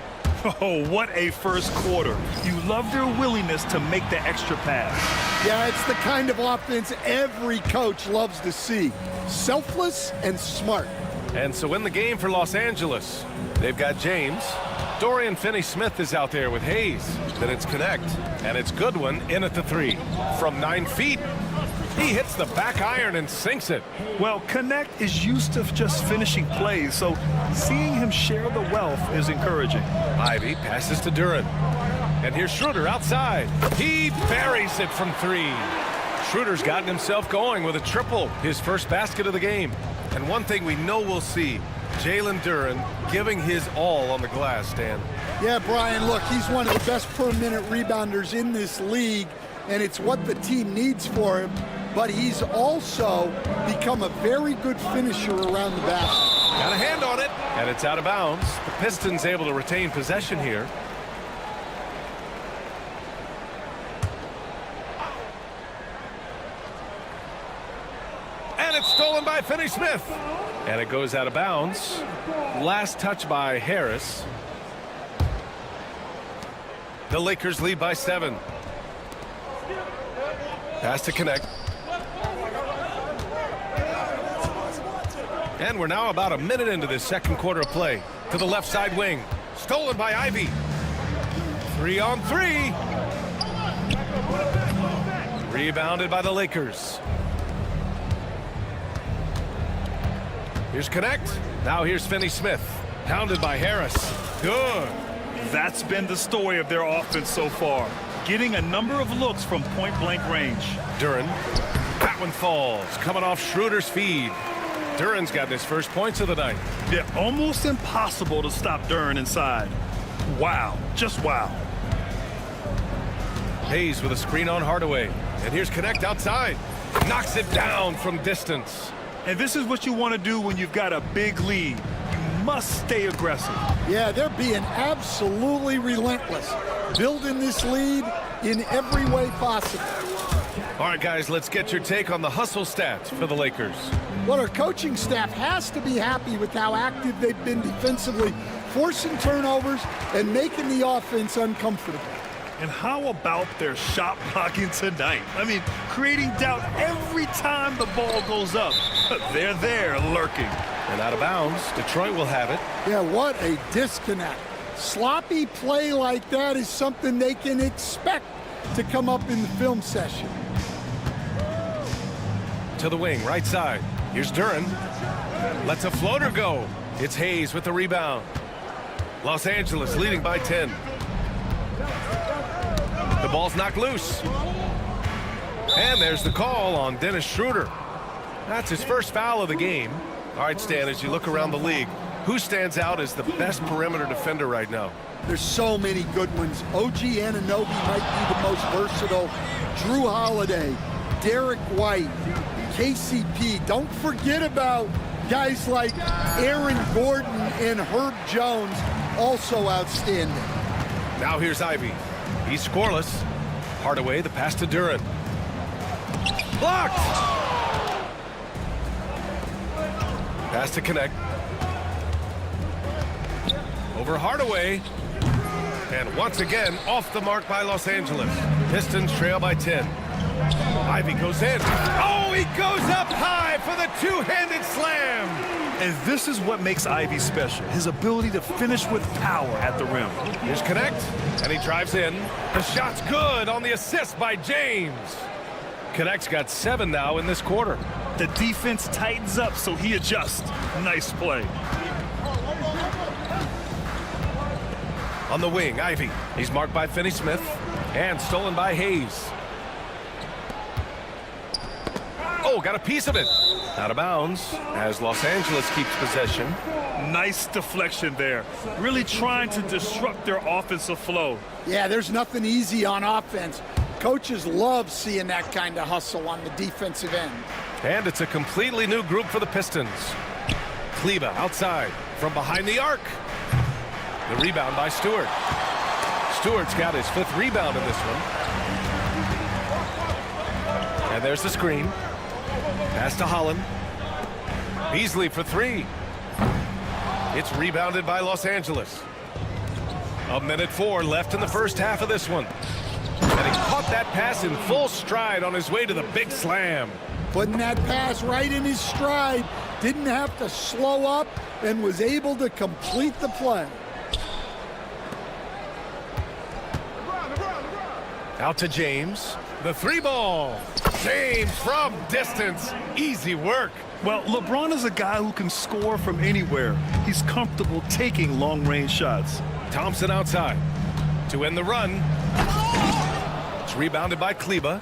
Oh, what a first quarter. You love their willingness to make the extra pass. Yeah, it's the kind of offense every coach loves to see. Selfless and smart. And so in the game for Los Angeles, they've got James. Dorian Finney-Smith is out there with Hayes. Then it's Connect. And it's Goodwin in at the 3. From 9 feet. He hits the back iron and sinks it. Well, Connect is used to just finishing plays, so seeing him share the wealth is encouraging. Ivy passes to Duren. And here's Schroeder outside. He buries it from 3. Schroeder's gotten himself going with a triple, his first basket of the game. And one thing we know we'll see, Jalen Duren giving his all on the glass, Stan. Yeah, Brian, look, he's one of the best per-minute rebounders in this league, and it's what the team needs for him. But he's also become a very good finisher around the basket. Got a hand on it, and it's out of bounds. The Pistons able to retain possession here. And it's stolen by Finney-Smith. And it goes out of bounds. Last touch by Harris. The Lakers lead by 7. Pass to Connect. And we're now about a minute into this second quarter of play. To the left side wing. Stolen by Ivy. 3 on 3. Rebounded by the Lakers. Here's Connect. Now here's Finney-Smith. Pounded by Harris. Good. That's been the story of their offense so far. Getting a number of looks from point-blank range. Duren. That one falls. Coming off Schroeder's feed. Duren's got his first points of the night. They're almost impossible to stop Duren inside. Wow. Just wow. Hayes with a screen on Hardaway. And here's Connect outside. Knocks it down from distance. And this is what you want to do when you've got a big lead. You must stay aggressive. Yeah, they're being absolutely relentless. Building this lead in every way possible. All right, guys, let's get your take on the hustle stats for the Lakers. Well, our coaching staff has to be happy with how active they've been defensively, forcing turnovers and making the offense uncomfortable. And how about their shot blocking tonight? I mean, creating doubt every time the ball goes up. They're there lurking. And out of bounds, Detroit will have it. Yeah, what a disconnect. Sloppy play like that is something they can expect to come up in the film session. To the wing, right side. Here's Duren. Lets a floater go. It's Hayes with the rebound. Los Angeles leading by 10. The ball's knocked loose. And there's the call on Dennis Schroeder. That's his first foul of the game. All right, Stan, as you look around the league, who stands out as the best perimeter defender right now? There's so many good ones. OG Anunoby might be the most versatile. Drew Holiday, Derek White, KCP. Don't forget about guys like Aaron Gordon and Herb Jones, also outstanding. Now here's Ivy. He's scoreless. Hardaway, the pass to Duren. Blocked! Pass to connect. Over Hardaway. And once again, off the mark by Los Angeles. Pistons trail by 10. Ivy goes in. Oh, he goes up high for the two-handed slam. And this is what makes Ivy special, his ability to finish with power at the rim. Here's connect, and he drives in. The shot's good on the assist by James. Connect's got 7 now in this quarter. The defense tightens up, so he adjusts. Nice play. On the wing, Ivy. He's marked by Finney-Smith and stolen by Hayes. Oh, got a piece of it. Out of bounds as Los Angeles keeps possession. Nice deflection there. Really trying to disrupt their offensive flow. Yeah, there's nothing easy on offense. Coaches love seeing that kind of hustle on the defensive end. And it's a completely new group for the Pistons. Kleber outside from behind the arc. The rebound by Stewart. Stewart's got his 5th rebound in this one. And there's the screen. Pass to Holland. Beasley for 3. It's rebounded by Los Angeles. 1:04 left in the first half of this one. And he caught that pass in full stride on his way to the big slam. Putting that pass right in his stride. Didn't have to slow up and was able to complete the play. Out to James. The 3 ball. James from distance. Easy work. Well, LeBron is a guy who can score from anywhere. He's comfortable taking long-range shots. Thompson outside to end the run. It's rebounded by Kleber.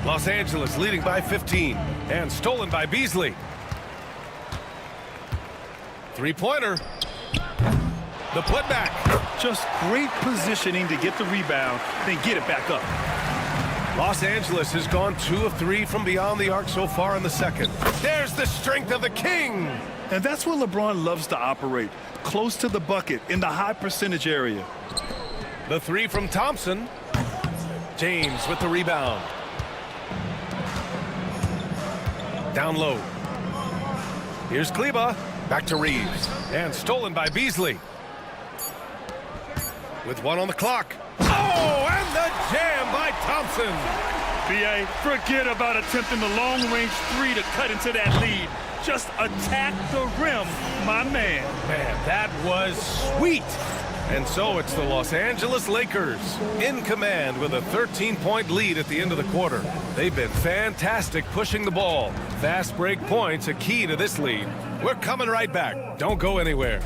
Los Angeles leading by 15 and stolen by Beasley. 3-pointer. The putback. Just great positioning to get the rebound, then get it back up. Los Angeles has gone 2 of 3 from beyond the arc so far in the second. There's the strength of the king. And that's where LeBron loves to operate, close to the bucket in the high percentage area. The 3 from Thompson. James with the rebound. Down low. Here's Kleber. Back to Reeves. And stolen by Beasley. With 1 on the clock. Oh, and the jam by Thompson. B.A., forget about attempting the long-range 3 to cut into that lead. Just attack the rim, my man. Man, that was sweet. And so it's the Los Angeles Lakers in command with a 13-point lead at the end of the quarter. They've been fantastic pushing the ball. Fast break points a key to this lead. We're coming right back. Don't go anywhere.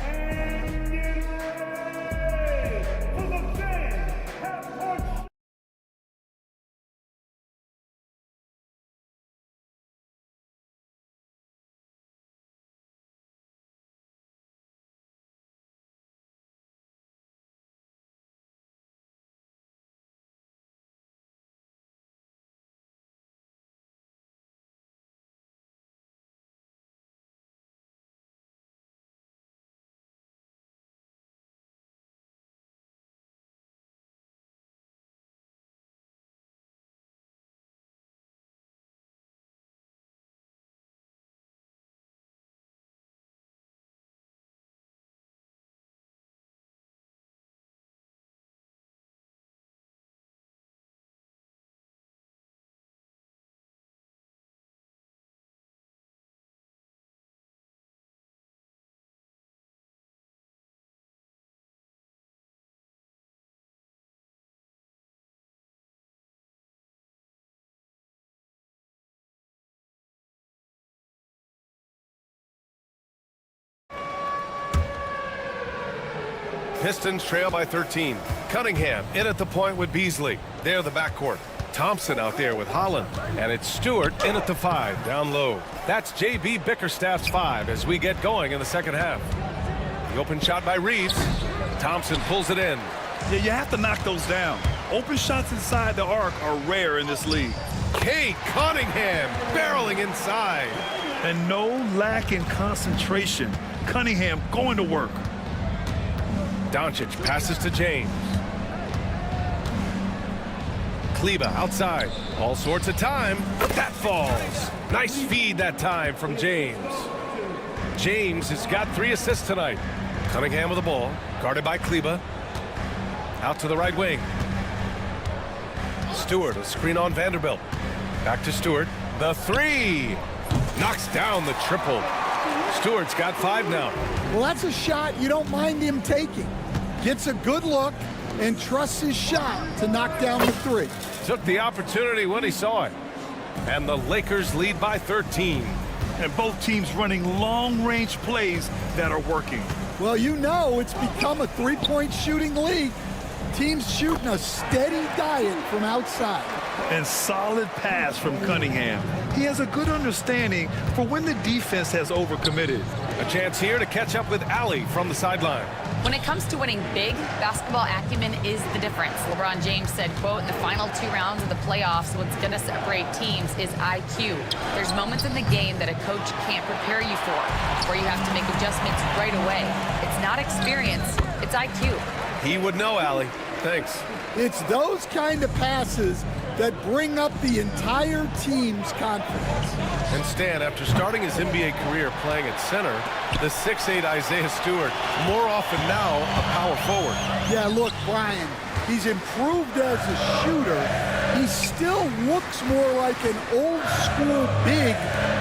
Pistons trail by 13. Cunningham in at the point with Beasley. They're the backcourt. Thompson out there with Holland. And it's Stewart in at the 5, down low. That's J.B. Bickerstaff's 5 as we get going in the second half. The open shot by Reeves. Thompson pulls it in. Yeah, you have to knock those down. Open shots inside the arc are rare in this league. Kate Cunningham barreling inside. And no lack in concentration. Cunningham going to work. Doncic passes to James. Kleber outside. All sorts of time. That falls. Nice feed that time from James. James has got 3 assists tonight. Cunningham with the ball, guarded by Kleba. Out to the right wing. Stewart, a screen on Vanderbilt. Back to Stewart. The 3. Knocks down the triple. Stewart's got 5 now. Well, that's a shot you don't mind him taking. Gets a good look and trusts his shot to knock down the 3. Took the opportunity when he saw it. And the Lakers lead by 13. And both teams running long-range plays that are working. Well, you know it's become a three-point shooting league. Teams shooting a steady diet from outside. And solid pass from Cunningham. He has a good understanding for when the defense has overcommitted. A chance here to catch up with Allie from the sideline. When it comes to winning big, basketball acumen is the difference. LeBron James said, quote, in the final 2 rounds of the playoffs, what's going to separate teams is IQ. There's moments in the game that a coach can't prepare you for, where you have to make adjustments right away. It's not experience, it's IQ. He would know, Allie. Thanks. It's those kind of passes that bring up the entire team's confidence. And Stan, after starting his NBA career playing at center, the 6'8" Isaiah Stewart, more often now a power forward. Yeah, look, Brian, he's improved as a shooter. He still looks more like an old school big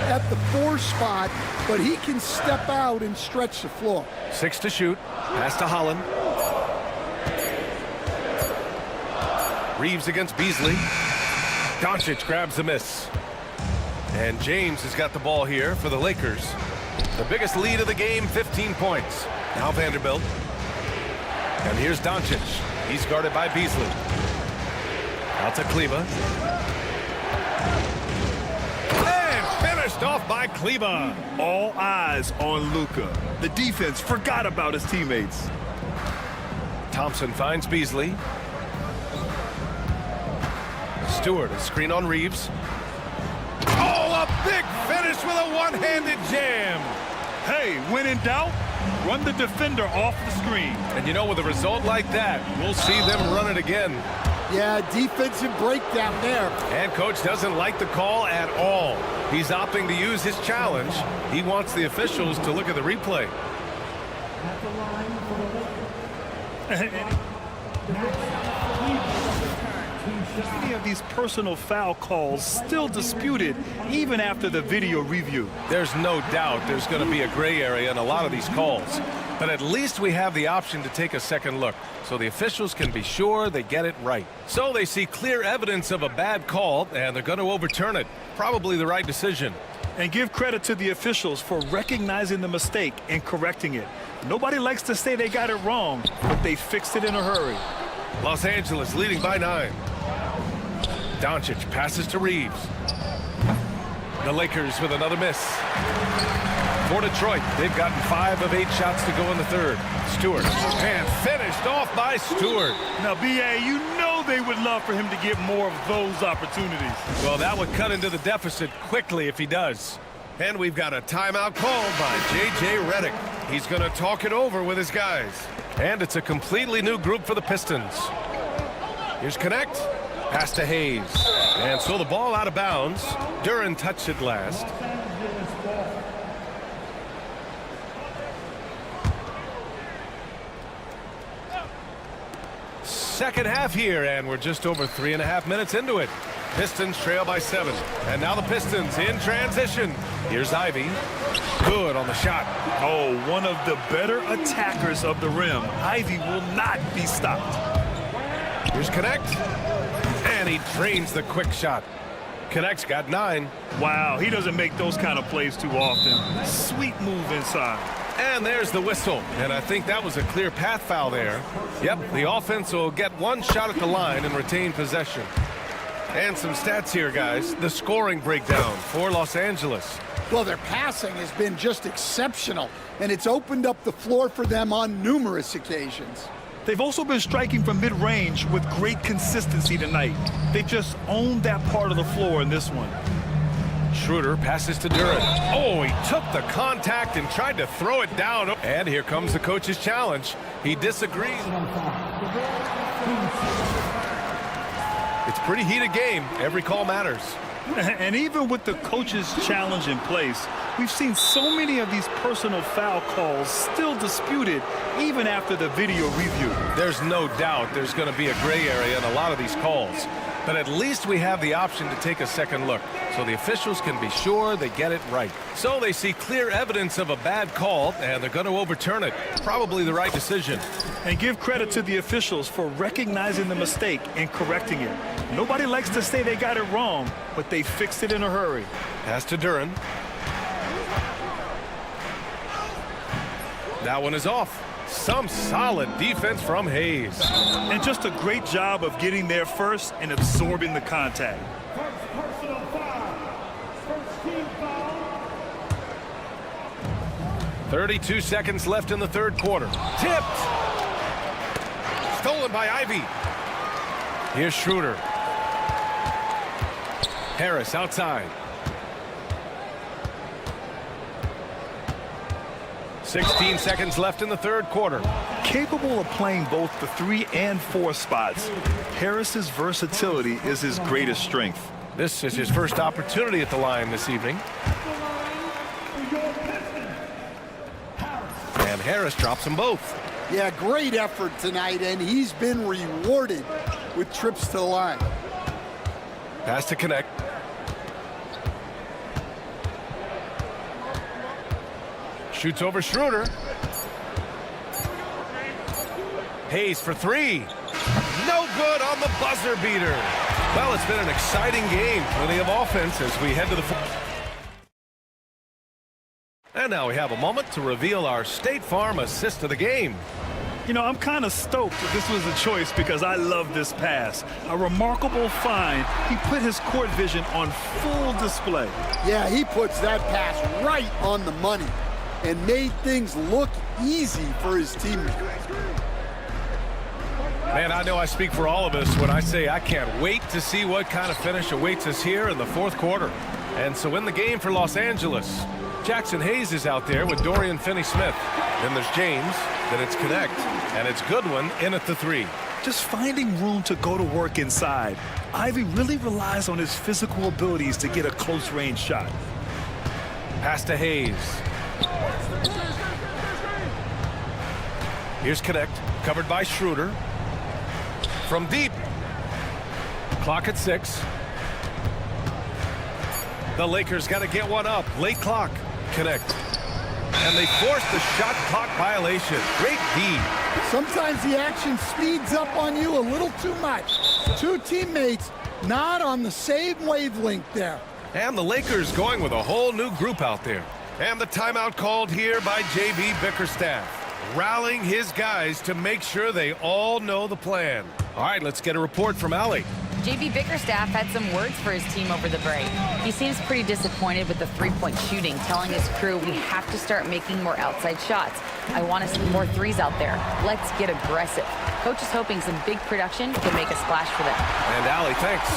at the 4 spot, but he can step out and stretch the floor. 6 to shoot. Pass to Holland. Reeves against Beasley. Doncic grabs the miss. And James has got the ball here for the Lakers. The biggest lead of the game, 15 points. Now Vanderbilt. And here's Doncic. He's guarded by Beasley. Out to Kleba. And finished off by Kleba. All eyes on Luka. The defense forgot about his teammates. Thompson finds Beasley. Stewart, a screen on Reeves. Oh, a big finish with a one-handed jam. Hey, when in doubt, run the defender off the screen. And you know, with a result like that, we'll see them run it again. Yeah, defensive breakdown there. And coach doesn't like the call at all. He's opting to use his challenge. He wants the officials to look at the replay. Many of these personal foul calls still disputed even after the video review. There's no doubt there's going to be a gray area in a lot of these calls. But at least we have the option to take a second look, so the officials can be sure they get it right. So they see clear evidence of a bad call, and they're going to overturn it. Probably the right decision. And give credit to the officials for recognizing the mistake and correcting it. Nobody likes to say they got it wrong, but they fixed it in a hurry. Los Angeles leading by 9. Doncic passes to Reeves. The Lakers with another miss. For Detroit, they've gotten 5 of 8 shots to go in the third. Stewart, and finished off by Stewart. Now, B.A., you know they would love for him to get more of those opportunities. Well, that would cut into the deficit quickly if he does. And we've got a timeout called by J.J. Redick. He's going to talk it over with his guys. And it's a completely new group for the Pistons. Here's Connect. Pass to Hayes. And so the ball out of bounds. Duren touched it last. Second half here, and we're just over 3.5 minutes into it. Pistons trail by 7. And now the Pistons in transition. Here's Ivy. Good on the shot. Oh, one of the better attackers of the rim. Ivy will not be stopped. Here's Connect. And he drains the quick shot. Connect's got 9. Wow, he doesn't make those kind of plays too often. Sweet move inside. And there's the whistle. And I think that was a clear path foul there. Yep, the offense will get 1 shot at the line and retain possession. And some stats here, guys. The scoring breakdown for Los Angeles. Well, their passing has been just exceptional, and it's opened up the floor for them on numerous occasions. They've also been striking from mid-range with great consistency tonight. They just owned that part of the floor in this one. Schroeder passes to Duren. Oh, he took the contact and tried to throw it down. And here comes the coach's challenge. He disagrees. It's a pretty heated game. Every call matters. And even with the coach's challenge in place, we've seen so many of these personal foul calls still disputed even after the video review. There's no doubt there's going to be a gray area in a lot of these calls. But at least we have the option to take a second look, so the officials can be sure they get it right. So they see clear evidence of a bad call, and they're going to overturn it. Probably the right decision. And give credit to the officials for recognizing the mistake and correcting it. Nobody likes to say they got it wrong, but they fixed it in a hurry. Pass to Duran. That one is off. Some solid defense from Hayes. And just a great job of getting there first and absorbing the contact. 32 seconds left in the third quarter. Tipped. Stolen by Ivy. Here's Schroeder. Harris outside. 16 seconds left in the third quarter. Capable of playing both the 3 and 4 spots, Harris's versatility is his greatest strength. This is his first opportunity at the line this evening. And Harris drops them both. Yeah, great effort tonight, and he's been rewarded with trips to the line. Pass to connect. Shoots over Schroeder. Hayes for 3. No good on the buzzer beater. Well, it's been an exciting game. Plenty of offense as we head to the And now we have a moment to reveal our State Farm assist of the game. You know, I'm kind of stoked that this was a choice because I love this pass. A remarkable find. He put his court vision on full display. Yeah, he puts that pass right on the money and made things look easy for his teammates. Man, I know I speak for all of us when I say I can't wait to see what kind of finish awaits us here in the fourth quarter. And so in the game for Los Angeles, Jackson Hayes is out there with Dorian Finney-Smith. Then there's James, then it's Connect, and it's Goodwin in at the 3. Just finding room to go to work inside. Ivy really relies on his physical abilities to get a close-range shot. Pass to Hayes. Here's Connect, covered by Schroeder. From deep. Clock at 6. The Lakers got to get one up. Late clock. Connect. And they forced the shot clock violation. Great D. Sometimes the action speeds up on you a little too much. Two teammates not on the same wavelength there. And the Lakers going with a whole new group out there. And the timeout called here by J.B. Bickerstaff, rallying his guys to make sure they all know the plan. All right, let's get a report from Allie. J.B. Bickerstaff had some words for his team over the break. He seems pretty disappointed with the three-point shooting, telling his crew, we have to start making more outside shots. I want to see more threes out there. Let's get aggressive. Coach is hoping some big production can make a splash for them. And Allie, thanks.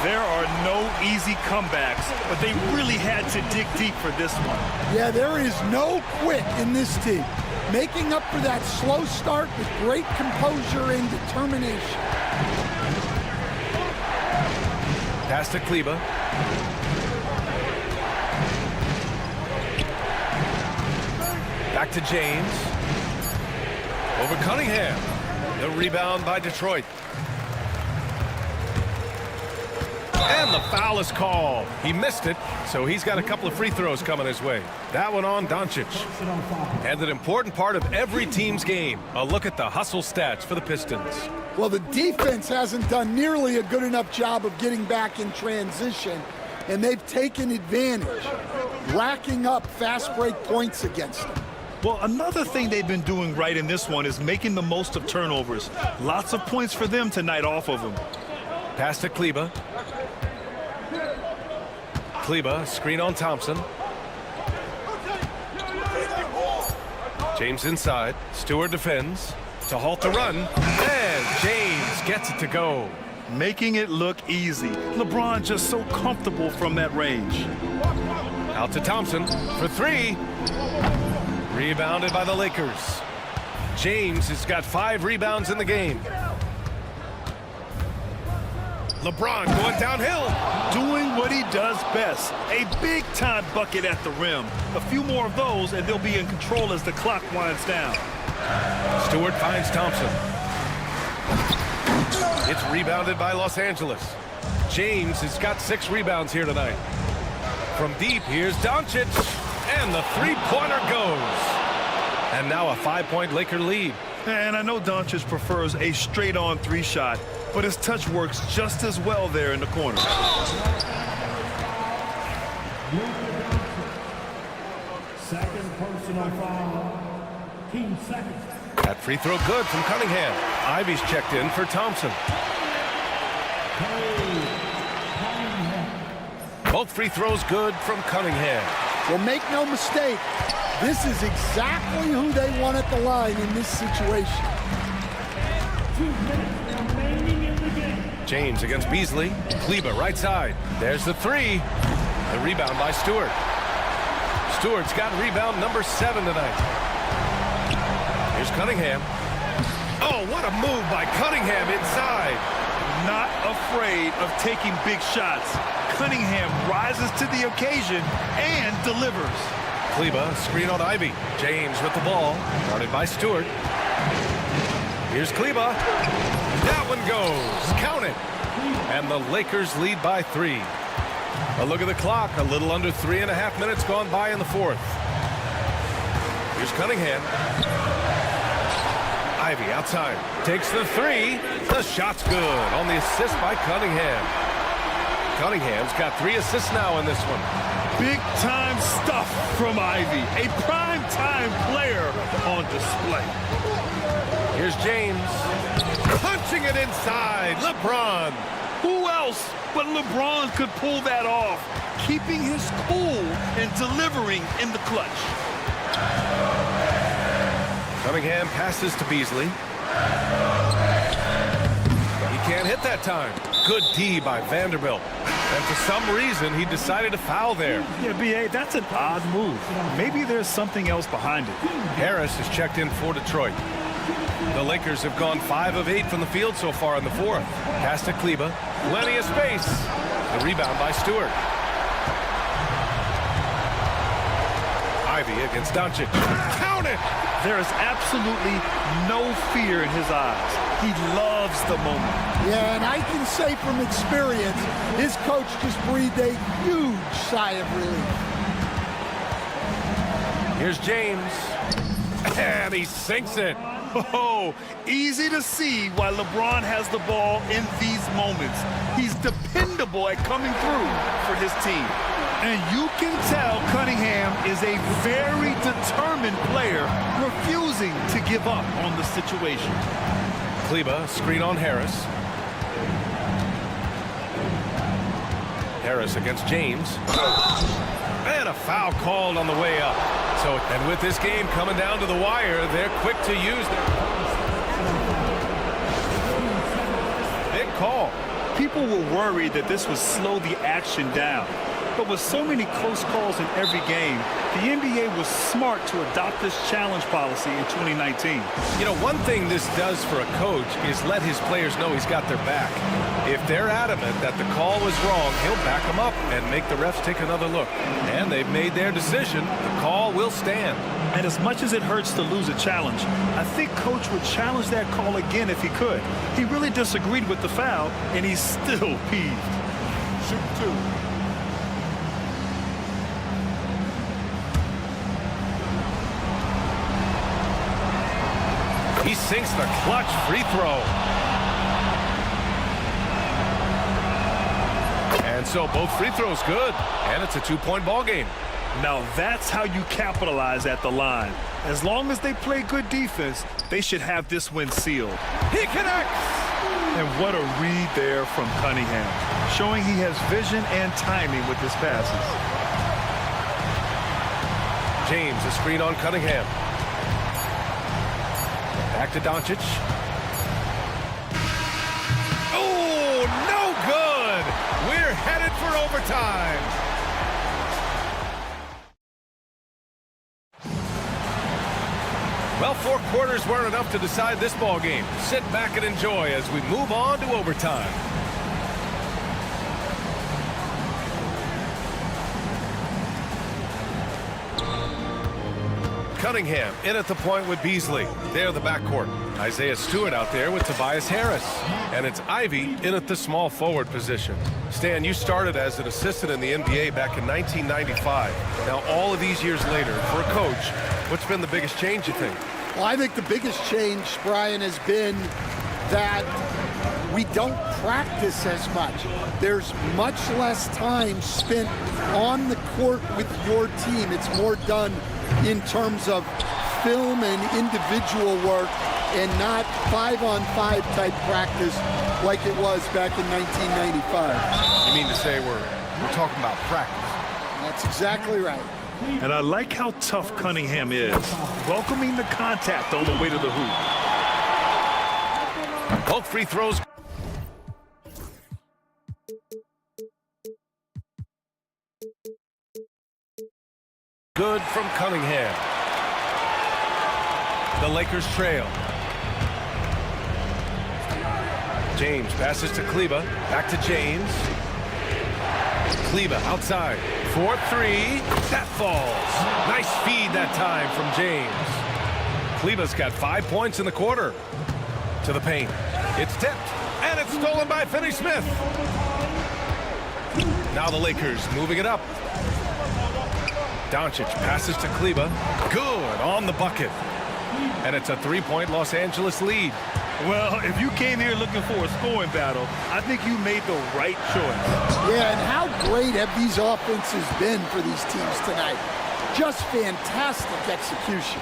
There are no easy comebacks, but they really had to dig deep for this one. Yeah, there is no quit in this team. Making up for that slow start with great composure and determination. Pass to Kleba. Back to James. Over Cunningham. The rebound by Detroit. And the foul is called. He missed it, so he's got a couple of free throws coming his way. That one on Doncic. And an important part of every team's game. A look at the hustle stats for the Pistons. Well, the defense hasn't done nearly a good enough job of getting back in transition, and they've taken advantage, racking up fast break points against them. Well, another thing they've been doing right in this one is making the most of turnovers. Lots of points for them tonight off of them. Pass to Kleba. Kleba, screen on Thompson. James inside. Stewart defends to halt the run. And James gets it to go. Making it look easy. LeBron just so comfortable from that range. Out to Thompson for 3. Rebounded by the Lakers. James has got 5 rebounds in the game. LeBron going downhill. Doing what he does best. A big-time bucket at the rim. A few more of those, and they'll be in control as the clock winds down. Stewart finds Thompson. It's rebounded by Los Angeles. James has got 6 rebounds here tonight. From deep, here's Doncic. And the three-pointer goes. And now a 5-point Laker lead. And I know Doncic prefers a straight-on 3 shot, but his touch works just as well there in the corner. Second personal foul. Team second. That free throw good from Cunningham. Ivy's checked in for Thompson. Both free throws good from Cunningham. Well, make no mistake, this is exactly who they want at the line in this situation. 2 minutes remaining in the game. James against Beasley. Kleba right side. There's the 3. The rebound by Stewart. Stewart's got rebound number 7 tonight. Here's Cunningham. Oh, what a move by Cunningham inside. Not afraid of taking big shots. Cunningham rises to the occasion and delivers. Kleba, screen on Ivy. James with the ball. Guarded by Stewart. Here's Kleba. That one goes. Count it. And the Lakers lead by 3. A look at the clock. A little under 3.5 minutes gone by in the 4th. Here's Cunningham. Ivy outside. Takes the 3. The shot's good on the assist by Cunningham. Cunningham's got 3 assists now in this one. Big-time stuff from Ivy. A prime-time player on display. Here's James. Punching it inside. LeBron. Who else but LeBron could pull that off? Keeping his cool and delivering in the clutch. Cunningham passes to Beasley. He can't hit that time. Good D by Vanderbilt. And for some reason, he decided to foul there. Yeah, B.A., that's an odd move. Maybe there's something else behind it. Harris is checked in for Detroit. The Lakers have gone 5 of 8 from the field so far in the 4th. Pass to Kleba. Plenty of space. The rebound by Stewart. Ivy against Doncic. Count it! There is absolutely no fear in his eyes. He loves the moment. Yeah, and I can say from experience, his coach just breathed a huge sigh of relief. Here's James. And he sinks it. Oh, easy to see why LeBron has the ball in these moments. He's dependable at coming through for his team. And you can tell Cunningham is a very determined player, refusing to give up on the situation. Kleba, screen on Harris. Harris against James. And a foul called on the way up. So, and with this game coming down to the wire, they're quick to use their... Big call. People were worried that this would slow the action down. But with so many close calls in every game, the NBA was smart to adopt this challenge policy in 2019. You know, one thing this does for a coach is let his players know he's got their back. If they're adamant that the call was wrong, he'll back them up and make the refs take another look. And they've made their decision. The call will stand. And as much as it hurts to lose a challenge, I think Coach would challenge that call again if he could. He really disagreed with the foul, and he's still peeved. Shoot 2. He sinks the clutch free throw. And so both free throws good. And it's a 2-point ball game. Now that's how you capitalize at the line. As long as they play good defense, they should have this win sealed. He connects! And what a read there from Cunningham, showing he has vision and timing with his passes. James, a screen on Cunningham. Back to Doncic. Oh, no good! We're headed for overtime. Well, 4 quarters weren't enough to decide this ball game. Sit back and enjoy as we move on to overtime. Cunningham in at the point with Beasley. They're the backcourt. Isaiah Stewart out there with Tobias Harris. And it's Ivy in at the small forward position. Stan, you started as an assistant in the NBA back in 1995. Now, all of these years later, for a coach, what's been the biggest change, you think? Well, I think the biggest change, Brian, has been that we don't practice as much. There's much less time spent on the court with your team. It's more done in terms of film and individual work and not 5-on-5 type practice like it was back in 1995. You mean to say we're talking about practice? That's exactly right. And I like how tough Cunningham is, welcoming the contact on the way to the hoop. Both free throws. Good from Cunningham. The Lakers trail. James passes to Kleba. Back to James. Kleba outside. 4-3. That falls. Nice feed that time from James. Kleba's got 5 points in the quarter. To the paint. It's tipped. And it's stolen by Finney-Smith. Now the Lakers moving it up. Doncic passes to Kleba. Good on the bucket. And it's a 3-point Los Angeles lead. Well, if you came here looking for a scoring battle, I think you made the right choice. Yeah, and how great have these offenses been for these teams tonight? Just fantastic execution.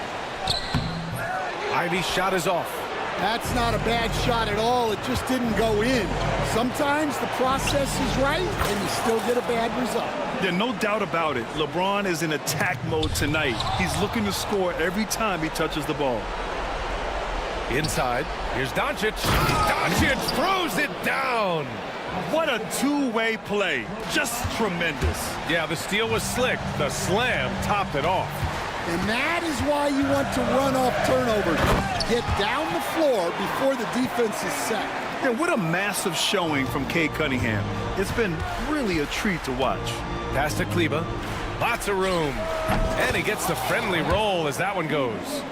Ivy's shot is off. That's not a bad shot at all. It just didn't go in. Sometimes the process is right, and you still get a bad result. There's no doubt about it. LeBron is in attack mode tonight. He's looking to score every time he touches the ball. Inside, here's Doncic. Doncic throws it down. What a two-way play. Just tremendous. Yeah, the steal was slick. The slam topped it off. And that is why you want to run off turnovers. Get down the floor before the defense is set. Yeah, what a massive showing from Cade Cunningham. It's been really a treat to watch. Pass to Kleba. Lots of room. And he gets the friendly roll as that one goes.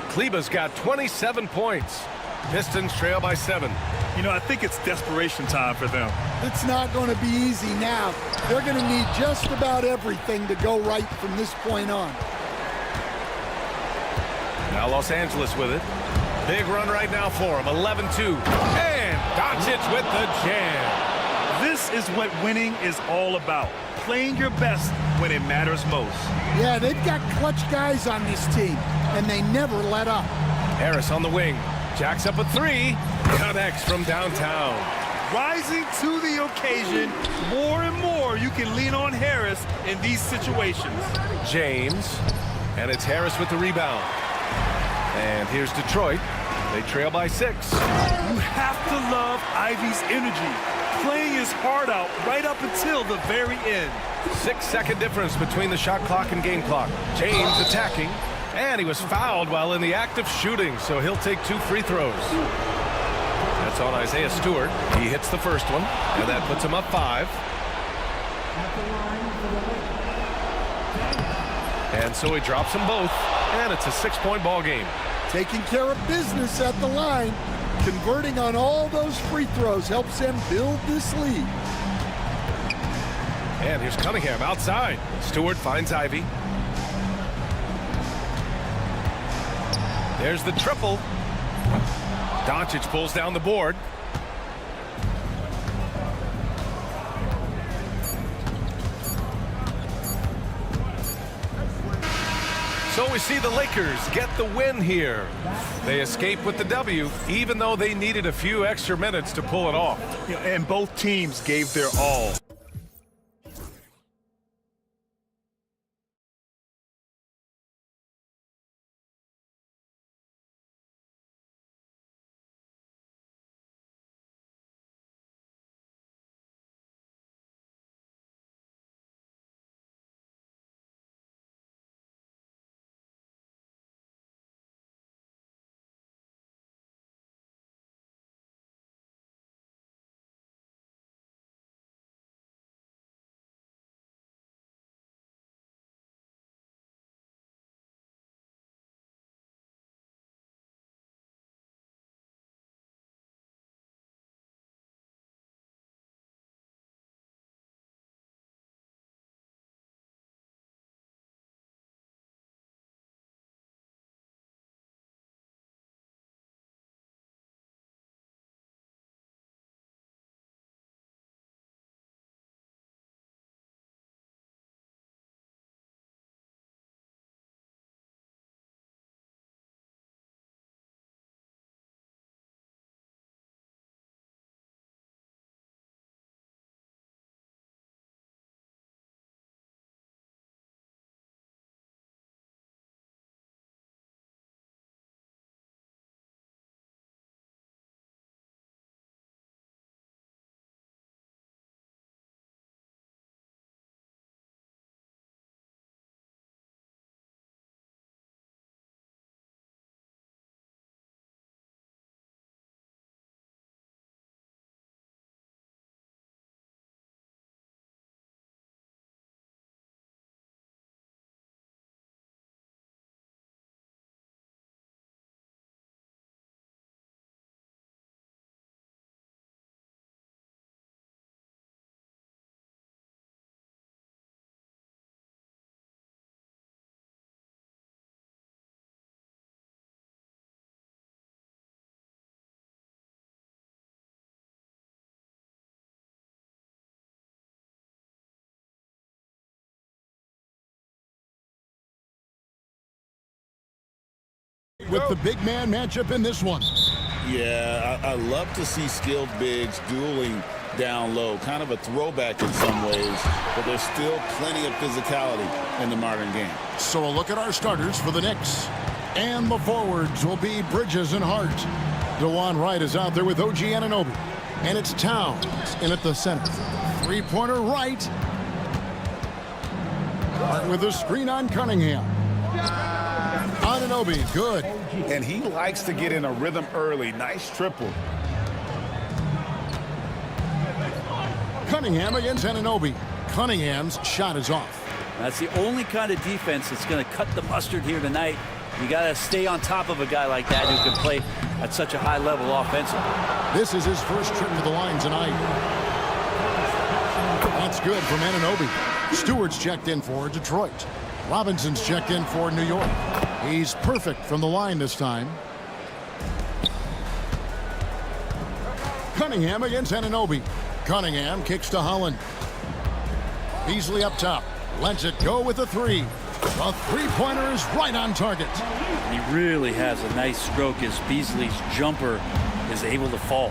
Kleba's got 27 points. Pistons trail by 7. You know, I think it's desperation time for them. It's not going to be easy now. They're going to need just about everything to go right from this point on. Now Los Angeles with it. Big run right now for him. 11-2. And Doncic with the jam. This is what winning is all about. Playing your best when it matters most. Yeah, they've got clutch guys on this team, and they never let up. Harris on the wing. Jacks up a 3. Connects from downtown. Rising to the occasion. More and more you can lean on Harris in these situations. James. And it's Harris with the rebound. And here's Detroit. They trail by 6. You have to love Ivy's energy. Playing his heart out right up until the very end. 6-second difference between the shot clock and game clock. James attacking. And he was fouled while in the act of shooting, so he'll take 2 free throws. That's on Isaiah Stewart. He hits the first one, and that puts him up 5. And so he drops them both, and it's a 6-point ball game. Taking care of business at the line. Converting on all those free throws helps them build this lead. And here's Cunningham outside. Stewart finds Ivy. There's the triple. Doncic pulls down the board. So we see the Lakers get the win here. They escape with the W, even though they needed a few extra minutes to pull it off. And both teams gave their all. with the big man matchup in this one. Yeah, I love to see skilled bigs dueling down low. Kind of a throwback in some ways, but there's still plenty of physicality in the modern game. So a look at our starters for the Knicks. And the forwards will be Bridges and Hart. DeJuan Wright is out there with OG Anunoby. And it's Towns in at the center. Three-pointer right. Hart with a screen on Cunningham. Anunoby, good. And he likes to get in a rhythm early. Nice triple. Cunningham against Anunoby. Cunningham's shot is off. That's the only kind of defense that's going to cut the mustard here tonight. You got to stay on top of a guy like that who can play at such a high level offensively. This is his first trip to the line tonight. That's good from Anunoby. Stewart's checked in for Detroit. Robinson's checked in for New York. He's perfect from the line this time. Cunningham against Anunoby. Cunningham kicks to Holland. Beasley up top. Lets it go with a three. The three-pointer is right on target. He really has a nice stroke as Beasley's jumper is able to fall.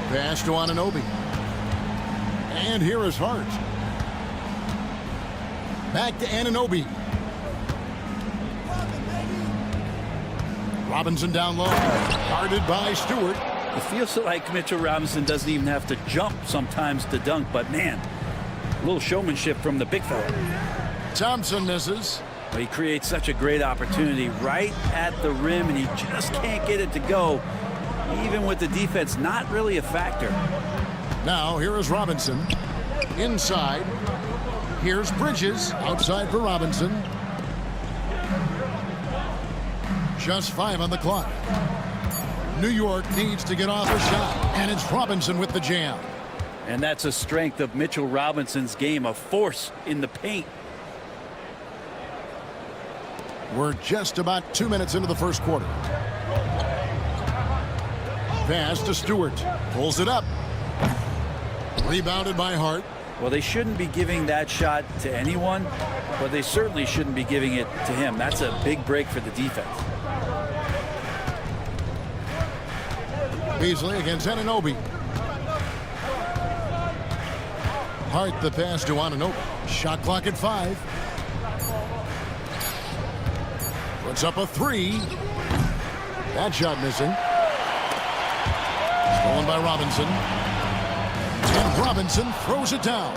Pass to Anunoby. And here is Hart. Back to Anunoby. Robinson down low. Guarded by Stewart. It feels like Mitchell Robinson doesn't even have to jump sometimes to dunk, but man, a little showmanship from the big fella. Thompson misses. But he creates such a great opportunity right at the rim, and he just can't get it to go, even with the defense not really a factor. Now here is Robinson. Inside. Here's Bridges. Outside for Robinson. Just 5 on the clock. New York needs to get off a shot, and it's Robinson with the jam. And that's a strength of Mitchell Robinson's game, a force in the paint. We're just about 2 minutes into the first quarter. Pass to Stewart. Pulls it up. Rebounded by Hart. Well, they shouldn't be giving that shot to anyone, but they certainly shouldn't be giving it to him. That's a big break for the defense. Beasley against Anunoby. Hart the pass to Anunoby. Shot clock at 5. Puts up a 3. That shot missing. Stolen by Robinson. And Robinson throws it down.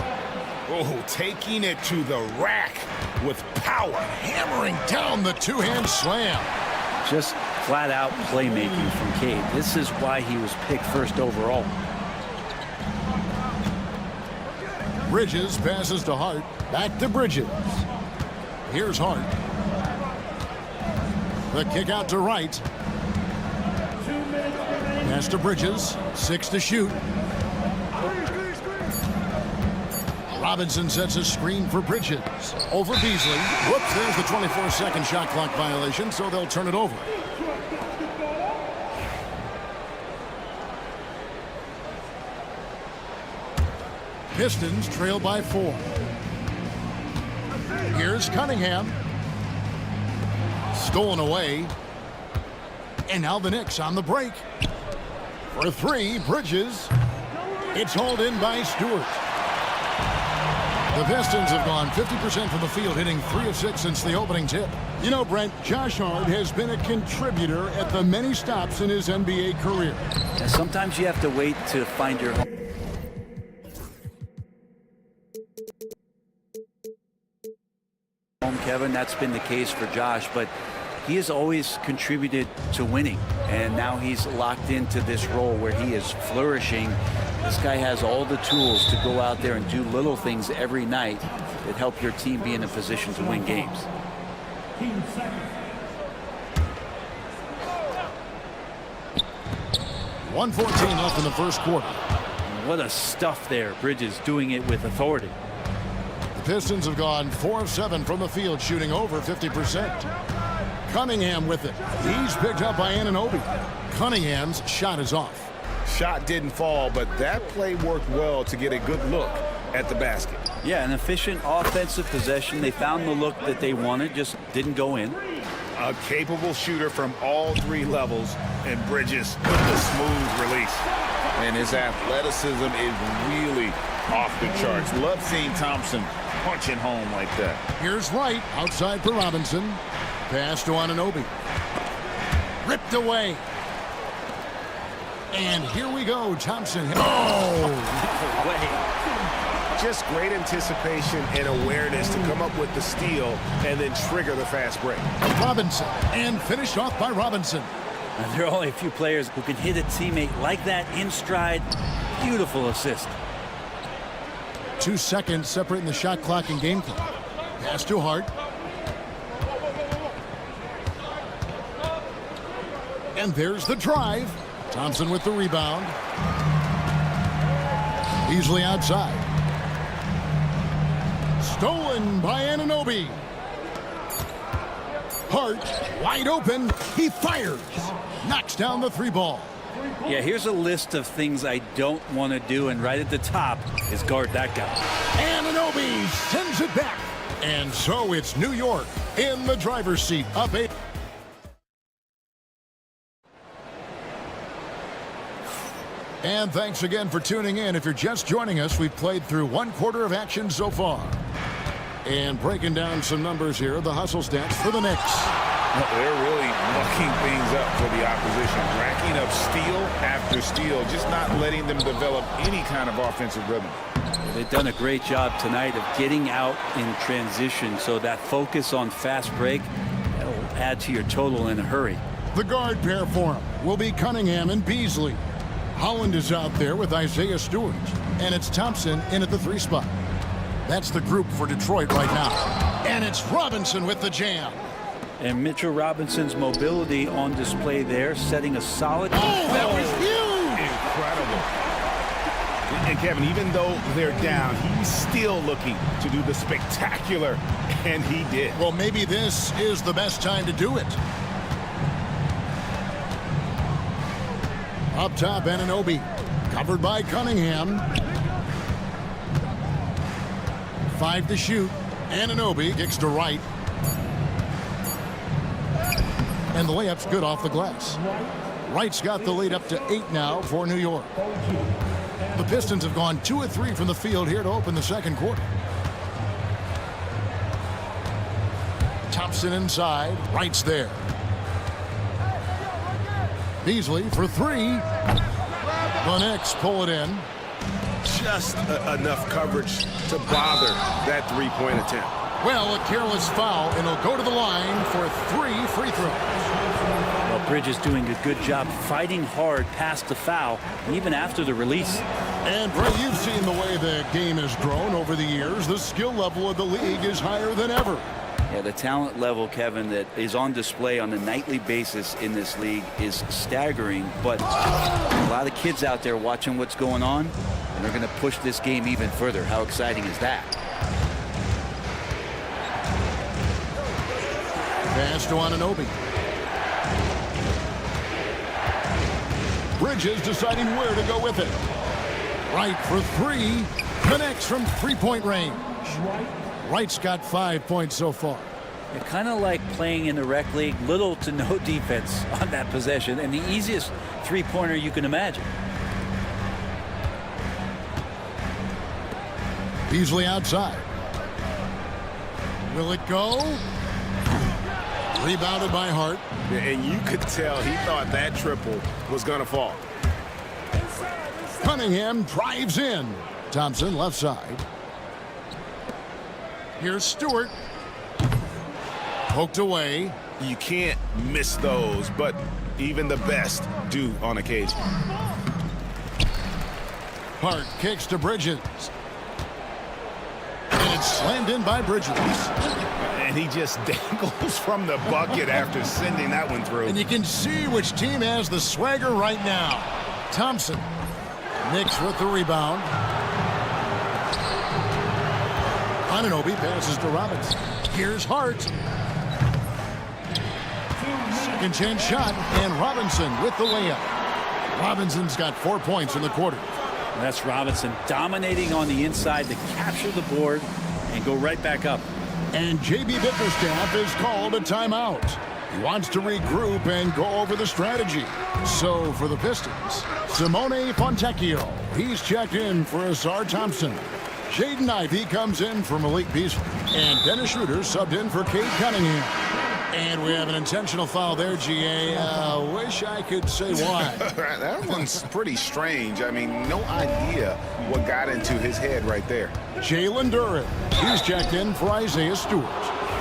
Oh, taking it to the rack with power. Hammering down the two-hand slam. Just flat-out playmaking from Cade. This is why he was picked first overall. Bridges passes to Hart. Back to Bridges. Here's Hart. The kick out to Wright. Pass to Bridges. 6 to shoot. Robinson sets a screen for Bridges. Over Beasley. Whoops, there's the 24-second shot clock violation, so they'll turn it over. Pistons trail by 4. Here's Cunningham. Stolen away. And now the Knicks on the break. For 3, Bridges. It's hauled in by Stewart. The Pistons have gone 50% from the field, hitting 3 of 6 since the opening tip. You know, Brent, Josh Hart has been a contributor at the many stops in his NBA career. Yeah, sometimes you have to wait to find your home. Kevin, that's been the case for Josh, but he has always contributed to winning, and now he's locked into this role where he is flourishing. This guy has all the tools to go out there and do little things every night that help your team be in a position to win games. 1:14 left in the first quarter. What a stuff there. Bridges doing it with authority. The Pistons have gone 4 of 7 from the field, shooting over 50%. Cunningham with it. He's picked up by Anunoby. Cunningham's shot is off. Shot didn't fall, but that play worked well to get a good look at the basket. Yeah, an efficient offensive possession. They found the look that they wanted, just didn't go in. A capable shooter from all three levels, and Bridges with the smooth release. And his athleticism is really off the charts. Love seeing Thompson punching home like that. Here's Wright outside for Robinson. Pass to Anunoby. Ripped away. And here we go. Thompson. Oh! Away. Just great anticipation and awareness to come up with the steal and then trigger the fast break. Robinson. And finished off by Robinson. There are only a few players who can hit a teammate like that in stride. Beautiful assist. 2 seconds separating the shot clock and game clock. Pass to Hart. And there's the drive. Thompson with the rebound. Easily outside. Stolen by Anunoby. Hart wide open. He fires. Knocks down the three ball. Yeah, here's a list of things I don't want to do, and right at the top is guard that guy. Anunoby sends it back. And so it's New York in the driver's seat, up 8. And thanks again for tuning in. If you're just joining us, we've played through 1/4 of action so far. And breaking down some numbers here, the hustle stats for the Knicks. They're really mucking things up for the opposition, racking up steal after steal, just not letting them develop any kind of offensive rhythm. They've done a great job tonight of getting out in transition, so that focus on fast break will add to your total in a hurry. The guard pair for him will be Cunningham and Beasley. Holland is out there with Isaiah Stewart, and it's Thompson in at the 3 spot. That's the group for Detroit right now. And it's Robinson with the jam. And Mitchell Robinson's mobility on display there, setting a solid... Oh, that was huge! Incredible. And Kevin, even though they're down, he's still looking to do the spectacular, and he did. Well, maybe this is the best time to do it. Up top, Anunoby, covered by Cunningham. 5 to shoot. Anunoby kicks to right. And the layup's good off the glass. Wright's got the lead up to 8 now for New York. The Pistons have gone 2 of 3 from the field here to open the second quarter. Thompson inside. Wright's there. Beasley for 3. The Knicks pull it in. Just enough coverage to bother that three-point attempt. Well, a careless foul, and he'll go to the line for 3 free throws. Well, Bridges doing a good job fighting hard past the foul, even after the release. And, Bray, you've seen the way the game has grown over the years. The skill level of the league is higher than ever. Yeah, the talent level, Kevin, that is on display on a nightly basis in this league is staggering. But a lot of kids out there watching what's going on, and they're going to push this game even further. How exciting is that? Pass to Anunoby. Bridges deciding where to go with it. Wright for 3. Connects from 3-point range. Wright's got 5 points so far. It's kind of like playing in the rec league, little to no defense on that possession, and the easiest three-pointer you can imagine. Beasley outside. Will it go? Rebounded by Hart. And you could tell he thought that triple was going to fall. Cunningham drives in. Thompson left side. Here's Stewart. Poked away. You can't miss those, but even the best do on occasion. Hart kicks to Bridges. And it's slammed in by Bridges. And he just dangles from the bucket after sending that one through. And you can see which team has the swagger right now. Thompson. Knicks with the rebound. Anunoby passes to Robinson. Here's Hart. Second chance shot, and Robinson with the layup. Robinson's got 4 points in the quarter. And that's Robinson dominating on the inside to capture the board and go right back up. And J.B. Bickerstaff is called a timeout. He wants to regroup and go over the strategy. So for the Pistons, Simone Fontecchio. He's checked in for Asar Thompson. Jaden Ivey comes in for Malik Beasley. And Dennis Schroeder subbed in for Cade Cunningham. And we have an intentional foul there, GA. Wish I could say why. That one's pretty strange. I mean, no idea what got into his head right there. Jalen Duren. He's checked in for Isaiah Stewart.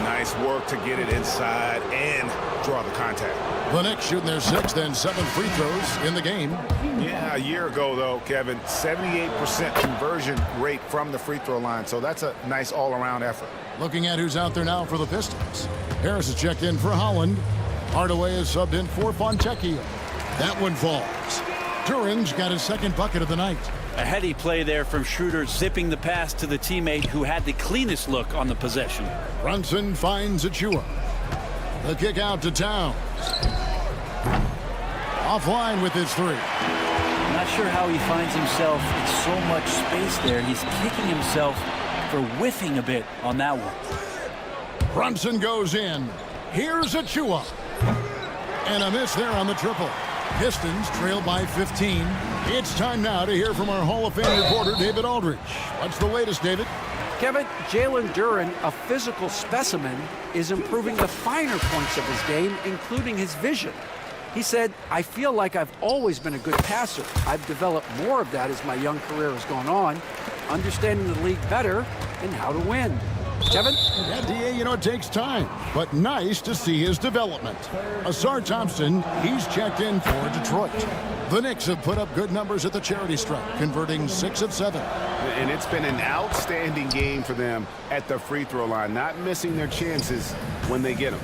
Nice work to get it inside and draw the contact. The Knicks shooting their 6th and 7th free throws in the game. Yeah, a year ago, though, Kevin, 78% conversion rate from the free throw line. So that's a nice all-around effort. Looking at who's out there now for the Pistons. Harris is checked in for Holland. Hardaway is subbed in for Fontecchio. That one falls. Duren's got his 2nd bucket of the night. A heady play there from Schroeder, zipping the pass to the teammate who had the cleanest look on the possession. Brunson finds Achua. The kick out to Towns. Offline with his 3. Not sure how he finds himself in so much space there. He's kicking himself for whiffing a bit on that one. Brunson goes in. Here's Achua. And a miss there on the triple. Pistons trail by 15. It's time now to hear from our Hall of Fame reporter, David Aldridge. What's the latest, David? Kevin, Jalen Duren, a physical specimen, is improving the finer points of his game, including his vision. He said, I feel like I've always been a good passer. I've developed more of that as my young career has gone on, understanding the league better and how to win. Kevin? Yeah, DA, you know, it takes time, but nice to see his development. Asar Thompson, he's checked in for Detroit. The Knicks have put up good numbers at the charity stripe, converting 6 of 7. And it's been an outstanding game for them at the free throw line, not missing their chances when they get them.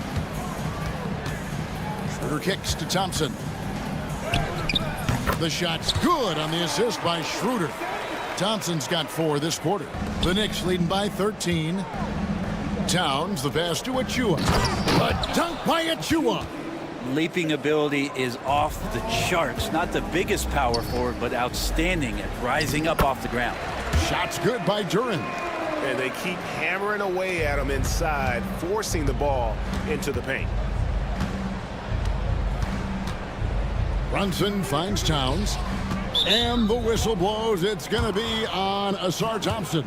Schroeder kicks to Thompson. The shot's good on the assist by Schroeder. Thompson's got 4 this quarter. The Knicks leading by 13. Towns, the pass to Achua. A dunk by Achua. Leaping ability is off the charts. Not the biggest power forward, but outstanding at rising up off the ground. Shot's good by Duren. And they keep hammering away at him inside, forcing the ball into the paint. Brunson finds Towns. And the whistle blows. It's going to be on Asar Thompson.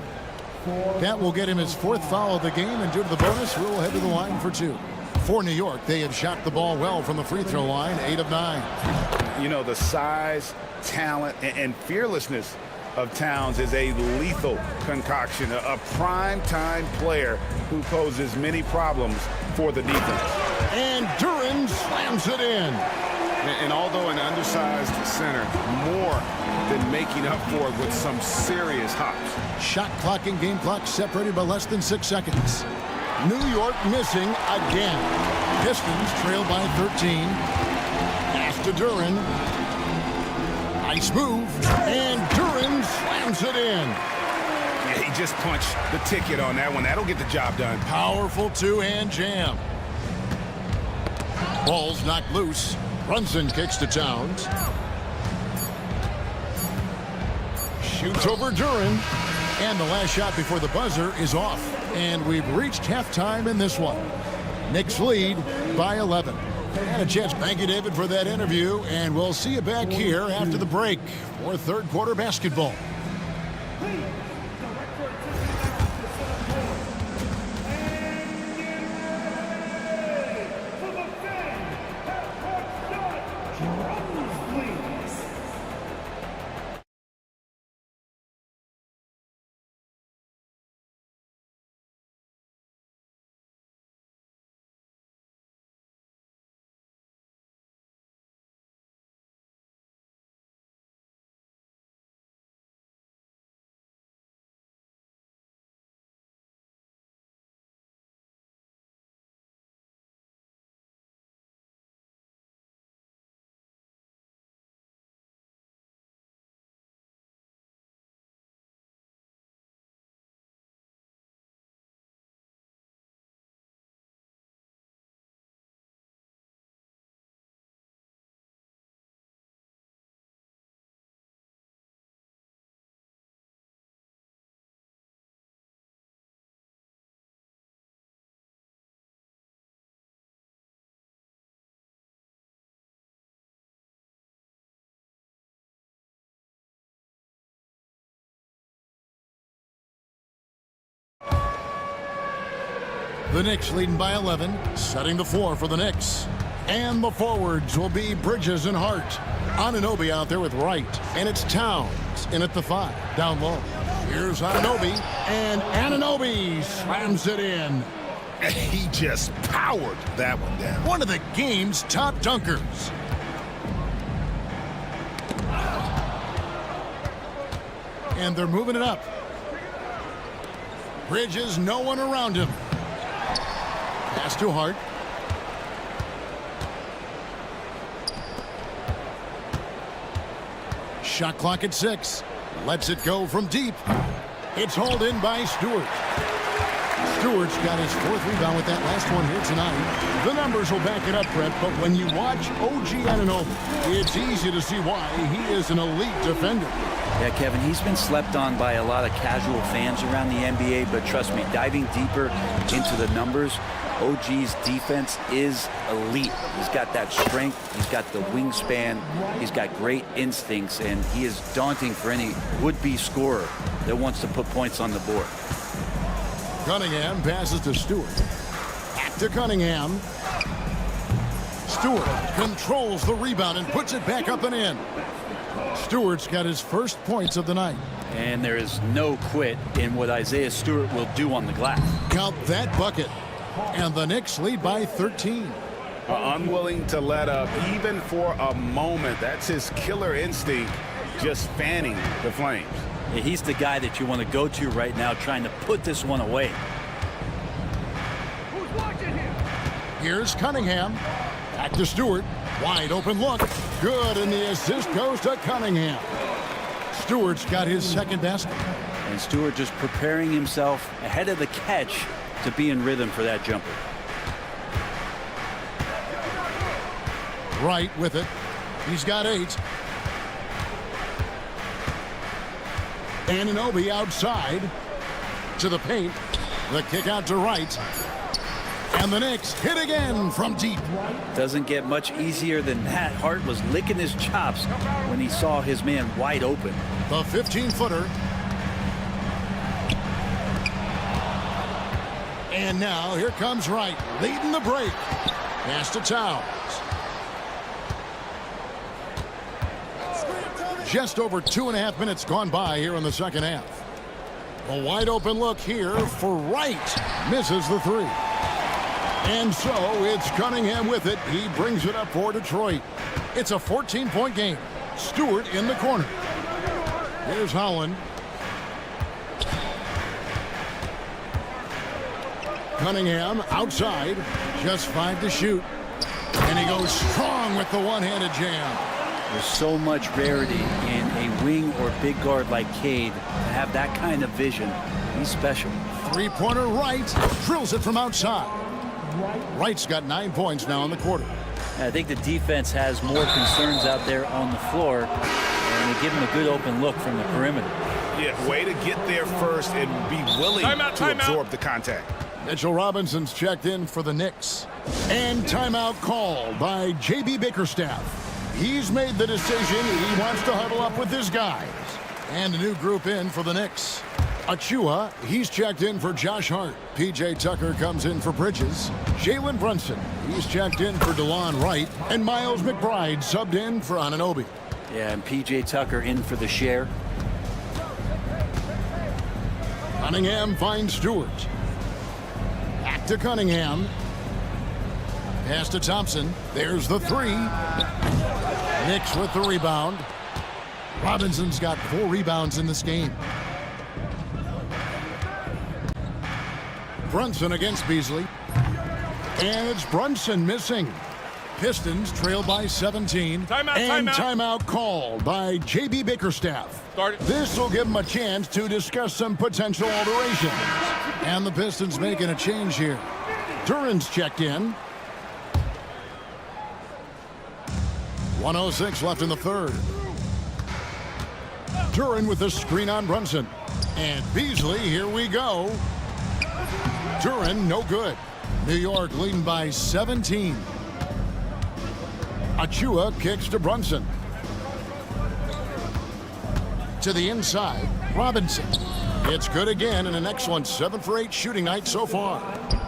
That will get him his 4th foul of the game, and due to the bonus, we'll head to the line for 2. For New York, they have shot the ball well from the free throw line, 8 of 9. You know, the size, talent, and fearlessness of Towns is a lethal concoction, a prime-time player who poses many problems for the defense. And Duren slams it in. And although an undersized center, more than making up for it with some serious hops. Shot clock and game clock separated by less than 6 seconds. New York missing again. Pistons trail by 13. Pass to Duren. Nice move. And Duren slams it in. Yeah, he just punched the ticket on that one. That'll get the job done. Powerful 2-hand jam. Ball's knocked loose. Brunson kicks to Towns. Shoots over Duren. And the last shot before the buzzer is off. And we've reached halftime in this one. Knicks lead by 11. And a chance. Thank you, David, for that interview. And we'll see you back here after the break for 3rd quarter basketball. The Knicks leading by 11, setting the floor for the Knicks. And the forwards will be Bridges and Hart. Anunoby out there with Wright. And it's Towns in at the 5, down low. Here's Anunoby, and Anunoby slams it in. He just powered that one down. One of the game's top dunkers. And they're moving it up. Bridges, no one around him. Pass to Hart. Shot clock at 6. Lets it go from deep. It's hauled in by Stewart. Stewart's got his 4th rebound with that last one here tonight. The numbers will back it up, Brett, but when you watch OG Anunoby, it's easy to see why he is an elite defender. Yeah, Kevin, he's been slept on by a lot of casual fans around the NBA, but trust me, diving deeper into the numbers, OG's defense is elite. He's got that strength, he's got the wingspan, he's got great instincts, and he is daunting for any would-be scorer that wants to put points on the board. Cunningham passes to Stewart. Back to Cunningham. Stewart controls the rebound and puts it back up and in. Stewart's got his first points of the night. And there is no quit in what Isaiah Stewart will do on the glass. Count that bucket. And the Knicks lead by 13. Unwilling to let up even for a moment. That's his killer instinct, just fanning the flames. Yeah, he's the guy that you want to go to right now, trying to put this one away. Here's Cunningham. Back to Stewart. Wide open look. Good, and the assist goes to Cunningham. Stewart's got his 2nd basket. And Stewart just preparing himself ahead of the catch to be in rhythm for that jumper. Right with it. He's got 8. Anunoby outside to the paint. The kick out to Wright. And the Knicks hit again from deep. Doesn't get much easier than that. Hart was licking his chops when he saw his man wide open. The 15-footer. And now here comes Wright, leading the break. Pass to Towns. Just over 2.5 minutes gone by here in the second half. A wide open look here for Wright. Misses the 3. And so it's Cunningham with it. He brings it up for Detroit. It's a 14-point game. Stewart in the corner. Here's Holland. Cunningham outside. Just 5 to shoot. And he goes strong with the one-handed jam. There's so much rarity in a wing or big guard like Cade to have that kind of vision. He's special. 3-pointer Wright drills it from outside. Wright's got 9 points now in the quarter. I think the defense has more concerns out there on the floor, and they give him a good open look from the perimeter. Yeah, way to get there first and be willing to absorb the contact. Mitchell Robinson's checked in for the Knicks. And timeout called by J.B. Bickerstaff. He's made the decision he wants to huddle up with his guys. And a new group in for the Knicks. Achua, he's checked in for Josh Hart. P.J. Tucker comes in for Bridges. Jalen Brunson, he's checked in for DeLon Wright. And Miles McBride subbed in for Anunoby. Yeah, and P.J. Tucker in for the share. Cunningham finds Stewart. Back to Cunningham. Pass to Thompson. There's the 3. Knicks with the rebound. Robinson's got 4 rebounds in this game. Brunson against Beasley. And it's Brunson missing. Pistons trail by 17. Timeout called by J.B. Bickerstaff. This will give them a chance to discuss some potential alterations. And the Pistons making a change here. Duran's checked in. 1:06 left in the third. Duran with the screen on Brunson. And Beasley, here we go. Duran, no good. New York leading by 17. Achua kicks to Brunson. To the inside, Robinson. It's good again, and an excellent 7 for 8 shooting night so far.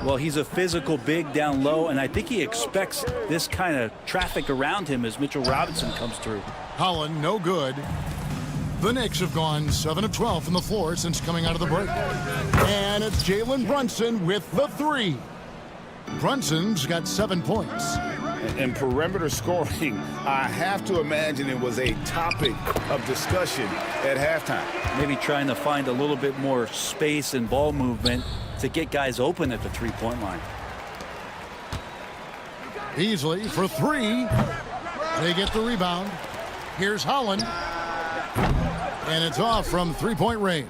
Well, he's a physical big down low, and I think he expects this kind of traffic around him as Mitchell Robinson comes through. Holland, no good. The Knicks have gone 7 of 12 from the floor since coming out of the break. And it's Jalen Brunson with the 3. Brunson's got 7 points. And perimeter scoring, I have to imagine it was a topic of discussion at halftime. Maybe trying to find a little bit more space and ball movement to get guys open at the three-point line. Beasley for 3. They get the rebound. Here's Holland. And it's off from three-point range.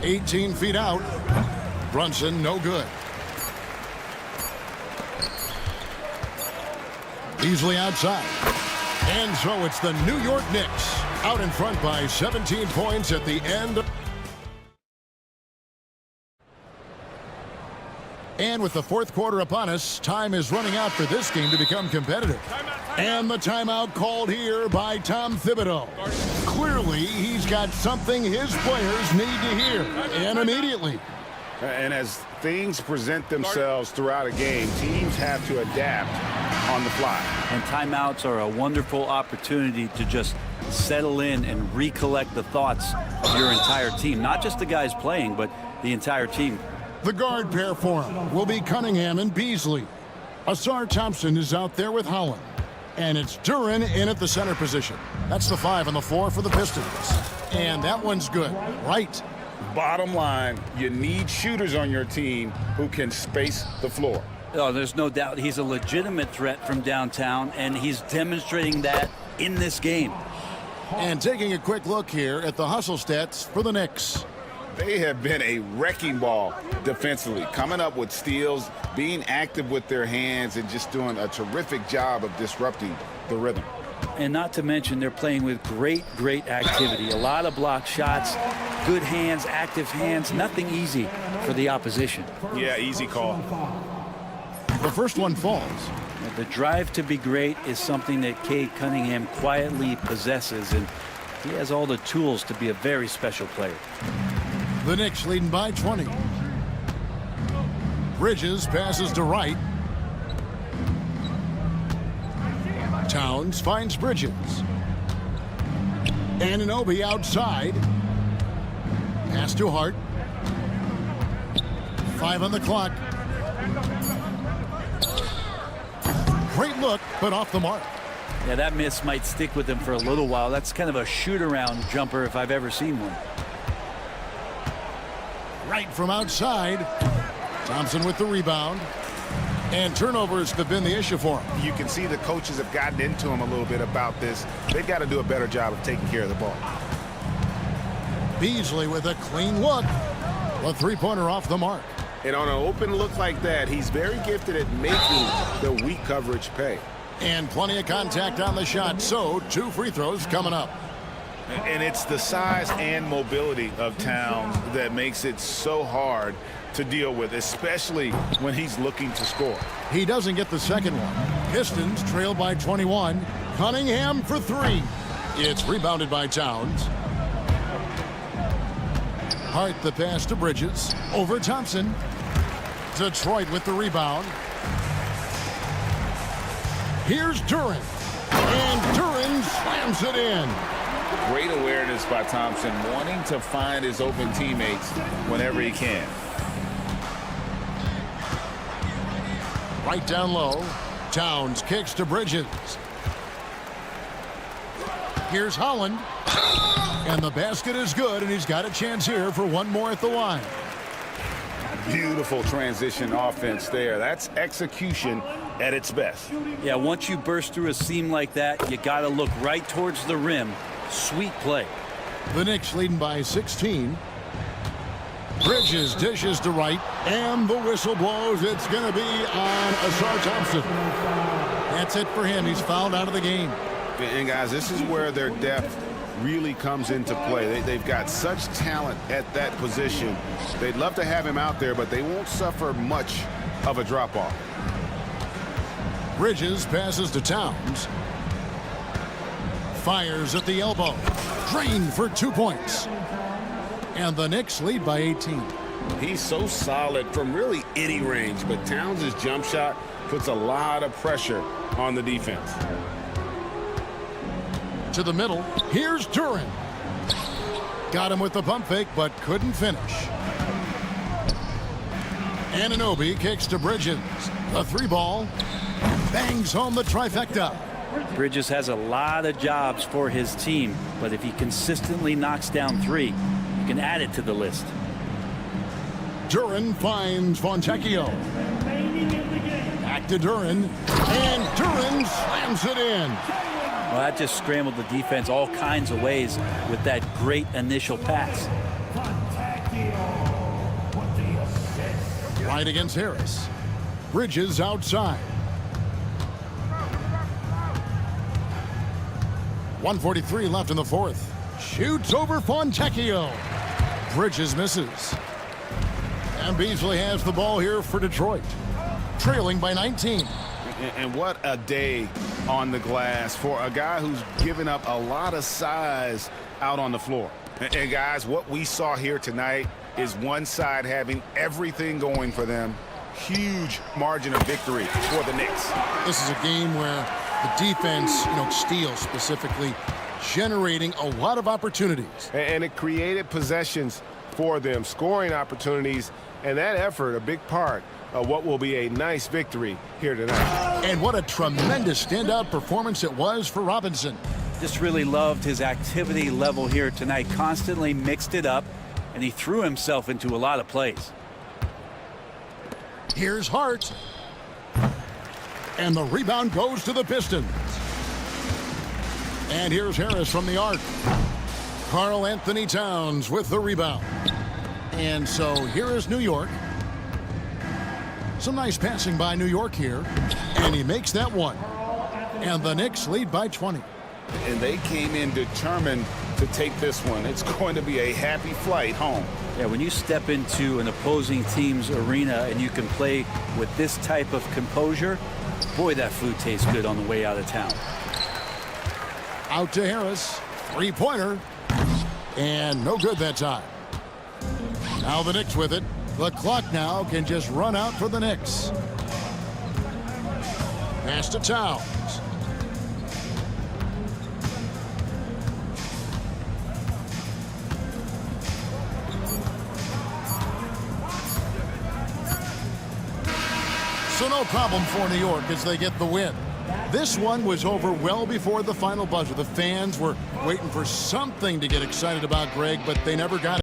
18 feet out. Brunson, no good. Beasley outside. And so it's the New York Knicks out in front by 17 points at the end. And with the fourth quarter upon us, time is running out for this game to become competitive. And the timeout called here by Tom Thibodeau. Clearly, he's got something his players need to hear, and immediately. And as things present themselves throughout a game, teams have to adapt on the fly. And timeouts are a wonderful opportunity to just settle in and recollect the thoughts of your entire team. Not just the guys playing, but the entire team. The guard pair for him will be Cunningham and Beasley. Asar Thompson is out there with Holland. And it's Duren in at the center position. That's the 5 on the floor for the Pistons. And that one's good. Right. Bottom line, you need shooters on your team who can space the floor. Oh, there's no doubt he's a legitimate threat from downtown, and he's demonstrating that in this game. And taking a quick look here at the hustle stats for the Knicks. They have been a wrecking ball defensively, coming up with steals, being active with their hands, and just doing a terrific job of disrupting the rhythm. And not to mention, they're playing with great activity. A lot of block shots, good hands, active hands, nothing easy for the opposition. Yeah, easy call. The first one falls. The drive to be great is something that Cade Cunningham quietly possesses, and he has all the tools to be a very special player. The Knicks leading by 20. Bridges passes to Wright. Towns finds Bridges. Anunoby outside. Pass to Hart. 5 on the clock. Great look, but off the mark. Yeah, that miss might stick with him for a little while. That's kind of a shoot-around jumper if I've ever seen one. Right from outside. Thompson with the rebound. And turnovers have been the issue for him. You can see the coaches have gotten into him a little bit about this. They've got to do a better job of taking care of the ball. Beasley with a clean look. A three-pointer off the mark. And on an open look like that, he's very gifted at making the weak coverage pay. And plenty of contact on the shot, so 2 free throws coming up. And it's the size and mobility of Towns that makes it so hard to deal with, especially when he's looking to score. He doesn't get the second one. Pistons trail by 21. Cunningham for 3. It's rebounded by Towns. Hart the pass to Bridges. Over Thompson. Detroit with the rebound. Here's Duren. And Duren slams it in. Great awareness by Thompson, wanting to find his open teammates whenever he can. Right down low. Towns kicks to Bridges. Here's Holland. And the basket is good, and he's got a chance here for one more at the line. Beautiful transition offense there. That's execution at its best. Yeah, once you burst through a seam like that, you got to look right towards the rim. Sweet play. The Knicks leading by 16. Bridges dishes to Wright, and the whistle blows. It's going to be on Asar Thompson. That's it for him. He's fouled out of the game. And guys, this is where their depth really comes into play. They've got such talent at that position. They'd love to have him out there, but they won't suffer much of a drop-off. Bridges passes to Towns. Fires at the elbow. drained for 2 points. And the Knicks lead by 18. He's so solid from really any range, but Towns' jump shot puts a lot of pressure on the defense. To the middle, here's Duran. Got him with the pump fake, but couldn't finish. Anunoby kicks to Bridges. The 3-ball bangs home the trifecta. Bridges has a lot of jobs for his team, but if he consistently knocks down 3, you can add it to the list. Duran finds Fontecchio. Back to Duran, and Duran slams it in. Well, that just scrambled the defense all kinds of ways with that great initial pass. Right against Harris. Bridges outside. 1:43 left in the fourth. Shoots over Fontecchio. Bridges misses. And Beasley has the ball here for Detroit. Trailing by 19. And what a day on the glass for a guy who's given up a lot of size out on the floor. And guys, what we saw here tonight is one side having everything going for them. Huge margin of victory for the Knicks. This is a game where the defense, steals specifically, generating a lot of opportunities. And it created possessions for them, scoring opportunities, and that effort, a big part of what will be a nice victory here tonight. And what a tremendous standout performance it was for Robinson. Just really loved his activity level here tonight, constantly mixed it up, and he threw himself into a lot of plays. Here's Hart. And the rebound goes to the Pistons. And here's Harris from the arc. Karl Anthony Towns with the rebound. And so here is New York. Some nice passing by New York here. And he makes that one. And the Knicks lead by 20. And they came in determined to take this one. It's going to be a happy flight home. Yeah, when you step into an opposing team's arena and you can play with this type of composure, boy, that food tastes good on the way out of town. Out to Harris. 3-pointer. And no good that time. Now the Knicks with it. The clock now can just run out for the Knicks. Pass to Towns. So no problem for New York as they get the win. This one was over well before the final buzzer. The fans were waiting for something to get excited about, Greg, but they never got it.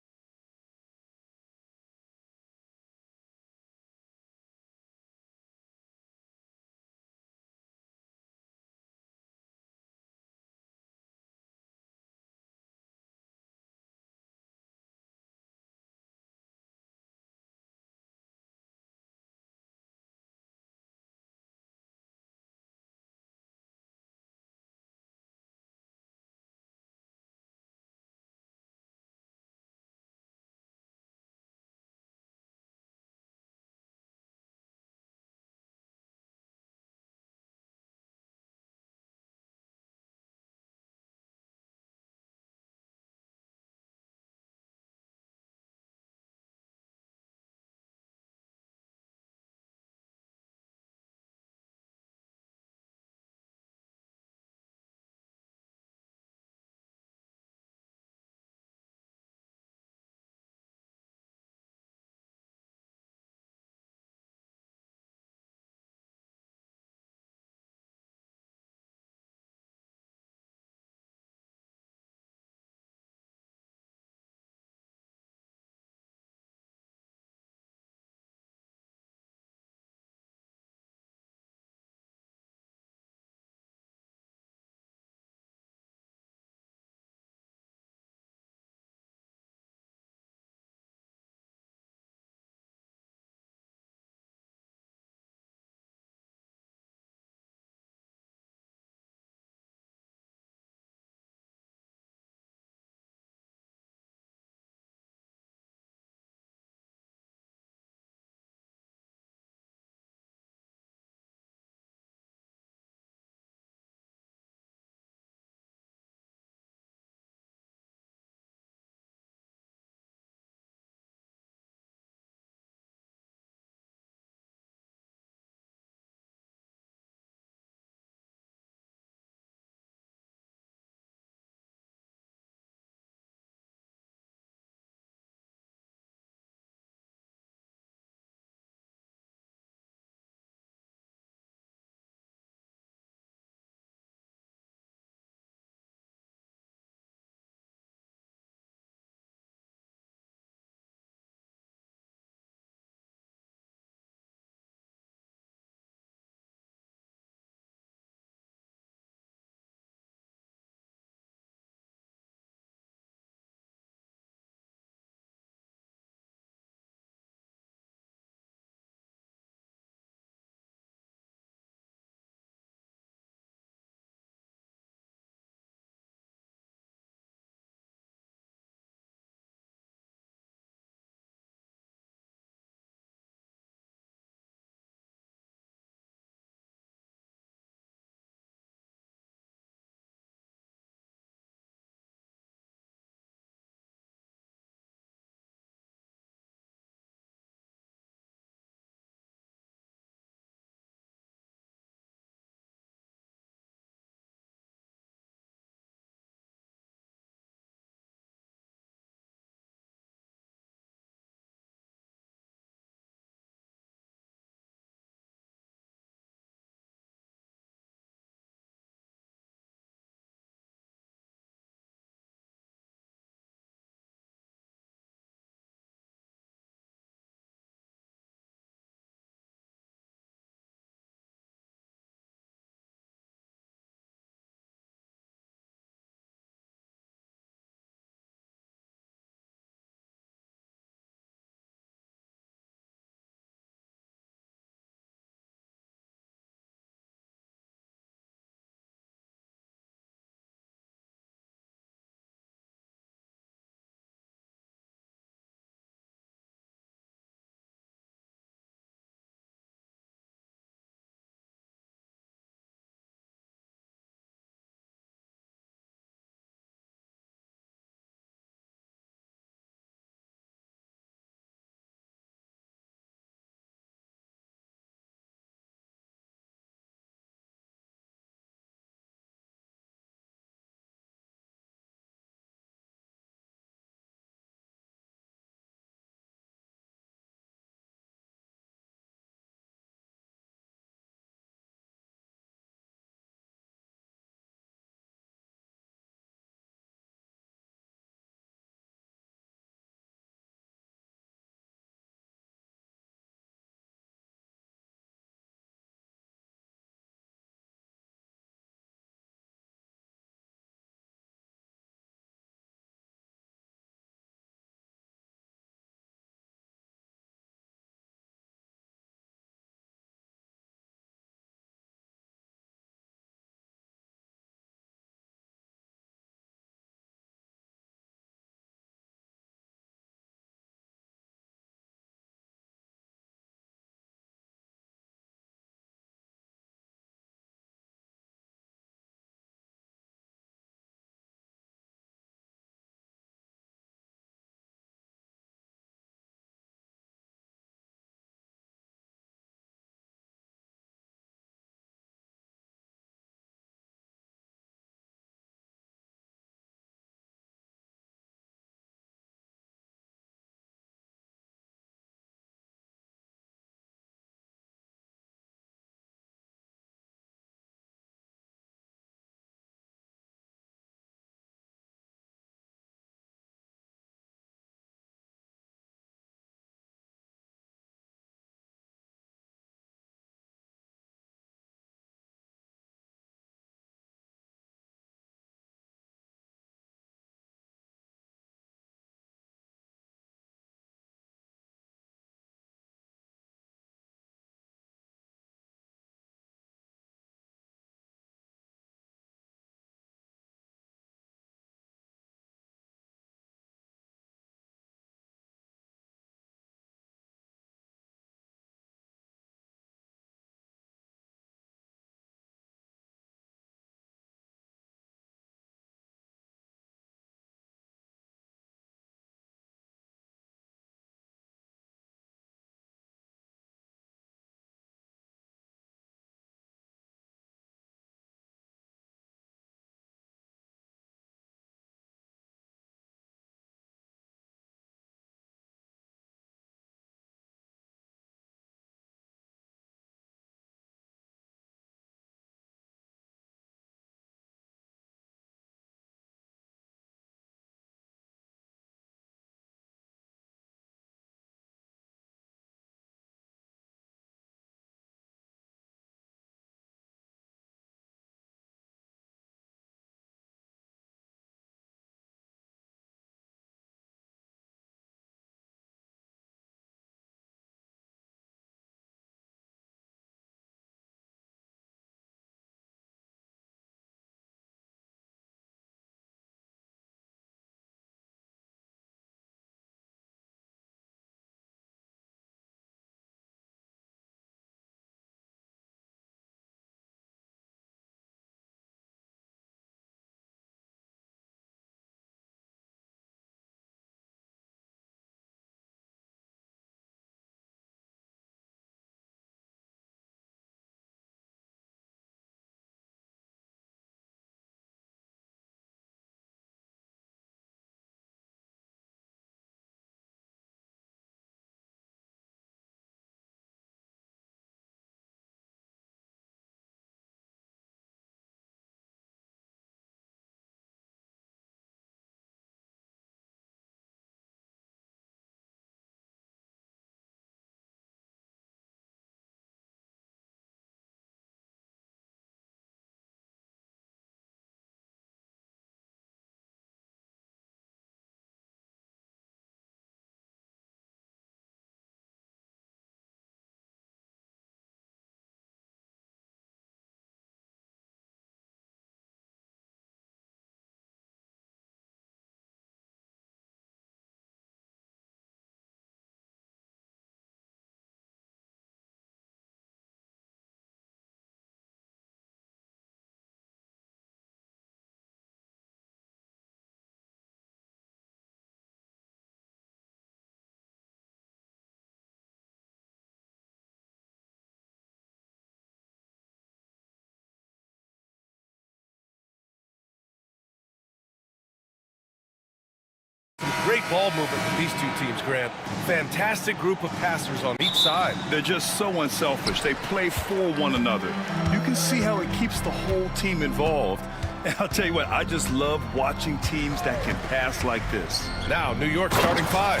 Great ball movement with these two teams, Grant. Fantastic group of passers on each side. They're just so unselfish. They play for one another. You can see how it keeps the whole team involved. And I'll tell you what, I just love watching teams that can pass like this. Now, New York starting five.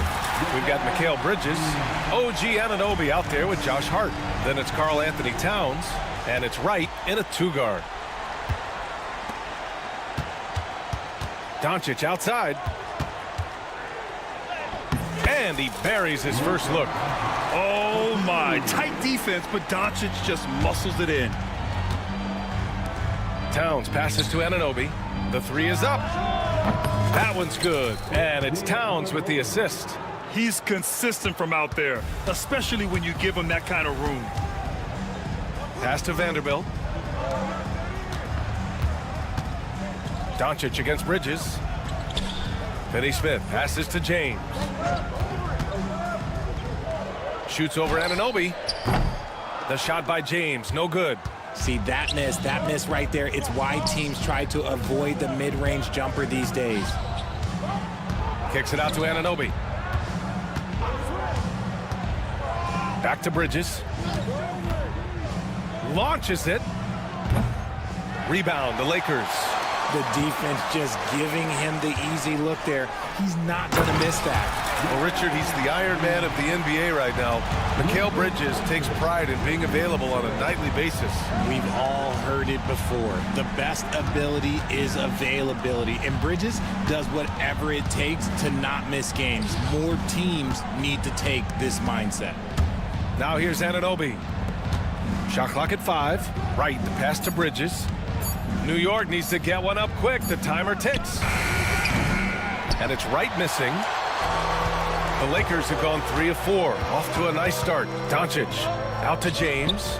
We've got Mikal Bridges, OG Anunoby out there with Josh Hart. Then it's Karl Anthony Towns, and it's Wright in a two-guard. Doncic outside. And he buries his first look. Oh my, tight defense, but Doncic just muscles it in. Towns passes to Anunoby. The three is up. That one's good. And it's Towns with the assist. He's consistent from out there, especially when you give him that kind of room. Pass to Vanderbilt. Doncic against Bridges. Finney Smith passes to James. Shoots over Anunoby. The shot by James, no good. See, that miss right there, it's why teams try to avoid the mid-range jumper these days. Kicks it out to Anunoby. Back to Bridges. Launches it. Rebound, the Lakers. The defense just giving him the easy look there. He's not going to miss that. Well, Richard, he's the Iron Man of the NBA right now. Mikal Bridges takes pride in being available on a nightly basis. We've all heard it before. The best ability is availability, and Bridges does whatever it takes to not miss games. More teams need to take this mindset. Now here's Anunoby. Shot clock at 5. Right, the pass to Bridges. New York needs to get one up quick. The timer ticks. And it's Wright missing. The Lakers have gone 3 of 4. Off to a nice start. Doncic out to James.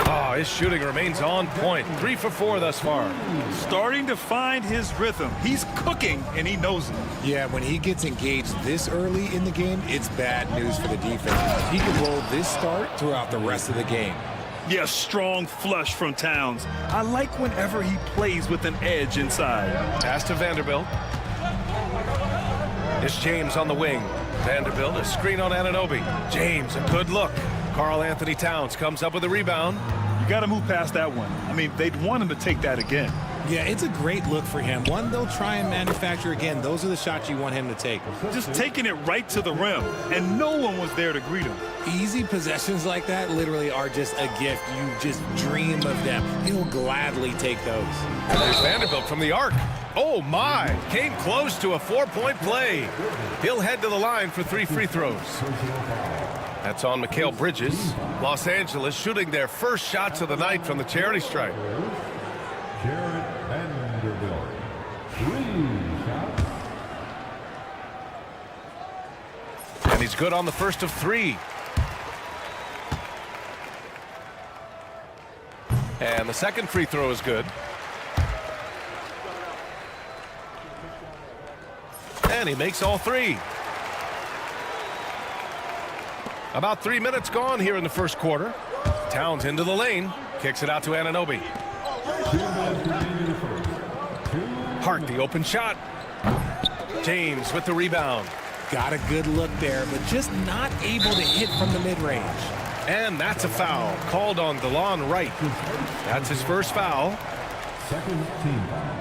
Oh, his shooting remains on point. 3 for 4 thus far. Starting to find his rhythm. He's cooking, and he knows it. Yeah, when he gets engaged this early in the game, it's bad news for the defense. He can roll this start throughout the rest of the game. Yeah, strong flush from Towns. I like whenever he plays with an edge inside. Pass to Vanderbilt. It's James on the wing. Vanderbilt, a screen on Anunoby. James, a good look. Karl Anthony Towns comes up with a rebound. You got to move past that one. I mean, they'd want him to take that again. Yeah, it's a great look for him. One they'll try and manufacture again. Those are the shots you want him to take. Just taking it right to the rim, and no one was there to greet him. Easy possessions like that literally are just a gift. You just dream of them. He'll gladly take those. And there's Vanderbilt from the arc. Oh, my. Came close to a 4-point play. He'll head to the line for 3 free throws. That's on Mikal Bridges. Los Angeles shooting their first shots of the night from the charity stripe. Vanderbilt. 3 shots. And he's good on the first of 3. And the second free throw is good. And he makes all 3. About 3 minutes gone here in the first quarter. Towns into the lane. Kicks it out to Anunoby. Hart, the open shot. James with the rebound. Got a good look there, but just not able to hit from the mid-range. And that's a foul called on DeLon Wright. That's his first foul. Second team foul.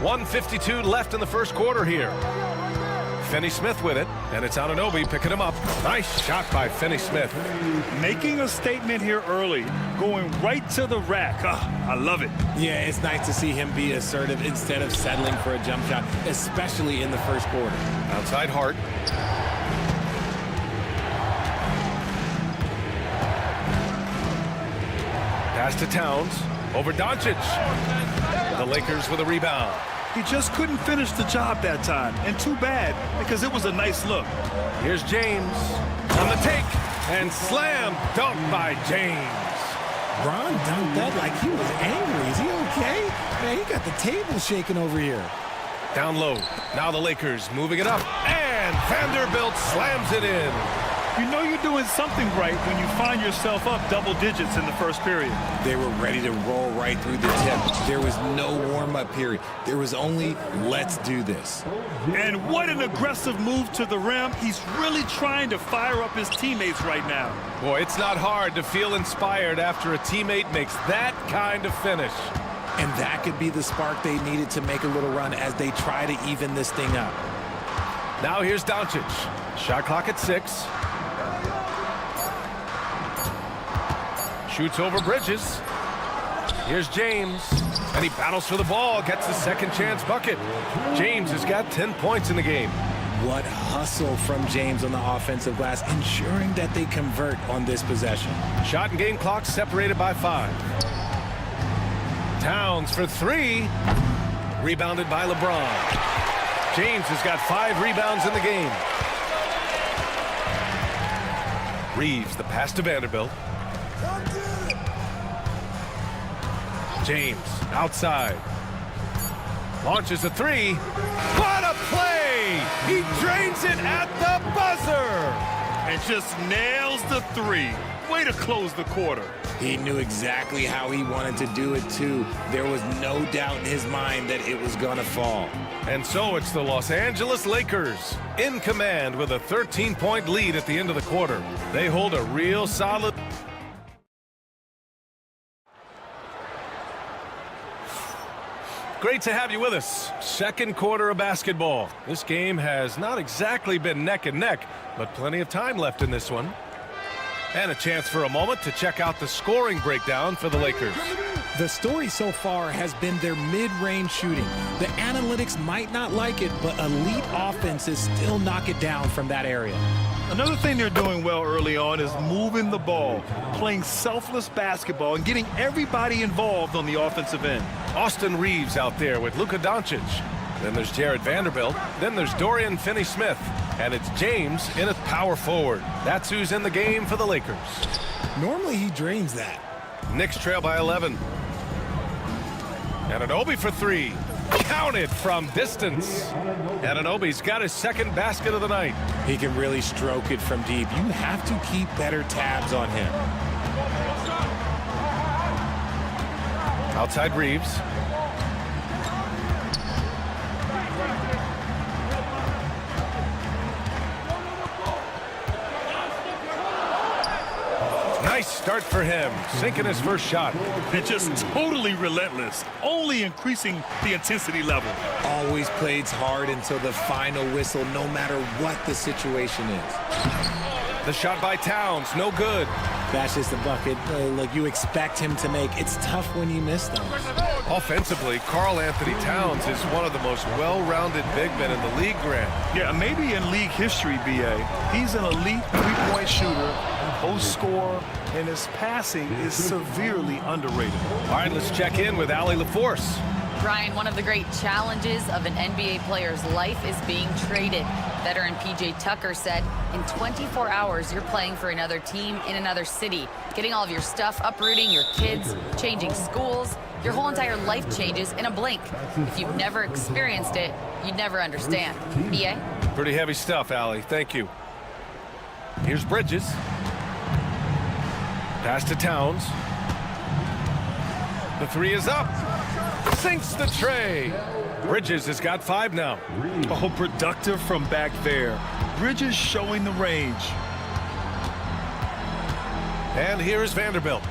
1:52 left in the first quarter here. Finney Smith with it, and it's Anunoby picking him up. Nice shot by Finney Smith. Making a statement here early, going right to the rack. I love it. Yeah, it's nice to see him be assertive instead of settling for a jump shot, especially in the first quarter. Outside Hart. Pass to Towns. Over Doncic. The Lakers with a rebound. He just couldn't finish the job that time, and too bad, because it was a nice look. Here's James on the take, and slam dunk by James. Bron dunked that like he was angry. Is he okay? Man, he got the table shaking over here. Down low. Now the Lakers moving it up, and Vanderbilt slams it in. You know you're doing something right when you find yourself up double digits in the first period. They were ready to roll right through the tip. There was no warm-up period. There was only, let's do this. And what an aggressive move to the rim. He's really trying to fire up his teammates right now. Boy, it's not hard to feel inspired after a teammate makes that kind of finish. And that could be the spark they needed to make a little run as they try to even this thing up. Now here's Doncic. Shot clock at 6. Shoots over Bridges. Here's James. And he battles for the ball, gets the second chance bucket. James has got 10 points in the game. What hustle from James on the offensive glass, ensuring that they convert on this possession. Shot and game clock separated by 5. Towns for 3. Rebounded by LeBron. James has got 5 rebounds in the game. Reeves, the pass to Vanderbilt. James, outside. Launches a 3. What a play! He drains it at the buzzer! And just nails the 3. Way to close the quarter. He knew exactly how he wanted to do it, too. There was no doubt in his mind that it was going to fall. And so it's the Los Angeles Lakers in command with a 13-point lead at the end of the quarter. They hold a real solid... Great to have you with us. Second quarter of basketball. This game has not exactly been neck and neck, but plenty of time left in this one. And a chance for a moment to check out the scoring breakdown for the Lakers. The story so far has been their mid-range shooting. The analytics might not like it, but elite offenses still knock it down from that area. Another thing they're doing well early on is moving the ball, playing selfless basketball, and getting everybody involved on the offensive end. Austin Reeves out there with Luka Doncic. Then there's Jared Vanderbilt. Then there's Dorian Finney-Smith. And it's James in at power forward. That's who's in the game for the Lakers. Normally he drains that. Knicks trail by 11. Anunoby for 3. Counted from distance. Anunoby's got his second basket of the night. He can really stroke it from deep. You have to keep better tabs on him. Outside Reeves. Nice start for him, sinking his first shot. And just totally relentless, only increasing the intensity level. Always plays hard until the final whistle, no matter what the situation is. The shot by Towns, no good. That's just a bucket like you expect him to make. It's tough when you miss them. Offensively, Karl Anthony Towns is one of the most well-rounded big men in the league, Grant. Yeah, maybe in league history, B.A. He's an elite three-point shooter, post scorer, and his passing is severely underrated. All right, let's check in with Allie LaForce. Brian, one of the great challenges of an NBA player's life is being traded. Veteran P.J. Tucker said, in 24 hours, you're playing for another team in another city, getting all of your stuff, uprooting your kids, changing schools. Your whole entire life changes in a blink. If you've never experienced it, you'd never understand. B.A.? Pretty heavy stuff, Allie. Thank you. Here's Bridges. Pass to Towns. The 3 is up. Sinks the tray. Bridges has got 5 now. Oh, productive from back there. Bridges showing the range. And here's Vanderbilt.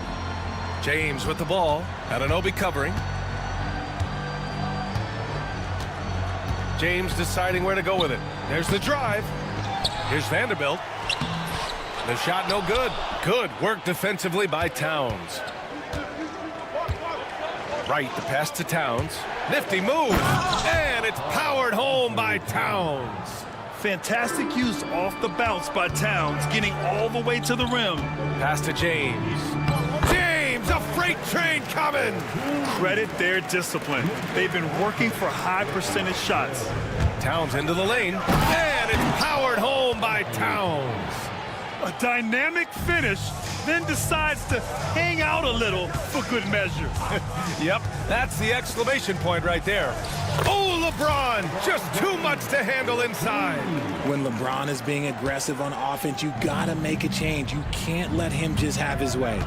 James with the ball. Anunoby covering. James deciding where to go with it. There's the drive. Here's Vanderbilt. The shot no good. Good work defensively by Towns. Right, the pass to Towns. Nifty move. And it's powered home by Towns. Fantastic use off the bounce by Towns, getting all the way to the rim. Pass to James. James, a freight train coming. Credit their discipline. They've been working for high percentage shots. Towns into the lane. And it's powered home by Towns. A dynamic finish, then decides to hang out a little for good measure. Yep, that's the exclamation point right there. Oh, LeBron, just too much to handle inside. When LeBron is being aggressive on offense, you gotta make a change. You can't let him just have his way.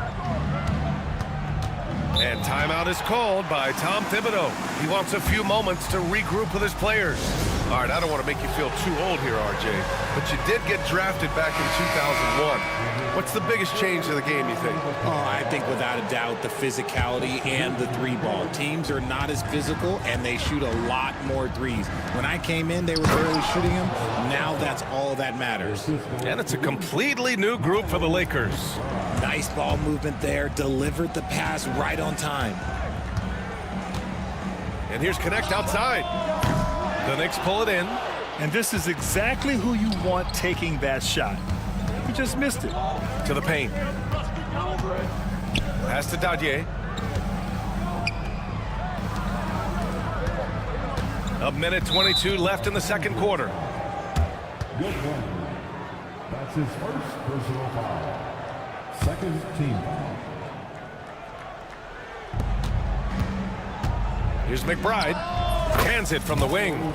And timeout is called by Tom Thibodeau. He wants a few moments to regroup with his players. All right, I don't want to make you feel too old here, RJ, but you did get drafted back in 2001. What's the biggest change to the game, you think? Oh, I think without a doubt the physicality and the three ball. Teams are not as physical and they shoot a lot more threes. When I came in, they were barely shooting them. Now that's all that matters. And it's a completely new group for the Lakers. Nice ball movement there. Delivered the pass right on time. And here's Connect outside. The Knicks pull it in. And this is exactly who you want taking that shot. He just missed it. To the paint. Pass to Dadier. A minute 22 left in the second quarter. Good one. That's his first personal foul. Second team foul. Here's McBride. Hands it from the wing.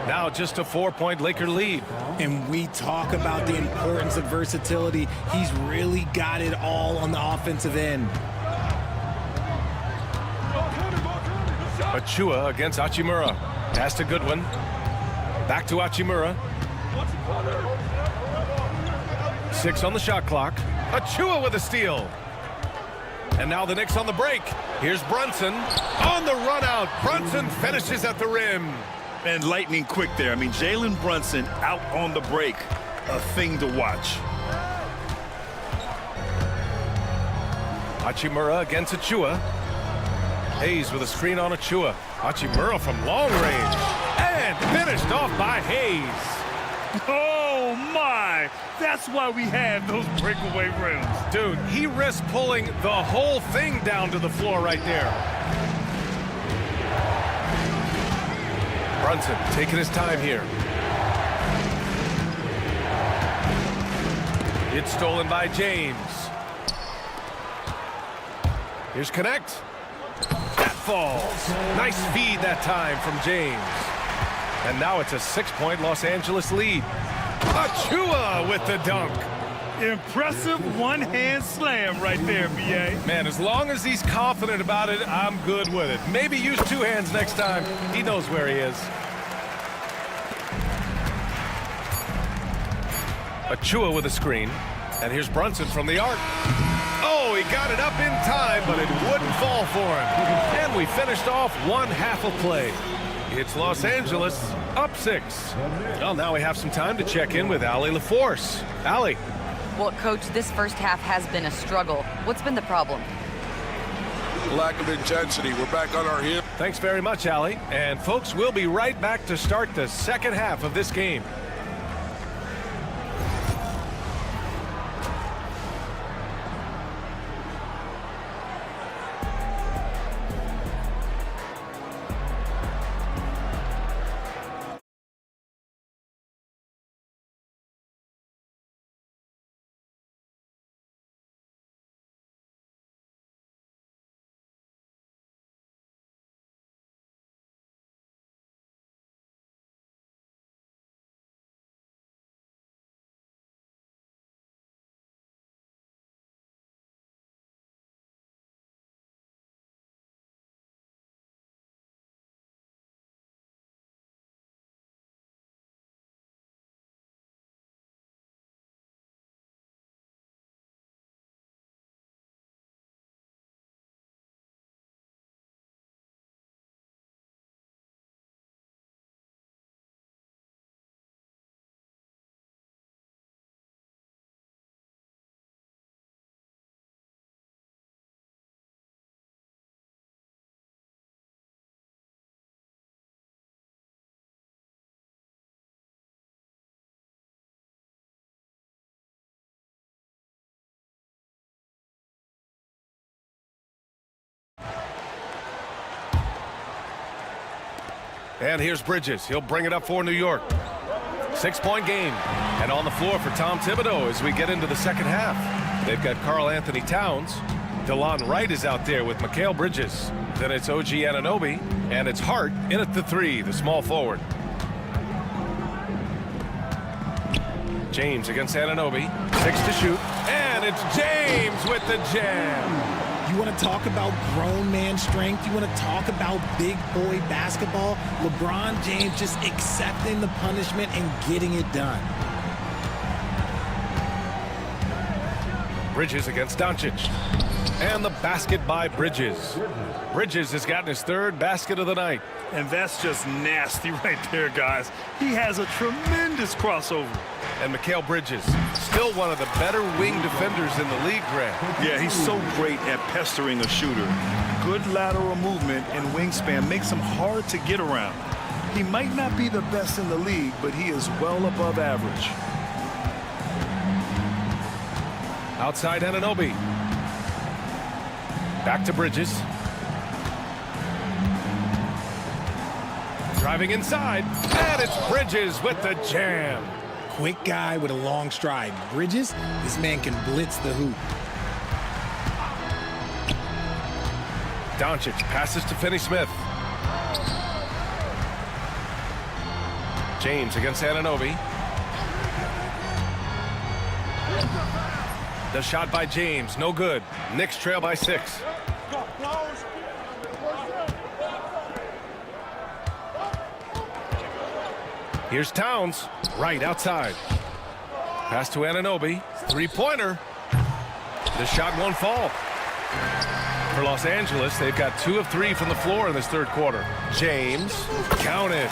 Now just a 4-point Laker lead. And we talk about the importance of versatility. He's really got it all on the offensive end. Achua against Hachimura. Pass to Goodwin. Back to Hachimura. 6 on the shot clock. Achua with a steal. And now the Knicks on the break. Here's Brunson on the run out. Brunson finishes at the rim. And lightning quick there. I mean, Jalen Brunson out on the break. A thing to watch. Hachimura against Achua. Hayes with a screen on Achua. Hachimura from long range. And finished off by Hayes. Oh, my. That's why we have those breakaway rims. Dude, he risked pulling the whole thing down to the floor right there. Brunson taking his time here. It's stolen by James. Here's Connect. That falls. Nice feed that time from James. And now it's a 6-point Los Angeles lead. Achua with the dunk. Impressive one-hand slam right there, B.A. Man, as long as he's confident about it, I'm good with it. Maybe use 2 hands next time. He knows where he is. Achua with a screen. And here's Brunson from the arc. Oh, he got it up in time, but it wouldn't fall for him. And we finished off one half of play. It's Los Angeles up 6. Well, now we have some time to check in with Allie LaForce. Allie. Well, Coach, this first half has been a struggle. What's been the problem? Lack of intensity. We're back on our heels. Thanks very much, Allie. And folks, we'll be right back to start the second half of this game. And here's Bridges. He'll bring it up for New York. 6-point game. And on the floor for Tom Thibodeau as we get into the second half. They've got Karl Anthony Towns. DeLon Wright is out there with Mikal Bridges. Then it's OG Anunoby. And it's Hart in at the 3, the small forward. James against Anunoby. 6 to shoot. And it's James with the jam. You want to talk about grown man strength? You want to talk about big boy basketball? LeBron James just accepting the punishment and getting it done. Bridges against Doncic. And the basket by Bridges. Bridges has gotten his 3rd basket of the night. And that's just nasty right there, guys. He has a tremendous crossover. And Mikal Bridges, still one of the better wing defenders in the league, Grant. Yeah, he's so great at pestering a shooter. Good lateral movement and wingspan makes him hard to get around. He might not be the best in the league, but he is well above average. Outside Anunoby. Back to Bridges. Driving inside. And it's Bridges with the jam. Quick guy with a long stride. Bridges, this man can blitz the hoop. Doncic passes to Finney-Smith. James against Anunoby. The shot by James, no good. Knicks trail by 6. Here's Towns, right outside. Pass to Anunoby, 3-pointer. The shot won't fall. For Los Angeles, they've got 2 of 3 from the floor in this 3rd quarter. James, count it.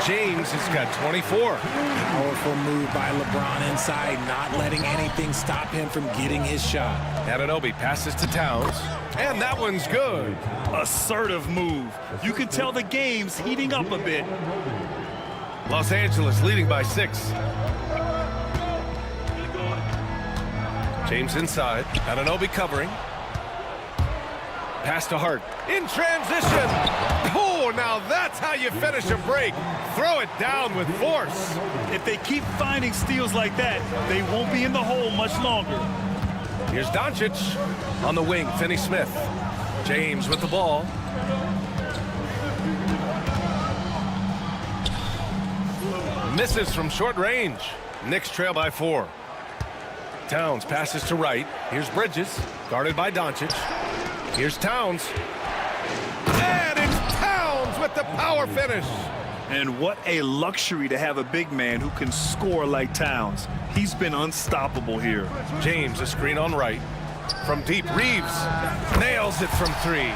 James has got 24. Powerful move by LeBron inside, not letting anything stop him from getting his shot. Anunoby passes to Towns, and that one's good. Assertive move. You can tell the game's heating up a bit. Los Angeles leading by 6. James inside. Anunoby covering. Pass to Hart. In transition. Oh, now that's how you finish a break. Throw it down with force. If they keep finding steals like that, they won't be in the hole much longer. Here's Doncic on the wing. Finney-Smith. James with the ball. Misses from short range. Knicks trail by 4. Towns passes to Wright. Here's Bridges, guarded by Doncic. Here's Towns. And it's Towns with the power finish. And what a luxury to have a big man who can score like Towns. He's been unstoppable here. James, a screen on Wright. From deep, Reeves nails it from 3.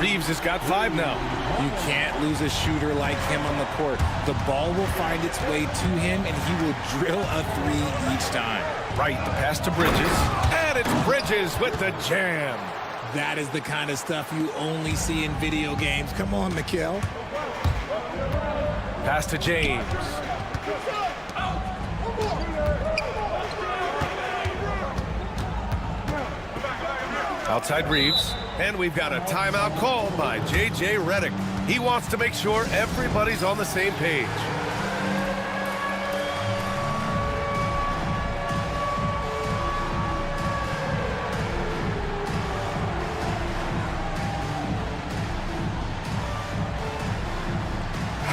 Reeves has got 5 now. You can't lose a shooter like him on the court. The ball will find its way to him, and he will drill a 3 each time. Right, the pass to Bridges. And it's Bridges with the jam. That is the kind of stuff you only see in video games. Come on, Mikal. Pass to James. Outside Reeves. And we've got a timeout called by J.J. Redick. He wants to make sure everybody's on the same page.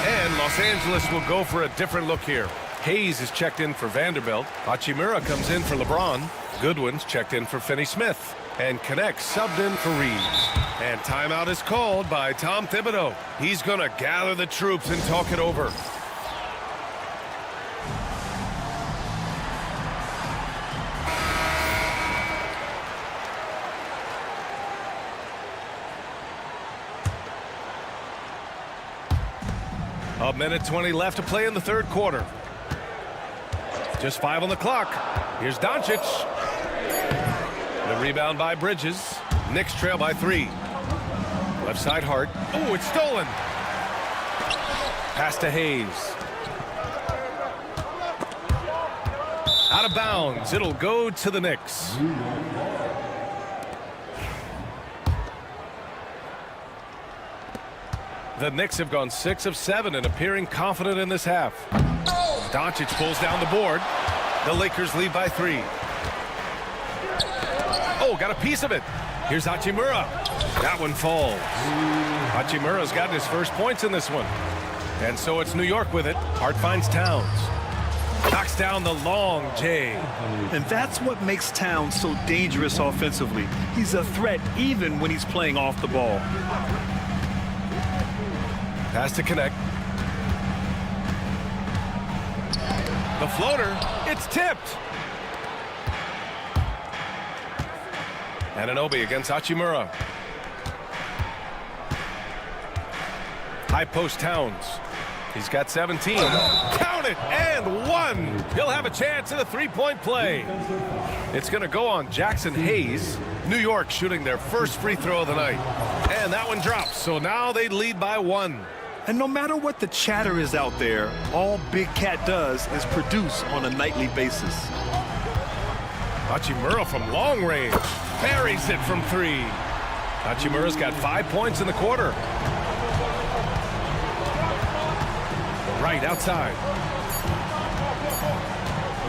And Los Angeles will go for a different look here. Hayes is checked in for Vanderbilt. Hachimura comes in for LeBron. Goodwin's checked in for Finney-Smith. And connects subbed in for Reeves. And timeout is called by Tom Thibodeau. He's going to gather the troops and talk it over. A minute 20 left to play in the 3rd quarter. Just 5 on the clock. Here's Doncic. The rebound by Bridges. Knicks trail by 3. Left side Hart. Oh, it's stolen. Pass to Hayes. Out of bounds. It'll go to the Knicks. The Knicks have gone 6 of 7 and appearing confident in this half. Doncic pulls down the board. The Lakers lead by 3. Oh, got a piece of it. Here's Hachimura. That one falls. Hachimura's gotten his first points in this one. And so it's New York with it. Hart finds Towns. Knocks down the long J. And that's what makes Towns so dangerous offensively. He's a threat even when he's playing off the ball. Pass to connect. The floater, it's tipped. Anunoby against Hachimura. High post Towns. He's got 17. Count it, and 1. He'll have a chance at a three-point play. It's going to go on Jackson Hayes. New York shooting their first free throw of the night. And that one drops, so now they lead by 1. And no matter what the chatter is out there, all Big Cat does is produce on a nightly basis. Hachimura from long range. Buries it from 3. Hachimura's got 5 points in the quarter. Right outside.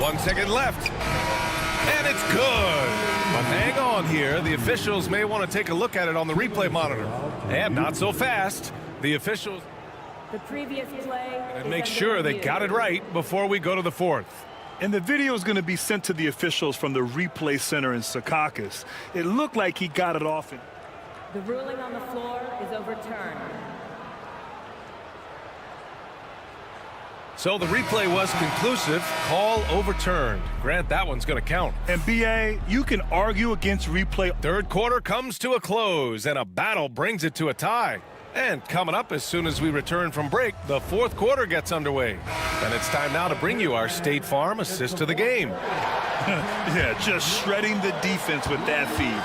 1 second left. And it's good. But hang on here. The officials may want to take a look at it on the replay monitor. And not so fast. The officials... The previous play... And make sure they got it right before we go to the 4th. And the video is going to be sent to the officials from the replay center in Secaucus. It looked like he got it off. The ruling on the floor is overturned. So the replay was conclusive. Call overturned. Grant, that one's going to count. And BA, you can argue against replay. Third quarter comes to a close, and a battle brings it to a tie. And coming up as soon as we return from break, the 4th quarter gets underway. And it's time now to bring you our State Farm assist to the game. Yeah, just shredding the defense with that feed.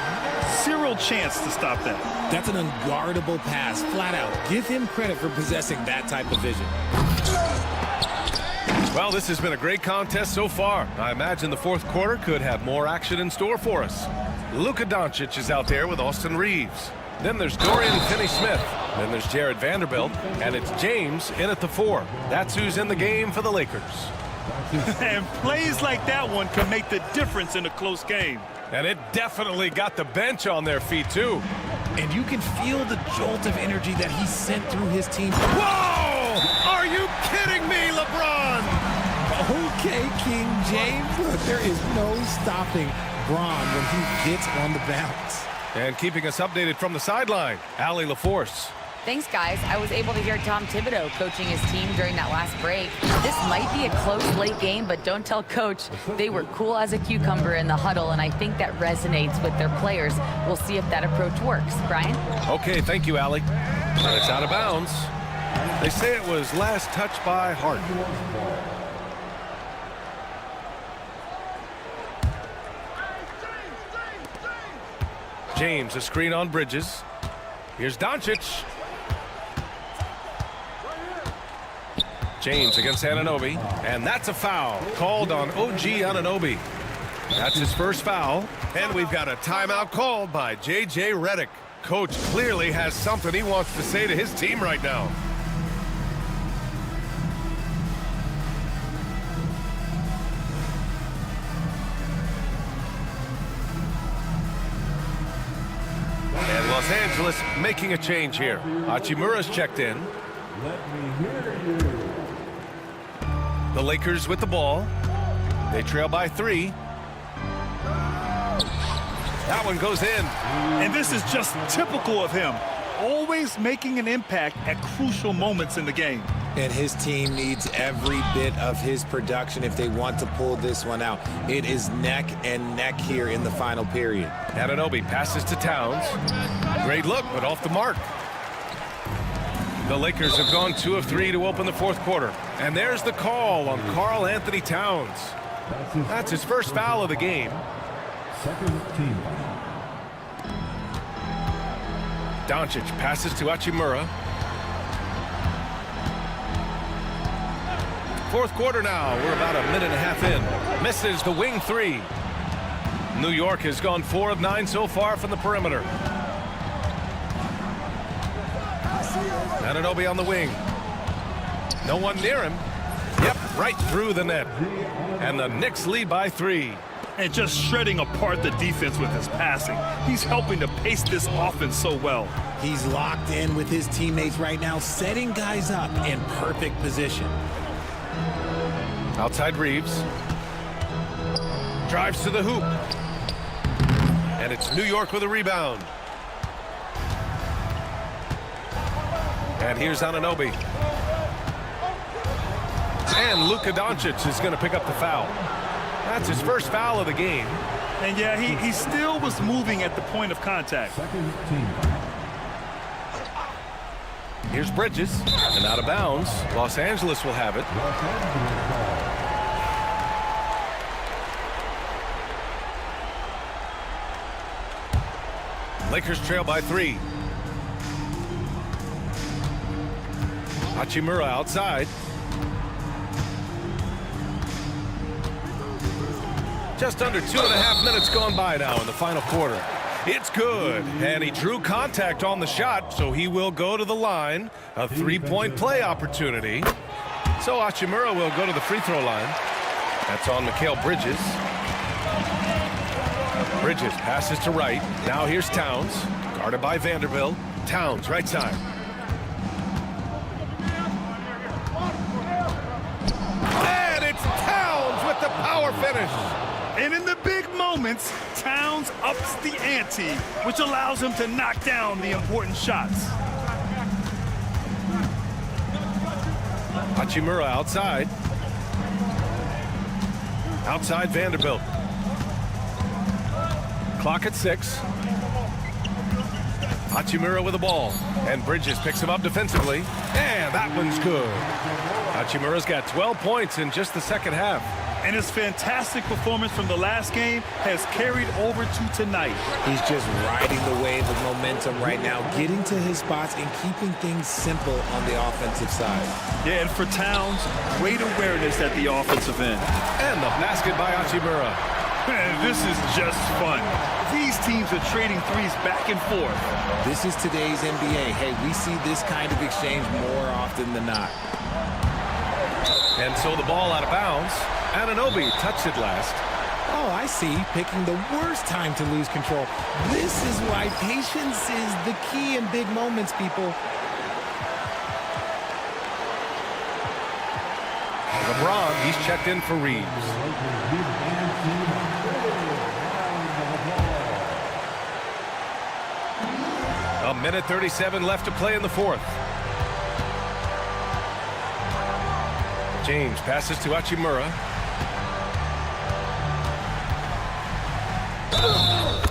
Zero chance to stop that. That's an unguardable pass, flat out. Give him credit for possessing that type of vision. Well, this has been a great contest so far. I imagine the 4th quarter could have more action in store for us. Luka Doncic is out there with Austin Reeves. Then there's Dorian Finney-Smith. Then there's Jared Vanderbilt. And it's James in at the 4. That's who's in the game for the Lakers. And plays like that one can make the difference in a close game. And it definitely got the bench on their feet, too. And you can feel the jolt of energy that he sent through his team. Whoa! Are you kidding me, LeBron? Okay, King James. Look, there is no stopping Bron when he gets on the bounce. And keeping us updated from the sideline, Allie LaForce. Thanks, guys. I was able to hear Tom Thibodeau coaching his team during that last break. This might be a close late game, but don't tell Coach. They were cool as a cucumber in the huddle, and I think that resonates with their players. We'll see if that approach works. Brian? Okay, thank you, Allie. And it's out of bounds. They say it was last touched by Hart. James, a screen on Bridges. Here's Doncic. James against Anunoby, and that's a foul called on OG Anunoby. That's his first foul, and we've got a timeout called by J.J. Redick. Coach clearly has something he wants to say to his team right now. And Los Angeles making a change here. Hachimura's checked in. The Lakers with the ball. They trail by 3. That one goes in. And this is just typical of him. Always making an impact at crucial moments in the game. And his team needs every bit of his production if they want to pull this one out. It is neck and neck here in the final period. Anunoby passes to Towns. Great look, but off the mark. The Lakers have gone 2 of 3 to open the 4th quarter. And there's the call on Karl Anthony Towns. That's his first foul of the game. Second team. Doncic passes to Hachimura. 4th quarter now. We're about a minute and a half in. Misses the wing 3. New York has gone 4 of 9 so far from the perimeter. Anunoby on the wing. No one near him. Yep, right through the net. And the Knicks lead by 3. And just shredding apart the defense with his passing. He's helping to pace this offense so well. He's locked in with his teammates right now, setting guys up in perfect position. Outside Reeves. Drives to the hoop. And it's New York with a rebound. And here's Anunoby. And Luka Doncic is going to pick up the foul. That's his first foul of the game. And yeah, he still was moving at the point of contact. Here's Bridges, and out of bounds. Los Angeles will have it. Lakers trail by 3. Hachimura outside. Just under 2.5 minutes gone by now in the final quarter. It's good, and he drew contact on the shot, so he will go to the line. A 3-point play opportunity. So Hachimura will go to the free throw line. That's on Mikal Bridges. Bridges passes to right. Now here's Towns, guarded by Vanderbilt. Towns, right side. And it's Towns with the power finish. And in the big moments, Towns ups the ante, which allows him to knock down the important shots. Hachimura outside. Outside Vanderbilt. Clock at 6. Hachimura with the ball. And Bridges picks him up defensively. And that one's good. Hachimura's got 12 points in just the second half. And his fantastic performance from the last game has carried over to tonight. He's just riding the wave of momentum right now, getting to his spots and keeping things simple on the offensive side. Yeah, and for Towns, great awareness at the offensive end. And the basket by Hachimura. Man, this is just fun. These teams are trading threes back and forth. This is today's NBA. Hey, we see this kind of exchange more often than not. And so the ball out of bounds. Anunoby touched it last. Oh, I see. Picking the worst time to lose control. This is why patience is the key in big moments, people. LeBron, he's checked in for Reeves. A minute 37 left to play in the fourth. James passes to Hachimura.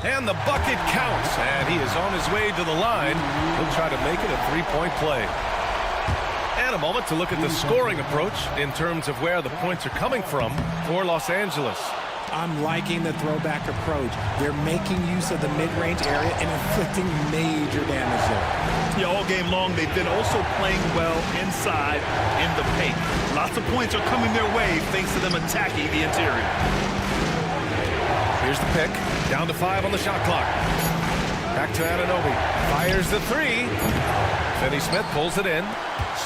And the bucket counts, and he is on his way to the line. He'll try to make it a 3-point play. And a moment to look at the scoring approach in terms of where the points are coming from for Los Angeles. I'm liking the throwback approach. They're making use of the mid-range area and inflicting major damage there. Yeah, all game long, they've been also playing well inside in the paint. Lots of points are coming their way thanks to them attacking the interior. Here's the pick. Down to 5 on the shot clock. Back to Anunoby. Fires the 3. Finney Smith pulls it in.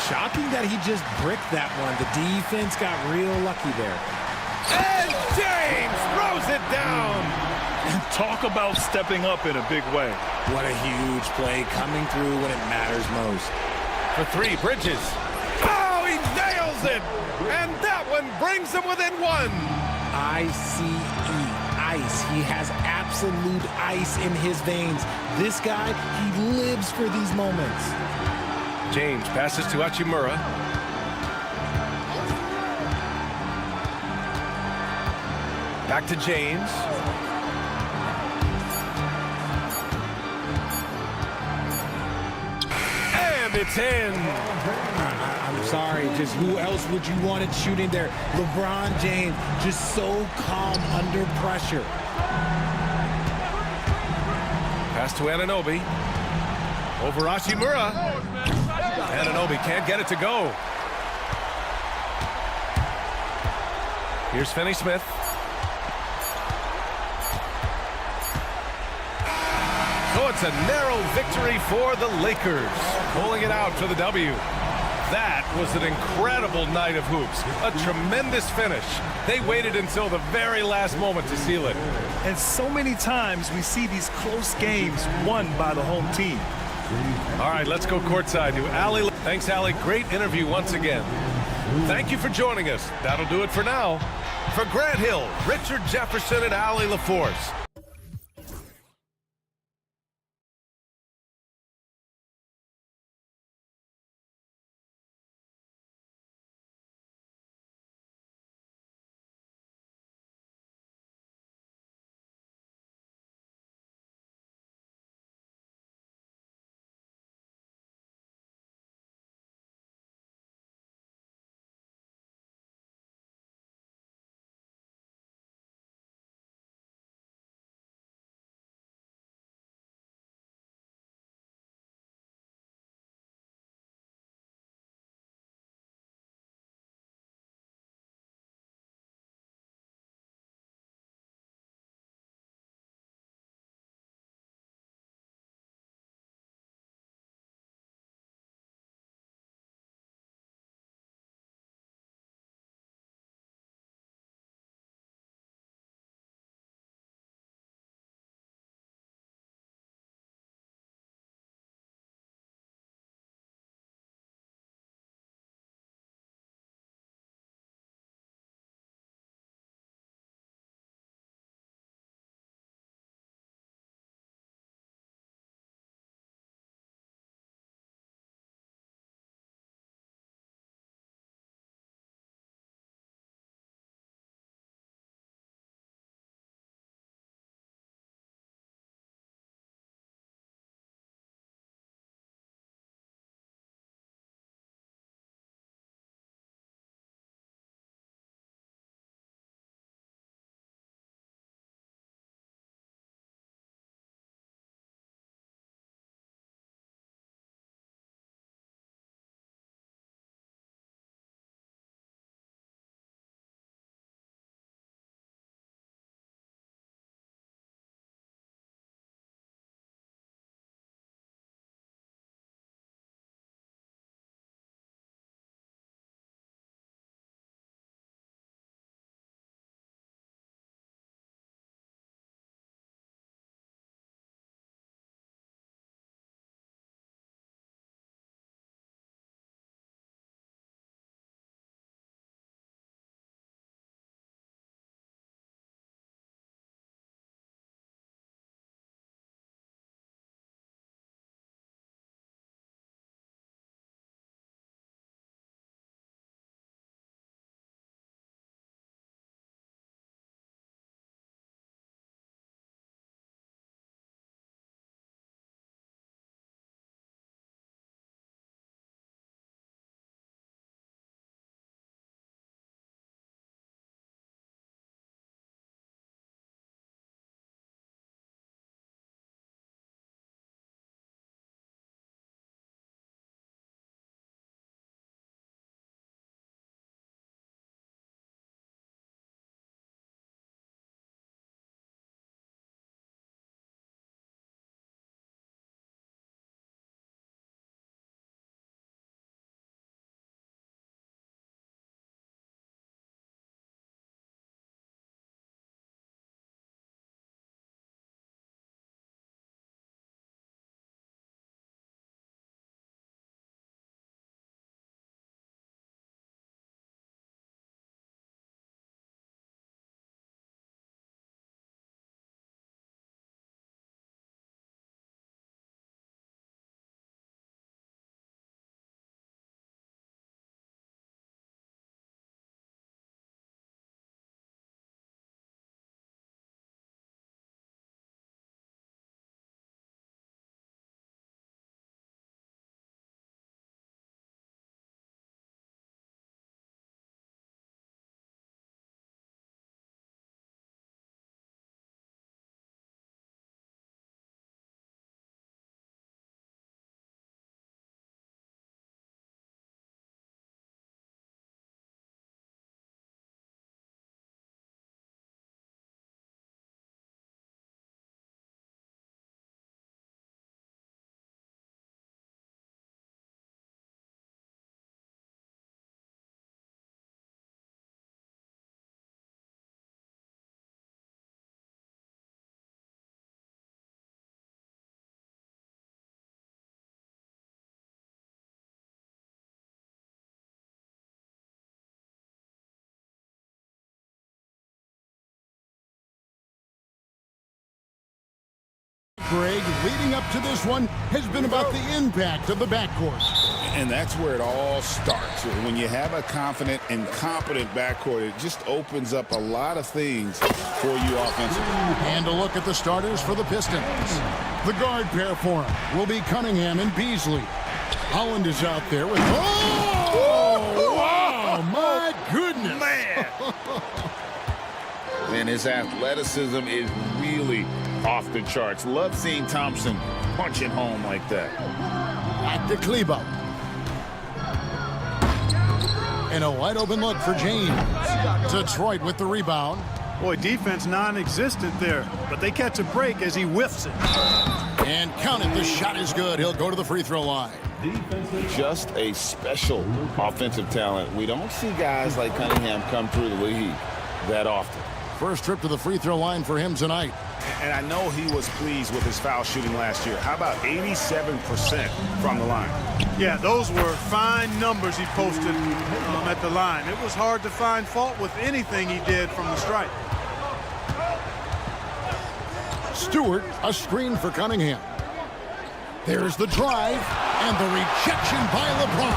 Shocking that he just bricked that one. The defense got real lucky there. And James throws it down. Talk about stepping up in a big way. What a huge play coming through when it matters most. For 3, Bridges. Oh, he nails it. And that one brings him within 1. ICE, ice. He has absolute ice in his veins. This guy, he lives for these moments. James passes to Hachimura. Back to James. And it's in. I'm sorry, just who else would you want it shooting there? LeBron James, just so calm under pressure. Pass to Anunoby. Over Hachimura. Anunoby can't get it to go. Here's Finney Smith. So it's a narrow victory for the Lakers, pulling it out for the W. That was an incredible night of hoops. A tremendous finish. They waited until the very last moment to seal it. And so many times we see these close games won by the home team. All right, let's go courtside to Allie. Thanks, Allie. Great interview once again. Thank you for joining us. That'll do it for now. For Grant Hill, Richard Jefferson, and Allie LaForce. Sprague, leading up to this one has been about the impact of the backcourt. And that's where it all starts. When you have a confident and competent backcourt, it just opens up a lot of things for you offensively. And a look at the starters for the Pistons. The guard pair for him will be Cunningham and Beasley. Holland is out there with... Oh! Wow! My goodness! Man! And his athleticism is really off the charts. Love seeing Thompson punch it home like that. At the Kleba. And a wide open look for James. Detroit with the rebound. Boy, defense non-existent there, but they catch a break as he whiffs it. And count it, the shot is good. He'll go to the free throw line. Just a special offensive talent. We don't see guys like Cunningham come through the league that often. First trip to the free throw line for him tonight. And I know he was pleased with his foul shooting last year. How about 87% from the line? Yeah, those were fine numbers he posted at the line. It was hard to find fault with anything he did from the stripe. Stewart, a screen for Cunningham. There's the drive and the rejection by LeBron.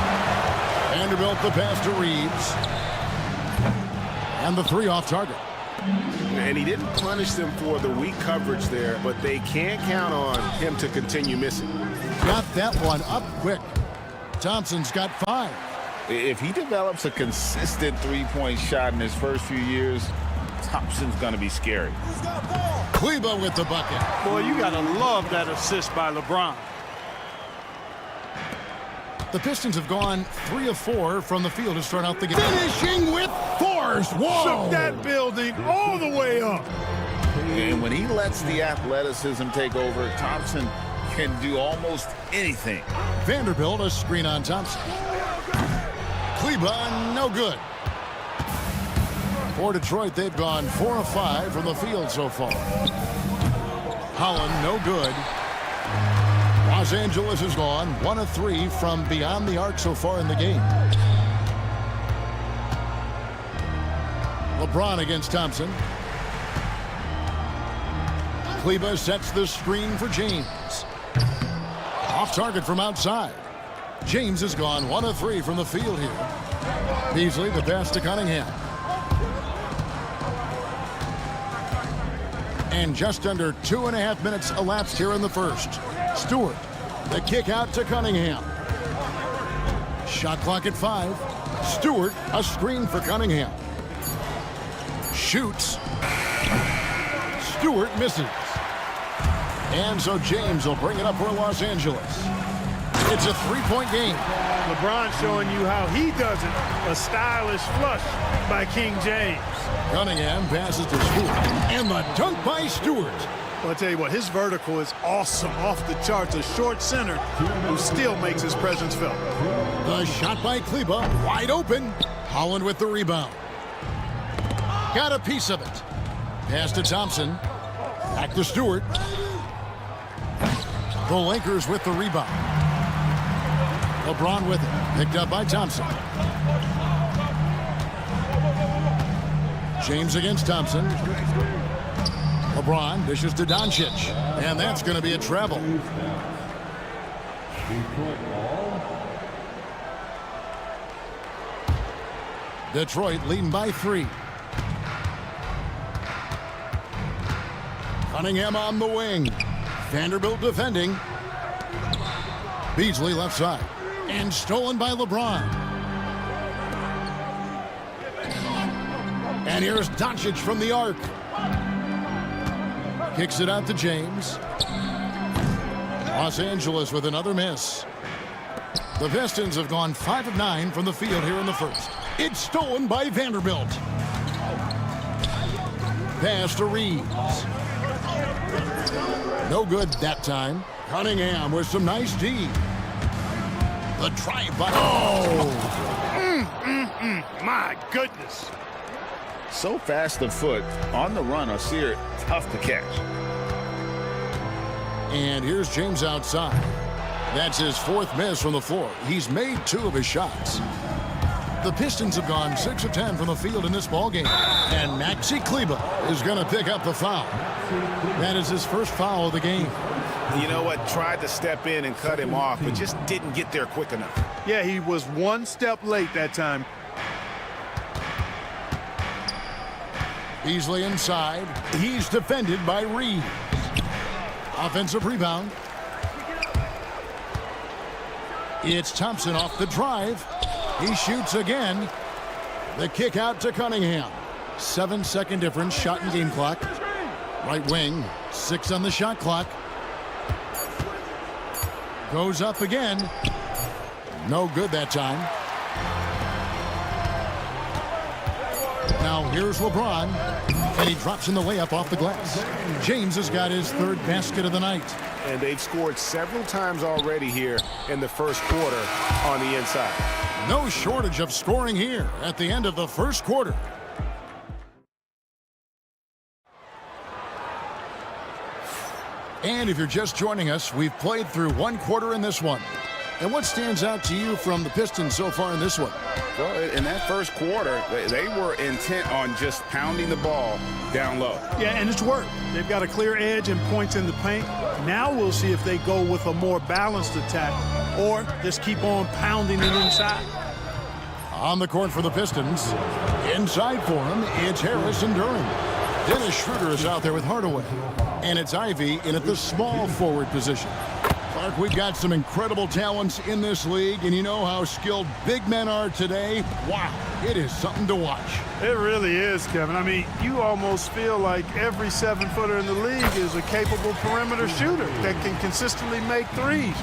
Vanderbilt the pass to Reeves. And the three off target. And he didn't punish them for the weak coverage there, but they can't count on him to continue missing. Got that one up quick. Thompson's got 5. If he develops a consistent three-point shot in his first few years, Thompson's going to be scary. Kleba with the bucket. Boy, you got to love that assist by LeBron. The Pistons have gone 3 of 4 from the field to start out the game. Finishing with force. Whoa! Shook that building all the way up. And when he lets the athleticism take over, Thompson can do almost anything. Vanderbilt, a screen on Thompson. Kleba, no good. For Detroit, they've gone 4 of 5 from the field so far. Holland, no good. Los Angeles has gone 1 of 3 from beyond the arc so far in the game. LeBron against Thompson. Kleba sets the screen for James. Off target from outside. James has gone 1 of 3 from the field here. Beasley, the pass to Cunningham. And just under 2.5 minutes elapsed here in the first. Stewart, the kick out to Cunningham. Shot clock at 5. Stewart, a screen for Cunningham. Shoots. Stewart misses. And so James will bring it up for Los Angeles. It's a 3-point game. LeBron showing you how he does it. A stylish flush by King James. Cunningham passes to Stewart. And the dunk by Stewart. Well, I'll tell you what, his vertical is awesome, off the charts. A short center who still makes his presence felt. The shot by Kleba, wide open. Holland with the rebound. Got a piece of it. Pass to Thompson. Back to Stewart. The Lakers with the rebound. LeBron with it. Picked up by Thompson. James against Thompson. LeBron dishes to Doncic. And that's going to be a travel. Detroit leading by 3. Cunningham on the wing. Vanderbilt defending. Beasley left side. And stolen by LeBron. And here's Doncic from the arc. Kicks it out to James. Los Angeles with another miss. The Pistons have gone 5 of 9 from the field here in the first. It's stolen by Vanderbilt. Pass to Reeves. No good that time. Cunningham with some nice D. The drive by... My goodness. So fast of foot, on the run, Asir, tough to catch. And here's James outside. That's his 4th miss from the floor. He's made 2 of his shots. The Pistons have gone 6 of 10 from the field in this ballgame. And Maxi Kleber is going to pick up the foul. That is his first foul of the game. You know what? Tried to step in and cut him off, but just didn't get there quick enough. Yeah, he was one step late that time. Beasley inside. He's defended by Reeves. Offensive rebound. It's Thompson off the drive. He shoots again. The kick out to Cunningham. 7-second difference, shot and game clock. Right wing, 6 on the shot clock. Goes up again. No good that time. Now here's LeBron, and he drops in the layup off the glass. James has got his 3rd basket of the night. And they've scored several times already here in the first quarter on the inside. No shortage of scoring here at the end of the first quarter. And if you're just joining us, we've played through 1 quarter in this one. And what stands out to you from the Pistons so far in this one? Well, in that first quarter, they were intent on just pounding the ball down low. Yeah, and it's worked. They've got a clear edge and points in the paint. Now we'll see if they go with a more balanced attack or just keep on pounding it inside. On the court for the Pistons, inside for him, it's Harris and Duran. Dennis Schroeder is out there with Hardaway. And it's Ivy in at the small forward position. Clark, we've got some incredible talents in this league, and you know how skilled big men are today. Wow, it is something to watch. It really is, Kevin. I mean, you almost feel like every 7-footer in the league is a capable perimeter shooter that can consistently make threes.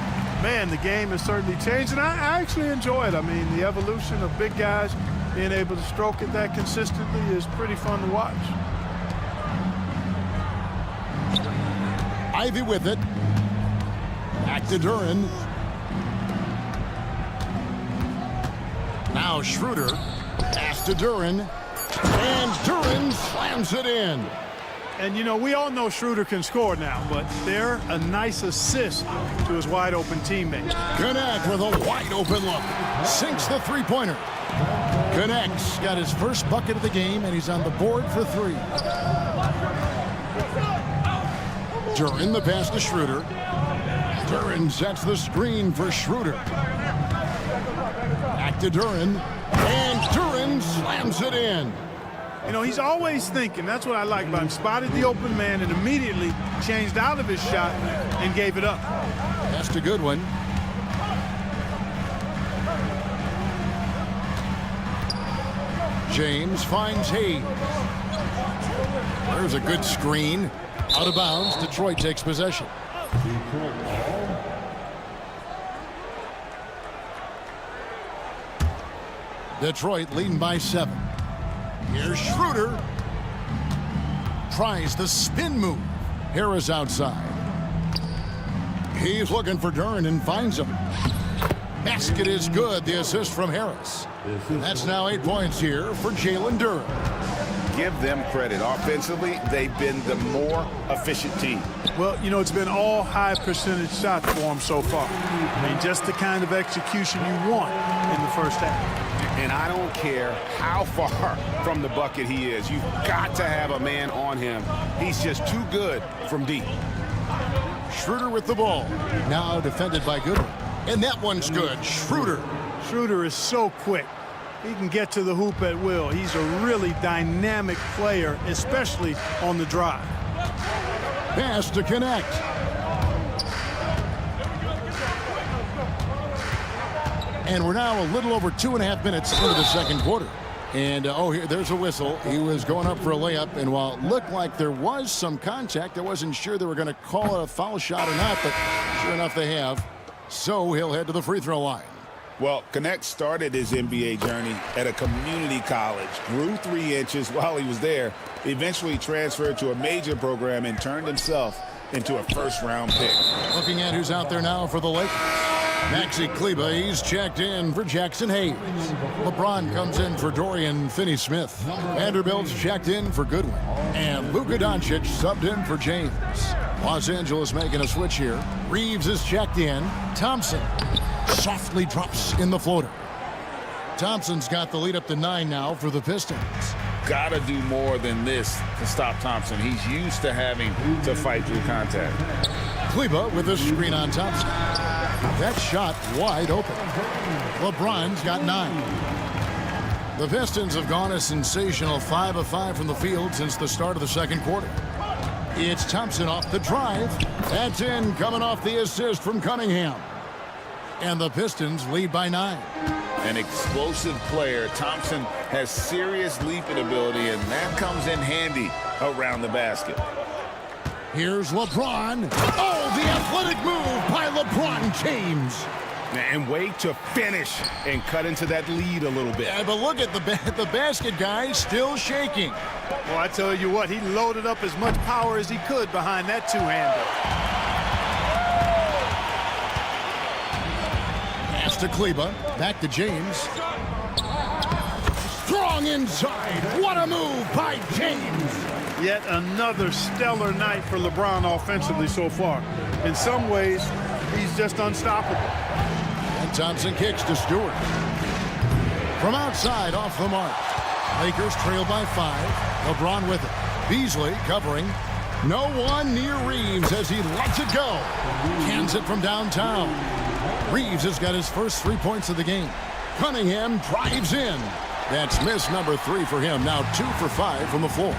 Man, the game has certainly changed, and I actually enjoy it. I mean, the evolution of big guys being able to stroke it that consistently is pretty fun to watch. Ivy with it. Back to Duran. Now Schroeder. Pass to Duran. And Duran slams it in. And, you know, we all know Schroeder can score now, but they're a nice assist to his wide-open teammate. Connect with a wide-open look. Sinks the three-pointer. Connects. Got his first bucket of the game, and he's on the board for 3. Duran, the pass to Schroeder. Duran sets the screen for Schroeder. Back to Duran. And Duran slams it in. You know, he's always thinking. That's what I like about him. Spotted the open man and immediately changed out of his shot and gave it up. That's a good one. James finds Hayes. There's a good screen. Out of bounds. Detroit takes possession. Detroit leading by 7. Here's Schroeder. Tries the spin move. Harris outside. He's looking for Duran and finds him. Basket is good. The assist from Harris. That's now 8 points here for Jalen Duran. Give them credit. Offensively, they've been the more efficient team. Well, you know, it's been all high percentage shots for them so far. I mean, just the kind of execution you want in the first half. And I don't care how far from the bucket he is. You've got to have a man on him. He's just too good from deep. Schroeder with the ball. Now defended by Goodwin. And that one's good. Schroeder. Schroeder is so quick. He can get to the hoop at will. He's a really dynamic player, especially on the drive. Pass to connect. And we're now a little over 2.5 minutes into the second quarter. And, here, there's a whistle. He was going up for a layup, and while it looked like there was some contact, I wasn't sure they were going to call it a foul shot or not, but sure enough they have. So he'll head to the free throw line. Well, Connect started his NBA journey at a community college, grew 3 inches while he was there, eventually transferred to a major program and turned himself into a first-round pick. Looking at who's out there now for the Lakers. Maxi Kleber, he's checked in for Jackson Hayes. LeBron comes in for Dorian Finney-Smith. Vanderbilt's checked in for Goodwin. And Luka Doncic subbed in for James. Los Angeles making a switch here. Reeves is checked in. Thompson softly drops in the floater. Thompson's got the lead up to 9 now for the Pistons. Got to do more than this to stop Thompson. He's used to having to fight through contact. Kleber with the screen on Thompson. That shot wide open. LeBron's got 9. The Pistons have gone a sensational 5 of 5 from the field since the start of the second quarter. It's Thompson off the drive. That's in, coming off the assist from Cunningham. And the Pistons lead by 9. An explosive player. Thompson has serious leaping ability, and that comes in handy around the basket. Here's LeBron. Oh, the athletic move by LeBron James. And wait to finish and cut into that lead a little bit. Yeah, but look at the basket guy still shaking. Well, I tell you what, he loaded up as much power as he could behind that two-hander. Pass to Kleber. Back to James. Strong inside. What a move by James. Yet another stellar night for LeBron offensively so far. In some ways, he's just unstoppable. And Thompson kicks to Stewart. From outside, off the mark. Lakers trail by 5. LeBron with it. Beasley covering. No one near Reeves as he lets it go. Cans it from downtown. Reeves has got his first 3 points of the game. Cunningham drives in. That's miss number 3 for him. Now 2 for 5 from the floor.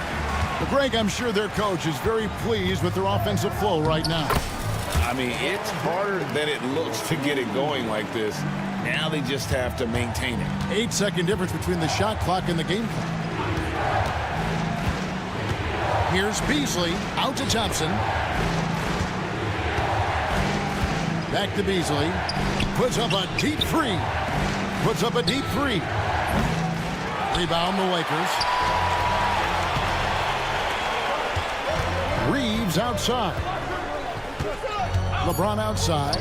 But Greg, I'm sure their coach is very pleased with their offensive flow right now. I mean, it's harder than it looks to get it going like this. Now they just have to maintain it. 8-second difference between the shot clock and the game clock. Here's Beasley out to Thompson. Back to Beasley. Puts up a deep 3. Puts up a deep 3. Rebound the Lakers. Reeves outside. LeBron outside.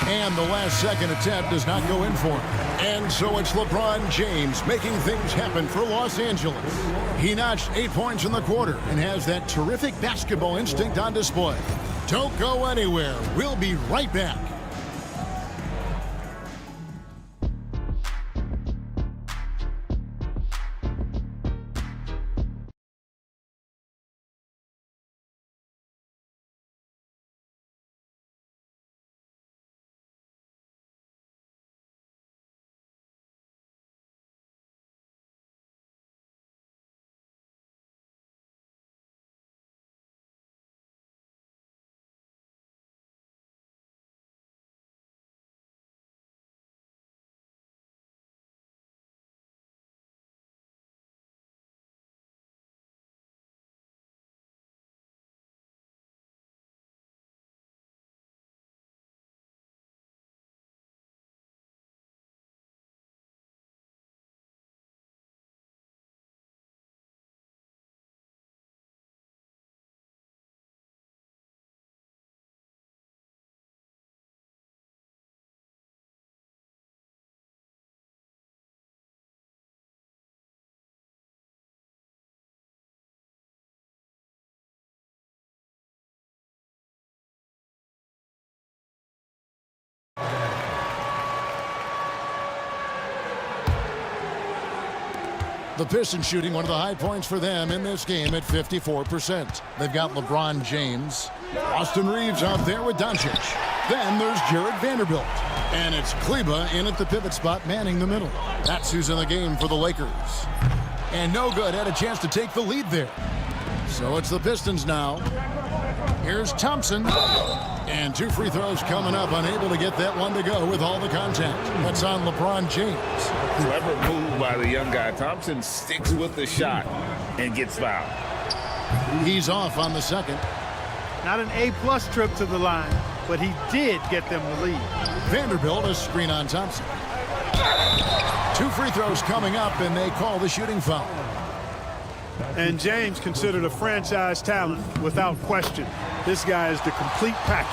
And the last second attempt does not go in for him. And so it's LeBron James making things happen for Los Angeles. He notched 8 points in the quarter and has that terrific basketball instinct on display. Don't go anywhere. We'll be right back. The Pistons shooting one of the high points for them in this game at 54%. They've got LeBron James. Austin Reeves out there with Doncic. Then there's Jared Vanderbilt. And it's Kleber in at the pivot spot, manning the middle. That's who's in the game for the Lakers. And no good, had a chance to take the lead there. So it's the Pistons now. Here's Thompson. And 2 free throws coming up, unable to get that one to go with all the contact. That's on LeBron James. Clever move by the young guy. Thompson sticks with the shot and gets fouled. He's off on the second. Not an A-plus trip to the line, but he did get them the lead. Vanderbilt, a screen on Thompson. 2 free throws coming up, and they call the shooting foul. And James considered a franchise talent without question. This guy is the complete package.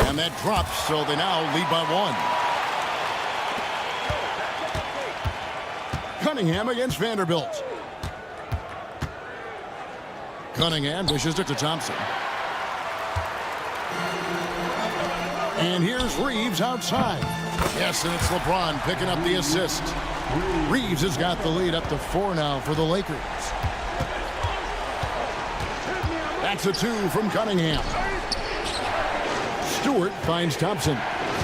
And that drops, so they now lead by 1. Cunningham against Vanderbilt. Cunningham dishes it to Thompson. And here's Reeves outside. Yes, and it's LeBron picking up the assist. Reeves has got the lead up to 4 now for the Lakers. That's a 2 from Cunningham. Stewart finds Thompson.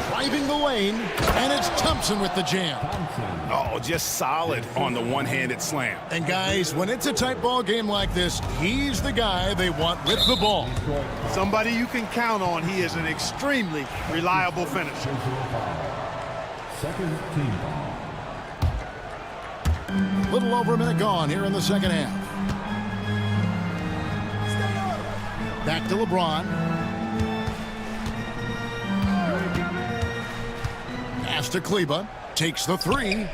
Driving the lane, and it's Thompson with the jam. Oh, just solid on the one-handed slam. And guys, when it's a tight ball game like this, he's the guy they want with the ball. Somebody you can count on. He is an extremely reliable finisher. Second team ball. Little over a minute gone here in the second half. Back to LeBron. Pass to Kleba. Takes the 3.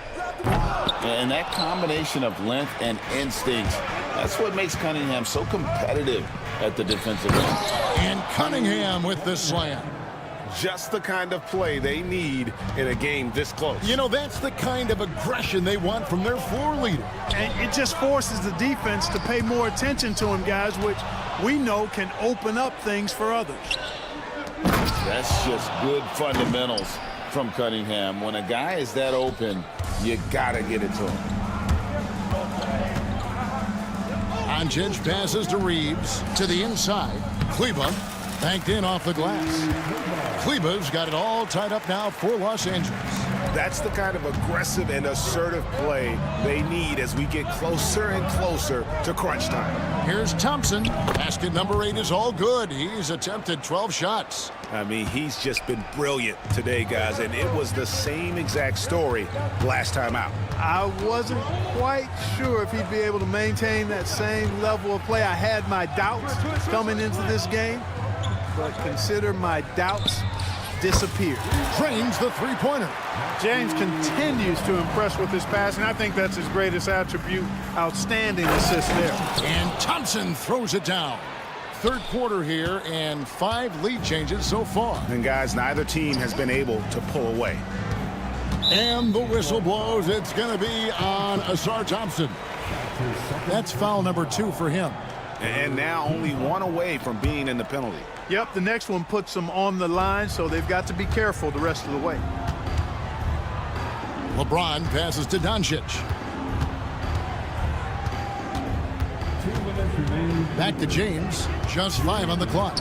And that combination of length and instincts, that's what makes Cunningham so competitive at the defensive end. And Cunningham with the slam. Just the kind of play they need in a game this close. You know, that's the kind of aggression they want from their floor leader. And it just forces the defense to pay more attention to him, guys, which we know can open up things for others. That's just good fundamentals from Cunningham. When a guy is that open, you gotta get it to him. Doncic passes to Reeves to the inside. Kleba banked in off the glass. Kleba's got it all tied up now for Los Angeles. That's the kind of aggressive and assertive play they need as we get closer and closer to crunch time. Here's Thompson. Basket number 8 is all good. He's attempted 12 shots. I mean, he's just been brilliant today, guys, and it was the same exact story last time out. I wasn't quite sure if he'd be able to maintain that same level of play. I had my doubts coming into this game, but consider my doubts disappeared. Drains the three-pointer. James continues to impress with his passing. I think that's his greatest attribute. Outstanding assist there. And Thompson throws it down. Third quarter here and 5 lead changes so far. And guys, neither team has been able to pull away. And the whistle blows. It's going to be on Asar Thompson. That's foul number 2 for him. And now only 1 away from being in the penalty. Yep, the next one puts them on the line, so they've got to be careful the rest of the way. LeBron passes to Doncic. Back to James. Just 5 on the clock.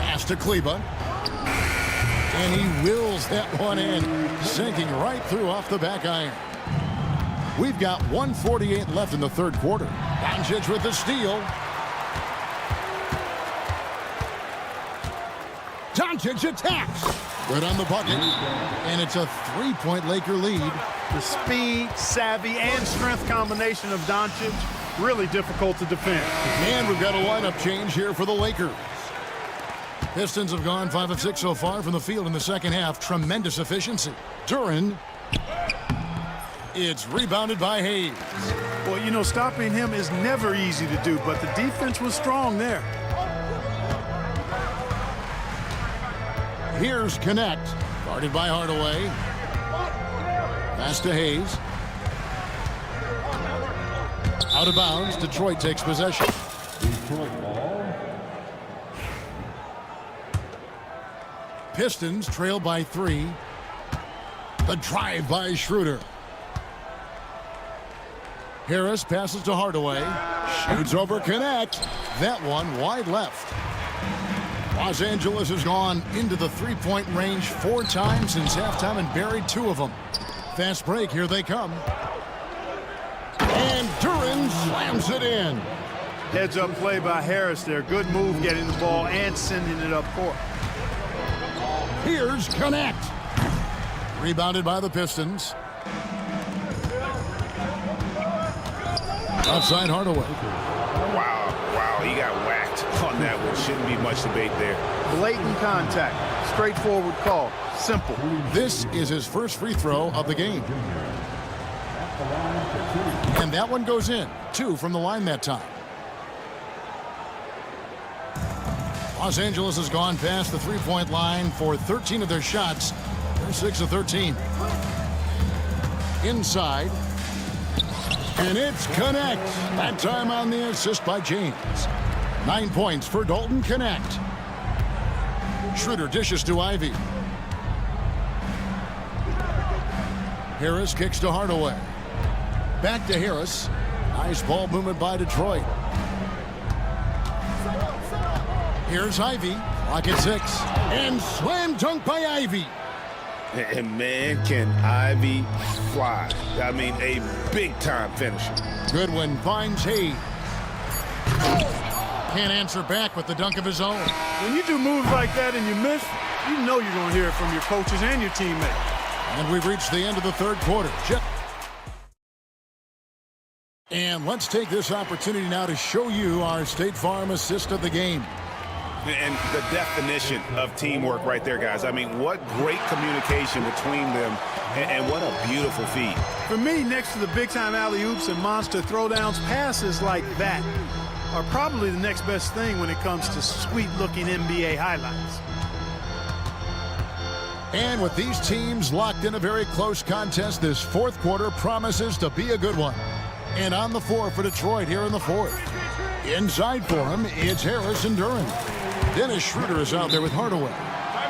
Pass to Kleba. And he wills that one in, sinking right through off the back iron. We've got 1:48 left in the third quarter. Doncic with the steal. Doncic attacks. Right on the bucket. And it's a 3-point Laker lead. The speed, savvy, and strength combination of Doncic, really difficult to defend. And we've got a lineup change here for the Lakers. Pistons have gone 5 of 6 so far from the field in the second half. Tremendous efficiency. Duren. It's rebounded by Hayes. Well, you know, stopping him is never easy to do, but the defense was strong there. Here's Connect. Guarded by Hardaway. Pass to Hayes. Out of bounds. Detroit takes possession. Detroit ball. Pistons trail by 3. The drive by Schroeder. Harris passes to Hardaway. Shoots over Connect. That one wide left. Los Angeles has gone into the three-point range 4 times since halftime and buried 2 of them. Fast break, here they come. And Duren slams it in. Heads-up play by Harris there. Good move getting the ball and sending it up court. Here's Connect. Rebounded by the Pistons. Outside Hardaway. Wow, he got whacked on that one. Shouldn't be much debate there. Blatant contact. Straightforward call. Simple. This is his first free throw of the game. And that one goes in. 2 from the line that time. Los Angeles has gone past the three-point line for 13 of their shots. They're 6 of 13. Inside. And it's Connect. That time on the assist by James. 9 points for Dalton Connect. Schroeder dishes to Ivy. Harris kicks to Hardaway. Back to Harris. Nice ball movement by Detroit. Here's Ivy. Clock at 6. And slam dunk by Ivy. And man, can Ivy fly. I mean, a big-time finisher. Goodwin finds Hayes. Can't answer back with the dunk of his own. When you do moves like that and you miss, you know you're going to hear it from your coaches and your teammates. And we've reached the end of the third quarter. And let's take this opportunity now to show you our State Farm assist of the game. And the definition of teamwork right there, guys. I mean, what great communication between them, and what a beautiful feed. For me, next to the big-time alley-oops and monster throwdowns, passes like that are probably the next best thing when it comes to sweet-looking NBA highlights. And with these teams locked in a very close contest, this fourth quarter promises to be a good one. And on the floor for Detroit here in the fourth. Inside for him, it's Harris and Duran. Dennis Schroeder is out there with Hardaway.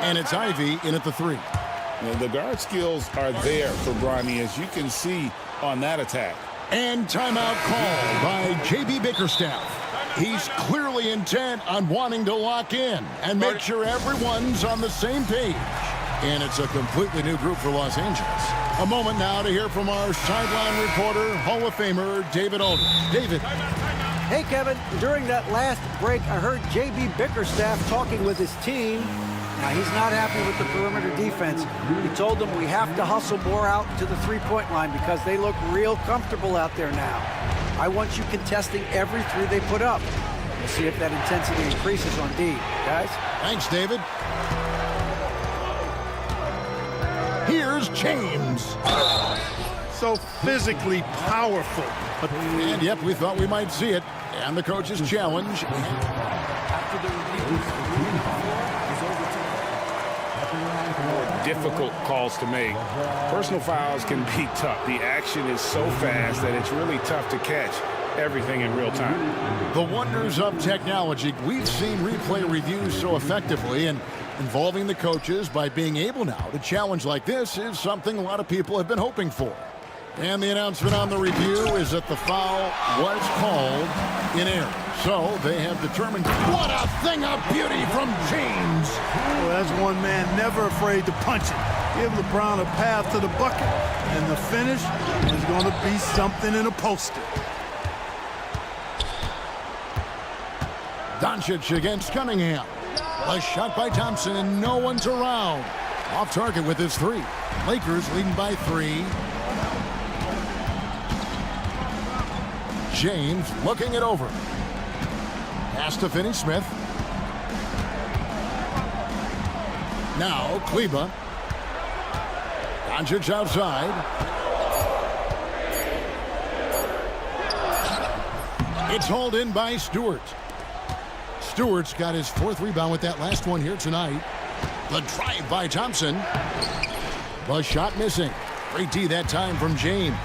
And it's Ivy in at the 3. Now, the guard skills are there for Bronny, as you can see on that attack. And timeout called by J.B. Bickerstaff. He's clearly intent on wanting to lock in and make sure everyone's on the same page. And it's a completely new group for Los Angeles. A moment now to hear from our sideline reporter, Hall of Famer David Olden. David. Hey, Kevin. During that last break, I heard J.B. Bickerstaff talking with his team. Now, he's not happy with the perimeter defense. He told them we have to hustle more out to the three-point line because they look real comfortable out there now. I want you contesting every three they put up. We'll see if that intensity increases on D. Guys? Thanks, David. Here's James. So physically powerful. And yep, we thought we might see it. And the coach's challenge. Difficult calls to make. Personal fouls can be tough. The action is so fast that it's really tough to catch everything in real time. The wonders of technology. We've seen replay reviews so effectively, and involving the coaches by being able now to challenge like this is something a lot of people have been hoping for. And the announcement on the review is that the foul was called in error. So they have determined. What a thing of beauty from James. Well, that's one man never afraid to punch it. Give LeBron a path to the bucket. And the finish is going to be something in a poster. Doncic against Cunningham. A shot by Thompson, and no one's around. Off target with his 3. Lakers leading by 3. James looking it over. Pass to Finney-Smith. Now Kleba. Doncic outside. It's hauled in by Stewart. Stewart's got his 4th rebound with that last one here tonight. The drive by Thompson. The shot missing. Great D that time from James.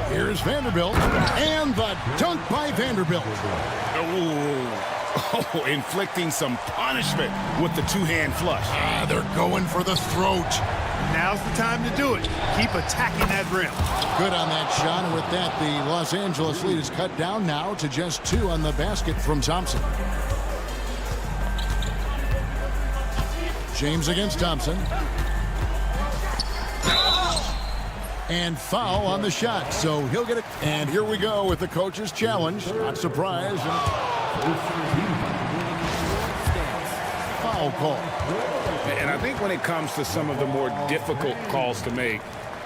Here's Vanderbilt. And the dunk by Vanderbilt. Oh, inflicting some punishment with the 2-hand flush. They're going for the throat. Now's the time to do it. Keep attacking that rim. Good on that shot, and with that, the Los Angeles lead is cut down now to just 2 on the basket from Thompson. James against Thompson. And foul on the shot, so he'll get it. And here we go with the coach's challenge. Not surprised. Foul call. And I think when it comes to some of the more difficult calls to make,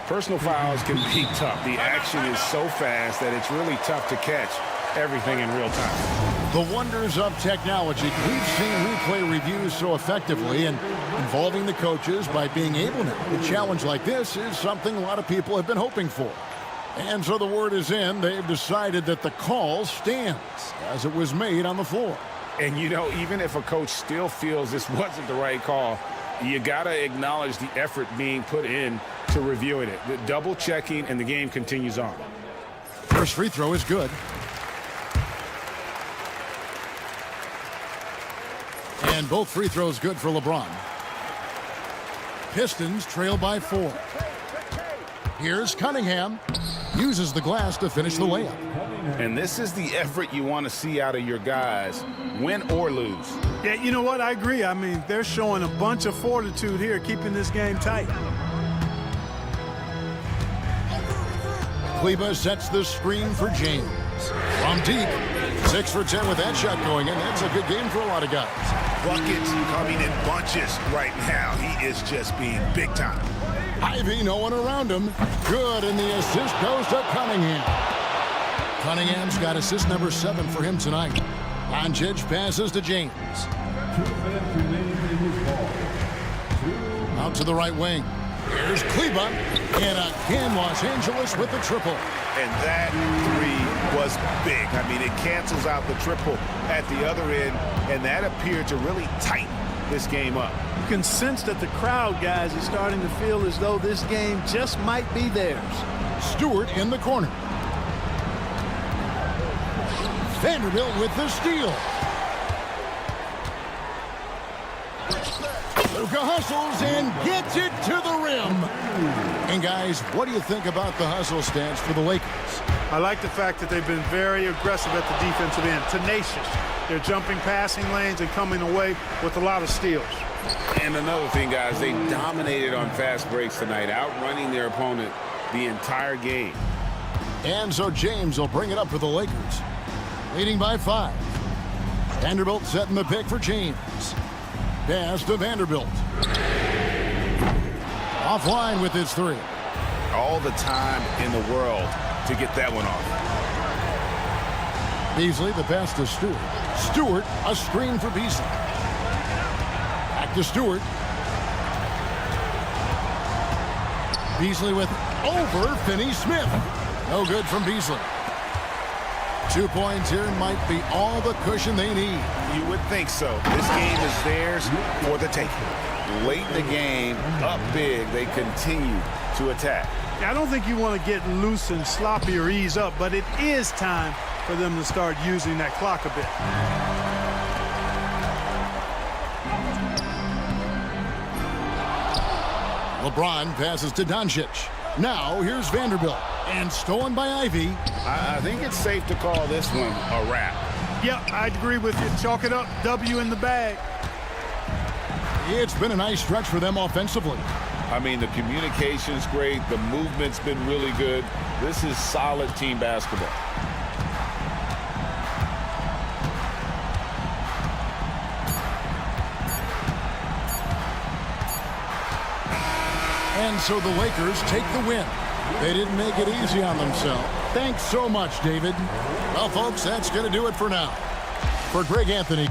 personal fouls can be tough. The action is so fast that it's really tough to catch everything in real time. The wonders of technology. We've seen replay reviews so effectively, and involving the coaches by being able now to challenge like this is something a lot of people have been hoping for. And so the word is in. They've decided that the call stands as it was made on the floor. And, you know, even if a coach still feels this wasn't the right call, you got to acknowledge the effort being put in to reviewing it. The double checking, and the game continues on. First free throw is good. And And both free throws good for LeBron. Pistons trail by 4. Here's Cunningham. Uses the glass to finish the layup. And this is the effort you want to see out of your guys, win or lose. Yeah, you know what? I agree. I mean, they're showing a bunch of fortitude here, keeping this game tight. Kleba sets the screen for James. From deep, 6 for 10 with that shot going in. That's a good game for a lot of guys. Buckets coming in bunches right now. He is just being big time. Ivy, no one around him. Good, and the assist goes to Cunningham. Cunningham's got assist number 7 for him tonight. Doncic passes to James. Out to the right wing. Here's Kleba. And again, Los Angeles with the triple. And that three was big. I mean, it cancels out the triple at the other end, and that appeared to really tighten this game up. You can sense that the crowd, guys, is starting to feel as though this game just might be theirs. Stewart in the corner. Vanderbilt with the steal. Luka hustles and gets it to the rim. And guys, what do you think about the hustle stats for the Lakers? I like the fact that they've been very aggressive at the defensive end, tenacious. They're jumping passing lanes and coming away with a lot of steals. And another thing, guys, they dominated on fast breaks tonight, outrunning their opponent the entire game. And so James will bring it up for the Lakers, leading by 5. Vanderbilt setting the pick for James. Pass to Vanderbilt. Offline with his 3. All the time in the world to get that one off. Beasley, the pass to Stewart. Stewart, a screen for Beasley. Back to Stewart. Beasley with over Finney-Smith. No good from Beasley. 2 points here might be all the cushion they need. You would think so. This game is theirs for the taking. Late in the game, up big, they continue to attack. I don't think you want to get loose and sloppy or ease up, but it is time for them to start using that clock a bit. LeBron passes to Doncic. Now here's Vanderbilt. And stolen by Ivy. I think it's safe to call this one a wrap. Yeah, I'd agree with you. Chalk it up. W in the bag. It's been a nice stretch for them offensively. I mean, the communication's great. The movement's been really good. This is solid team basketball. And so the Lakers take the win. They didn't make it easy on themselves. Thanks so much, David. Well, folks, that's going to do it for now. For Greg Anthony.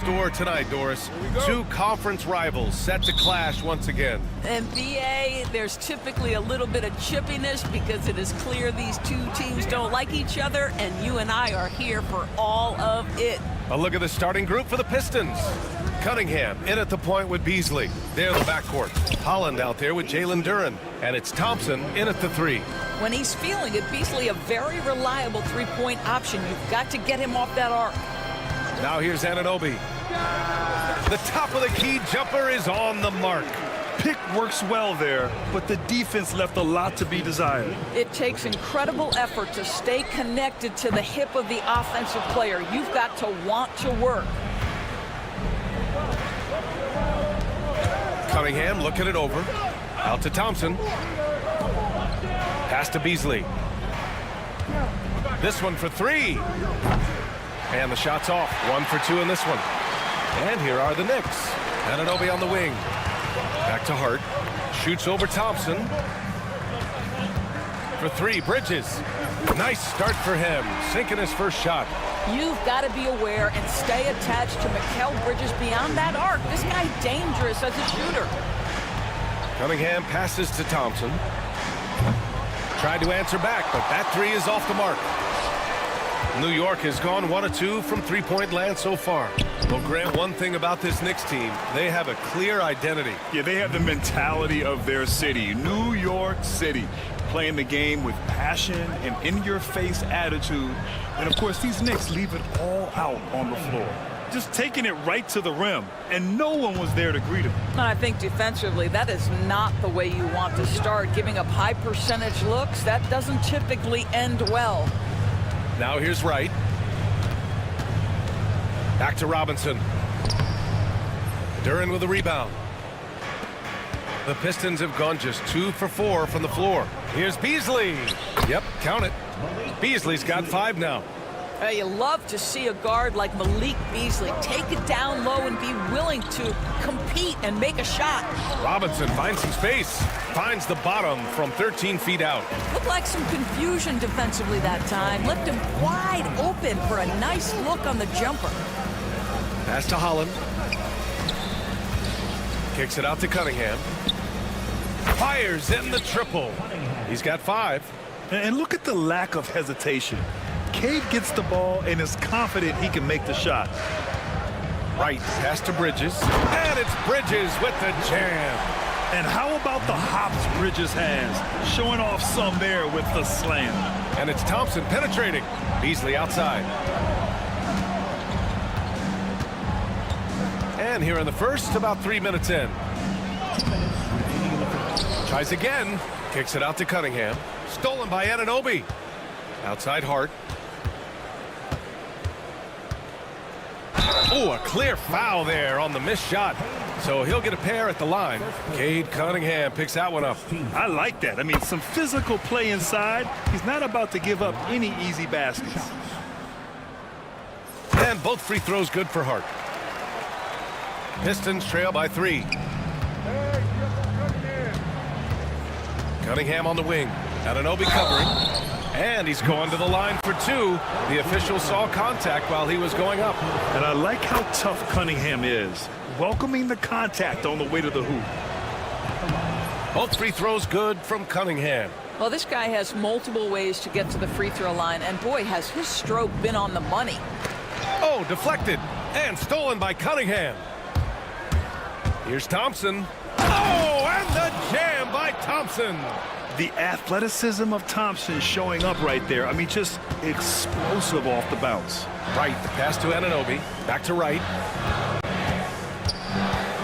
store tonight, Doris. Two conference rivals set to clash once again. And BA, there's typically a little bit of chippiness because it is clear these two teams don't like each other, and you and I are here for all of it. A look at the starting group for the Pistons. Cunningham in at the point with Beasley. They're the backcourt. Holland out there with Jalen Duren. And it's Thompson in at the three. When he's feeling it, Beasley a very reliable three-point option. You've got to get him off that arc. Now here's Anunoby. The top of the key jumper is on the mark. Pick works well there, but the defense left a lot to be desired. It takes incredible effort to stay connected to the hip of the offensive player. You've got to want to work. Cunningham looking it over. Out to Thompson. Pass to Beasley. This one for three. And the shot's off. 1 for 2 in this one. And here are the Knicks. Anunoby on the wing. Back to Hart. Shoots over Thompson. For three, Bridges. Nice start for him. Sinking his first shot. You've got to be aware and stay attached to Mikal Bridges beyond that arc. This guy's dangerous as a shooter. Cunningham passes to Thompson. Tried to answer back, but that three is off the mark. New York has gone 1 of 2 from three-point land so far. Well, Grant, one thing about this Knicks team, they have a clear identity. Yeah, they have the mentality of their city, New York City, playing the game with passion and in-your-face attitude. And, of course, these Knicks leave it all out on the floor, just taking it right to the rim, and no one was there to greet him. And I think defensively, that is not the way you want to start. Giving up high percentage looks, that doesn't typically end well. Now here's Wright. Back to Robinson. Duren with a rebound. The Pistons have gone just 2 for 4 from the floor. Here's Beasley. Yep, count it. Beasley's got 5 now. You love to see a guard like Malik Beasley take it down low and be willing to compete and make a shot. Robinson finds some space. Finds the bottom from 13 feet out. Looked like some confusion defensively that time. Left him wide open for a nice look on the jumper. Pass to Holland. Kicks it out to Cunningham. Fires in the triple. He's got 5. And look at the lack of hesitation. Cade gets the ball and is confident he can make the shot. Right, pass to Bridges. And it's Bridges with the jam. And how about the hops Bridges has? Showing off some there with the slam. And it's Thompson penetrating. Beasley outside. And here in the first, about 3 minutes in. Tries again. Kicks it out to Cunningham. Stolen by Anunoby. Outside Hart. Oh, a clear foul there on the missed shot. So he'll get a pair at the line. Cade Cunningham picks that one up. I like that. I mean, some physical play inside. He's not about to give up any easy baskets. And both free throws good for Hart. Pistons trail by 3. Cunningham on the wing. Anunoby covering. And he's going to the line for 2. The official saw contact while he was going up. And I like how tough Cunningham is, welcoming the contact on the way to the hoop. Both free throws good from Cunningham. Well, this guy has multiple ways to get to the free throw line, and boy, has his stroke been on the money. Oh, deflected and stolen by Cunningham. Here's Thompson. Oh, and the jam by Thompson. The athleticism of Thompson showing up right there. I mean, just explosive off the bounce. Right, the pass to Anunoby. Back to Wright.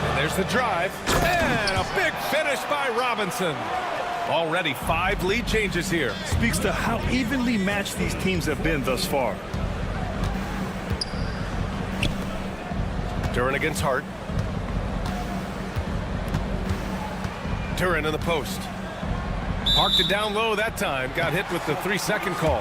And there's the drive. And a big finish by Robinson. Already 5 lead changes here. Speaks to how evenly matched these teams have been thus far. Duren against Hart. Duren in the post. Parked it down low that time. Got hit with the 3-second call.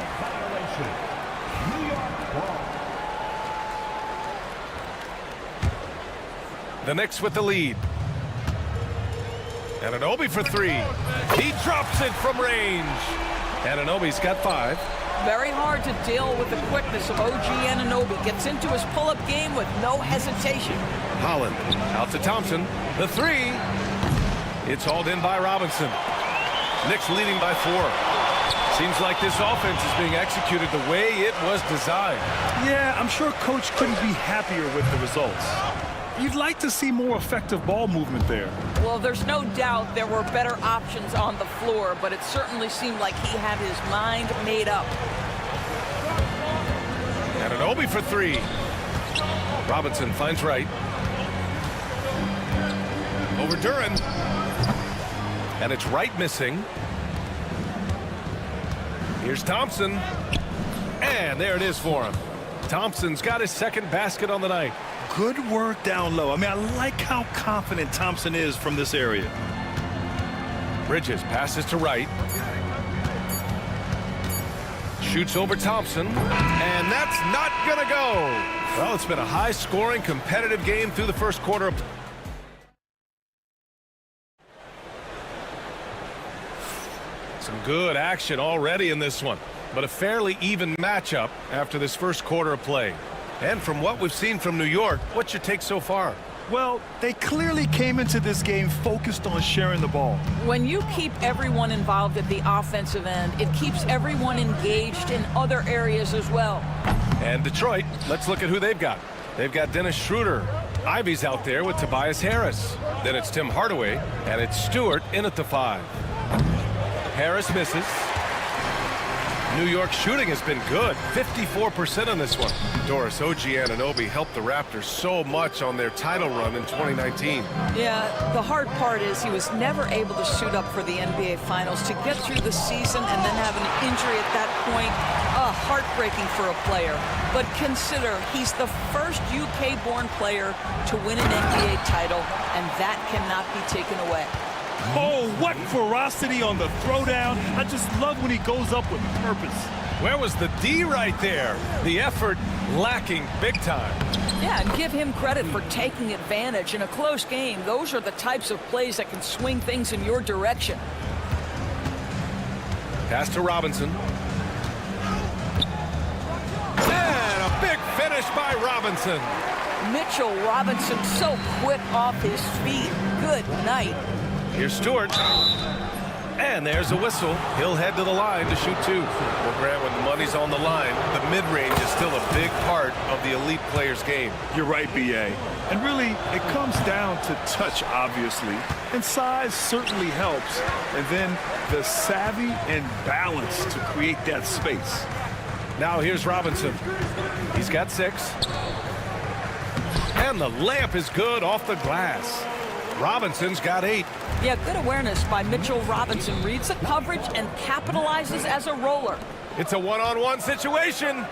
The Knicks with the lead. Anunoby for 3. He drops it from range. Anunoby's got 5. Very hard to deal with the quickness of OG Anunoby. Gets into his pull-up game with no hesitation. Holland out to Thompson. The three. It's hauled in by Robinson. Knicks leading by 4. Seems like this offense is being executed the way it was designed. Yeah, I'm sure Coach couldn't be happier with the results. You'd like to see more effective ball movement there. Well, there's no doubt there were better options on the floor, but it certainly seemed like he had his mind made up. Anunoby for 3. Robinson finds Wright. Over Duran. And it's Wright missing. Here's Thompson. And there it is for him. Thompson's got his second basket on the night. Good work down low. I mean, I like how confident Thompson is from this area. Bridges passes to Wright. Shoots over Thompson. And that's not going to go. Well, it's been a high-scoring, competitive game through the first quarter. Some good action already in this one, but a fairly even matchup after this first quarter of play. And from what we've seen from New York, what's your take so far? Well, they clearly came into this game focused on sharing the ball. When you keep everyone involved at the offensive end, it keeps everyone engaged in other areas as well. And Detroit, let's look at who they've got. They've got Dennis Schroeder. Ivy's out there with Tobias Harris. Then it's Tim Hardaway, and it's Stewart in at the 5. Harris misses. New York shooting has been good. 54% on this one. Doris, OG Anunoby helped the Raptors so much on their title run in 2019. Yeah, the hard part is he was never able to suit up for the NBA Finals. To get through the season and then have an injury at that point, heartbreaking for a player. But consider, he's the first UK-born player to win an NBA title, and that cannot be taken away. Oh, what ferocity on the throwdown. I just love when he goes up with purpose. Where was the D right there? The effort lacking big time. Yeah, and give him credit for taking advantage. In a close game, those are the types of plays that can swing things in your direction. Pass to Robinson. And a big finish by Robinson. Mitchell Robinson so quick off his feet. Good night. Here's Stewart. And there's a whistle. He'll head to the line to shoot 2. Well, Grant, when the money's on the line, the mid-range is still a big part of the elite player's game. You're right, B.A. And really, it comes down to touch, obviously. And size certainly helps. And then the savvy and balance to create that space. Now here's Robinson. He's got 6. And the layup is good off the glass. Robinson's got 8. Yeah, good awareness by Mitchell Robinson. Reads the coverage and capitalizes as a roller. It's a one-on-one situation.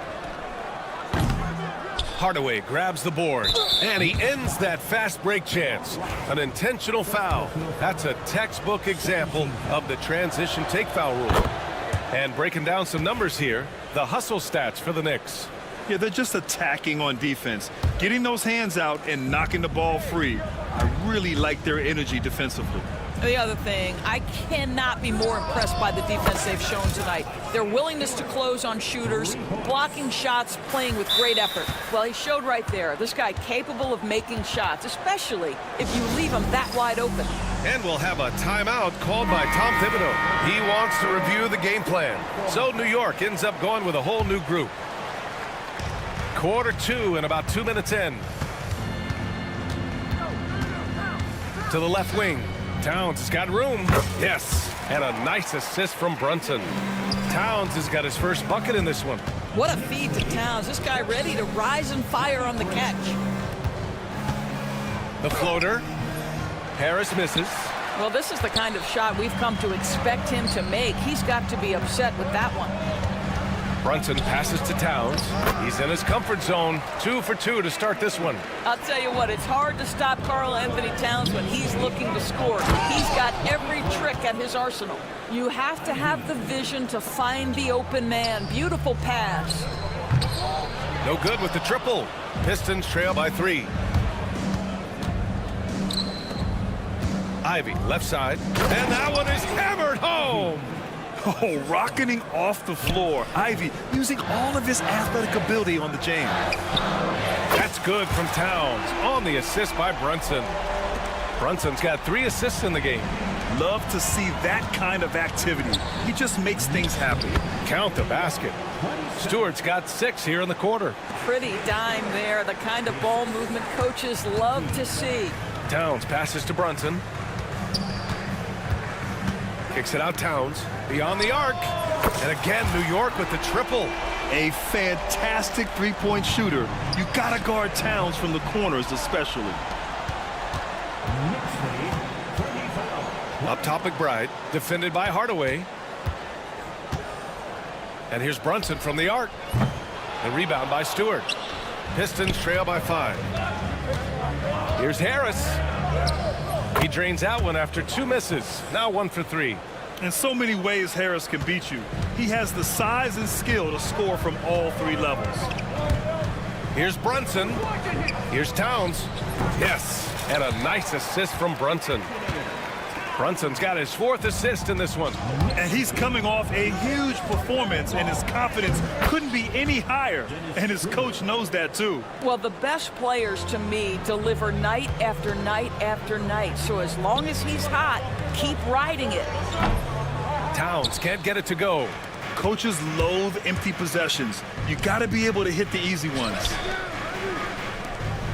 Hardaway grabs the board, and he ends that fast break chance. An intentional foul. That's a textbook example of the transition take foul rule. And breaking down some numbers here, the hustle stats for the Knicks. Yeah, they're just attacking on defense, getting those hands out and knocking the ball free. I really like their energy defensively. The other thing, I cannot be more impressed by the defense they've shown tonight. Their willingness to close on shooters, blocking shots, playing with great effort. Well, he showed right there, this guy capable of making shots, especially if you leave him that wide open. And we'll have a timeout called by Tom Thibodeau. He wants to review the game plan. So New York ends up going with a whole new group. Quarter 2 and about 2 minutes in. To the left wing. Towns has got room. Yes. And a nice assist from Brunson. Towns has got his first bucket in this one. What a feed to Towns. This guy ready to rise and fire on the catch. The floater. Harris misses. Well, this is the kind of shot we've come to expect him to make. He's got to be upset with that one. Brunson passes to Towns. He's in his comfort zone. 2 for 2 to start this one. I'll tell you what, it's hard to stop Karl Anthony Towns when he's looking to score. He's got every trick at his arsenal. You have to have the vision to find the open man. Beautiful pass. No good with the triple. Pistons trail by 3. Ivy, left side. And that one is hammered home. Oh, rocketing off the floor. Ivy using all of his athletic ability on the jam. That's good from Towns on the assist by Brunson. Brunson's got 3 assists in the game. Love to see that kind of activity. He just makes things happen. Count the basket. Stewart's got 6 here in the quarter. Pretty dime there, the kind of ball movement coaches love to see. Towns passes to Brunson. Kicks it out Towns. Beyond the arc. And again, New York with the triple. A fantastic three-point shooter. You gotta guard Towns from the corners especially. Up top McBride, defended by Hardaway. And here's Brunson from the arc. The rebound by Stewart. Pistons trail by 5. Here's Harris. He drains out one after 2 misses. Now 1 for 3. In so many ways, Harris can beat you. He has the size and skill to score from all 3 levels. Here's Brunson. Here's Towns. Yes, and a nice assist from Brunson. Brunson's got his 4th assist in this one. And he's coming off a huge performance, and his confidence couldn't be any higher. And his coach knows that, too. Well, the best players, to me, deliver night after night after night. So as long as he's hot, keep riding it. Towns can't get it to go. Coaches loathe empty possessions. You got to be able to hit the easy ones.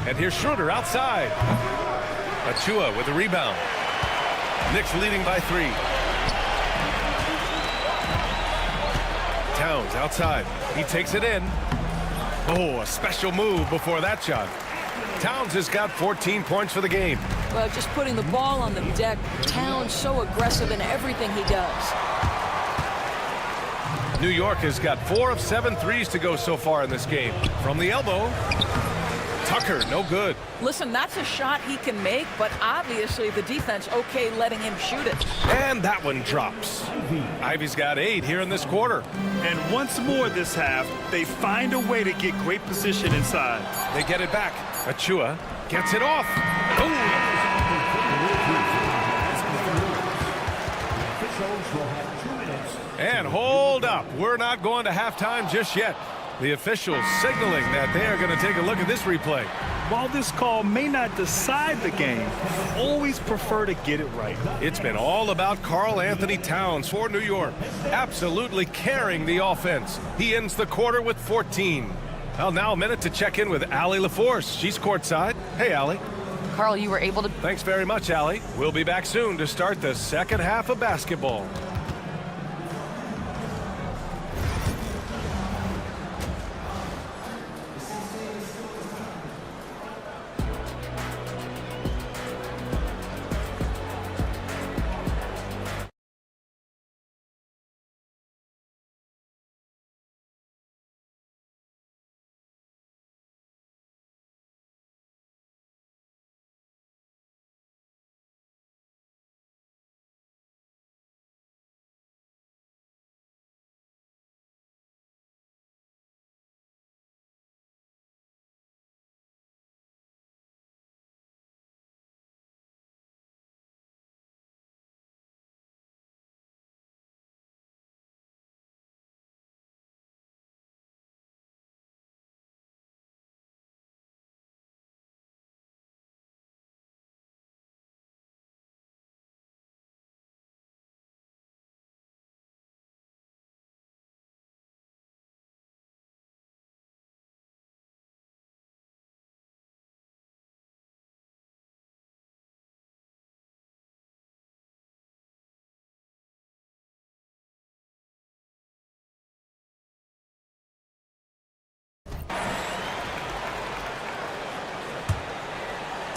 And here's Schroeder outside. Achua with a rebound. Knicks leading by 3. Towns outside. He takes it in. Oh, a special move before that shot. Towns has got 14 points for the game. Well, just putting the ball on the deck. Towns so aggressive in everything he does. New York has got 4 of 7 threes to go so far in this game. From the elbow. Tucker, no good. Listen, that's a shot he can make, but obviously the defense okay letting him shoot it. And that one drops. Ivy's got 8 here in this quarter. And once more this half, they find a way to get great position inside. They get it back. Achua gets it off. Ooh. And hold up. We're not going to halftime just yet. The officials signaling that they are going to take a look at this replay. While this call may not decide the game, I always prefer to get it right. It's been all about Karl Anthony Towns for New York, absolutely carrying the offense. He ends the quarter with 14. Well, now a minute to check in with Allie LaForce. She's courtside. Hey, Allie. Karl, you were able to... Thanks very much, Allie. We'll be back soon to start the second half of basketball.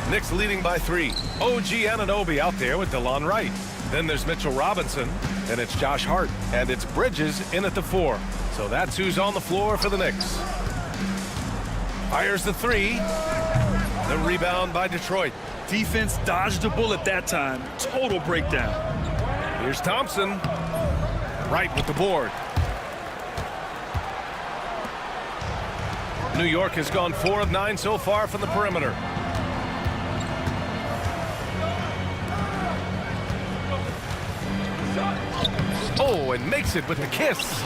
Knicks leading by 3. OG Anunoby out there with DeLon Wright. Then there's Mitchell Robinson. Then it's Josh Hart. And it's Bridges in at the 4. So that's who's on the floor for the Knicks. Fires the 3. The rebound by Detroit. Defense dodged a bullet that time. Total breakdown. Here's Thompson. Wright with the board. New York has gone 4 of 9 so far from the perimeter. Oh, and makes it with the kiss.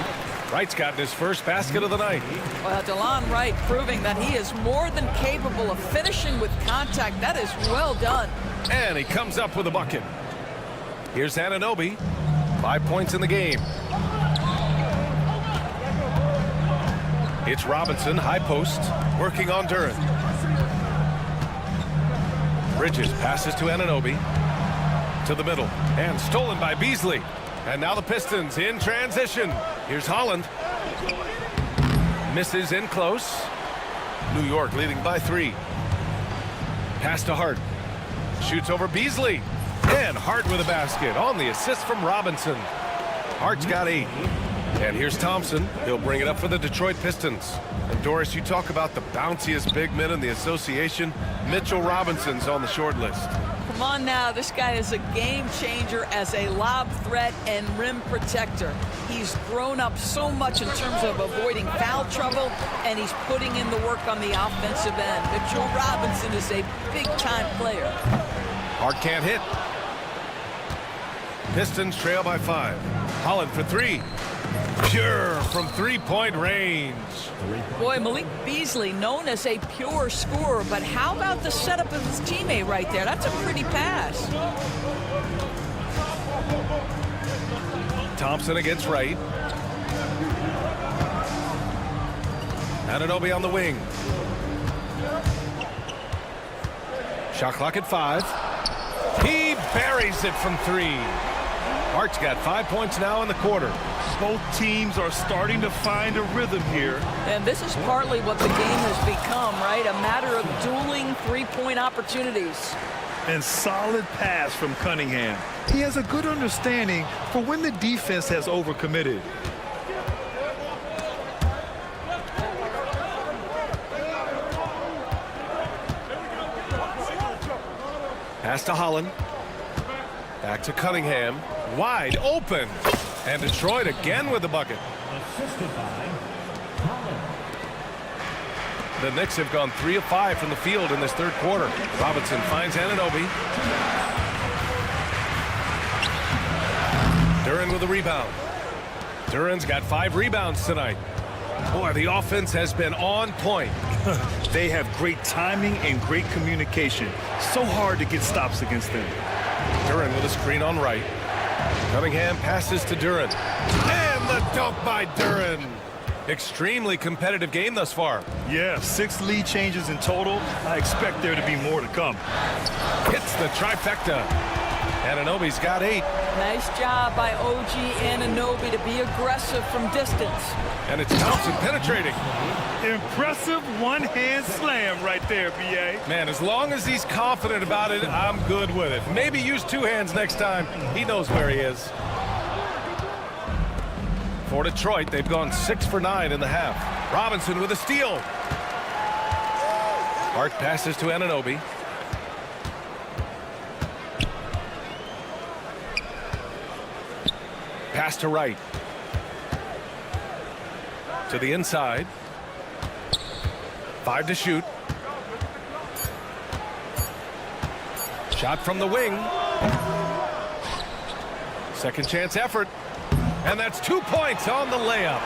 Wright's gotten his first basket of the night. Well, DeLon Wright proving that he is more than capable of finishing with contact. That is well done. And he comes up with a bucket. Here's Anunoby. 5 points in the game. It's Robinson, high post, working on Duren. Bridges passes to Anunoby. To the middle, and stolen by Beasley. And now the Pistons in transition. Here's Holland. Misses in close. New York leading by 3. Pass to Hart. Shoots over Beasley. And Hart with a basket on the assist from Robinson. Hart's got 8. And here's Thompson. He'll bring it up for the Detroit Pistons. And Doris, you talk about the bounciest big men in the association. Mitchell Robinson's on the short list. Come on now, this guy is a game changer as a lob threat and rim protector. He's grown up so much in terms of avoiding foul trouble, and he's putting in the work on the offensive end. Mitchell Robinson is a big-time player. Hart can't hit. Pistons trail by 5. Holland for 3. Pure from three-point range. Boy, Malik Beasley known as a pure scorer, but how about the setup of his teammate right there? That's a pretty pass. Thompson against Wright. Anunoby on the wing. Shot clock at 5. He buries it from 3. Hart's got 5 points now in the quarter. Both teams are starting to find a rhythm here. And this is partly what the game has become, right? A matter of dueling three-point opportunities. And solid pass from Cunningham. He has a good understanding for when the defense has overcommitted. Pass to Holland. Back to Cunningham. Wide open. And Detroit again with the bucket. The Knicks have gone 3 of 5 from the field in this third quarter. Robinson finds Anunoby. Duren with a rebound. Duren's got 5 rebounds tonight. Boy, the offense has been on point. They have great timing and great communication. So hard to get stops against them. Duren with a screen on Wright. Cunningham passes to Duren. And the dunk by Duren. Extremely competitive game thus far. Yeah, 6 lead changes in total. I expect there to be more to come. Hits the trifecta. Anunoby's got 8. Nice job by OG Anunoby to be aggressive from distance. And it's Thompson penetrating. Impressive one-hand slam right there, B.A. Man, as long as he's confident about it, I'm good with it. Maybe use 2 hands next time. He knows where he is. For Detroit, they've gone 6 for 9 in the half. Robinson with a steal. Hart passes to Anunoby. Pass to Wright. To the inside. 5 to shoot. Shot from the wing. Second chance effort. And that's 2 points on the layup.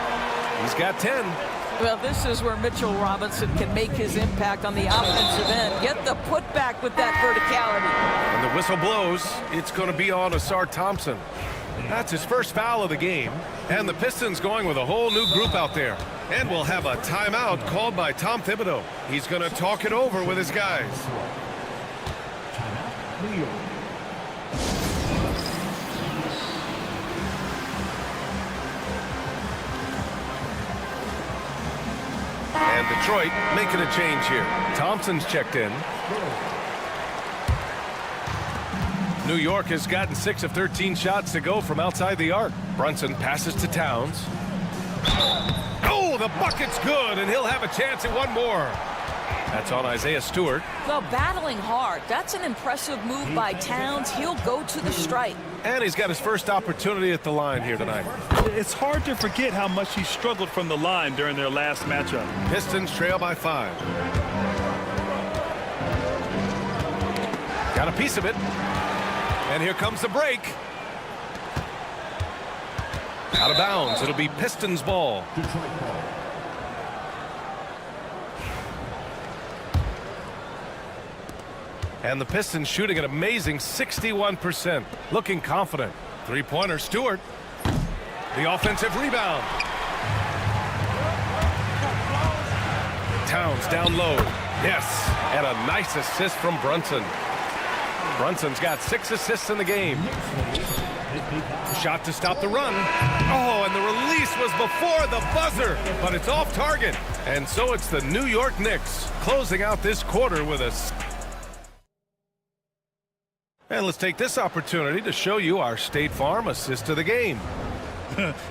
He's got 10. Well, this is where Mitchell Robinson can make his impact on the offensive end. Get the putback with that verticality. When the whistle blows, it's going to be on Asar Thompson. That's his first foul of the game. And the Pistons going with a whole new group out there. And we'll have a timeout called by Tom Thibodeau. He's going to talk it over with his guys. Timeout, New York. And Detroit making a change here. Thompson's checked in. New York has gotten 6 of 13 shots to go from outside the arc. Brunson passes to Towns. Oh, the bucket's good, and he'll have a chance at one more. That's on Isaiah Stewart. Well, battling hard. That's an impressive move by Towns. He'll go to the stripe. And he's got his first opportunity at the line here tonight. It's hard to forget how much he struggled from the line during their last matchup. Pistons trail by 5. Got a piece of it. And here comes the break. Out of bounds. It'll be Pistons ball. And the Pistons shooting an amazing 61%. Looking confident. Three-pointer, Stewart. The offensive rebound. Towns down low. Yes, and a nice assist from Brunson. Brunson's got 6 assists in the game. Shot to stop the run. Oh, and the release was before the buzzer, but it's off target. And so it's the New York Knicks closing out this quarter with a... And let's take this opportunity to show you our State Farm assist of the game.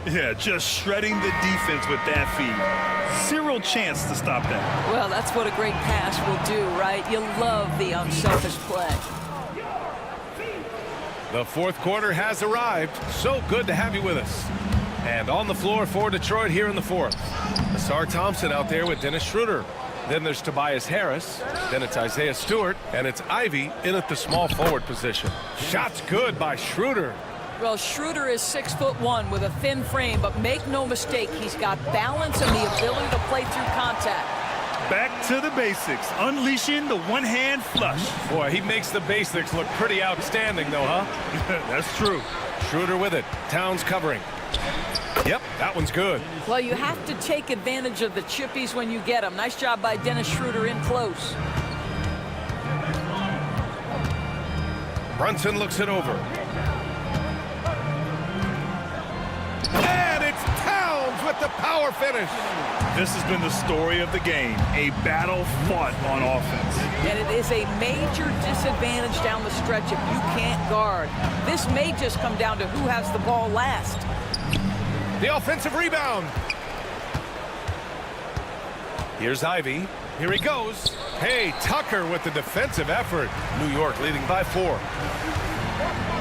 Yeah, just shredding the defense with that feed. Zero chance to stop that. Well, that's what a great pass will do, right? You love the unselfish play. The fourth quarter has arrived. So good to have you with us. And on the floor for Detroit here in the fourth. Asar Thompson out there with Dennis Schroeder. Then there's Tobias Harris. Then it's Isaiah Stewart. And it's Ivy in at the small forward position. Shots good by Schroeder. Well, Schroeder is 6'1" with a thin frame, but make no mistake, he's got balance and the ability to play through contact. Back to the basics, unleashing the one-hand flush. Boy, he makes the basics look pretty outstanding, though, huh? That's true. Schroeder with it. Towns covering. Yep, that one's good. Well, you have to take advantage of the chippies when you get them. Nice job by Dennis Schroeder in close. Brunson looks it over. And it's Towns with the power finish. This has been the story of the game, a battle fought on offense. And it is a major disadvantage down the stretch if you can't guard. This may just come down to who has the ball last. The offensive rebound. Here's Ivy. Here he goes. Hey, Tucker with the defensive effort. New York leading by 4.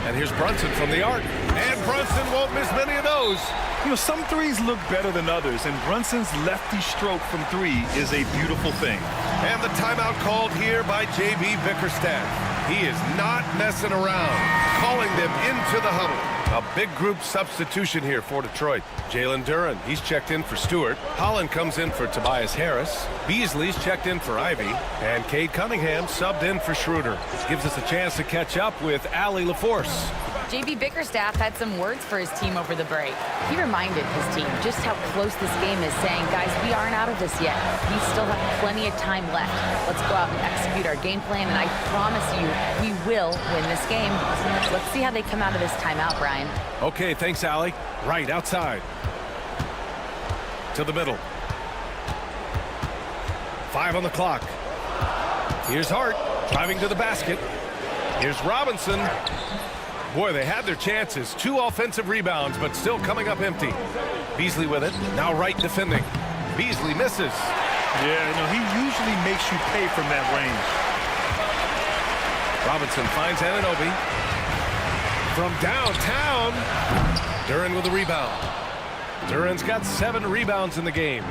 And here's Brunson from the arc. And Brunson won't miss many of those. You know, some threes look better than others, and Brunson's lefty stroke from 3 is a beautiful thing. And the timeout called here by J.B. Bickerstaff. He is not messing around, calling them into the huddle. A big group substitution here for Detroit. Jalen Duren, he's checked in for Stewart. Holland comes in for Tobias Harris. Beasley's checked in for Ivy. And Cade Cunningham subbed in for Schroeder. Gives us a chance to catch up with Allie LaForce. J.B. Bickerstaff had some words for his team over the break. He reminded his team just how close this game is, saying, guys, we aren't out of this yet. We still have plenty of time left. Let's go out and execute our game plan, and I promise you, we will win this game. Let's see how they come out of this timeout, Brian. Okay, thanks, Allie. Right outside. To the middle. 5 on the clock. Here's Hart driving to the basket. Here's Robinson. Boy, they had their chances. 2 offensive rebounds, but still coming up empty. Beasley with it. Now Wright defending. Beasley misses. Yeah, you know, he usually makes you pay from that range. Robinson finds Anunoby. From downtown. Duren with the rebound. Duren's got 7 rebounds in the game.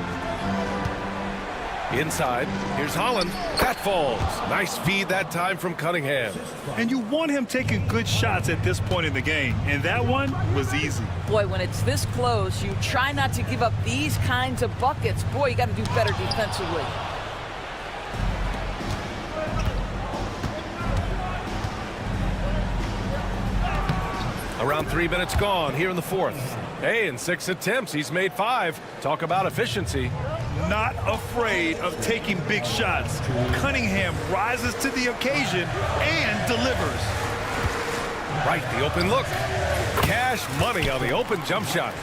Inside, here's Holland. That falls. Nice feed that time from Cunningham. And you want him taking good shots at this point in the game, and that one was easy. Boy, when it's this close, you try not to give up these kinds of buckets. Boy, you got to do better defensively. Around 3 minutes gone here in the fourth. Hey, in 6 attempts, he's made 5. Talk about efficiency. Not afraid of taking big shots. Cunningham rises to the occasion and delivers. Right, the open look. Cash money on the open jump shot.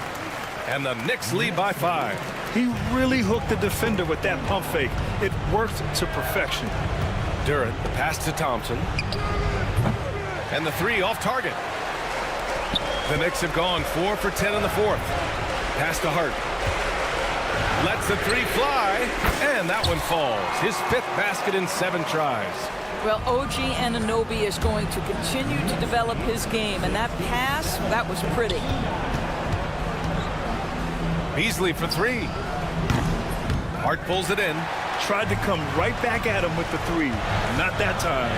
And the Knicks lead by 5. He really hooked the defender with that pump fake. It worked to perfection. Duren, the pass to Thompson. And the 3 off target. The Knicks have gone 4 for 10 in the fourth. Pass to Hart. Lets the 3 fly, and that one falls. His 5th basket in 7 tries. Well, OG Anunoby is going to continue to develop his game, and that pass, that was pretty. Beasley for 3. Hart pulls it in. Tried to come right back at him with the 3. Not that time.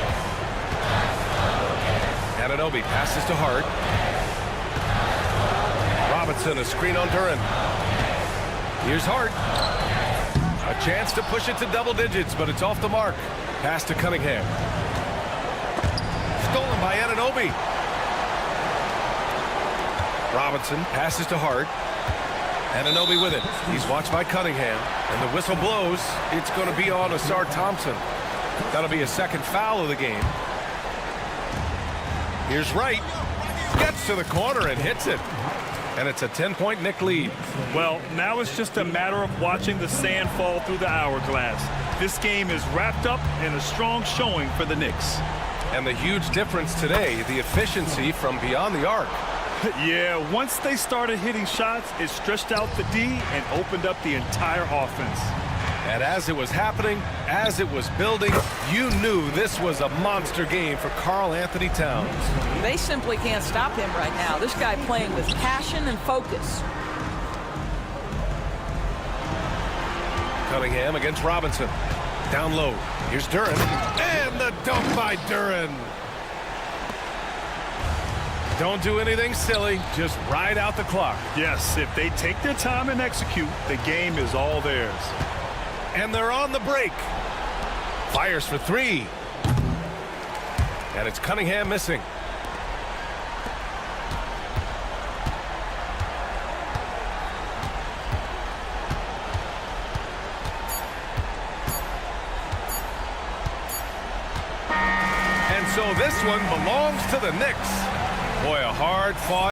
Anunoby passes to Hart. Robinson, a screen on Duran. Here's Hart. A chance to push it to double digits, but it's off the mark. Pass to Cunningham. Stolen by Anunoby. Robinson passes to Hart. Anunoby with it. He's watched by Cunningham. And the whistle blows. It's going to be on Asar Thompson. That'll be a second foul of the game. Here's Wright. Gets to the corner and hits it. And it's a 10-point Knick lead. Well, now it's just a matter of watching the sand fall through the hourglass. This game is wrapped up in a strong showing for the Knicks. And the huge difference today, the efficiency from beyond the arc. Yeah, once they started hitting shots, it stretched out the D and opened up the entire offense. And as it was happening, as it was building, you knew this was a monster game for Karl Anthony Towns. They simply can't stop him right now. This guy playing with passion and focus. Cunningham against Robinson. Down low. Here's Duran. And the dunk by Duran. Don't do anything silly. Just ride out the clock. Yes, if they take their time and execute, the game is all theirs. And they're on the break. Fires for three. And it's Cunningham missing. And so this one belongs to the Knicks. Boy, a hard-fought